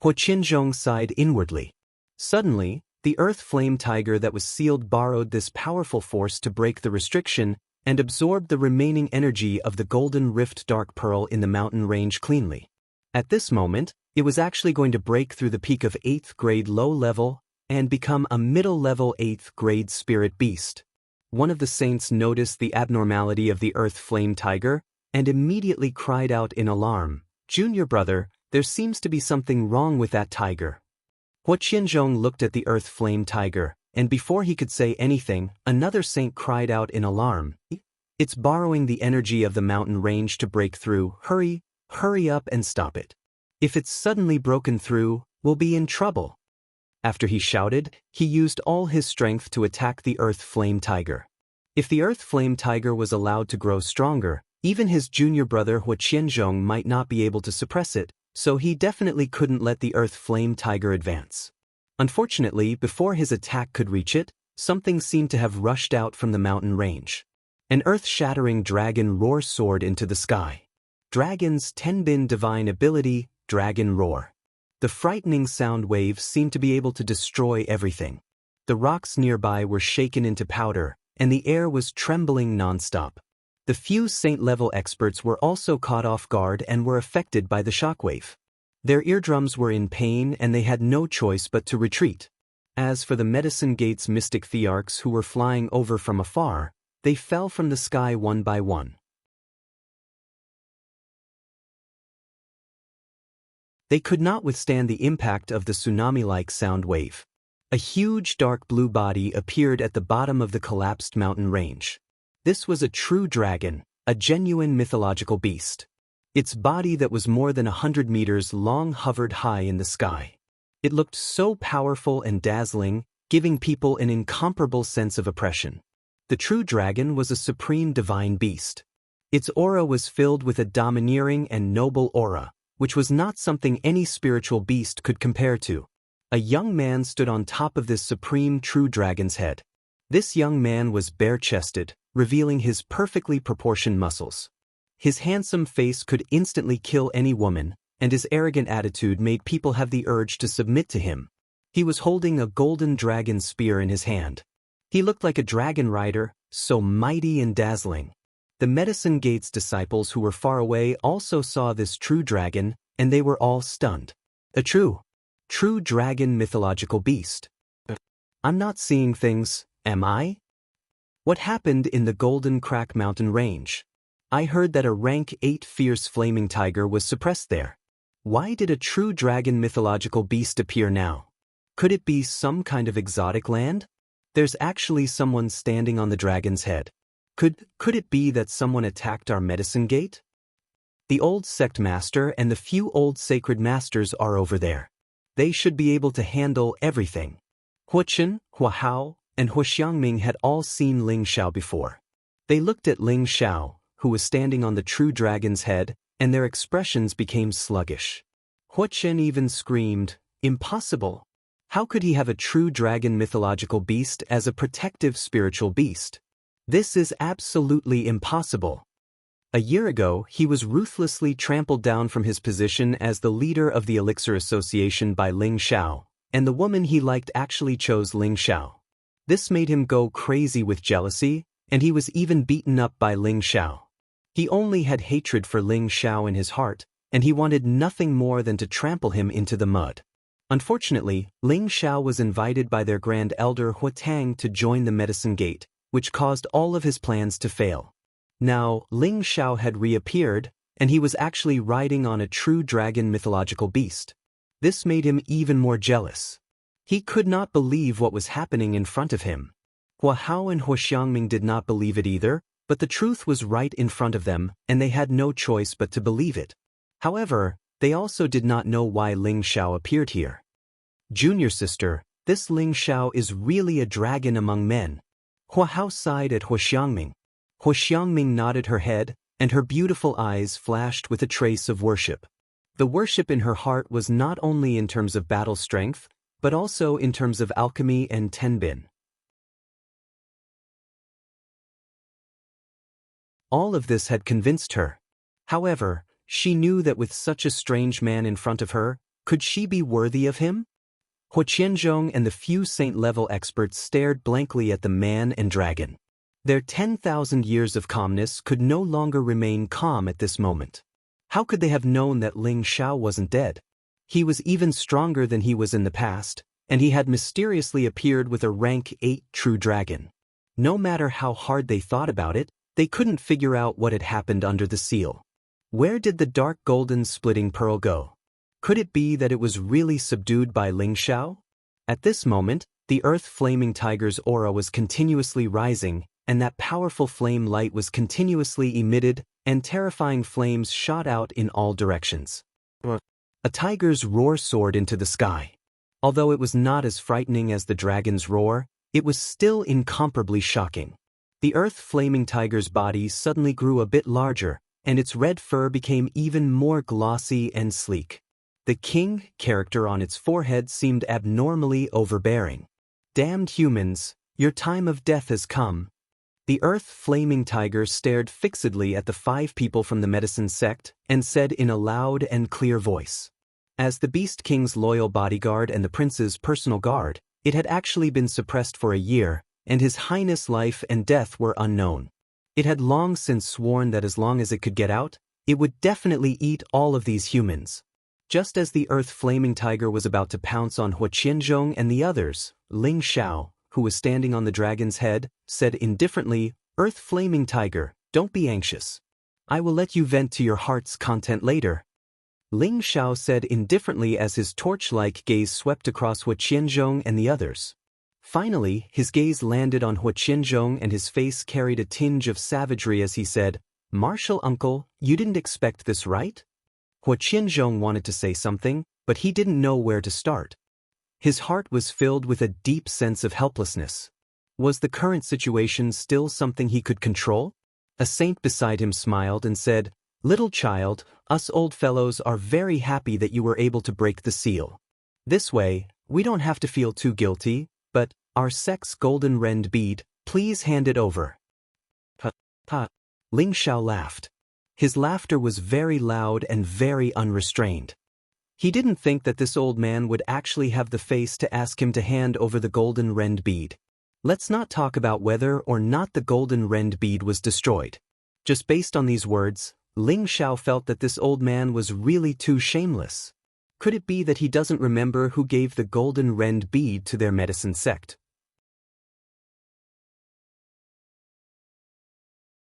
Huoqianzhong sighed inwardly. Suddenly, the earth flame tiger that was sealed borrowed this powerful force to break the restriction and absorbed the remaining energy of the Golden Rift Dark Pearl in the mountain range cleanly. At this moment, it was actually going to break through the peak of 8th grade low level and become a middle-level 8th grade spirit beast. One of the saints noticed the abnormality of the earth flame tiger and immediately cried out in alarm, "Junior brother, there seems to be something wrong with that tiger." Huqianzhong looked at the earth flame tiger, and before he could say anything, another saint cried out in alarm, "It's borrowing the energy of the mountain range to break through. Hurry up and stop it. If it's suddenly broken through, we'll be in trouble." After he shouted, he used all his strength to attack the earth flame tiger. If the earth flame tiger was allowed to grow stronger, even his junior brother Huqianzhong might not be able to suppress it, so he definitely couldn't let the earth flame tiger advance. Unfortunately, before his attack could reach it, something seemed to have rushed out from the mountain range. An earth-shattering dragon roar soared into the sky. Dragon's Tenbin divine ability, Dragon Roar. The frightening sound waves seemed to be able to destroy everything. The rocks nearby were shaken into powder, and the air was trembling non-stop. The few saint-level experts were also caught off guard and were affected by the shockwave. Their eardrums were in pain and they had no choice but to retreat. As for the Medicine Gate's mystic thearchs who were flying over from afar, they fell from the sky one by one. They could not withstand the impact of the tsunami-like sound wave. A huge dark blue body appeared at the bottom of the collapsed mountain range. This was a true dragon, a genuine mythological beast. Its body that was more than 100 meters long hovered high in the sky. It looked so powerful and dazzling, giving people an incomparable sense of oppression. The true dragon was a supreme divine beast. Its aura was filled with a domineering and noble aura, which was not something any spiritual beast could compare to. A young man stood on top of this supreme true dragon's head. This young man was bare-chested, revealing his perfectly proportioned muscles. His handsome face could instantly kill any woman, and his arrogant attitude made people have the urge to submit to him. He was holding a golden dragon spear in his hand. He looked like a dragon rider, so mighty and dazzling. The Medicine Gate's disciples who were far away also saw this true dragon, and they were all stunned. A true dragon mythological beast. I'm not seeing things, am I? What happened in the Golden Crack Mountain Range? I heard that a rank 8 fierce flaming tiger was suppressed there. Why did a true dragon mythological beast appear now? Could it be some kind of exotic land? There's actually someone standing on the dragon's head. Could it be that someone attacked our Medicine Gate? The old sect master and the few old sacred masters are over there. They should be able to handle everything. Huqian, Huahao, and Huxiangming had all seen Ling Xiao before. They looked at Ling Xiao, who was standing on the true dragon's head, and their expressions became sluggish. Huqian even screamed, "Impossible! How could he have a true dragon mythological beast as a protective spiritual beast? This is absolutely impossible." A year ago, he was ruthlessly trampled down from his position as the leader of the Elixir Association by Ling Xiao, and the woman he liked actually chose Ling Xiao. This made him go crazy with jealousy, and he was even beaten up by Ling Xiao. He only had hatred for Ling Xiao in his heart, and he wanted nothing more than to trample him into the mud. Unfortunately, Ling Xiao was invited by their grand elder Huatang to join the Medicine Gate, which caused all of his plans to fail. Now, Ling Xiao had reappeared, and he was actually riding on a true dragon mythological beast. This made him even more jealous. He could not believe what was happening in front of him. Huahao and Huxiangming did not believe it either, but the truth was right in front of them, and they had no choice but to believe it. However, they also did not know why Ling Xiao appeared here. "Junior sister, this Ling Xiao is really a dragon among men." Huahao sighed at Huxiangming. Huxiangming nodded her head, and her beautiful eyes flashed with a trace of worship. The worship in her heart was not only in terms of battle strength, but also in terms of alchemy and tenbin. All of this had convinced her. However, she knew that with such a strange man in front of her, could she be worthy of him? Huqianzhong and the few saint-level experts stared blankly at the man and dragon. Their 10,000 years of calmness could no longer remain calm at this moment. How could they have known that Ling Xiao wasn't dead? He was even stronger than he was in the past, and he had mysteriously appeared with a rank 8 true dragon. No matter how hard they thought about it, they couldn't figure out what had happened under the seal. Where did the dark golden splitting pearl go? Could it be that it was really subdued by Ling Xiao? At this moment, the earth flaming tiger's aura was continuously rising, and that powerful flame light was continuously emitted, and terrifying flames shot out in all directions. A tiger's roar soared into the sky. Although it was not as frightening as the dragon's roar, it was still incomparably shocking. The earth-flaming tiger's body suddenly grew a bit larger, and its red fur became even more glossy and sleek. The king character on its forehead seemed abnormally overbearing. Damned humans, your time of death has come. The earth-flaming tiger stared fixedly at the 5 people from the medicine sect and said in a loud and clear voice. As the Beast King's loyal bodyguard and the prince's personal guard, it had actually been suppressed for a year, and His Highness' life and death were unknown. It had long since sworn that as long as it could get out, it would definitely eat all of these humans. Just as the earth-flaming tiger was about to pounce on Hua Qianzhong and the others, Ling Xiao, who was standing on the dragon's head, said indifferently, "Earth-flaming tiger, don't be anxious. I will let you vent to your heart's content later." Ling Xiao said indifferently as his torch-like gaze swept across Hua Qianzhong and the others. Finally, his gaze landed on Hua Qianzhong and his face carried a tinge of savagery as he said, "Martial uncle, you didn't expect this, right?" Hua Qianzhong wanted to say something, but he didn't know where to start. His heart was filled with a deep sense of helplessness. Was the current situation still something he could control? A saint beside him smiled and said, "Little child, us old fellows are very happy that you were able to break the seal. This way, we don't have to feel too guilty, but, our sect's golden rend bead, please hand it over." Ha. Ling Xiao laughed. His laughter was very loud and very unrestrained. He didn't think that this old man would actually have the face to ask him to hand over the golden rend bead. Let's not talk about whether or not the golden rend bead was destroyed. Just based on these words, Ling Xiao felt that this old man was really too shameless. Could it be that he doesn't remember who gave the golden rend bead to their medicine sect?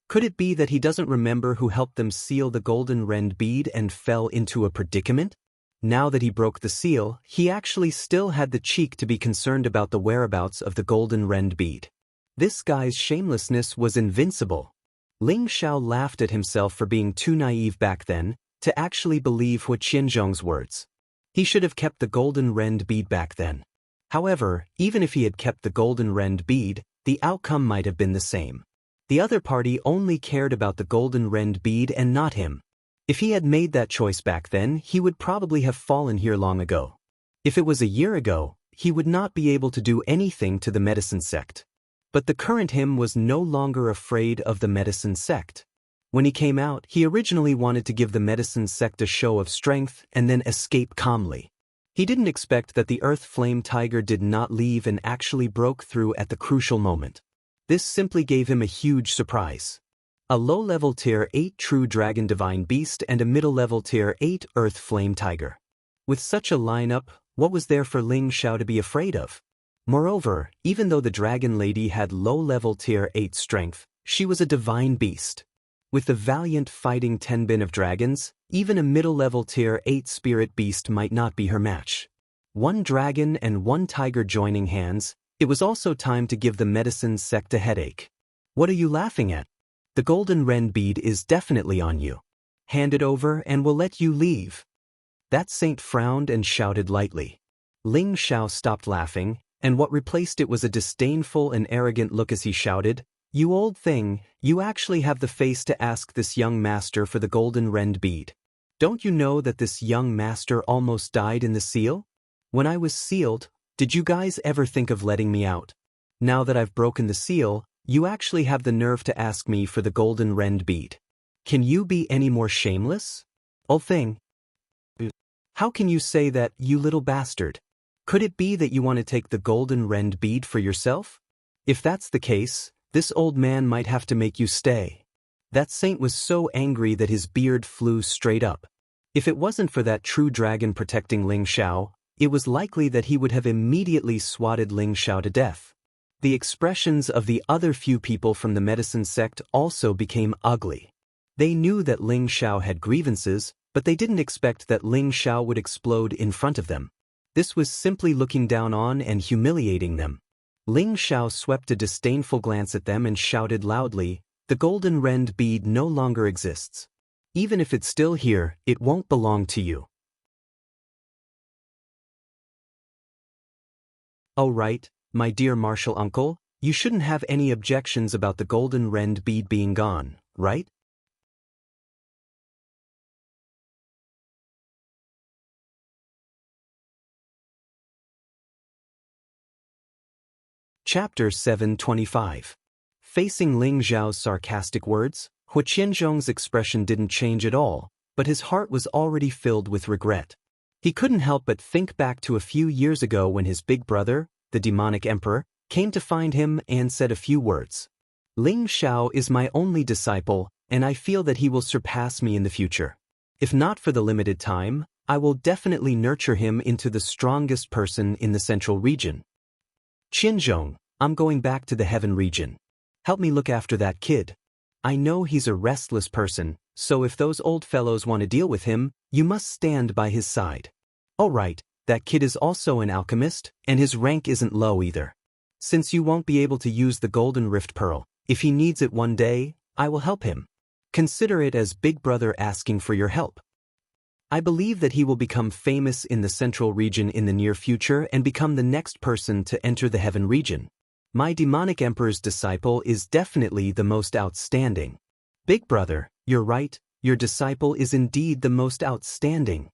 Could it be that he doesn't remember who helped them seal the golden rend bead and fell into a predicament? Now that he broke the seal, he actually still had the cheek to be concerned about the whereabouts of the golden rend bead. This guy's shamelessness was invincible. Ling Xiao laughed at himself for being too naive back then to actually believe Hua Qianzhong's words. He should have kept the golden rend bead back then. However, even if he had kept the golden rend bead, the outcome might have been the same. The other party only cared about the golden rend bead and not him. If he had made that choice back then, he would probably have fallen here long ago. If it was a year ago, he would not be able to do anything to the medicine sect. But the current him was no longer afraid of the medicine sect. When he came out, he originally wanted to give the medicine sect a show of strength and then escape calmly. He didn't expect that the Earth Flame Tiger did not leave and actually broke through at the crucial moment. This simply gave him a huge surprise. A low-level Tier 8 True Dragon Divine Beast and a middle-level Tier 8 Earth Flame Tiger. With such a lineup, what was there for Ling Xiao to be afraid of? Moreover, even though the Dragon Lady had low-level Tier 8 strength, she was a divine beast. With the valiant fighting Tenbin of dragons, even a middle-level Tier 8 spirit beast might not be her match. One dragon and one tiger joining hands, it was also time to give the medicine sect a headache. What are you laughing at? The golden rend bead is definitely on you. Hand it over and we'll let you leave. That saint frowned and shouted lightly. Ling Xiao stopped laughing, and what replaced it was a disdainful and arrogant look as he shouted, "You old thing, you actually have the face to ask this young master for the golden rend bead. Don't you know that this young master almost died in the seal? When I was sealed, did you guys ever think of letting me out? Now that I've broken the seal, you actually have the nerve to ask me for the golden rend bead. Can you be any more shameless? Old thing. How can you say that, you little bastard? Could it be that you want to take the golden rend bead for yourself? If that's the case, this old man might have to make you stay." That saint was so angry that his beard flew straight up. If it wasn't for that true dragon protecting Ling Xiao, it was likely that he would have immediately swatted Ling Xiao to death. The expressions of the other few people from the medicine sect also became ugly. They knew that Ling Xiao had grievances, but they didn't expect that Ling Xiao would explode in front of them. This was simply looking down on and humiliating them. Ling Xiao swept a disdainful glance at them and shouted loudly, "The golden rend bead no longer exists. Even if it's still here, it won't belong to you." "Oh right, my dear martial uncle, you shouldn't have any objections about the golden rend bead being gone, right?" Chapter 725. Facing Ling Zhao's sarcastic words, Hua Qianzhong's expression didn't change at all, but his heart was already filled with regret. He couldn't help but think back to a few years ago when his big brother, the demonic emperor, came to find him and said a few words. "Ling Xiao is my only disciple, and I feel that he will surpass me in the future. If not for the limited time, I will definitely nurture him into the strongest person in the central region. Qianzhong, I'm going back to the heaven region. Help me look after that kid. I know he's a restless person, so if those old fellows want to deal with him, you must stand by his side. All right, that kid is also an alchemist, and his rank isn't low either. Since you won't be able to use the golden rift pearl, if he needs it one day, I will help him. Consider it as Big Brother asking for your help. I believe that he will become famous in the central region in the near future and become the next person to enter the heaven region. My demonic emperor's disciple is definitely the most outstanding. Big Brother, you're right, your disciple is indeed the most outstanding."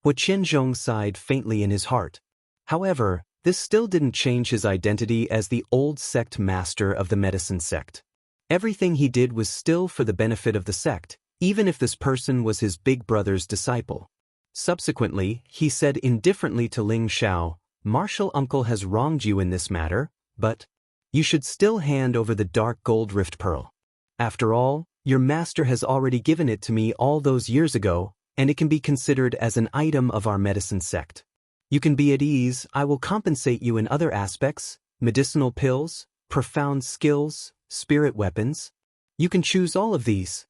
Hua Qianzhong sighed faintly in his heart. However, this still didn't change his identity as the old sect master of the medicine sect. Everything he did was still for the benefit of the sect, even if this person was his big brother's disciple. Subsequently, he said indifferently to Ling Xiao, "Martial uncle has wronged you in this matter, but you should still hand over the dark gold rift pearl. After all, your master has already given it to me all those years ago, and it can be considered as an item of our medicine sect. You can be at ease, I will compensate you in other aspects, medicinal pills, profound skills, spirit weapons. You can choose all of these."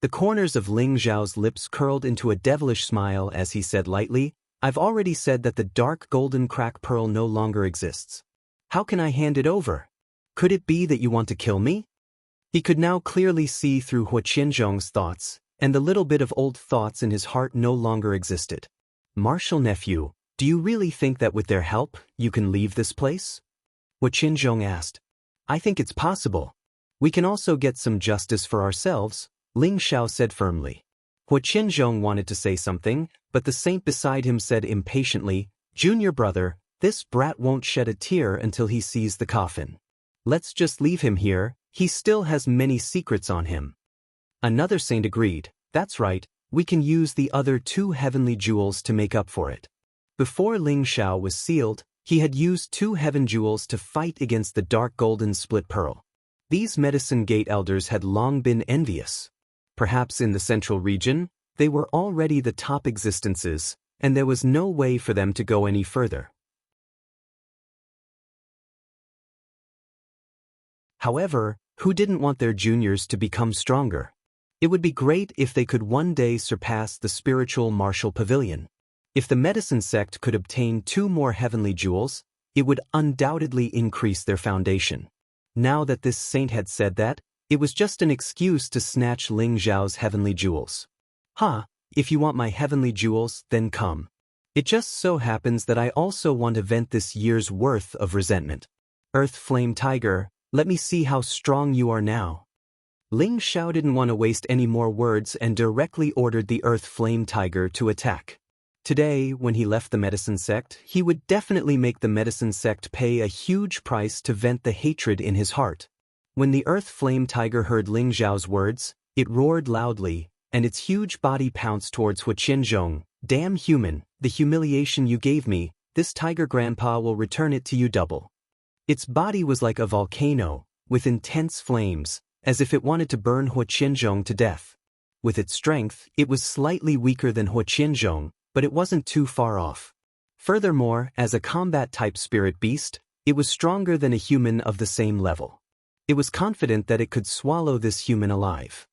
The corners of Ling Zhao's lips curled into a devilish smile as he said lightly, "I've already said that the dark golden crack pearl no longer exists. How can I hand it over? Could it be that you want to kill me?" He could now clearly see through Hua Qianzhong's thoughts, and the little bit of old thoughts in his heart no longer existed. "Martial nephew, do you really think that with their help, you can leave this place?" Hua Qianzhong asked. "I think it's possible. We can also get some justice for ourselves," Ling Xiao said firmly. Hua Qianzhong wanted to say something, but the saint beside him said impatiently, "Junior brother, this brat won't shed a tear until he sees the coffin. Let's just leave him here, he still has many secrets on him." Another saint agreed, "That's right, we can use the other 2 heavenly jewels to make up for it." Before Ling Xiao was sealed, he had used 2 heaven jewels to fight against the dark golden split pearl. These medicine gate elders had long been envious. Perhaps in the central region, they were already the top existences, and there was no way for them to go any further. However, who didn't want their juniors to become stronger? It would be great if they could one day surpass the spiritual martial pavilion. If the medicine sect could obtain 2 more heavenly jewels, it would undoubtedly increase their foundation. Now that this saint had said that, it was just an excuse to snatch Ling Zhao's heavenly jewels. If you want my heavenly jewels, then come. It just so happens that I also want to vent this year's worth of resentment. Earth Flame Tiger, let me see how strong you are now." Ling Xiao didn't want to waste any more words and directly ordered the Earth Flame Tiger to attack. Today, when he left the medicine sect, he would definitely make the medicine sect pay a huge price to vent the hatred in his heart. When the Earth Flame Tiger heard Ling Zhao's words, it roared loudly, and its huge body pounced towards Hua Qianzhong. "Damn human, the humiliation you gave me, this tiger grandpa will return it to you double." Its body was like a volcano, with intense flames, as if it wanted to burn Hua Qianzhong to death. With its strength, it was slightly weaker than Hua Qianzhong, but it wasn't too far off. Furthermore, as a combat-type spirit beast, it was stronger than a human of the same level. It was confident that it could swallow this human alive.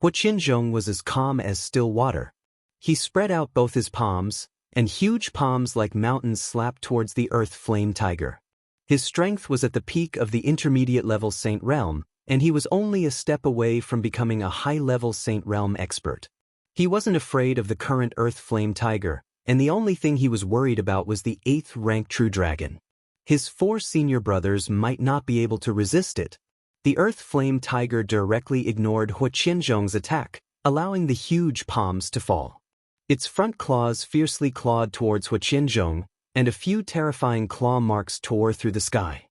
Huqianzhong was as calm as still water. He spread out both his palms, and huge palms like mountains slapped towards the earth flame tiger. His strength was at the peak of the intermediate-level Saint Realm, and he was only a step away from becoming a high-level Saint Realm expert. He wasn't afraid of the current Earth Flame Tiger, and the only thing he was worried about was the 8th-rank True Dragon. His 4 senior brothers might not be able to resist it. The Earth Flame Tiger directly ignored Huqianzhong's attack, allowing the huge palms to fall. Its front claws fiercely clawed towards Huqianzhong, and a few terrifying claw marks tore through the sky.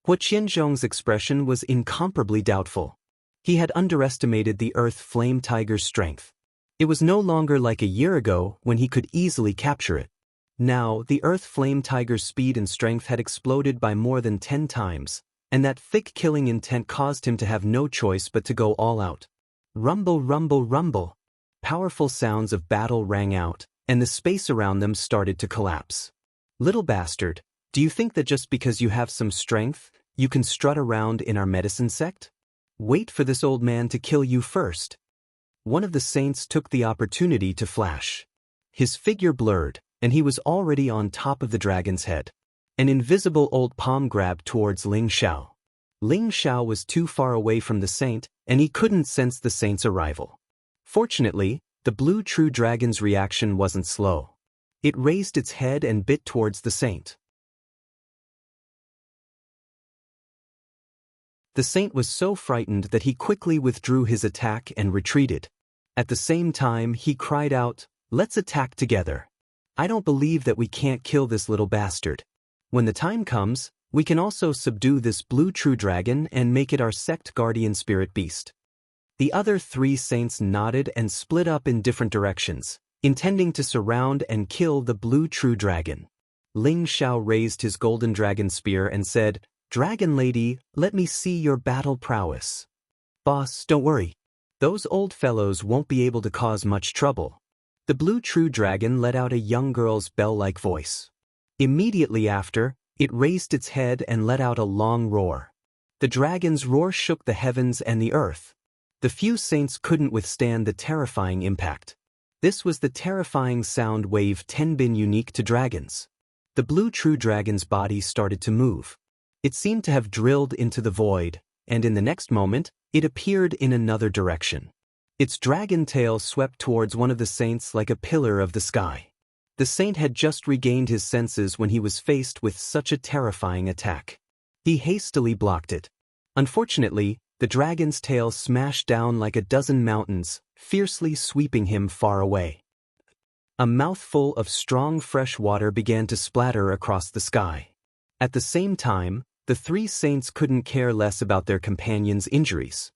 Huqianzhong's expression was incomparably doubtful. He had underestimated the Earth Flame Tiger's strength. It was no longer like a year ago when he could easily capture it. Now, the Earth Flame Tiger's speed and strength had exploded by more than 10 times, and that thick killing intent caused him to have no choice but to go all out. Rumble, rumble, rumble. Powerful sounds of battle rang out, and the space around them started to collapse. Little bastard, do you think that just because you have some strength, you can strut around in our medicine sect? Wait for this old man to kill you first. One of the saints took the opportunity to flash. His figure blurred, and he was already on top of the dragon's head. An invisible old palm grabbed towards Ling Xiao. Ling Xiao was too far away from the saint, and he couldn't sense the saint's arrival. Fortunately, the blue true dragon's reaction wasn't slow. It raised its head and bit towards the saint. The saint was so frightened that he quickly withdrew his attack and retreated. At the same time, he cried out, "Let's attack together. I don't believe that we can't kill this little bastard. When the time comes, we can also subdue this blue true dragon and make it our sect guardian spirit beast." The other 3 saints nodded and split up in different directions, intending to surround and kill the blue true dragon. Ling Xiao raised his golden dragon spear and said, "Dragon lady, let me see your battle prowess." "Boss, don't worry. Those old fellows won't be able to cause much trouble." The blue true dragon let out a young girl's bell-like voice. Immediately after, it raised its head and let out a long roar. The dragon's roar shook the heavens and the earth. The few saints couldn't withstand the terrifying impact. This was the terrifying sound wave 10 been unique to dragons. The blue true dragon's body started to move. It seemed to have drilled into the void, and in the next moment, it appeared in another direction. Its dragon tail swept towards one of the saints like a pillar of the sky. The saint had just regained his senses when he was faced with such a terrifying attack. He hastily blocked it. Unfortunately, the dragon's tail smashed down like a dozen mountains, fiercely sweeping him far away. A mouthful of strong fresh water began to splatter across the sky. At the same time, the 3 saints couldn't care less about their companions' injuries.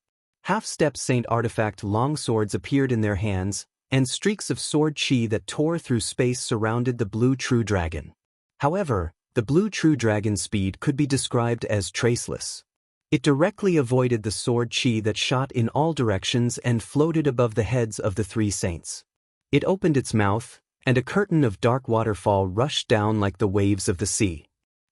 Half-step saint artifact longswords appeared in their hands, and streaks of sword chi that tore through space surrounded the blue true dragon. However, the blue true dragon's speed could be described as traceless. It directly avoided the sword chi that shot in all directions and floated above the heads of the 3 saints. It opened its mouth, and a curtain of dark waterfall rushed down like the waves of the sea.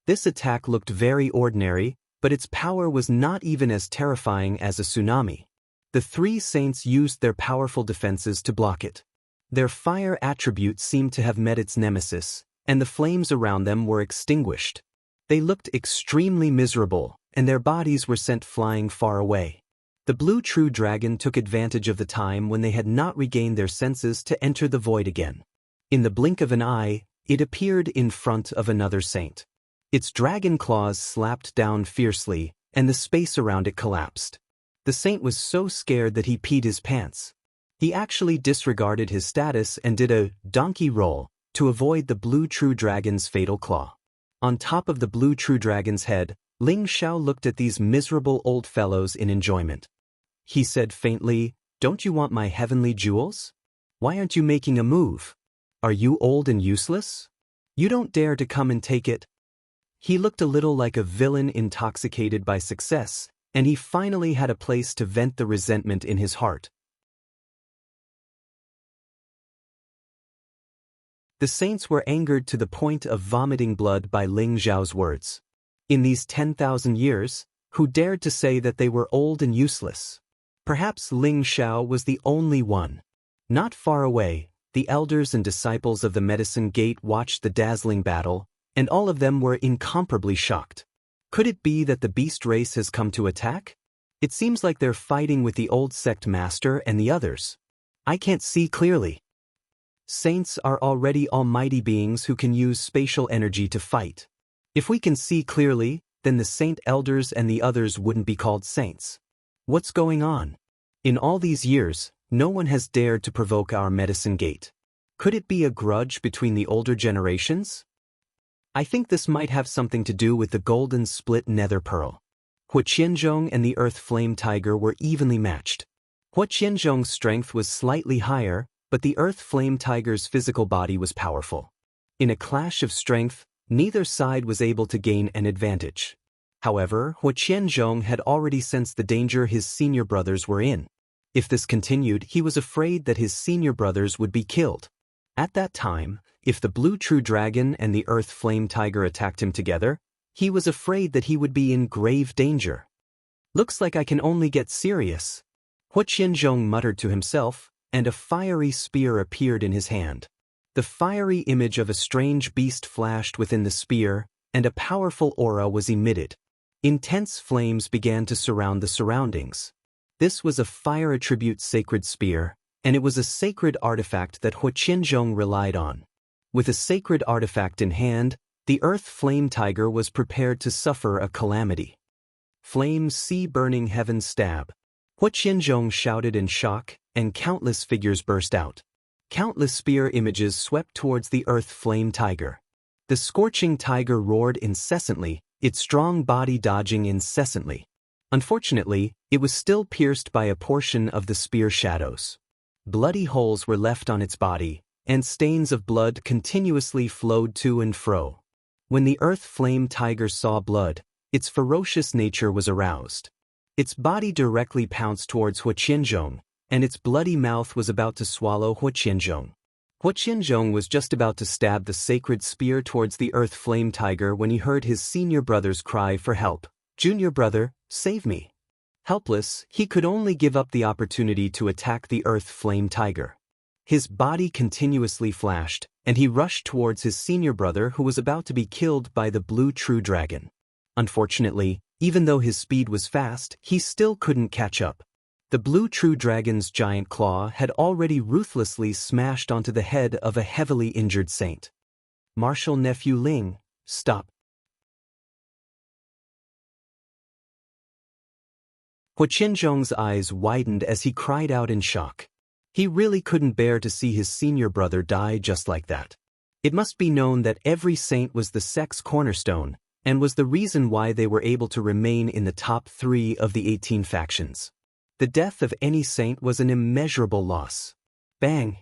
This attack looked very ordinary, but its power was not even as terrifying as a tsunami. The 3 saints used their powerful defenses to block it. Their fire attribute seemed to have met its nemesis, and the flames around them were extinguished. They looked extremely miserable, and their bodies were sent flying far away. The blue true dragon took advantage of the time when they had not regained their senses to enter the void again. In the blink of an eye, it appeared in front of another saint. Its dragon claws slapped down fiercely, and the space around it collapsed. The saint was so scared that he peed his pants. He actually disregarded his status and did a donkey roll to avoid the blue true dragon's fatal claw. On top of the blue true dragon's head, Ling Xiao looked at these miserable old fellows in enjoyment. He said faintly, "Don't you want my heavenly jewels? Why aren't you making a move? Are you old and useless? You don't dare to come and take it." He looked a little like a villain intoxicated by success, and he finally had a place to vent the resentment in his heart. The saints were angered to the point of vomiting blood by Ling Zhao's words. In these 10,000 years, who dared to say that they were old and useless? Perhaps Ling Zhao was the only one. Not far away, the elders and disciples of the Medicine Gate watched the dazzling battle, and all of them were incomparably shocked. Could it be that the beast race has come to attack? It seems like they're fighting with the old sect master and the others. I can't see clearly. Saints are already almighty beings who can use spatial energy to fight. If we can see clearly, then the saint elders and the others wouldn't be called saints. What's going on? In all these years, no one has dared to provoke our Medicine Gate. Could it be a grudge between the older generations? I think this might have something to do with the golden split nether pearl. Hua Qianzhong and the Earth Flame Tiger were evenly matched. Hua Qianzhong's strength was slightly higher, but the Earth Flame Tiger's physical body was powerful. In a clash of strength, neither side was able to gain an advantage. However, Hua Qianzhong had already sensed the danger his senior brothers were in. If this continued, he was afraid that his senior brothers would be killed. At that time, if the Blue True Dragon and the Earth Flame Tiger attacked him together, he was afraid that he would be in grave danger. Looks like I can only get serious. Hua Qianzhong muttered to himself, and a fiery spear appeared in his hand. The fiery image of a strange beast flashed within the spear, and a powerful aura was emitted. Intense flames began to surround the surroundings. This was a fire attribute sacred spear, and it was a sacred artifact that Hua Qianzhong relied on. With a sacred artifact in hand, the Earth Flame Tiger was prepared to suffer a calamity. Flames see burning heaven stab. Hua Qianzhong shouted in shock, and countless figures burst out. Countless spear images swept towards the Earth Flame Tiger. The scorching tiger roared incessantly, its strong body dodging incessantly. Unfortunately, it was still pierced by a portion of the spear shadows. Bloody holes were left on its body, and stains of blood continuously flowed to and fro. When the Earth Flame Tiger saw blood, its ferocious nature was aroused. Its body directly pounced towards Hua Qianzhong, and its bloody mouth was about to swallow Hua Qianzhong. Hua Qianzhong was just about to stab the sacred spear towards the Earth Flame Tiger when he heard his senior brother's cry for help. "Junior brother, save me." Helpless, he could only give up the opportunity to attack the Earth Flame Tiger. His body continuously flashed, and he rushed towards his senior brother who was about to be killed by the Blue True Dragon. Unfortunately, even though his speed was fast, he still couldn't catch up. The Blue True Dragon's giant claw had already ruthlessly smashed onto the head of a heavily injured saint. "Martial nephew Ling, stop." Hua Qianzhong's eyes widened as he cried out in shock. He really couldn't bear to see his senior brother die just like that. It must be known that every saint was the sect's cornerstone, and was the reason why they were able to remain in the top 3 of the 18 factions. The death of any saint was an immeasurable loss. Bang!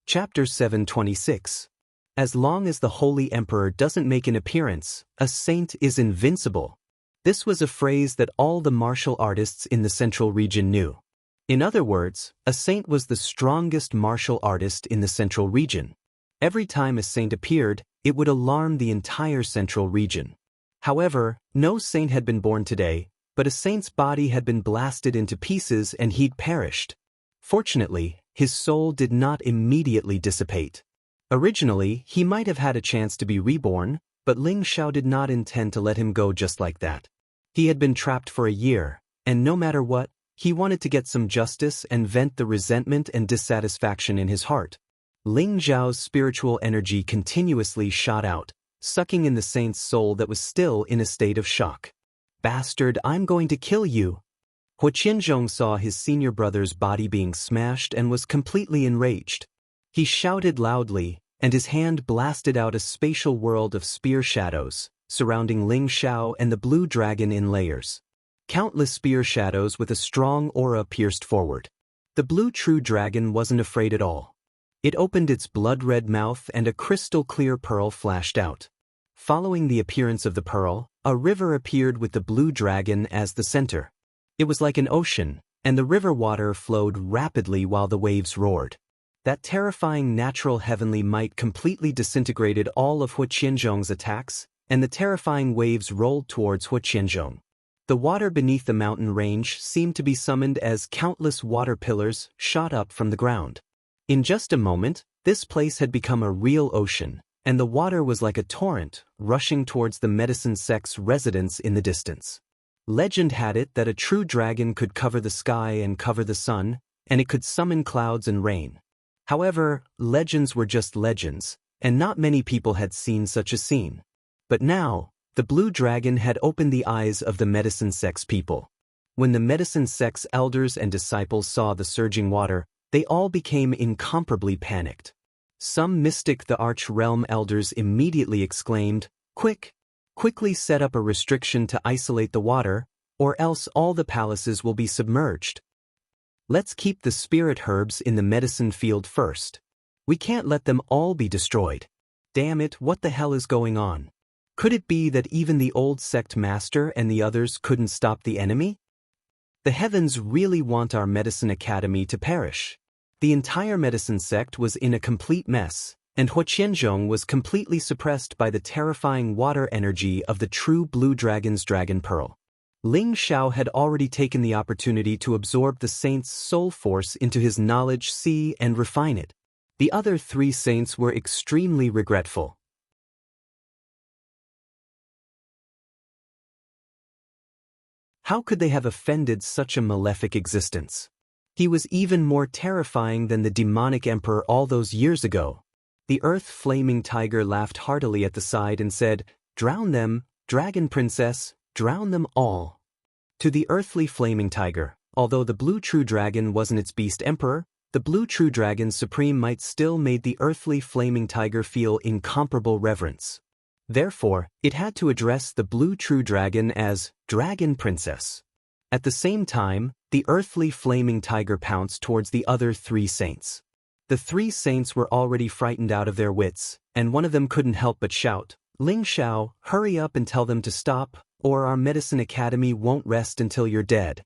Chapter 726. As long as the Holy Emperor doesn't make an appearance, a saint is invincible. This was a phrase that all the martial artists in the Central Region knew. In other words, a saint was the strongest martial artist in the Central Region. Every time a saint appeared, it would alarm the entire Central Region. However, no saint had been born today, but a saint's body had been blasted into pieces and he'd perished. Fortunately, his soul did not immediately dissipate. Originally, he might have had a chance to be reborn, but Ling Zhao did not intend to let him go just like that. He had been trapped for a year, and no matter what, he wanted to get some justice and vent the resentment and dissatisfaction in his heart. Ling Zhao's spiritual energy continuously shot out, sucking in the saint's soul that was still in a state of shock. "Bastard, I'm going to kill you." Hua Qianzhong saw his senior brother's body being smashed and was completely enraged. He shouted loudly, and his hand blasted out a spatial world of spear shadows, surrounding Ling Zhao and the Blue Dragon in layers. Countless spear shadows with a strong aura pierced forward. The Blue True Dragon wasn't afraid at all. It opened its blood-red mouth and a crystal-clear pearl flashed out. Following the appearance of the pearl, A river appeared with the blue dragon as the center. It was like an ocean, and the river water flowed rapidly while the waves roared. That terrifying natural heavenly might completely disintegrated all of Hua Qianzhong's attacks, and the terrifying waves rolled towards Hua Qianzhong. The water beneath the mountain range seemed to be summoned as countless water pillars shot up from the ground. In just a moment, this place had become a real ocean, and the water was like a torrent, rushing towards the medicine sect's residence in the distance. Legend had it that a true dragon could cover the sky and cover the sun, and it could summon clouds and rain. However, legends were just legends, and not many people had seen such a scene. But now, the blue dragon had opened the eyes of the medicine sect's people. When the medicine sect's elders and disciples saw the surging water, they all became incomparably panicked. Some mystic the Arch-Realm elders immediately exclaimed, Quickly set up a restriction to isolate the water, or else all the palaces will be submerged. Let's keep the spirit herbs in the medicine field first. We can't let them all be destroyed. Damn it, what the hell is going on? Could it be that even the old sect master and the others couldn't stop the enemy? The heavens really want our medicine academy to perish. The entire medicine sect was in a complete mess, and Hua Qianzhong was completely suppressed by the terrifying water energy of the true blue dragon's dragon pearl. Ling Xiao had already taken the opportunity to absorb the saint's soul force into his knowledge sea and refine it. The other three saints were extremely regretful. How could they have offended such a malefic existence? He was even more terrifying than the demonic emperor all those years ago. The earth-flaming tiger laughed heartily at the side and said, "Drown them, dragon princess, drown them all." To the earthly flaming tiger, although the blue true dragon wasn't its beast emperor, the blue true dragon's supreme might still made the earthly flaming tiger feel incomparable reverence. Therefore, it had to address the blue true dragon as dragon princess. At the same time, the earthly flaming tiger pounced towards the other three saints. The three saints were already frightened out of their wits, and one of them couldn't help but shout, "Ling Xiao, hurry up and tell them to stop, or our medicine academy won't rest until you're dead."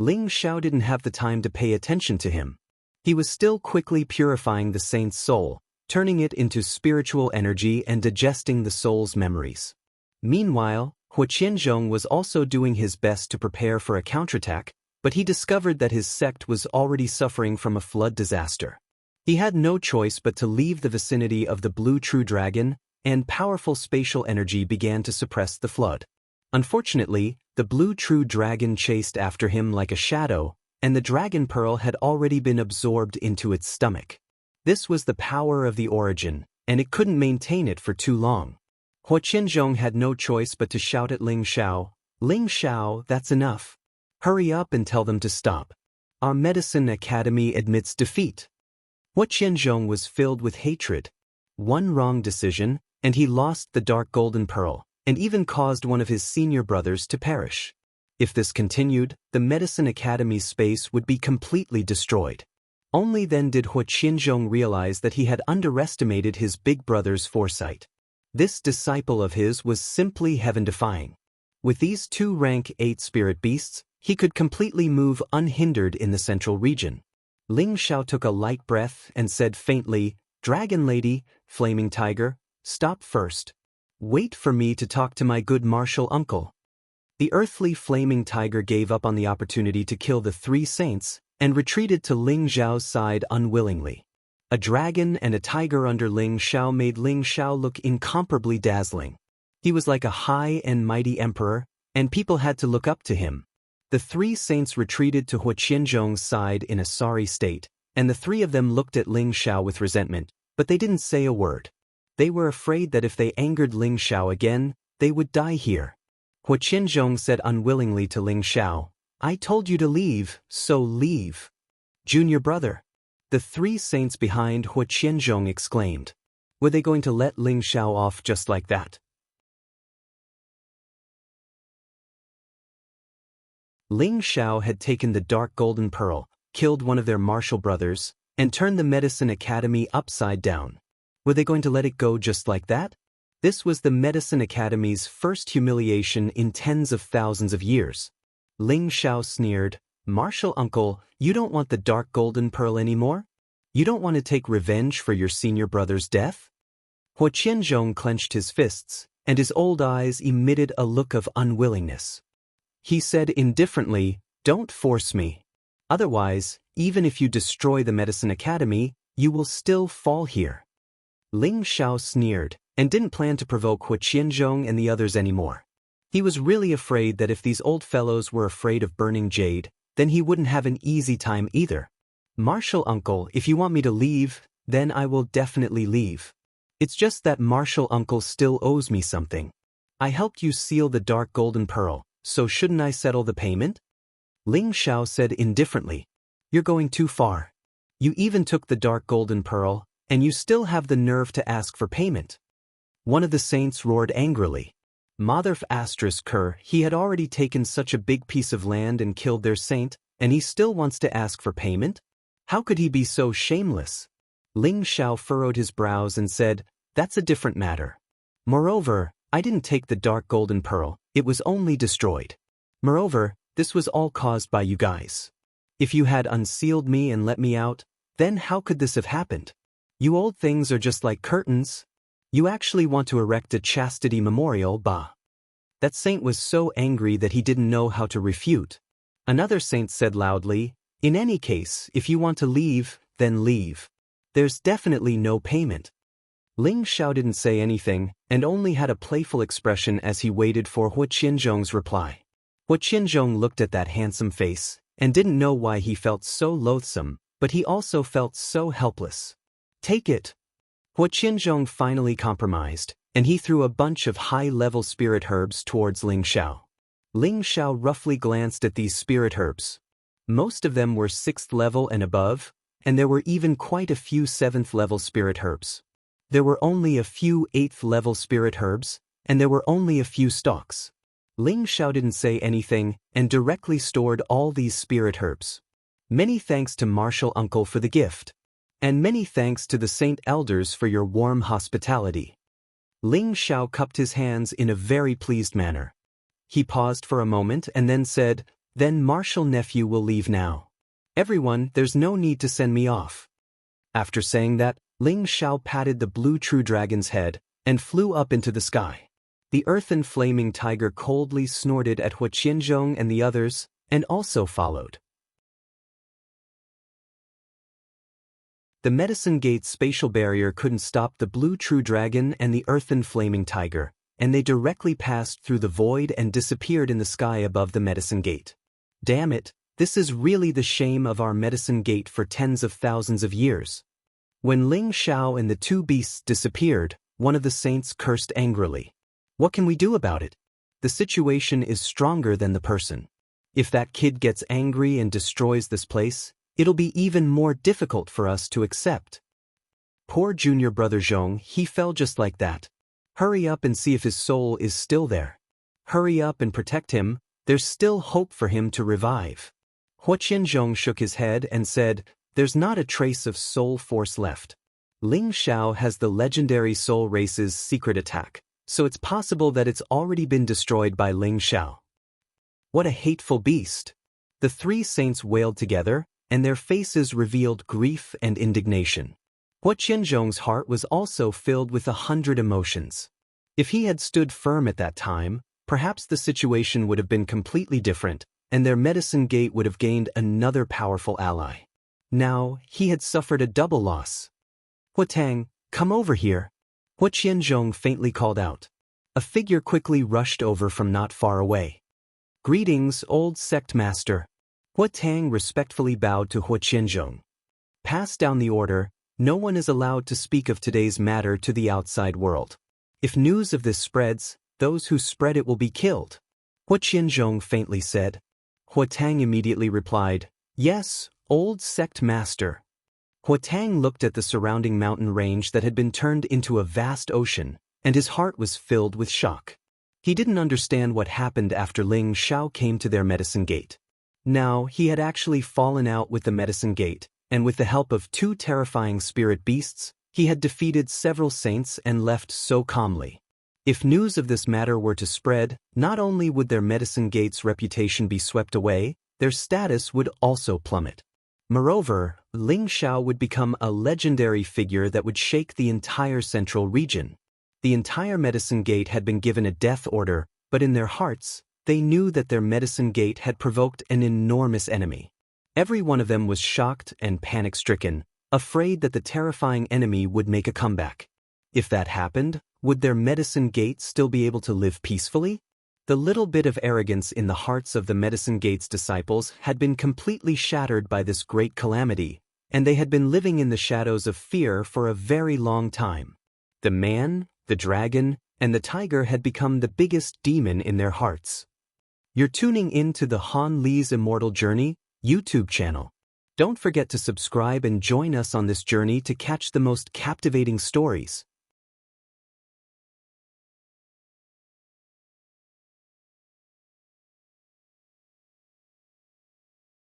Ling Xiao didn't have the time to pay attention to him. He was still quickly purifying the saint's soul, turning it into spiritual energy and digesting the soul's memories. Meanwhile, Hua Qianzhong was also doing his best to prepare for a counterattack, but he discovered that his sect was already suffering from a flood disaster. He had no choice but to leave the vicinity of the blue true dragon, and powerful spatial energy began to suppress the flood. Unfortunately, the blue true dragon chased after him like a shadow, and the dragon pearl had already been absorbed into its stomach. This was the power of the origin, and it couldn't maintain it for too long. Hua Qianzhong had no choice but to shout at Ling Xiao, "Ling Xiao, that's enough. Hurry up and tell them to stop. Our medicine academy admits defeat." Hua Qianzhong was filled with hatred. One wrong decision, and he lost the dark golden pearl, and even caused one of his senior brothers to perish. If this continued, the medicine academy's space would be completely destroyed. Only then did Hua Qianzhong realize that he had underestimated his big brother's foresight. This disciple of his was simply heaven-defying. With these two rank 8 spirit beasts, he could completely move unhindered in the central region. Ling Xiao took a light breath and said faintly, "Dragon lady, flaming tiger, stop first. Wait for me to talk to my good martial uncle." The earthly flaming tiger gave up on the opportunity to kill the three saints and retreated to Ling Xiao's side unwillingly. A dragon and a tiger under Ling Xiao made Ling Xiao look incomparably dazzling. He was like a high and mighty emperor, and people had to look up to him. The three saints retreated to Hua Qianzhong's side in a sorry state, and the three of them looked at Ling Xiao with resentment, but they didn't say a word. They were afraid that if they angered Ling Xiao again, they would die here. Hua Qianzhong said unwillingly to Ling Xiao, "I told you to leave, so leave." "Junior brother." The three saints behind Hua Qianzhong exclaimed. Were they going to let Ling Xiao off just like that? Ling Xiao had taken the dark golden pearl, killed one of their martial brothers, and turned the medicine academy upside down. Were they going to let it go just like that? This was the Medicine Academy's first humiliation in tens of thousands of years. Ling Xiao sneered, "Martial uncle, you don't want the dark golden pearl anymore? You don't want to take revenge for your senior brother's death?" Huo Qianzhong clenched his fists, and his old eyes emitted a look of unwillingness. He said indifferently, "Don't force me. Otherwise, even if you destroy the Medicine Academy, you will still fall here." Ling Xiao sneered, and didn't plan to provoke Huo Qianzhong and the others anymore. He was really afraid that if these old fellows were afraid of burning jade, then he wouldn't have an easy time either. "Martial uncle, if you want me to leave, then I will definitely leave. It's just that Martial uncle still owes me something. I helped you seal the dark golden pearl, so shouldn't I settle the payment?" Ling Xiao said indifferently, "You're going too far. You even took the dark golden pearl, and you still have the nerve to ask for payment." One of the saints roared angrily. Motherf *Ker, he had already taken such a big piece of land and killed their saint, and he still wants to ask for payment? How could he be so shameless? Ling Xiao furrowed his brows and said, "That's a different matter. Moreover, I didn't take the dark golden pearl, it was only destroyed. Moreover, this was all caused by you guys. If you had unsealed me and let me out, then how could this have happened? You old things are just like curtains. You actually want to erect a chastity memorial, bah." That saint was so angry that he didn't know how to refute. Another saint said loudly, "In any case, if you want to leave, then leave. There's definitely no payment." Ling Xiao didn't say anything, and only had a playful expression as he waited for Huo Qianzhong's reply. Huo Qianzhong looked at that handsome face, and didn't know why he felt so loathsome, but he also felt so helpless. "Take it." Huo Qianzhong finally compromised, and he threw a bunch of high-level spirit herbs towards Ling Xiao. Ling Xiao roughly glanced at these spirit herbs. Most of them were 6th level and above, and there were even quite a few 7th level spirit herbs. There were only a few 8th level spirit herbs, and there were only a few stalks. Ling Xiao didn't say anything, and directly stored all these spirit herbs. "Many thanks to Martial Uncle for the gift. And many thanks to the Saint Elders for your warm hospitality." Ling Xiao cupped his hands in a very pleased manner. He paused for a moment and then said, "Then Martial Nephew will leave now. Everyone, there's no need to send me off." After saying that, Ling Xiao patted the blue true dragon's head and flew up into the sky. The earthen flaming tiger coldly snorted at Huo Qianzhong and the others, and also followed. The Medicine Gate spatial barrier couldn't stop the blue true dragon and the earthen flaming tiger, and they directly passed through the void and disappeared in the sky above the Medicine Gate. "Damn it, this is really the shame of our Medicine Gate for tens of thousands of years." When Ling Xiao and the two beasts disappeared, one of the saints cursed angrily. "What can we do about it? The situation is stronger than the person. If that kid gets angry and destroys this place, it'll be even more difficult for us to accept." Poor junior brother Zhong, he fell just like that. Hurry up and see if his soul is still there. Hurry up and protect him, there's still hope for him to revive. Huo Qianzhong shook his head and said, "There's not a trace of soul force left. Ling Xiao has the legendary soul race's secret attack, so it's possible that it's already been destroyed by Ling Xiao." What a hateful beast! The three saints wailed together, and their faces revealed grief and indignation. Huo Qianzhong's heart was also filled with 100 emotions. If he had stood firm at that time, perhaps the situation would have been completely different, and their Medicine Gate would have gained another powerful ally. Now, he had suffered a double loss. "Huo Tang, come over here," Huo Qianzhong faintly called out. A figure quickly rushed over from not far away. "Greetings, old sect master." Huo Tang respectfully bowed to Huo Qianzhong. "Pass down the order, no one is allowed to speak of today's matter to the outside world. If news of this spreads, those who spread it will be killed." Huo Qianzhong faintly said. Huo Tang immediately replied, "Yes, old sect master." Huo Tang looked at the surrounding mountain range that had been turned into a vast ocean, and his heart was filled with shock. He didn't understand what happened after Ling Xiao came to their Medicine Gate. Now, he had actually fallen out with the Medicine Gate, and with the help of two terrifying spirit beasts, he had defeated several saints and left so calmly. If news of this matter were to spread, not only would their medicine gate's reputation be swept away, their status would also plummet. Moreover, Ling Xiao would become a legendary figure that would shake the entire central region. The entire medicine gate had been given a death order, but in their hearts, they knew that their medicine gate had provoked an enormous enemy. Every one of them was shocked and panic-stricken, afraid that the terrifying enemy would make a comeback. If that happened, would their medicine gate still be able to live peacefully? The little bit of arrogance in the hearts of the medicine gate's disciples had been completely shattered by this great calamity, and they had been living in the shadows of fear for a very long time. The man, the dragon, and the tiger had become the biggest demon in their hearts. You're tuning in to the Han Li's Immortal Journey YouTube channel. Don't forget to subscribe and join us on this journey to catch the most captivating stories.